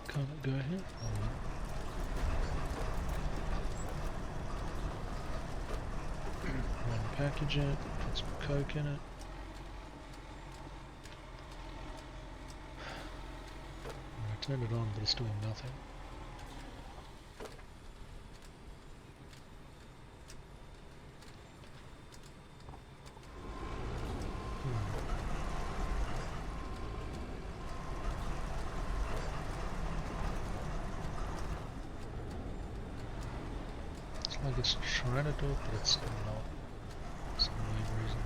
Can't it go here? Oh, well. Unpackage it, put some coke in it. I turned it on, but it's doing nothing. It's like it's trying to do it, but it's not. For some weird reason.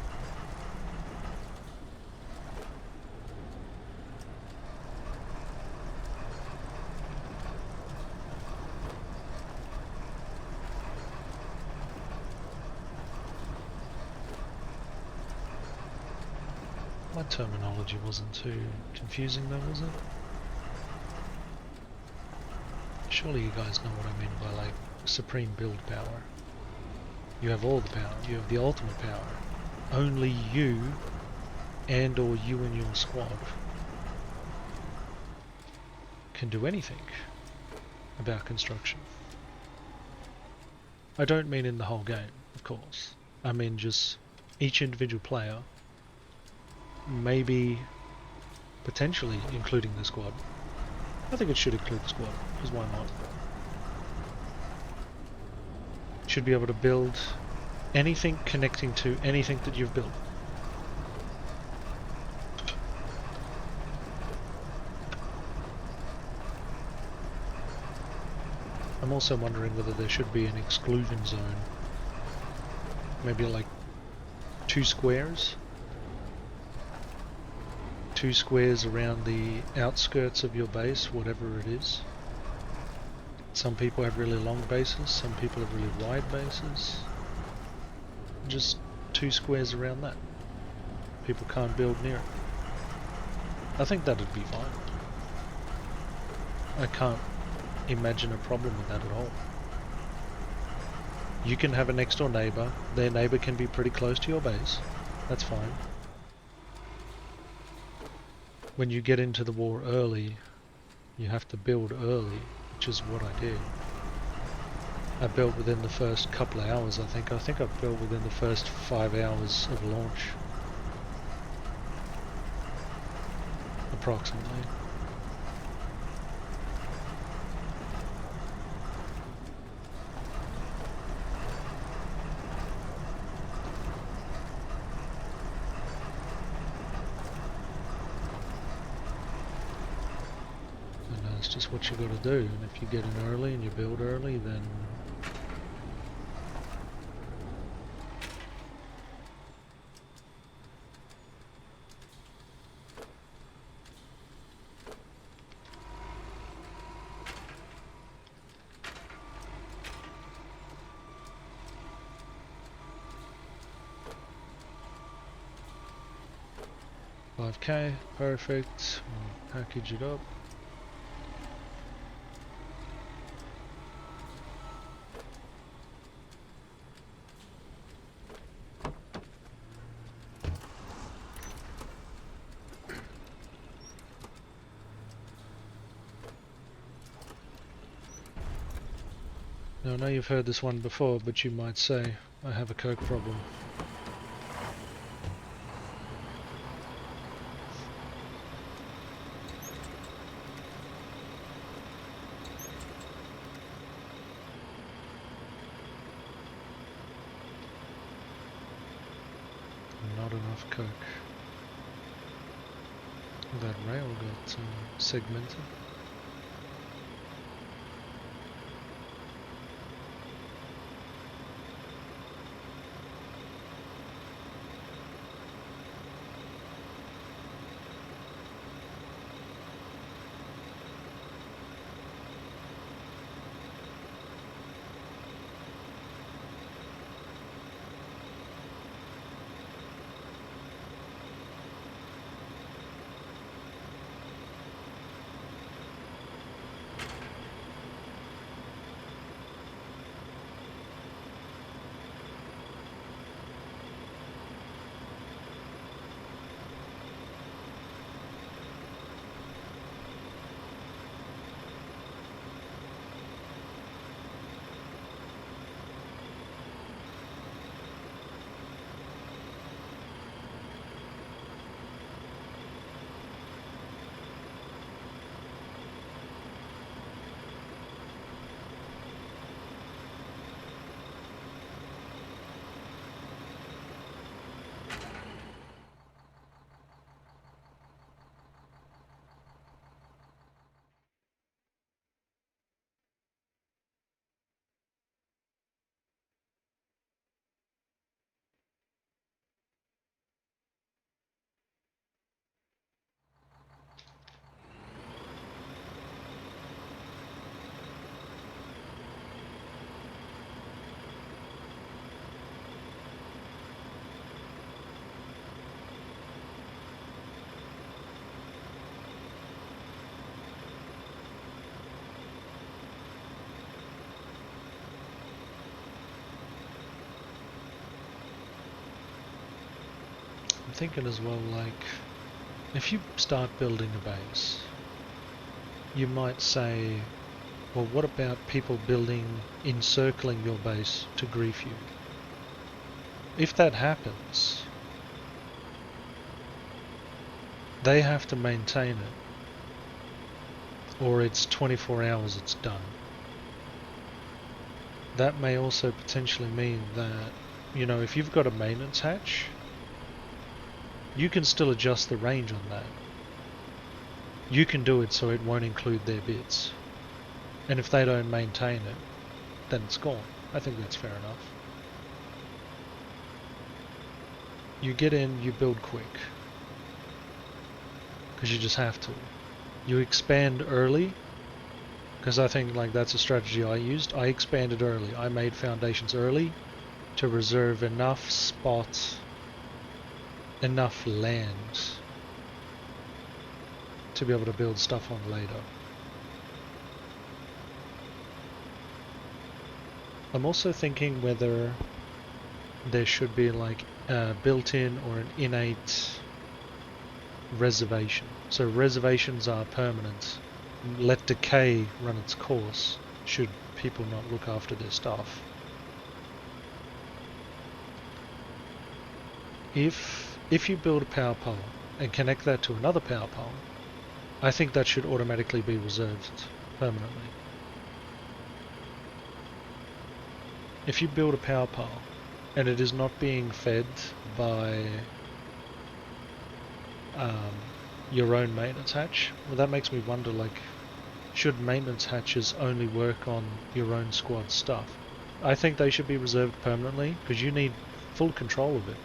My terminology wasn't too confusing though, was it? Surely you guys know what I mean by like supreme build power. You have all the power, you have the ultimate power. Only you and or you and your squad can do anything about construction. I don't mean in the whole game, of course. I mean just each individual player, maybe potentially including the squad. I think it should include the squad, because why not? Should be able to build anything connecting to anything that you've built. I'm also wondering whether there should be an exclusion zone. Maybe like 2 squares? 2 squares around the outskirts of your base, whatever it is. Some people have really long bases, some people have really wide bases. Just 2 squares around that. People can't build near it. I think that'd be fine. I can't imagine a problem with that at all. You can have a next door neighbour, their neighbour can be pretty close to your base. That's fine. When you get into the war early, you have to build early, which is what I did. I built within the first couple of hours, I think. I think I built within the first 5 hours of launch. Approximately. And that's just what you got to do. And if you get in early and you build early, then $5K, perfect. We'll package it up. Now I know you've heard this one before, but you might say, I have a coke problem. Not enough coke. That rail got segmented. thinking as well, like, if you start building a base, you might say, well, what about people encircling your base to grief you? If that happens, they have to maintain it, or it's 24 hours, it's done. That may also potentially mean that, you know, if you've got a maintenance hatch, you can still adjust the range on that. You can do it so it won't include their bits. And if they don't maintain it, then it's gone. I think that's fair enough. You get in, you build quick. Because you just have to. You expand early, because I think like that's a strategy I used. I expanded early. I made foundations early to reserve enough spots, enough land to be able to build stuff on later. I'm also thinking whether there should be like a built-in or an innate reservation. So reservations are permanent. Let decay run its course should people not look after their stuff. If you build a power pole and connect that to another power pole, I think that should automatically be reserved permanently. If you build a power pole and it is not being fed by your own maintenance hatch, well, that makes me wonder, like, should maintenance hatches only work on your own squad stuff? I think they should be reserved permanently because you need full control of it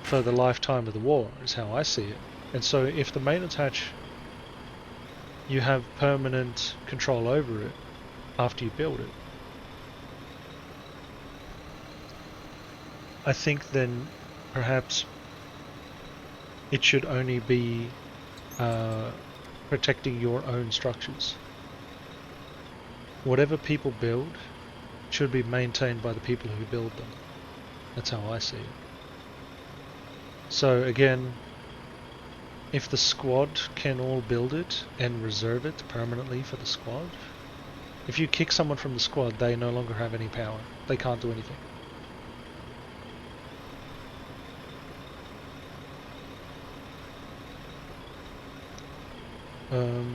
for the lifetime of the war, is how I see it. And so if the maintenance hatch, you have permanent control over it after you build it, I think then perhaps it should only be protecting your own structures. Whatever people build should be maintained by the people who build them. That's how I see it. So again, if the squad can all build it and reserve it permanently for the squad, if you kick someone from the squad, they no longer have any power. They can't do anything.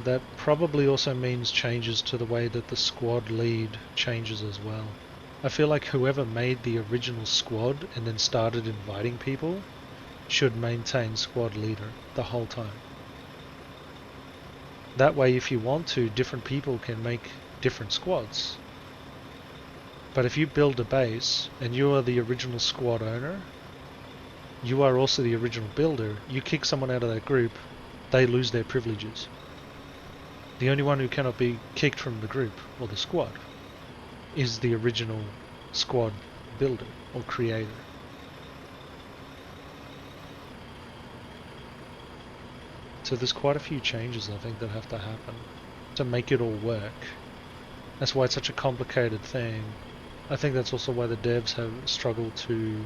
That probably also means changes to the way that the squad lead changes as well. I feel like whoever made the original squad and then started inviting people should maintain squad leader the whole time. That way, if you want to, different people can make different squads. But if you build a base and you are the original squad owner, you are also the original builder, you kick someone out of that group, they lose their privileges. The only one who cannot be kicked from the group, or the squad, is the original squad builder or creator. So there's quite a few changes I think that have to happen to make it all work. That's why it's such a complicated thing. I think that's also why the devs have struggled to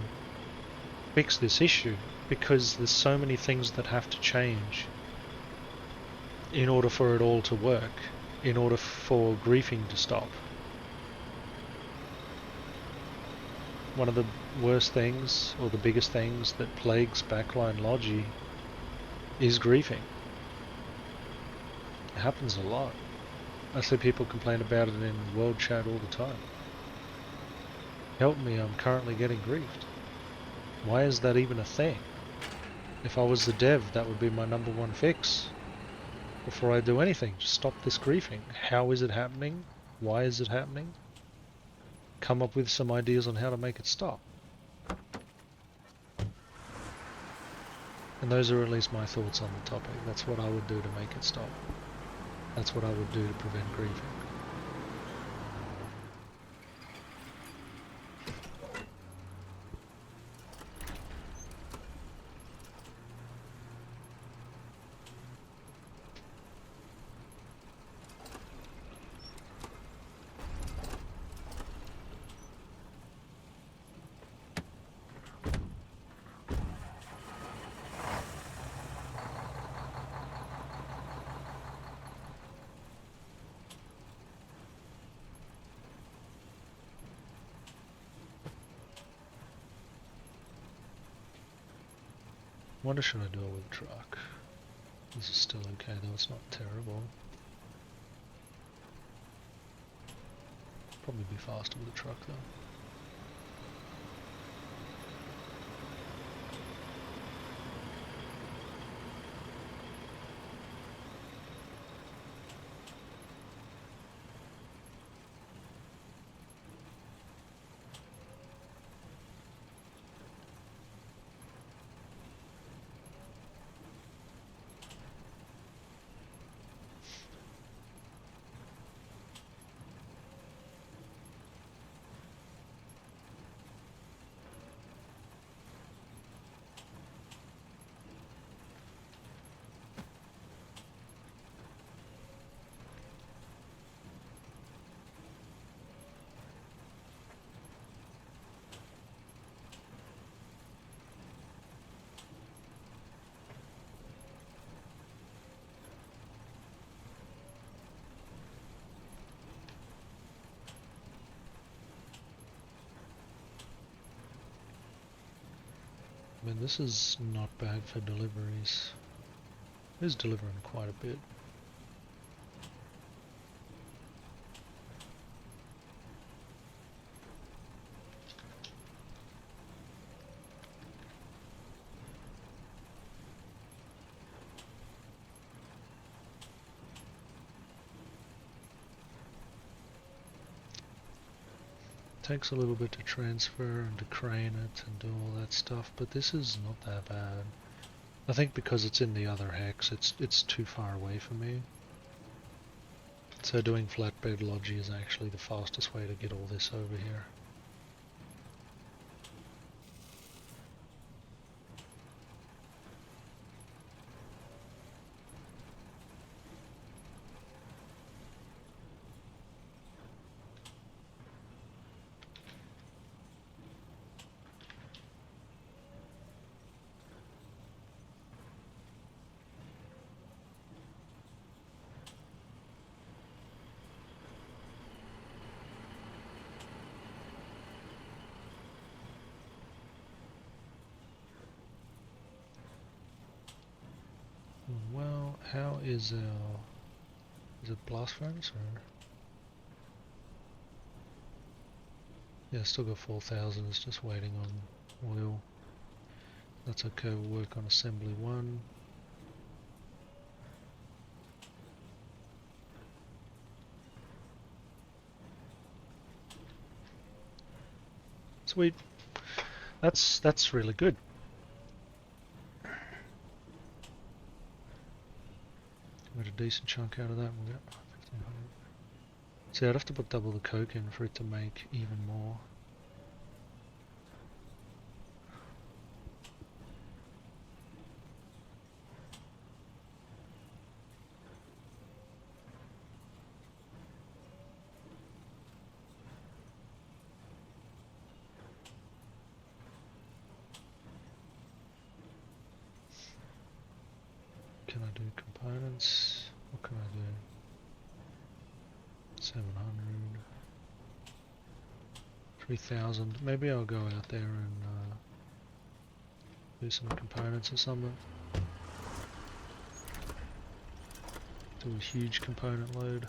fix this issue, because there's so many things that have to change in order for it all to work, in order for griefing to stop. One of the worst things, or the biggest things that plagues backline logi is griefing. It happens a lot. I see people complain about it in world chat all the time. Help me, I'm currently getting griefed. Why is that even a thing? If I was the dev, that would be my #1 fix. Before I do anything, just stop this griefing. How is it happening? Why is it happening? Come up with some ideas on how to make it stop. And those are at least my thoughts on the topic. That's what I would do to make it stop. That's what I would do to prevent griefing. Wonder should I do it with a truck? This is still okay though, it's not terrible. Probably be faster with a truck though. I mean, this is not bad for deliveries. It is delivering quite a bit. Takes a little bit to transfer and to crane it and do all that stuff, but this is not that bad. I think because it's in the other hex, it's too far away for me. So doing flatbed logi is actually the fastest way to get all this over here. Well, how is our... Is it blast furnace or... Yeah, still got 4,000, it's just waiting on oil. That's okay, we'll work on assembly 1. Sweet. That's really good. Got a decent chunk out of that. We'll get 1,500. See, I'd have to put double the coke in for it to make even more. Can I do components? What can I do? 700. 3,000. Maybe I'll go out there and do some components or something. Do a huge component load.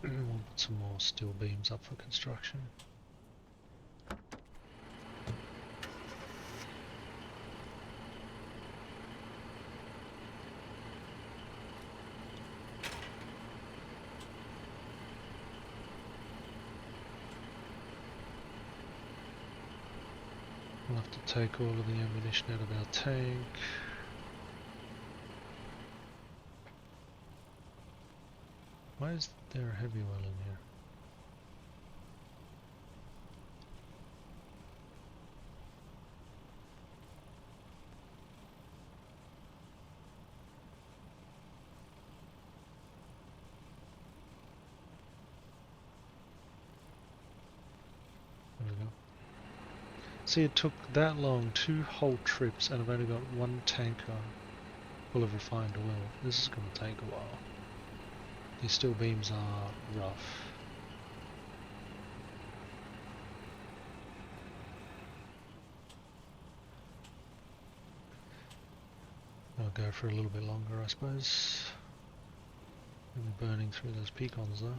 We'll put some more steel beams up for construction. We'll have to take all of the ammunition out of our tank. Why is there a heavy oil in here? There we go. See, it took that long, 2 whole trips, and I've only got 1 tanker full of refined oil. This is going to take a while. These steel beams are rough. I'll go for a little bit longer, I suppose. Maybe burning through those pecans though.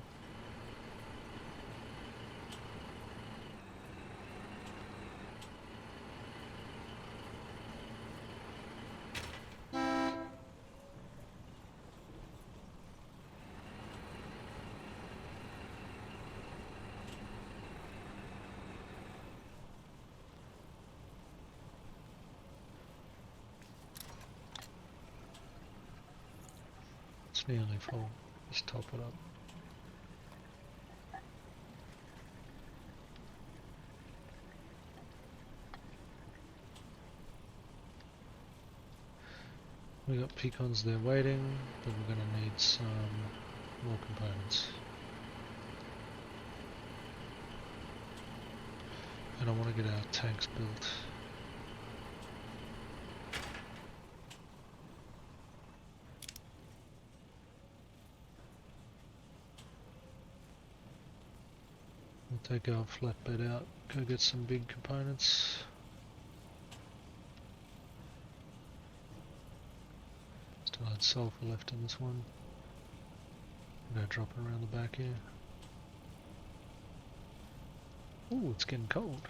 It's nearly full. Just top it up. We got pecans there waiting, but we're going to need some more components. And I want to get our tanks built. We'll take our flatbed out, go get some big components. Still had sulfur left in this one. I'm gonna drop it around the back here. Ooh, it's getting cold.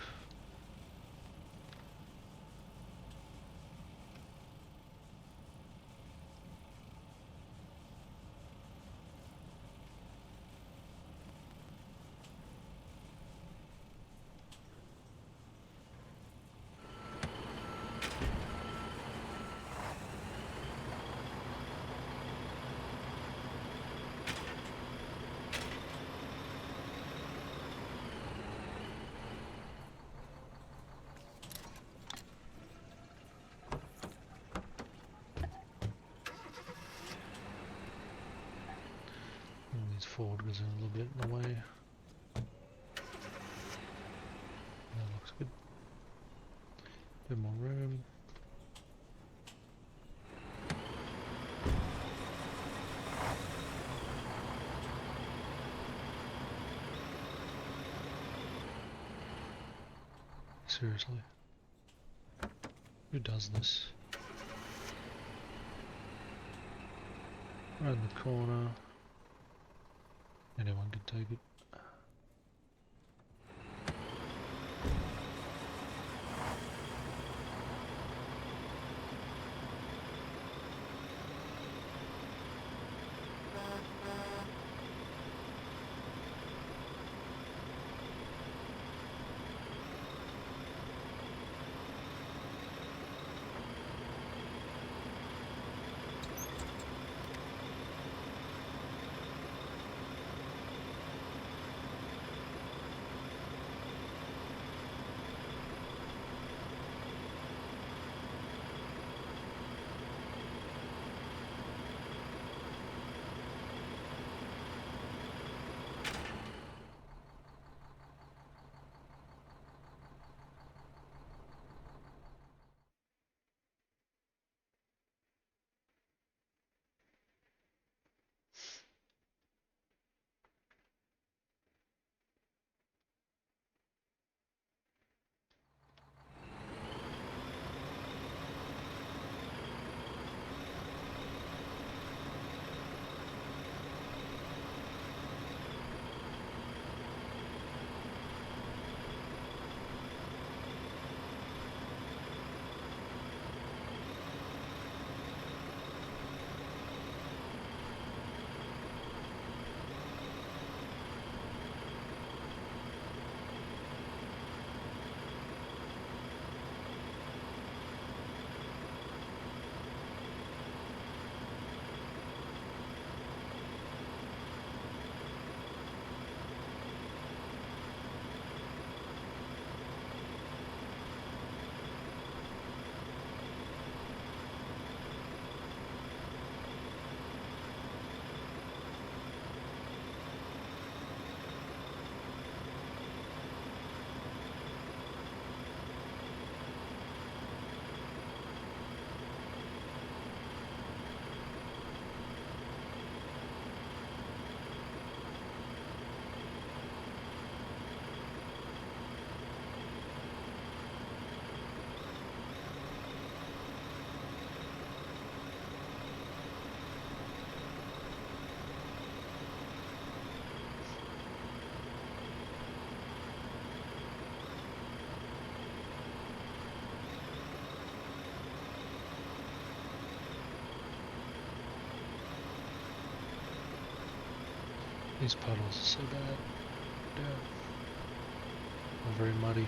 These forward goes in a little bit in the way. That looks good. Bit more room. Seriously. Who does this? Around the corner. Anyone can take it. These puddles are so bad. Damn. Not very muddy.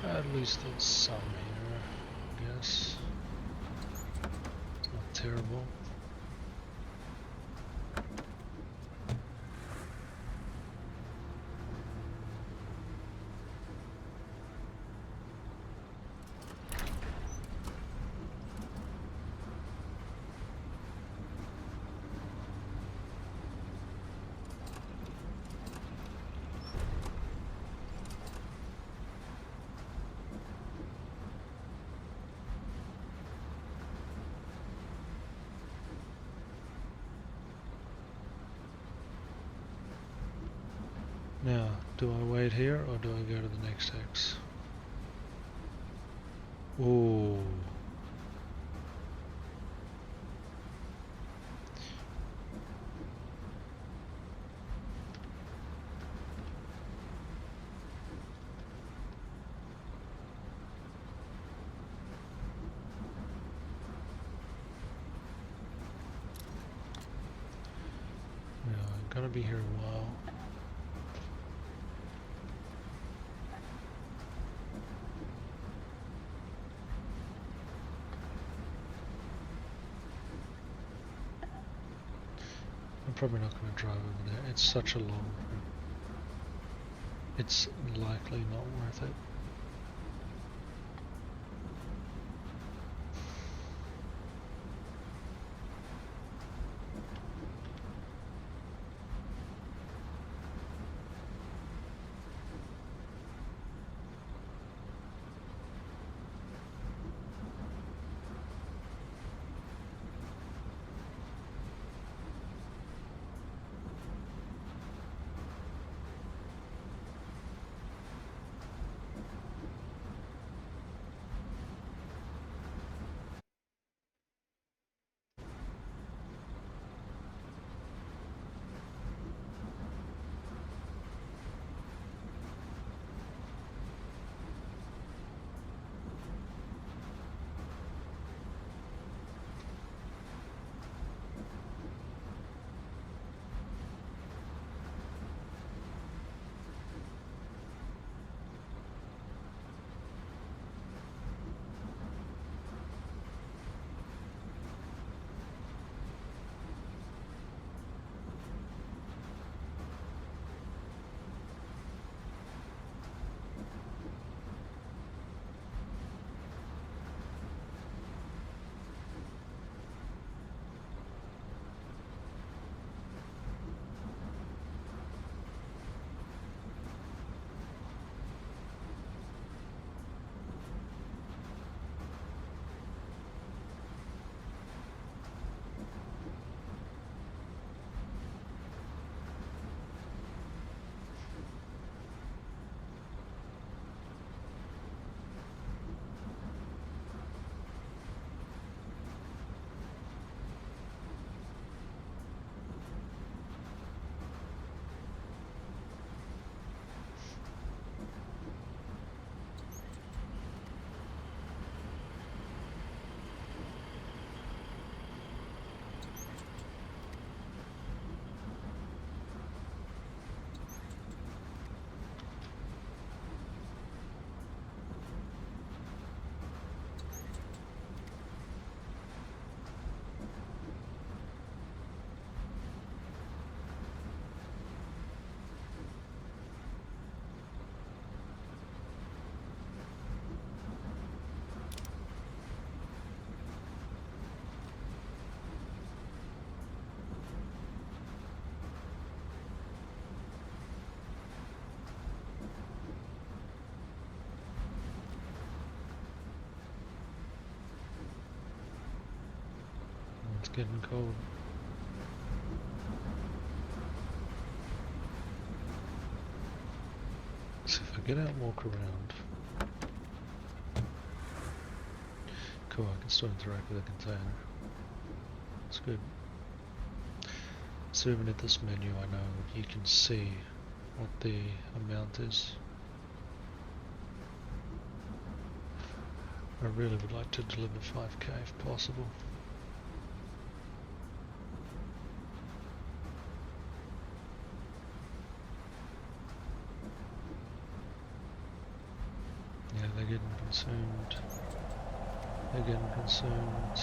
At least there's some here, I guess. Not terrible. Now, do I wait here or do I go to the next X? Ooh. Yeah, I'm gonna be here a while. I'm probably not going to drive over there. It's such a long route. It's likely not worth it. It's getting cold. So if I get out and walk around, cool, I can still interact with the container. It's good. So even at this menu I know you can see what the amount is. I really would like to deliver 5k if possible. Yeah, they're getting consumed. They're getting consumed.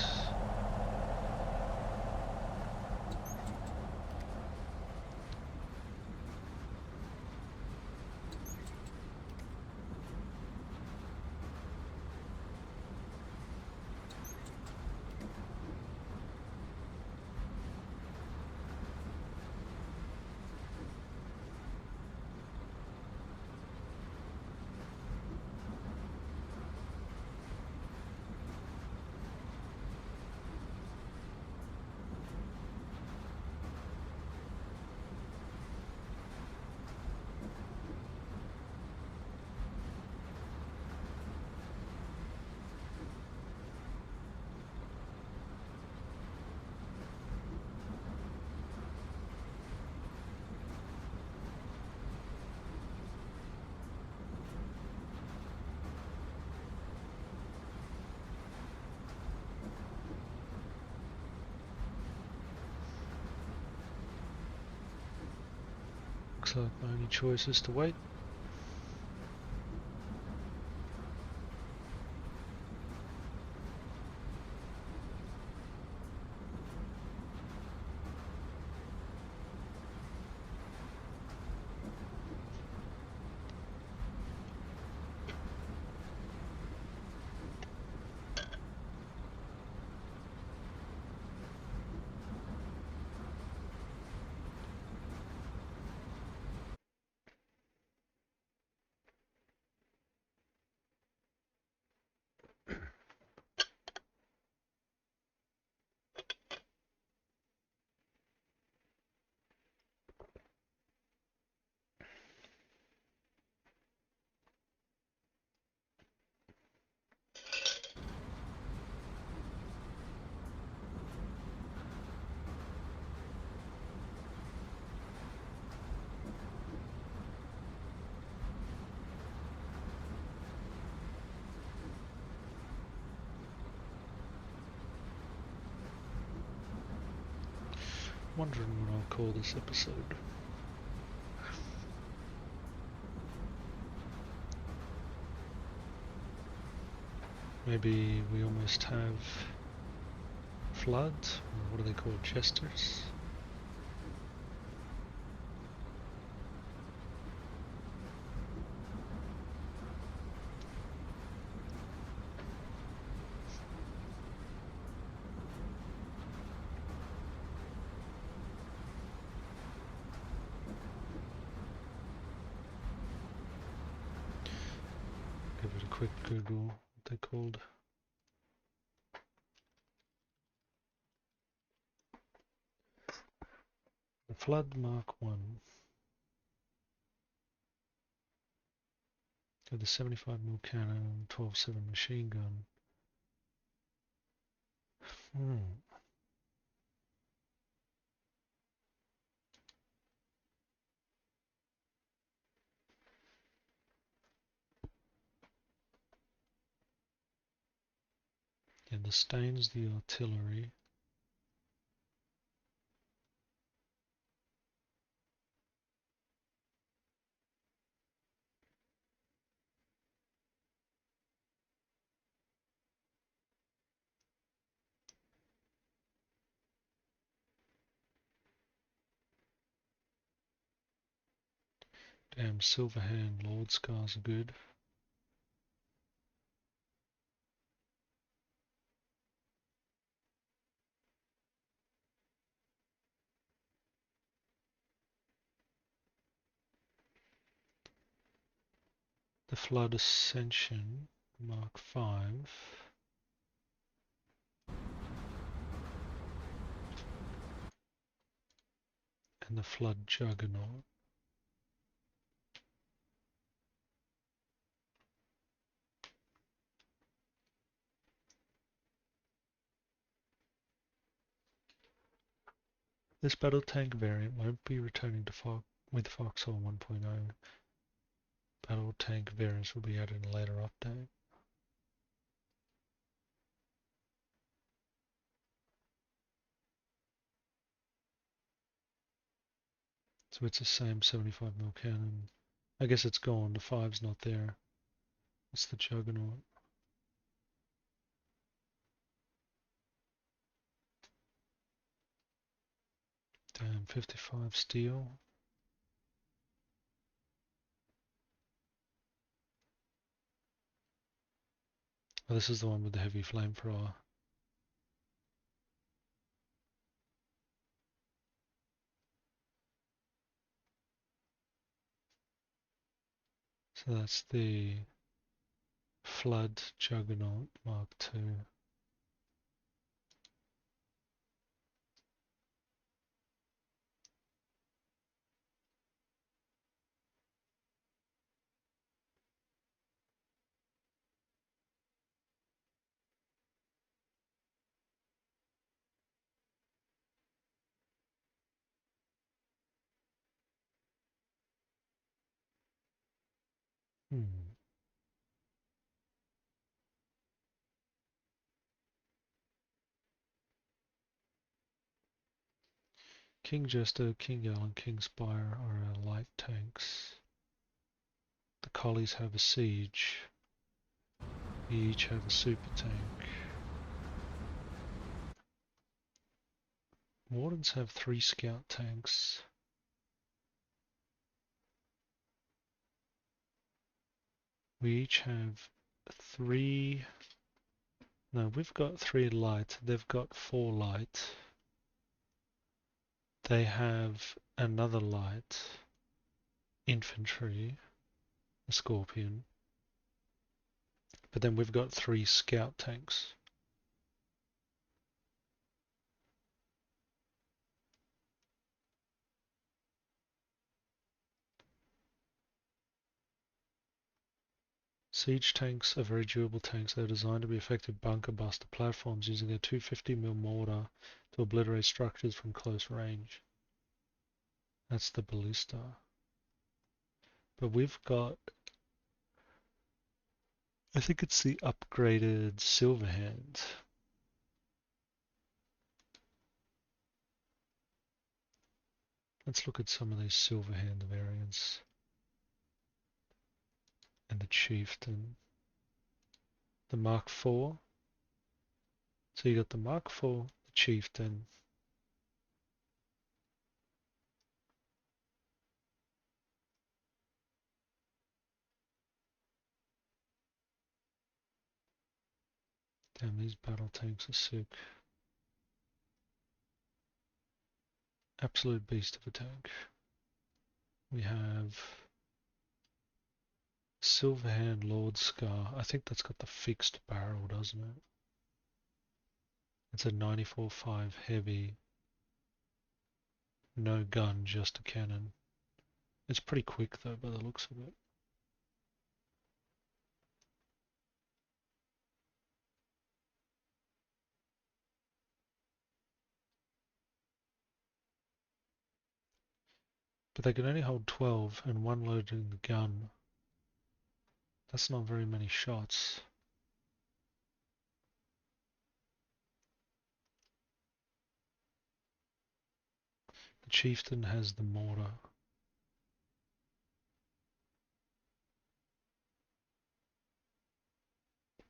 Looks like my only choice is to wait. Wondering what I'll call this episode. Maybe we almost have flood, or what are they called, chesters? Give it a quick Google, what they're called. The Flood Mark 1. Got the 75mm cannon, 12-7 machine gun. Yeah, the Stain's the artillery. Damn, Silverhand Lord Scars are good. The Flood Ascension Mark 5. and the Flood Juggernaut. This battle tank variant won't be returning to with Foxhole 1.0. Battle tank variants will be added in a later update. So it's the same 75mm cannon. I guess it's gone, the 5's not there. It's the Juggernaut. Damn, 55 steel. Oh, this is the one with the heavy flamethrower. So that's the Flood Juggernaut Mark II. Hmm. King Jester, King Yell, and King Spire are our light tanks. The Collies have a siege. We each have a super tank. Wardens have 3 scout tanks. We each have 3. No, we've got 3 light. They've got 4 light. They have another light. Infantry. A Scorpion. But then we've got 3 scout tanks. Siege tanks are very durable tanks. They are designed to be effective bunker buster platforms using a 250mm mortar to obliterate structures from close range. That's the ballista. But we've got, I think it's the upgraded Silverhand. Let's look at some of these Silverhand variants. And the Chieftain. The Mark IV. So you got the Mark IV, the Chieftain. Damn, these battle tanks are sick. Absolute beast of a tank. We have Silverhand Lord Scar. I think that's got the fixed barrel, doesn't it? It's a 94.5 heavy. No gun, just a cannon. It's pretty quick though by the looks of it. But they can only hold 12 and one loaded in the gun. That's not very many shots. The Chieftain has the mortar.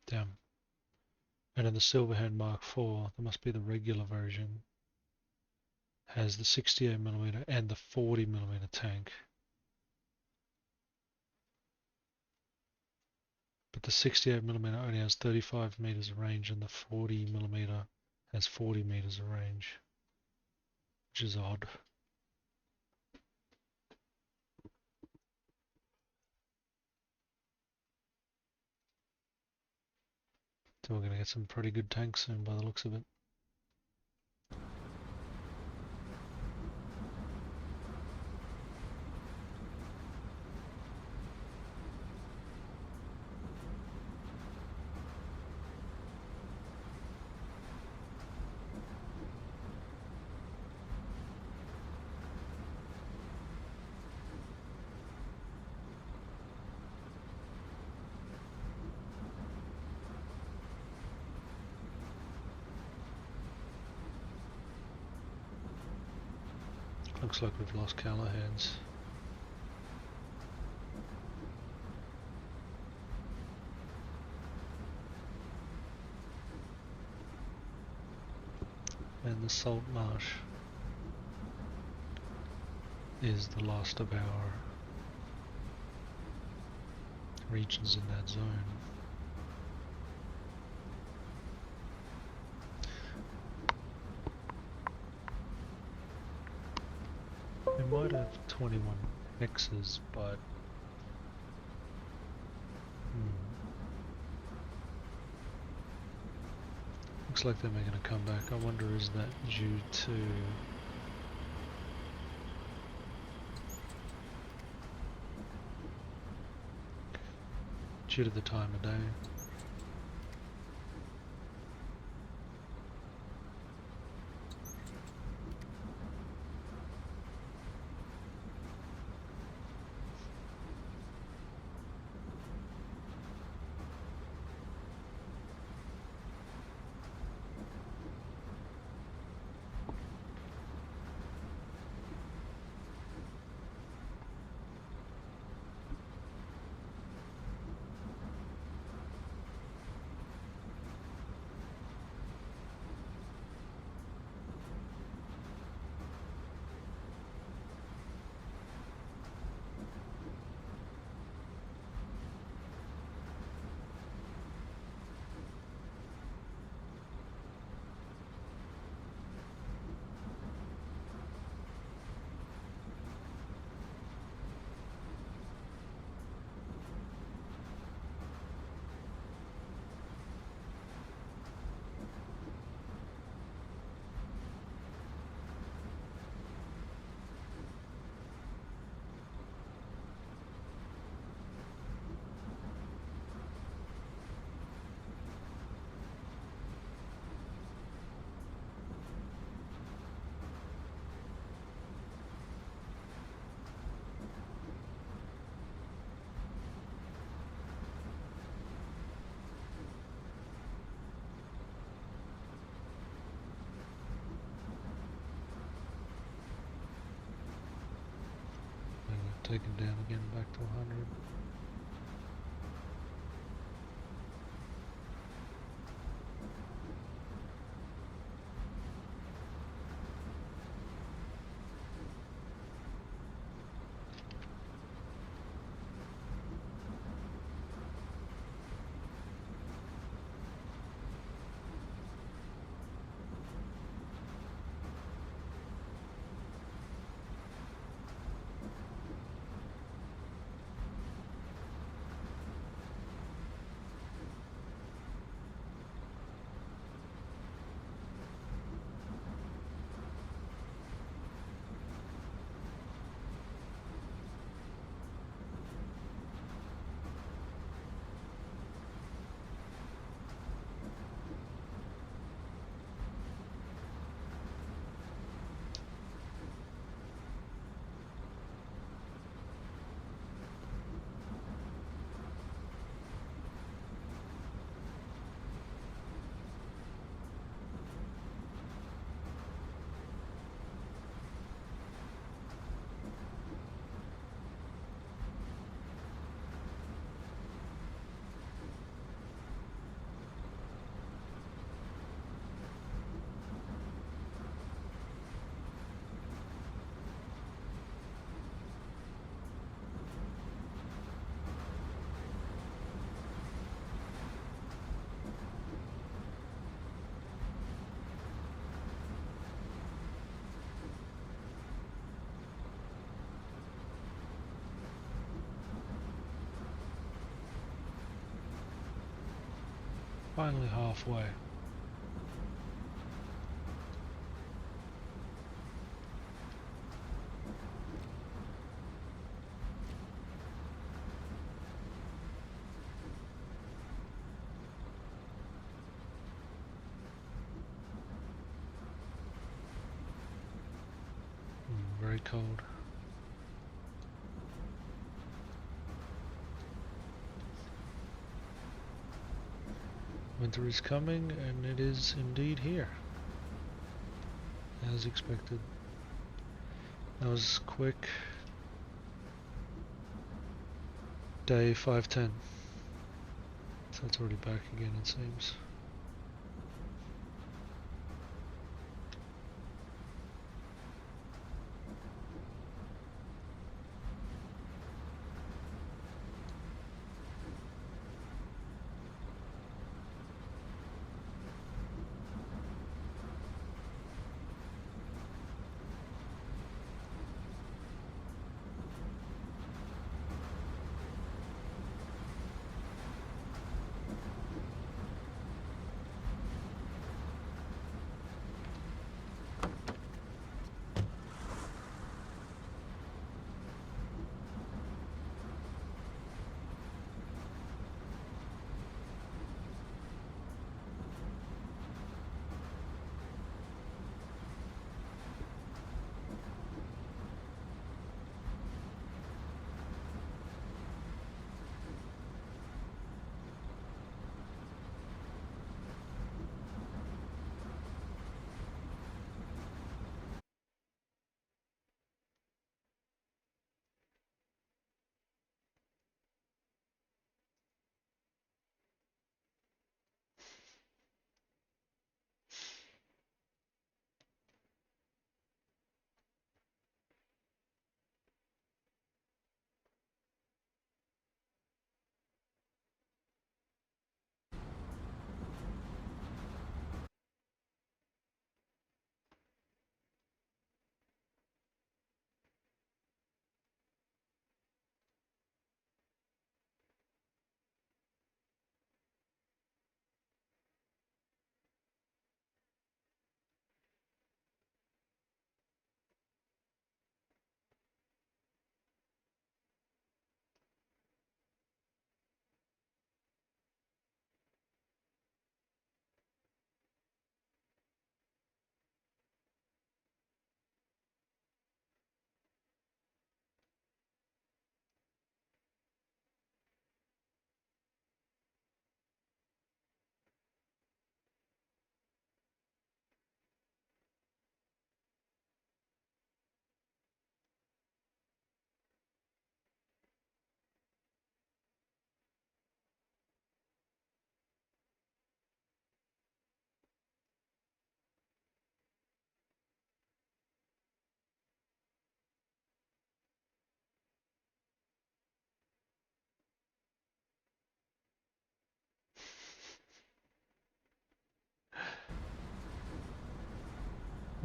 Damn. And in the Silverhand Mark IV, there must be the regular version, has the 68mm and the 40mm tank. But the 68mm only has 35 meters of range and the 40mm has 40 meters of range, which is odd. So we're going to get some pretty good tanks soon by the looks of it. Looks like we've lost Callahan's. And the salt marsh is the last of our regions in that zone. We might have 21 hexes, but looks like they're making a comeback. I wonder, is that due to the time of day? Taken down again, back to 100. Finally halfway. Very cold. Winter is coming, and it is indeed here, as expected. That was quick. Day 510. So it's already back again, it seems.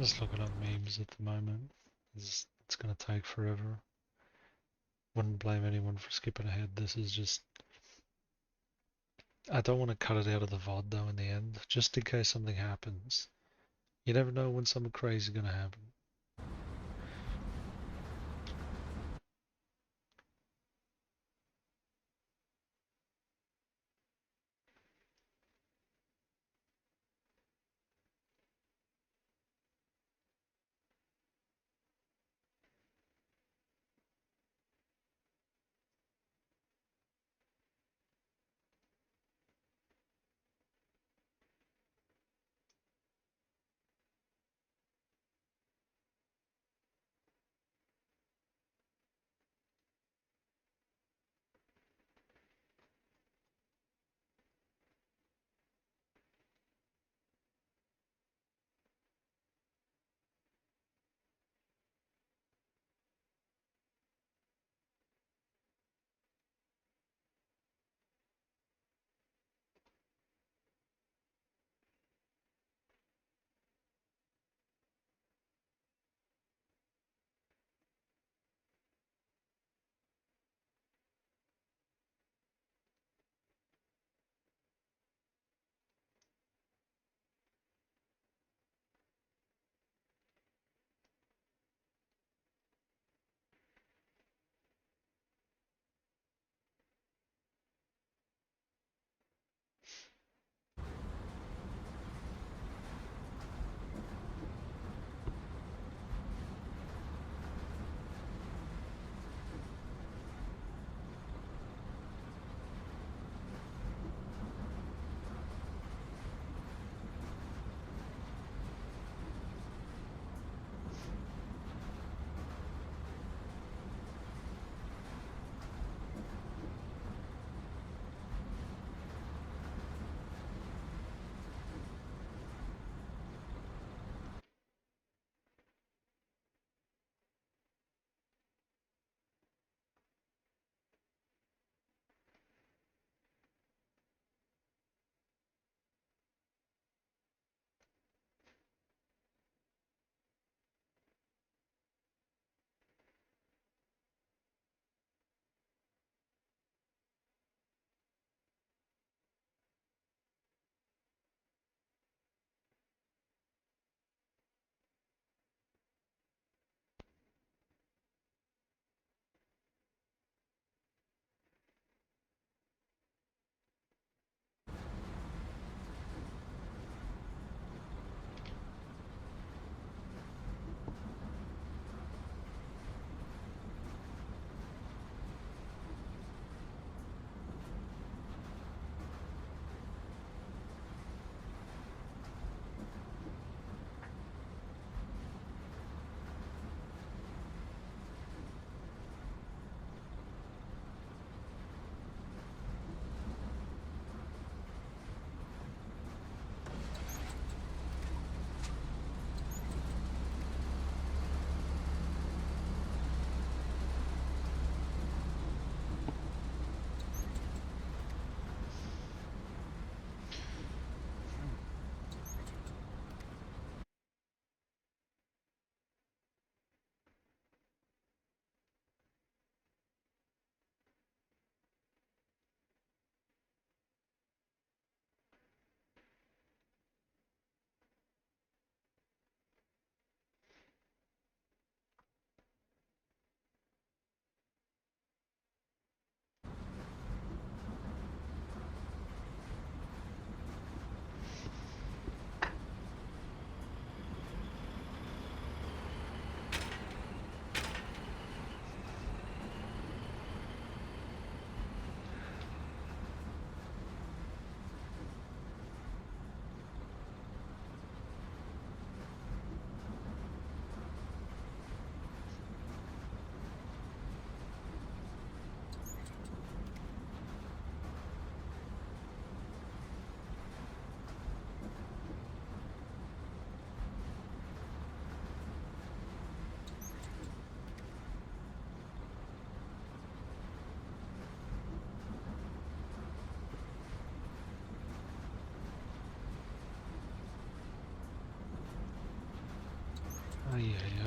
Just looking up memes at the moment. It's gonna take forever. Wouldn't blame anyone for skipping ahead. This is just... I don't want to cut it out of the VOD though in the end, just in case something happens. You never know when something crazy is gonna happen.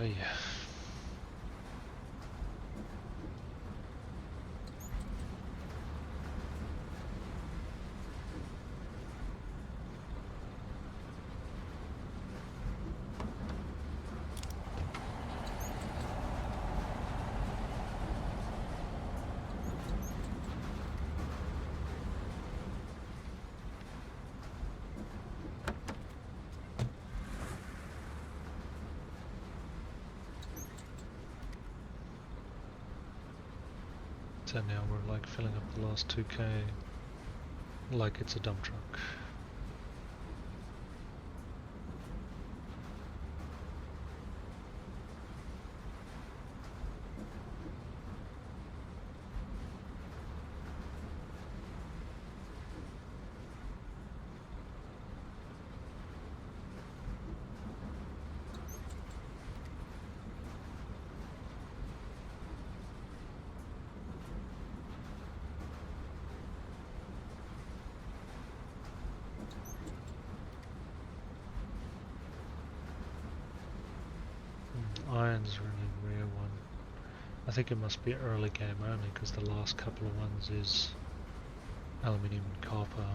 yeah. So now we're like filling up the last 2k like it's a dump truck. Iron's really rare one. I think it must be early game only because the last couple of ones is aluminium and copper.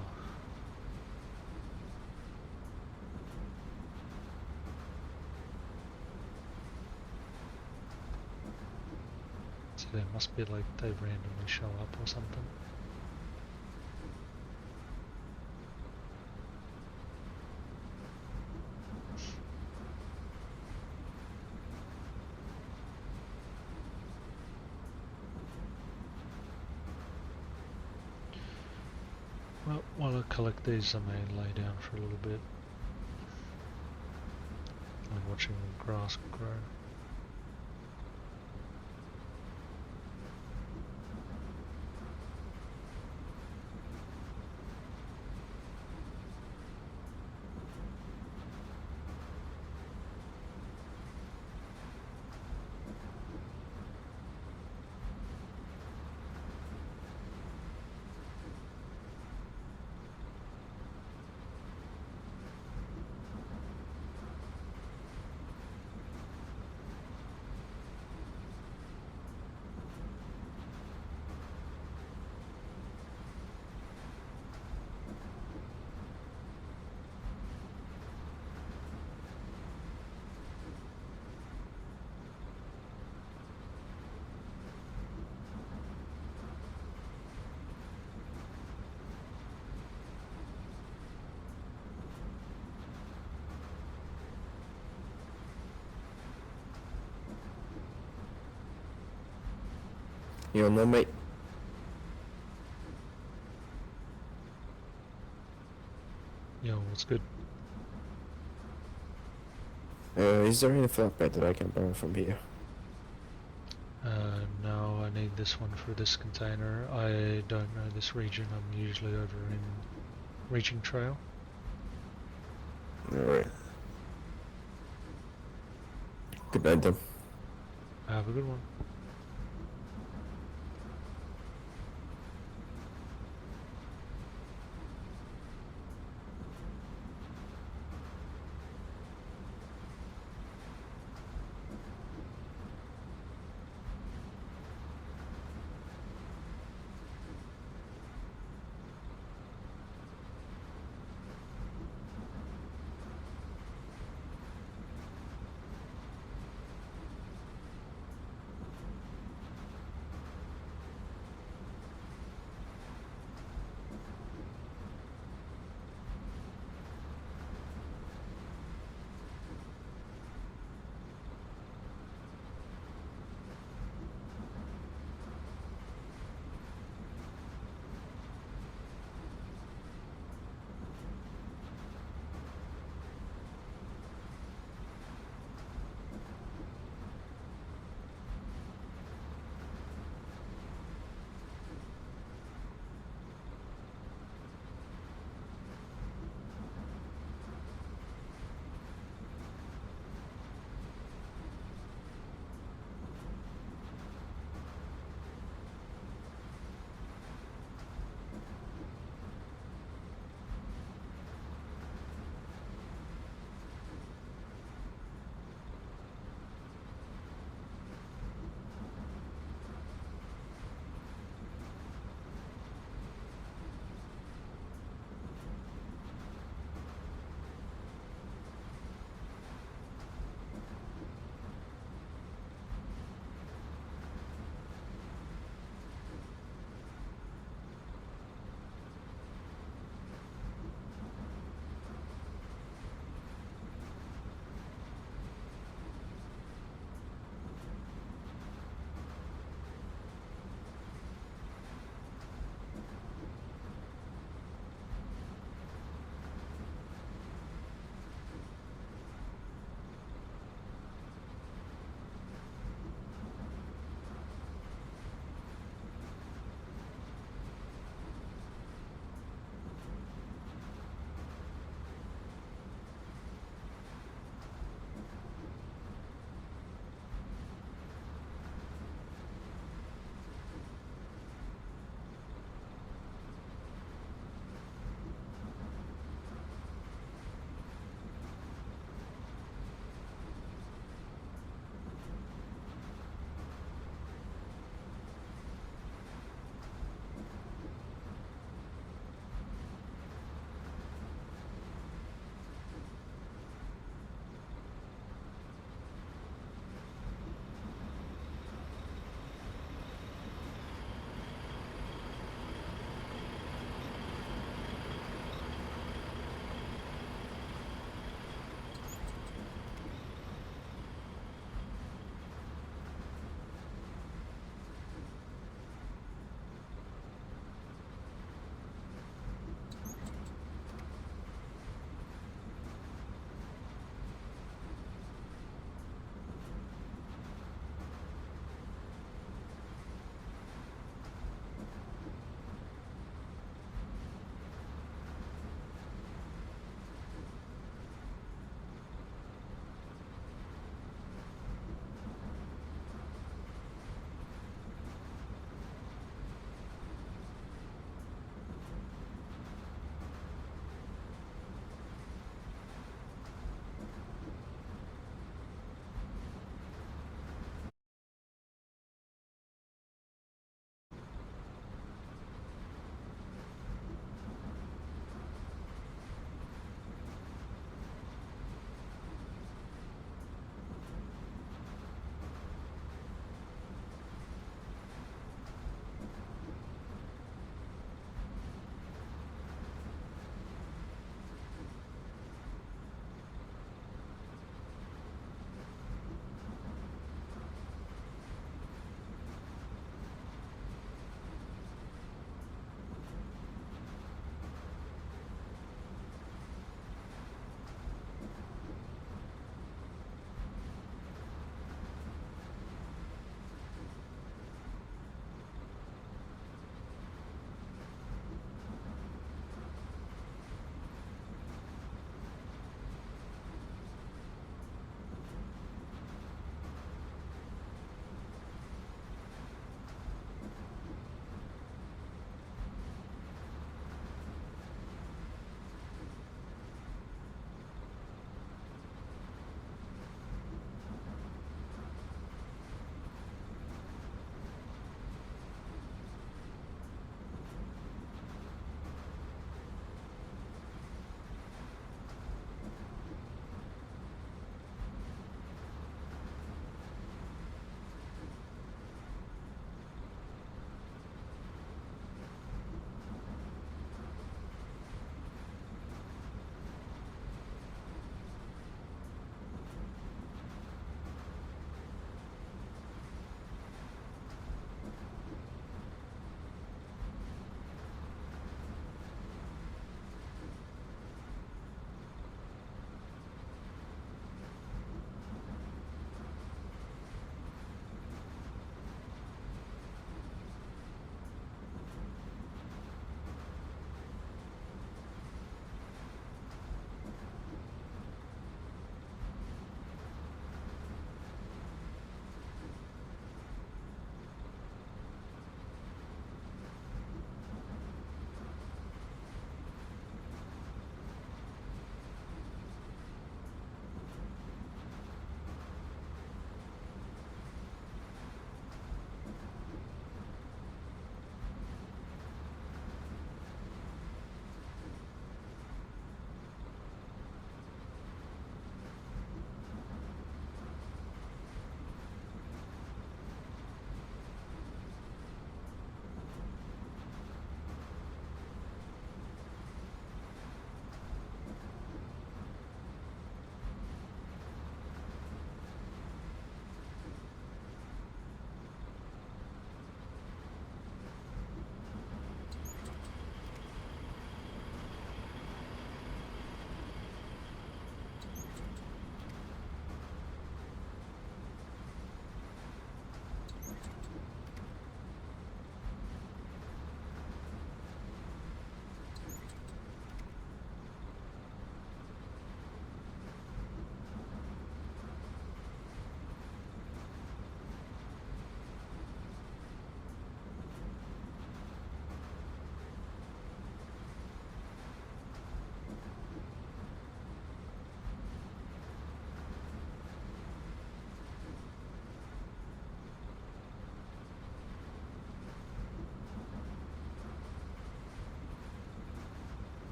So they must be like they randomly show up or something. Well, while I collect these, I may lay down for a little bit. I'm watching the grass grow. You know, mate. Yo, what's good? Is there any flatbed that I can borrow from here? No, I need this one for this container. I don't know this region. I'm usually over in Reaching Trail. Alright. Good night then. Have a good one.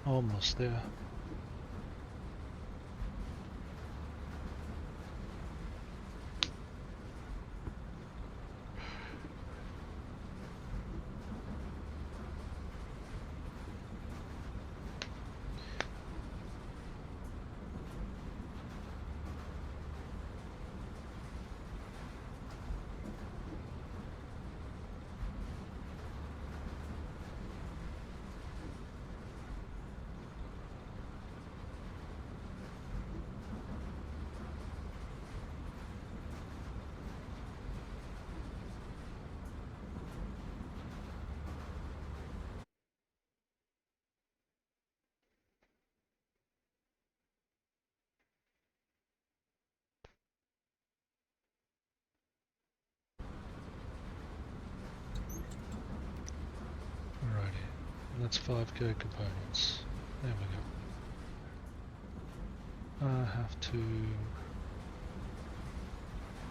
Almost there. Alrighty, and that's 5k components. There we go. I have to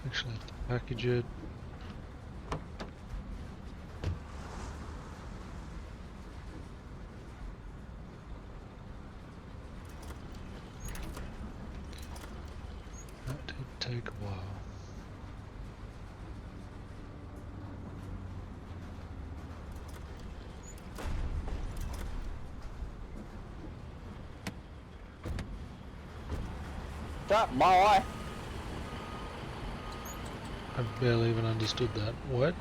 actually have to package it. That did take a while. Stop, boy! I barely even understood that. What?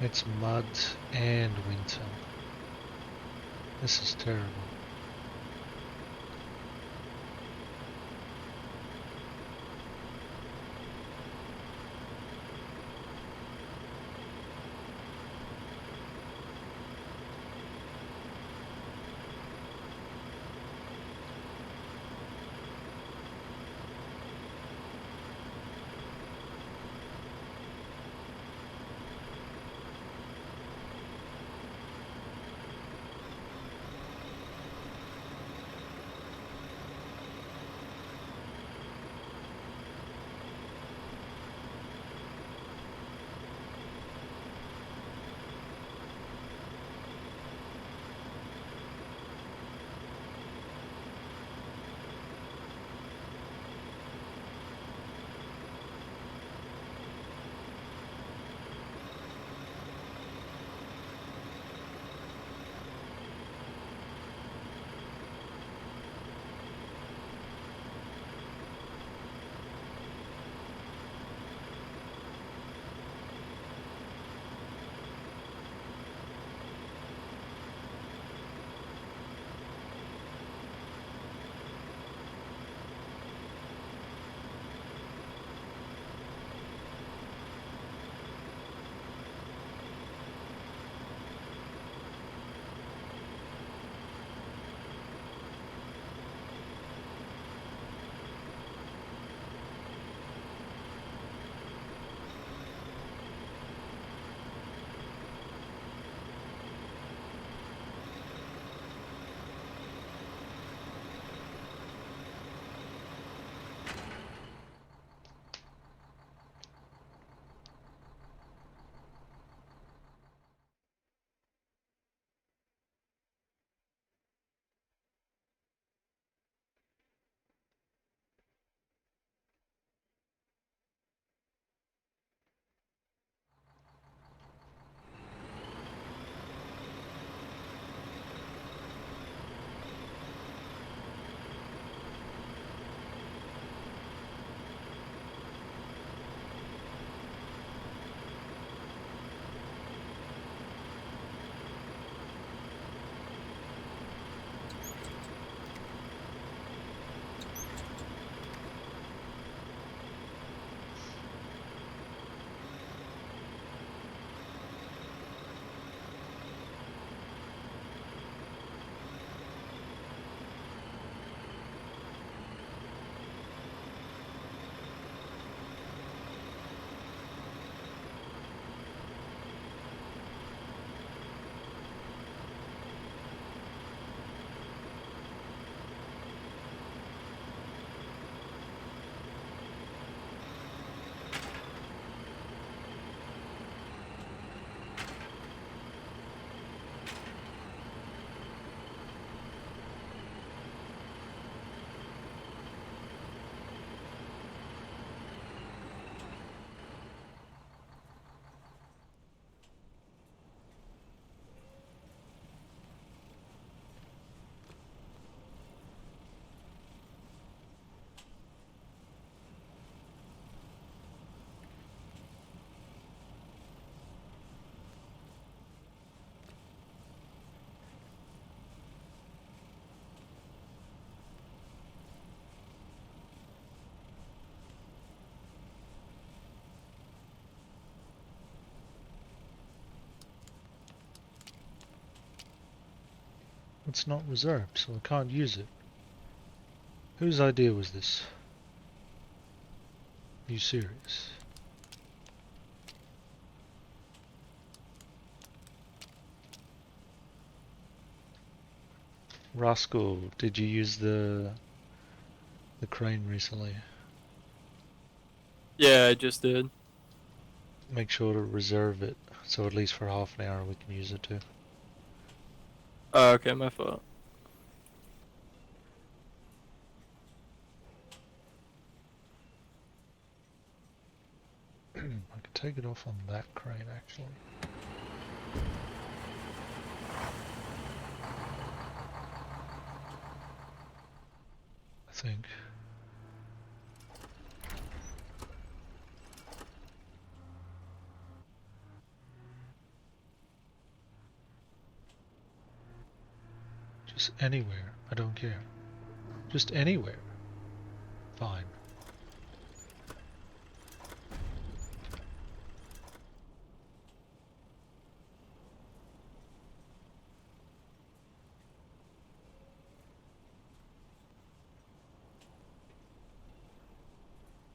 It's mud and winter. This is terrible. It's not reserved, so I can't use it. Whose idea was this? Are you serious? Rascal, did you use the crane recently? Yeah, I just did. Make sure to reserve it, so at least for half an hour we can use it too. Oh, okay, my fault. I could take it off on that crane actually. I think. Just anywhere, I don't care. Just anywhere. Fine.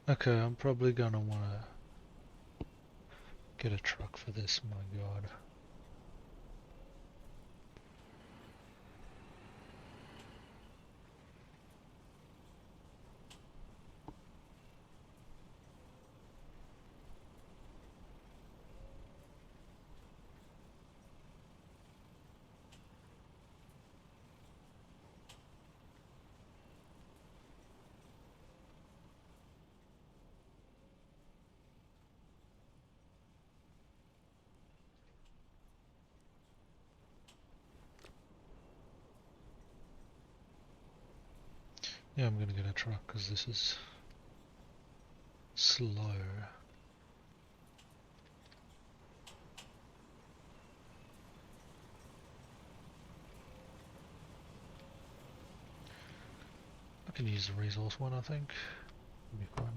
Okay, I'm probably gonna wanna get a truck for this, my god. Yeah, I'm gonna get a truck because this is slow. I can use the resource one, I think. It'll be fun.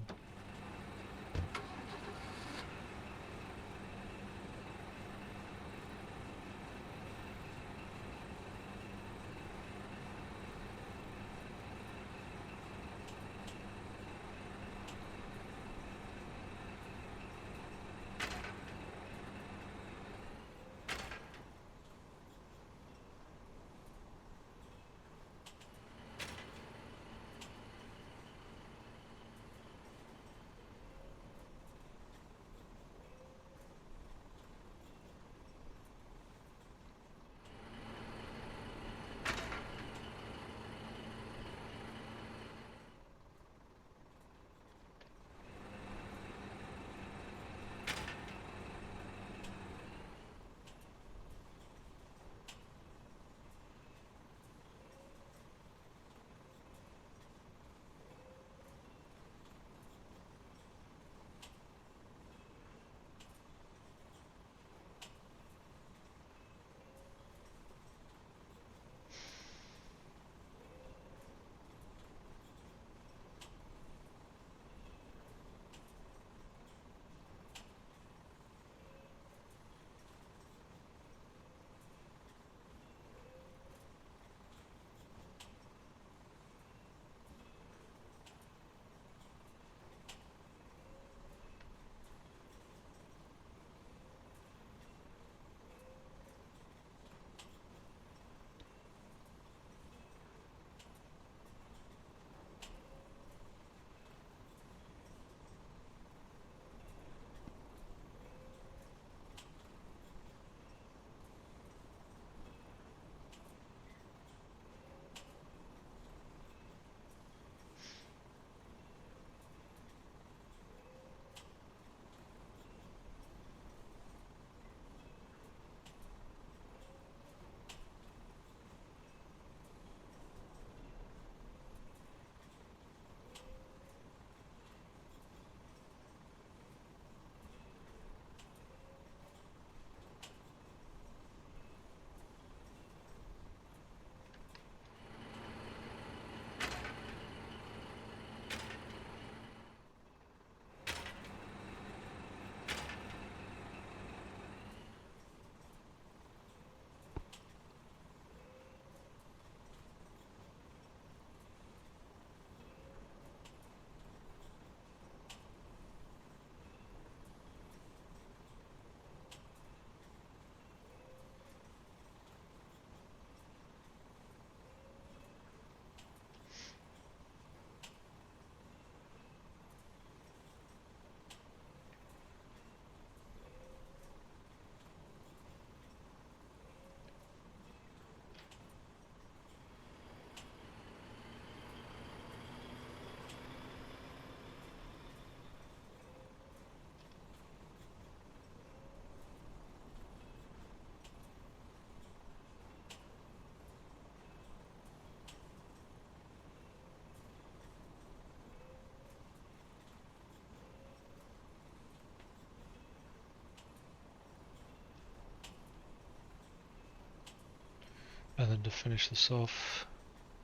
then to finish this off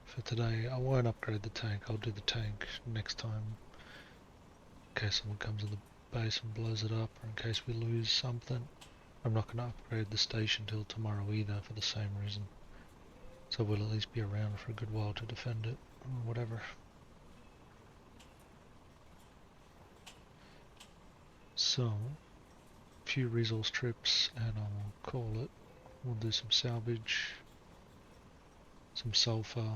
for today, I won't upgrade the tank. I'll do the tank next time in case someone comes in the base and blows it up, or in case we lose something. I'm not going to upgrade the station till tomorrow either for the same reason. So we'll at least be around for a good while to defend it, or whatever. So, a few resource trips and I'll call it. We'll do some salvage, some sulfur,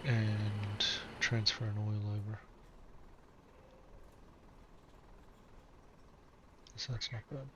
and transfer an oil over. So that's not bad.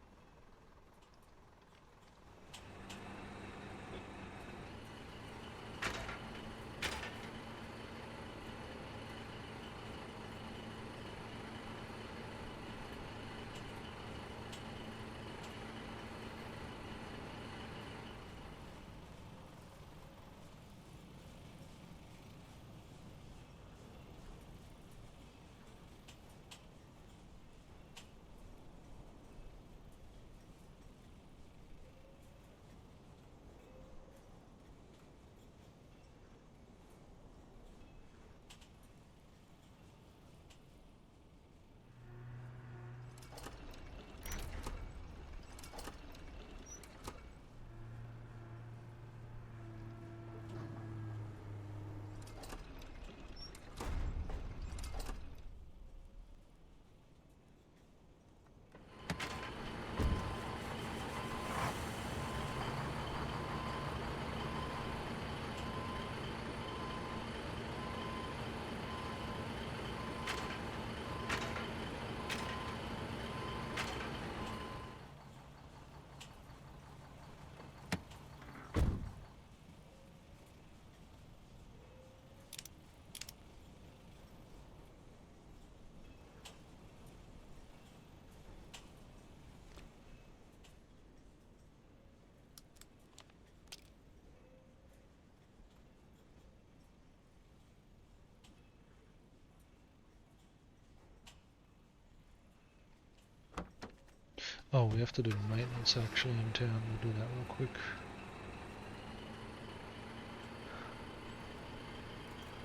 Oh, we have to do maintenance actually in town. We'll do that real quick.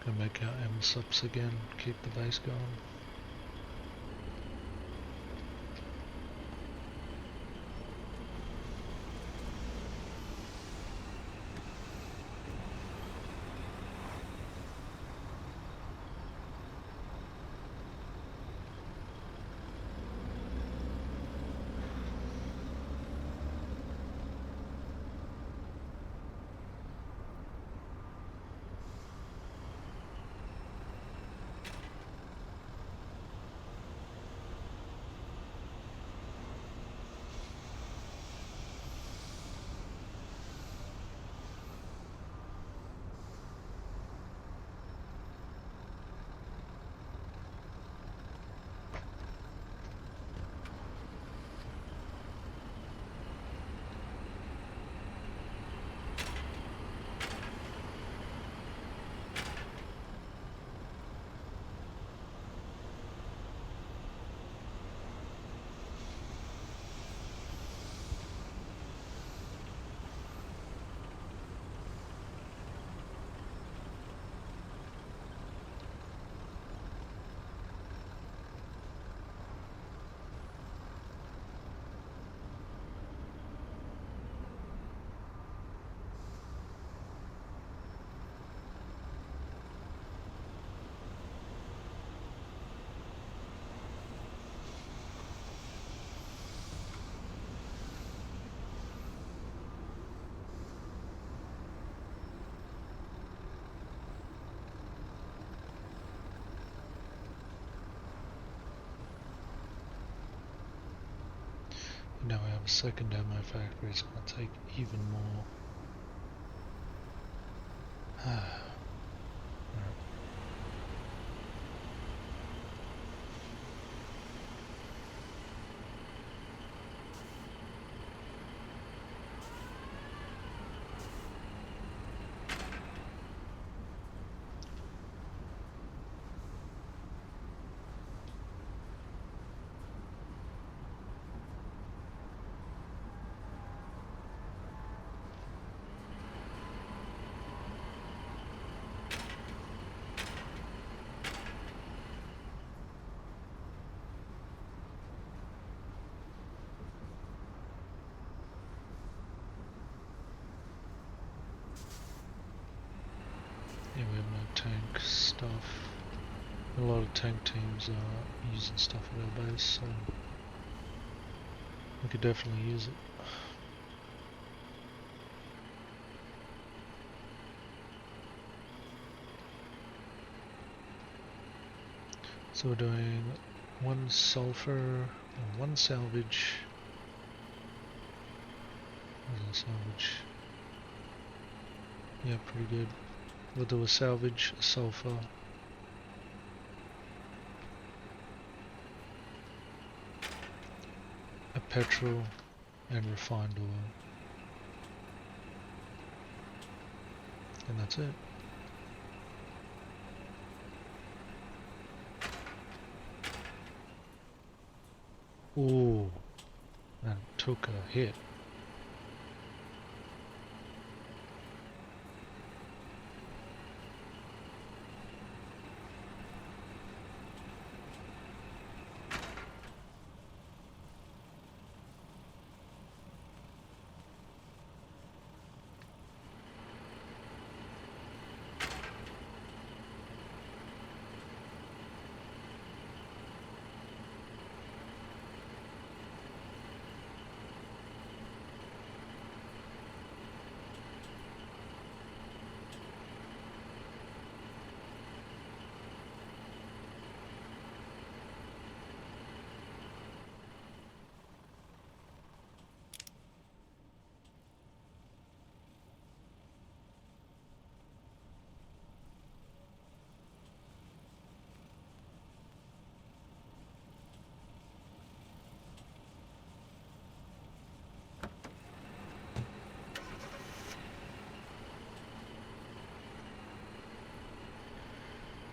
Gonna make our M subs again, keep the base going. Now we have a second ammo factory, it's going to take even more. Yeah, we have no tank stuff. A lot of tank teams are using stuff at our base, so we could definitely use it. So we're doing 1 sulfur and 1 salvage. Where's the salvage? Yeah, pretty good. We'll do a salvage, a sulfur. A petrol and refined oil. And that's it. Ooh, that took a hit.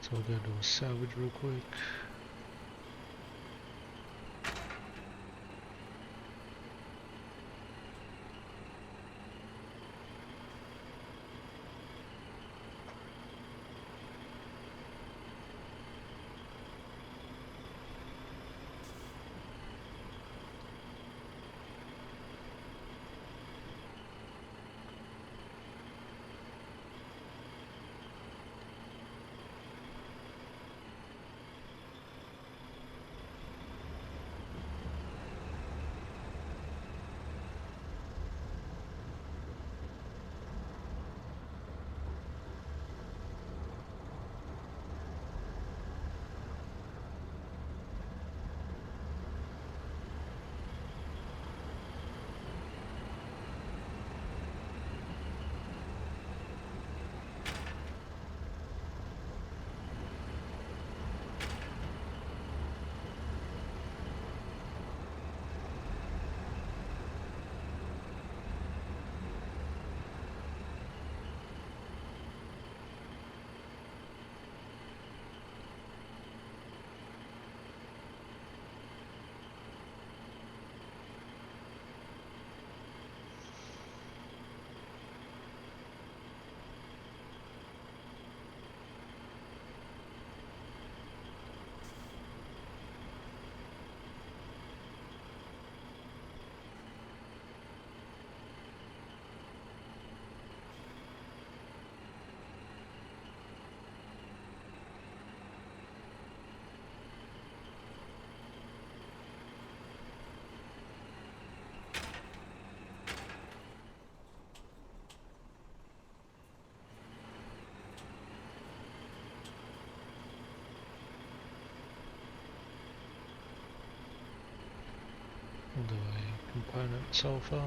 So we'll go to a salvage real quick. We'll do a component sulfur.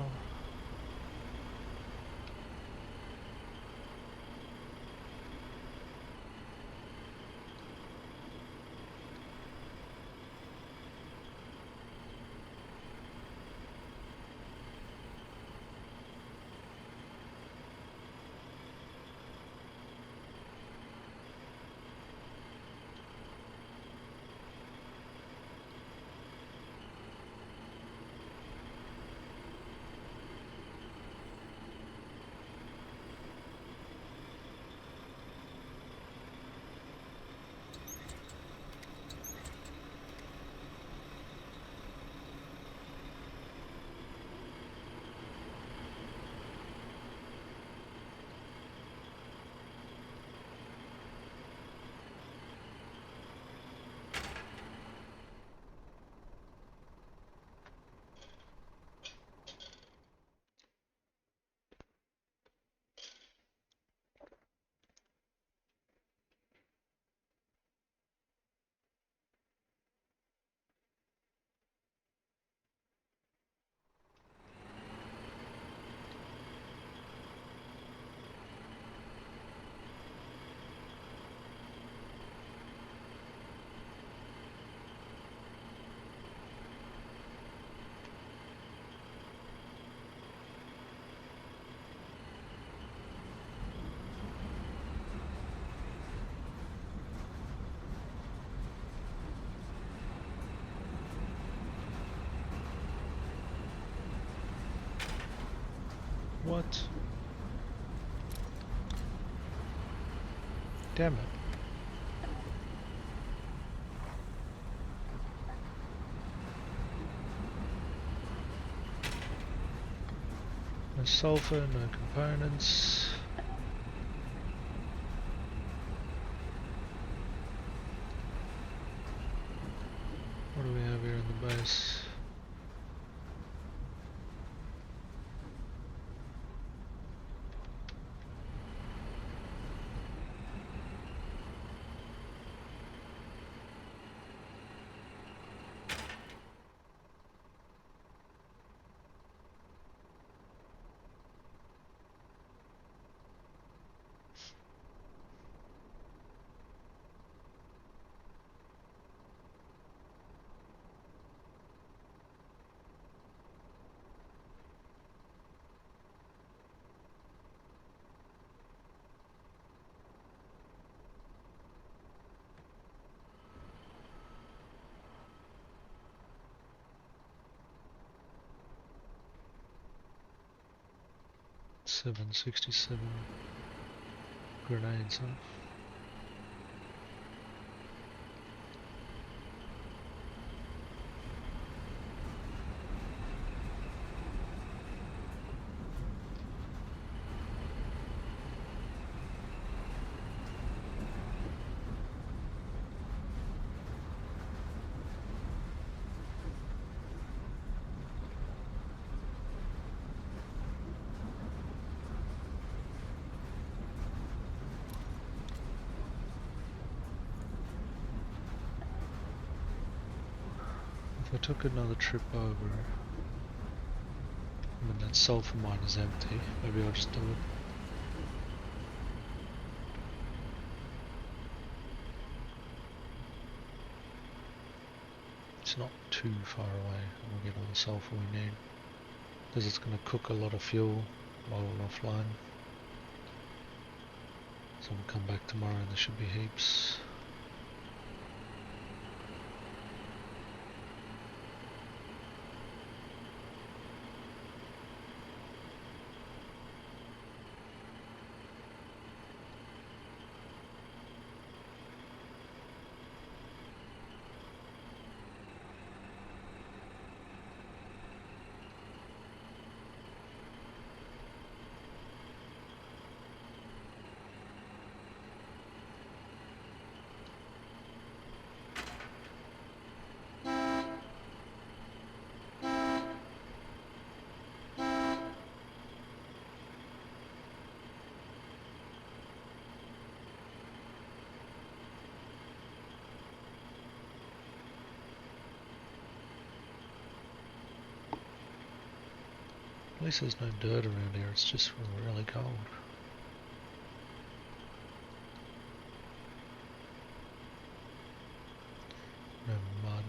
What? Damn it. No sulfur, no components. What do we have here in the base? $767 grenades, huh? If I took another trip over, I mean that sulfur mine is empty, maybe I'll just do it. It's not too far away, and we'll get all the sulfur we need. Because it's going to cook a lot of fuel while we're offline. So we'll come back tomorrow and there should be heaps. At least there's no dirt around here, it's just really cold. No mud.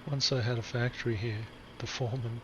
Once I had a factory here, the foreman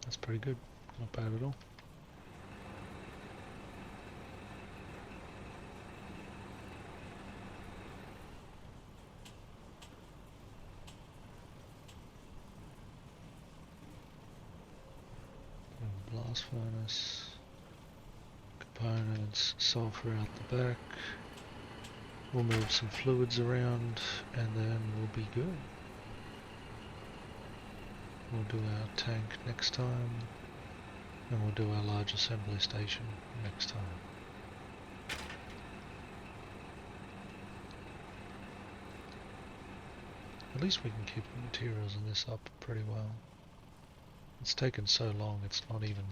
That's pretty good. Not bad at all. Blast furnace. Components, sulfur out the back. We'll move some fluids around and then we'll be good. We'll do our tank next time and we'll do our large assembly station next time. At least we can keep the materials in this up pretty well. It's taken so long, it's not even...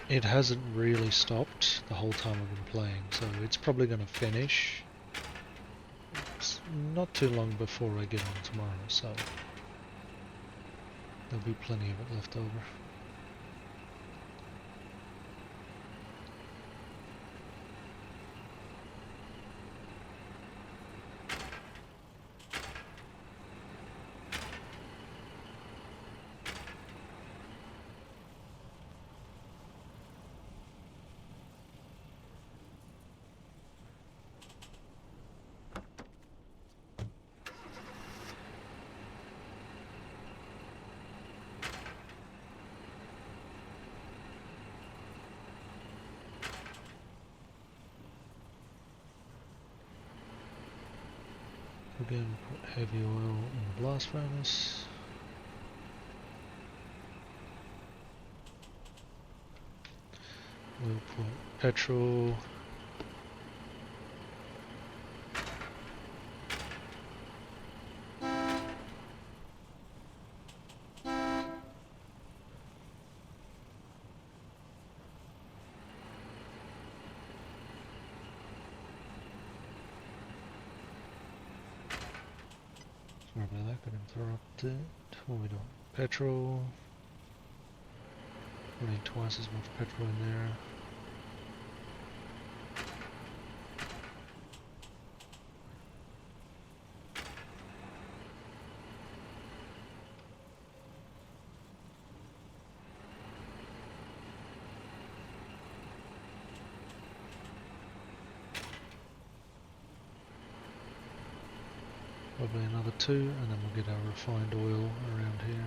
It hasn't really stopped the whole time I've been playing, so it's probably going to finish. It's not too long before I get on tomorrow, so there'll be plenty of it left over. Again, put heavy oil in the blast furnace. We'll put petrol. Sorry about that, got interrupted. What are we doing? Petrol. We need twice as much petrol in there. Probably another 2, and then we'll get our refined oil around here.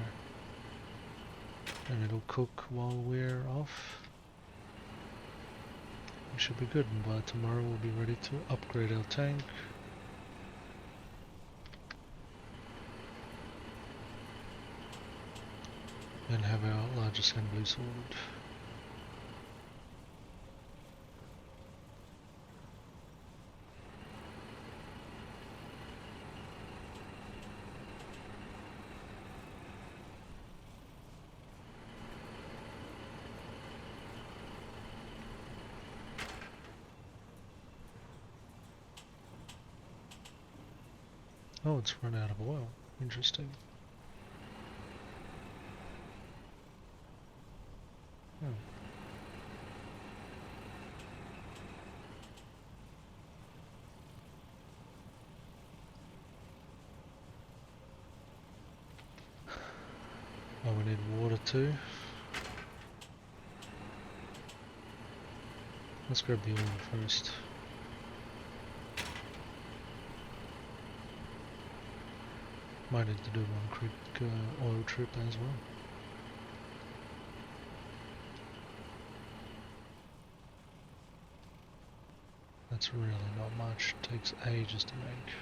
And it'll cook while we're off. We should be good, and by tomorrow we'll be ready to upgrade our tank. And have our large assembly sorted. Oh, it's run out of oil. Interesting. Oh. Oh, we need water too. Let's grab the oil first. Might need to do one quick oil trip as well. That's really not much, takes ages to make.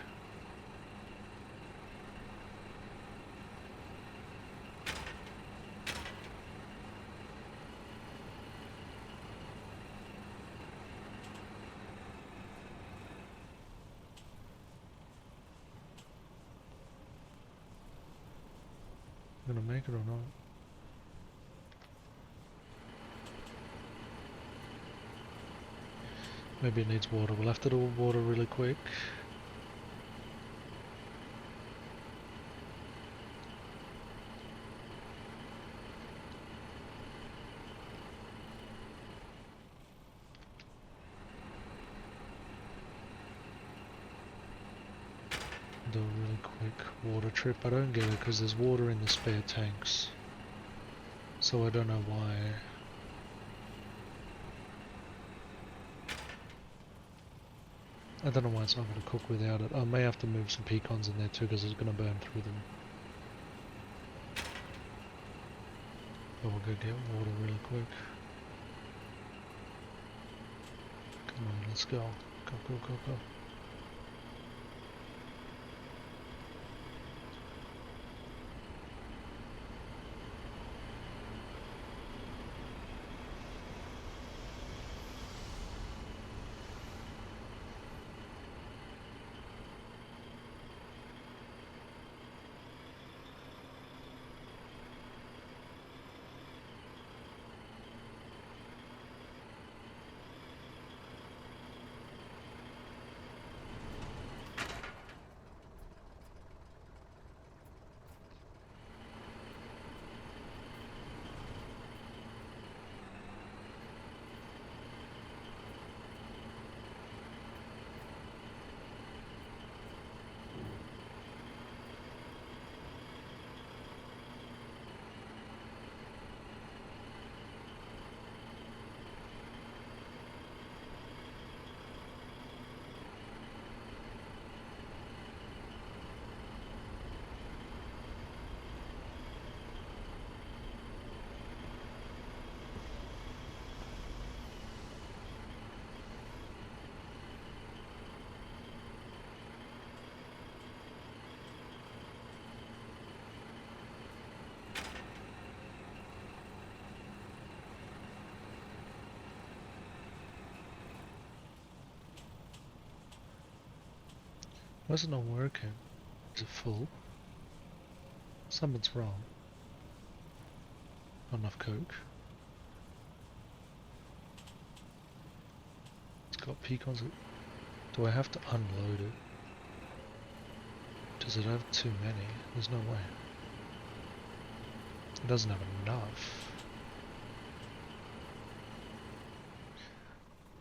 Gonna make it or not? Maybe it needs water. We'll have to do water really quick. do a really quick water trip. I don't get it because there's water in the spare tanks. So I don't know why. I don't know why it's not going to cook without it. I may have to move some pecans in there too because it's going to burn through them. But we'll go get water really quick. Come on, let's go. Go, go, go, go. Why is it not working? Is it full? Something's wrong. Not enough coke. It's got pecans. Do I have to unload it? Does it have too many? There's no way. It doesn't have enough.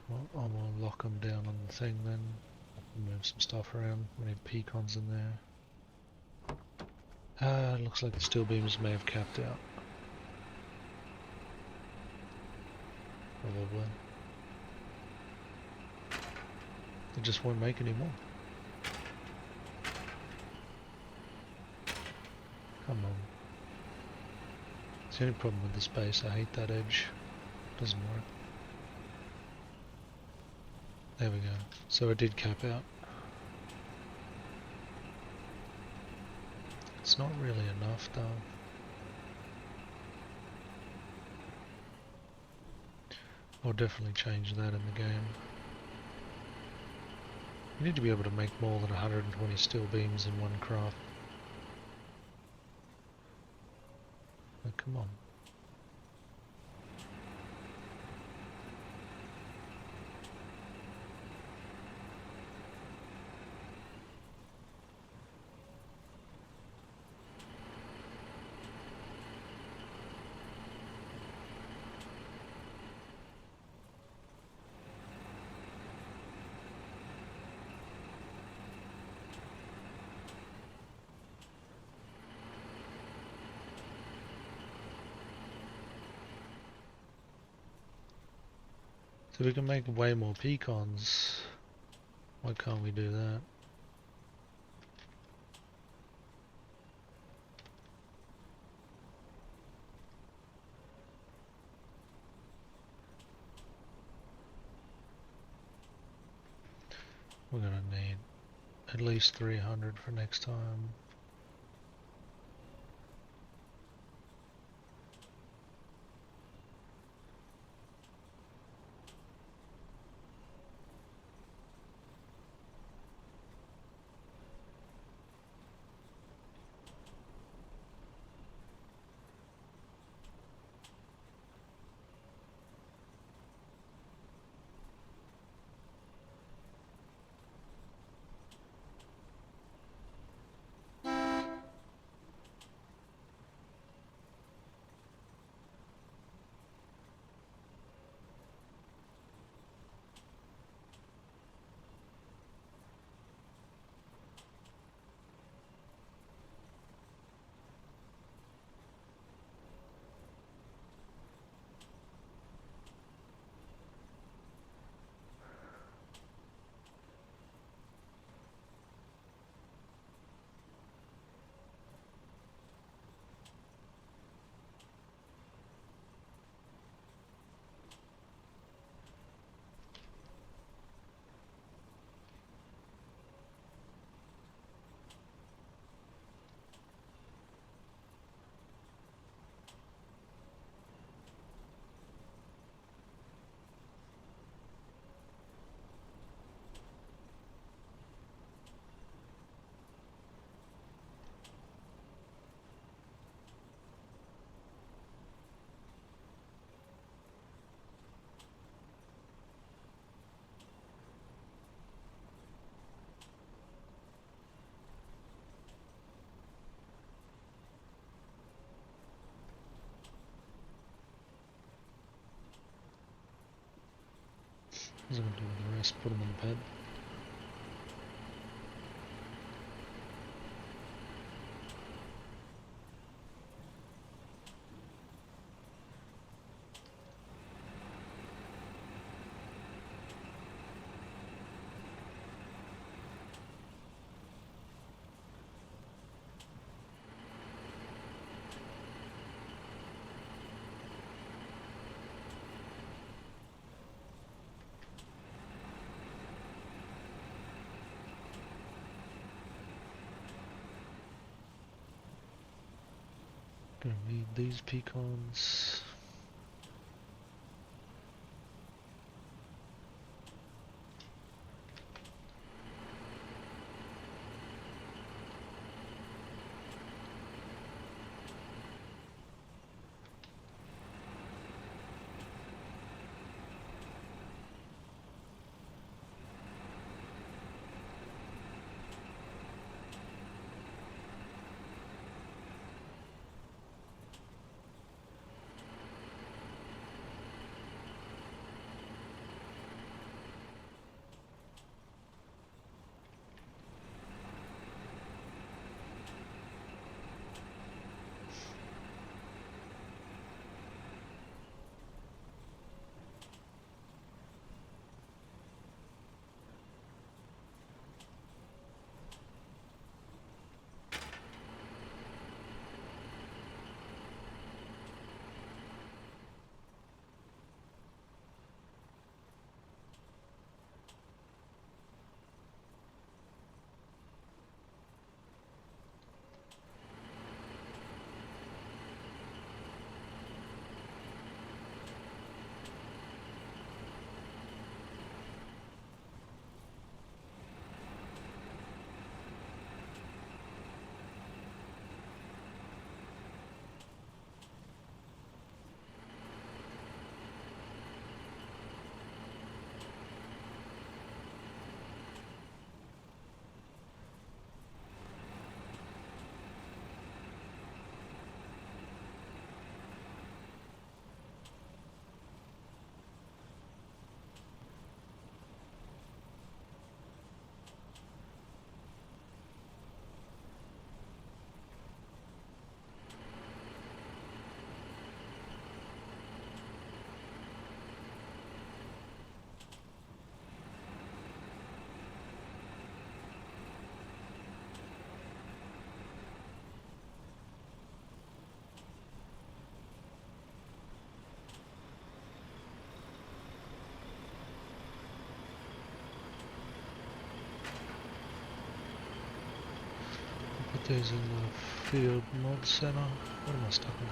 Well, I will lock them down on the thing then. Move some stuff around. We need pecans in there. Looks like the steel beams may have capped out. Probably. They just won't make any more. Come on. It's the only problem with this base. I hate that edge. Doesn't work. There we go. So it did cap out. It's not really enough though. I'll definitely change that in the game. You need to be able to make more than 120 steel beams in one craft. Oh, come on. So we can make way more pecans. Why can't we do that? We're gonna need at least 300 for next time. What's I gonna do with the rest? Put them on the bed. Gonna need these pecans. Put these in the field mod center. What am I stuck on?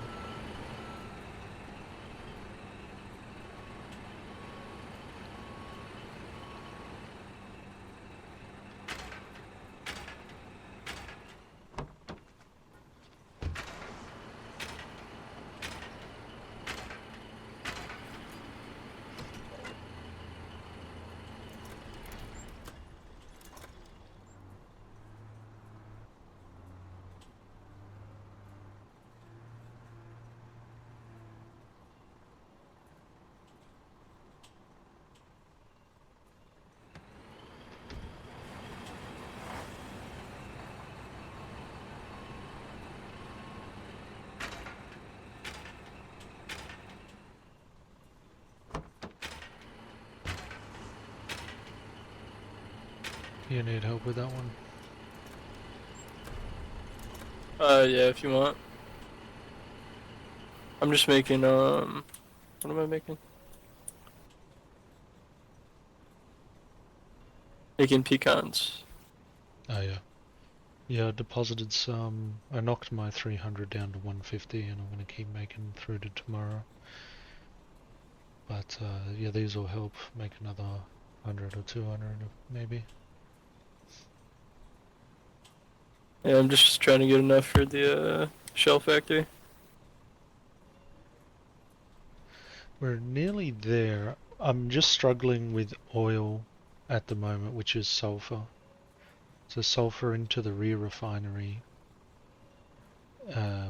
You need help with that one? Yeah, if you want. I'm just making, what am I making? Making pecans. Oh yeah. Yeah, I deposited some. I knocked my 300 down to 150 and I'm gonna keep making through to tomorrow. But yeah, these will help make another 100 or 200 maybe. Yeah, I'm just trying to get enough for the, shell factory. We're nearly there. I'm just struggling with oil at the moment, which is sulfur. So sulfur into the rear refinery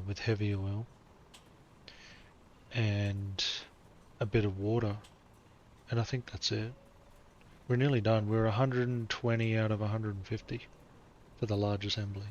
with heavy oil and a bit of water, and I think that's it. We're nearly done. We're 120 out of 150 for the large assembly.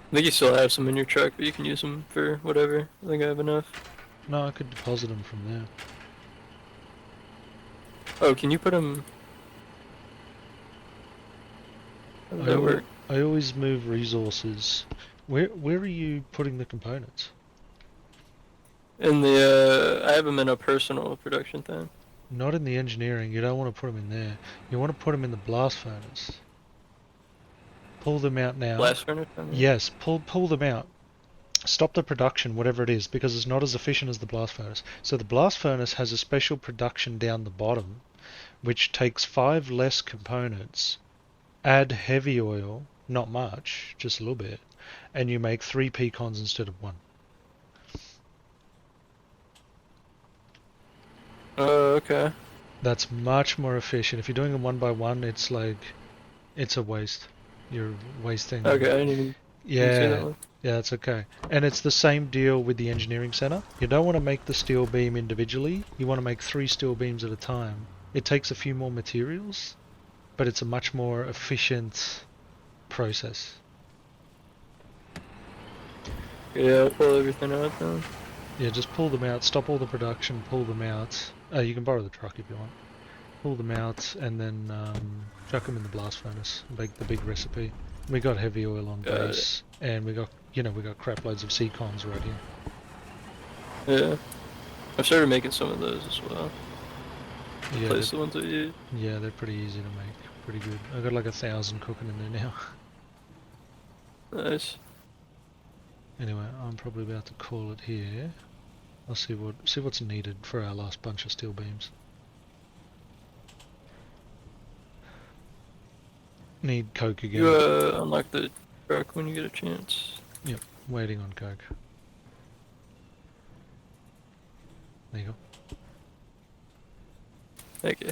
I think you still have some in your truck, but you can use them for whatever. I think I have enough. No, I could deposit them from there. Oh, can you put them... How does that work? I always move resources. Where are you putting the components? In the, I have them in a personal production thing. Not in the engineering. You don't want to put them in there. You want to put them in the blast furnace. Pull them out now. Blast furnace? I mean. Yes, pull them out. Stop the production, whatever it is, because it's not as efficient as the blast furnace. So the blast furnace has a special production down the bottom, which takes 5 less components, add heavy oil, not much, just a little bit, and you make 3 pecons instead of 1. Oh, okay. That's much more efficient. If you're doing them one by one, it's like, it's a waste. You're wasting. Okay, I didn't even see that Yeah, one. yeah, it's okay. And it's the same deal with the engineering center. You don't want to make the steel beam individually. You want to make 3 steel beams at a time. It takes a few more materials, but it's a much more efficient process. Yeah, I'll pull everything out then. Yeah, just pull them out, stop all the production, pull them out. You can borrow the truck if you want. Pull them out and then chuck them in the blast furnace. Make the big recipe. We got heavy oil on base, and we got crap loads of C-cons right here. Yeah. I've started making some of those as well. Yeah, Replace the ones I use. yeah, they're pretty easy to make. Pretty good. I got like 1,000 cooking in there now. Nice. Anyway, I'm probably about to call it here. I'll see what's needed for our last bunch of steel beams. Need coke again. You unlock the truck when you get a chance. Yep, waiting on coke. There you go. Thank you.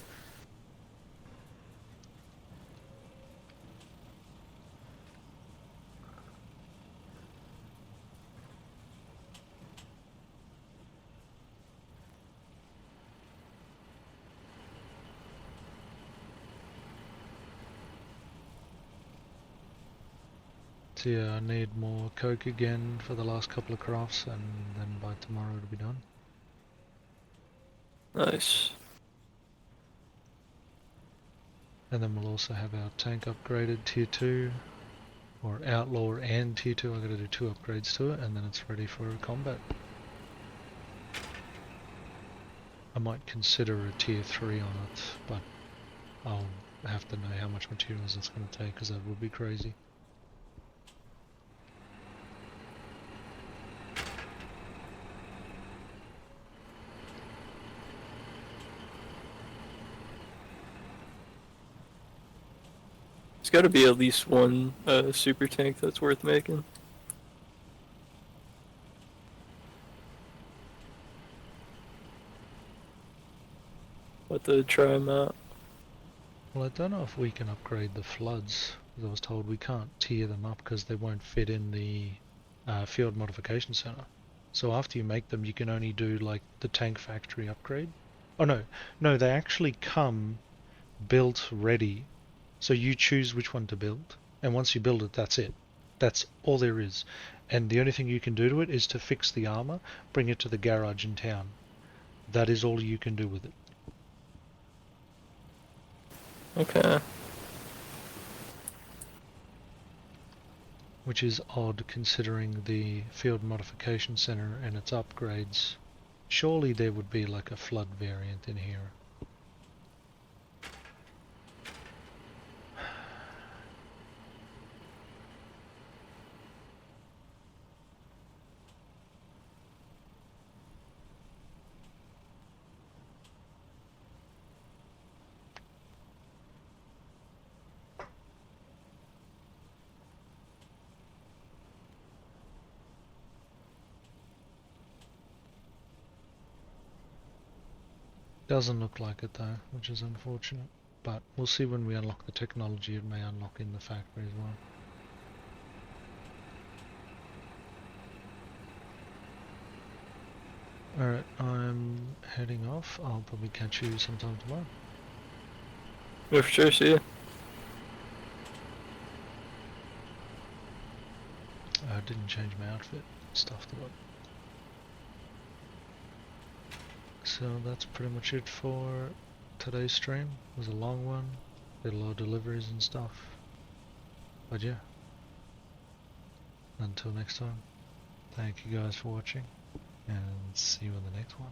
So yeah, I need more coke again for the last couple of crafts, and then by tomorrow it'll be done. Nice. And then we'll also have our tank upgraded tier 2 or Outlaw and Tier 2. I gotta do 2 upgrades to it, and then it's ready for combat. I might consider a Tier 3 on it, but I'll have to know how much materials it's gonna take, because that would be crazy. There's got to be at least one super tank that's worth making. What to try them out. Well, I don't know if we can upgrade the floods. I was told we can't tier them up because they won't fit in the field modification center. So after you make them, you can only do like the tank factory upgrade. Oh no, they actually come built ready. So you choose which one to build, and once you build it, that's it. That's all there is. And the only thing you can do to it is to fix the armor, bring it to the garage in town. That is all you can do with it. Okay. Which is odd considering the field modification center and its upgrades. Surely there would be like a flood variant in here. Doesn't look like it though, which is unfortunate. But we'll see when we unlock the technology. It may unlock in the factory as well. Alright, I'm heading off. I'll probably catch you sometime tomorrow. Yeah, for sure, see ya. I didn't change my outfit. Stuffed it up. So that's pretty much it for today's stream. It was a long one. Did a lot of deliveries and stuff. But yeah. Until next time. Thank you guys for watching. And see you in the next one.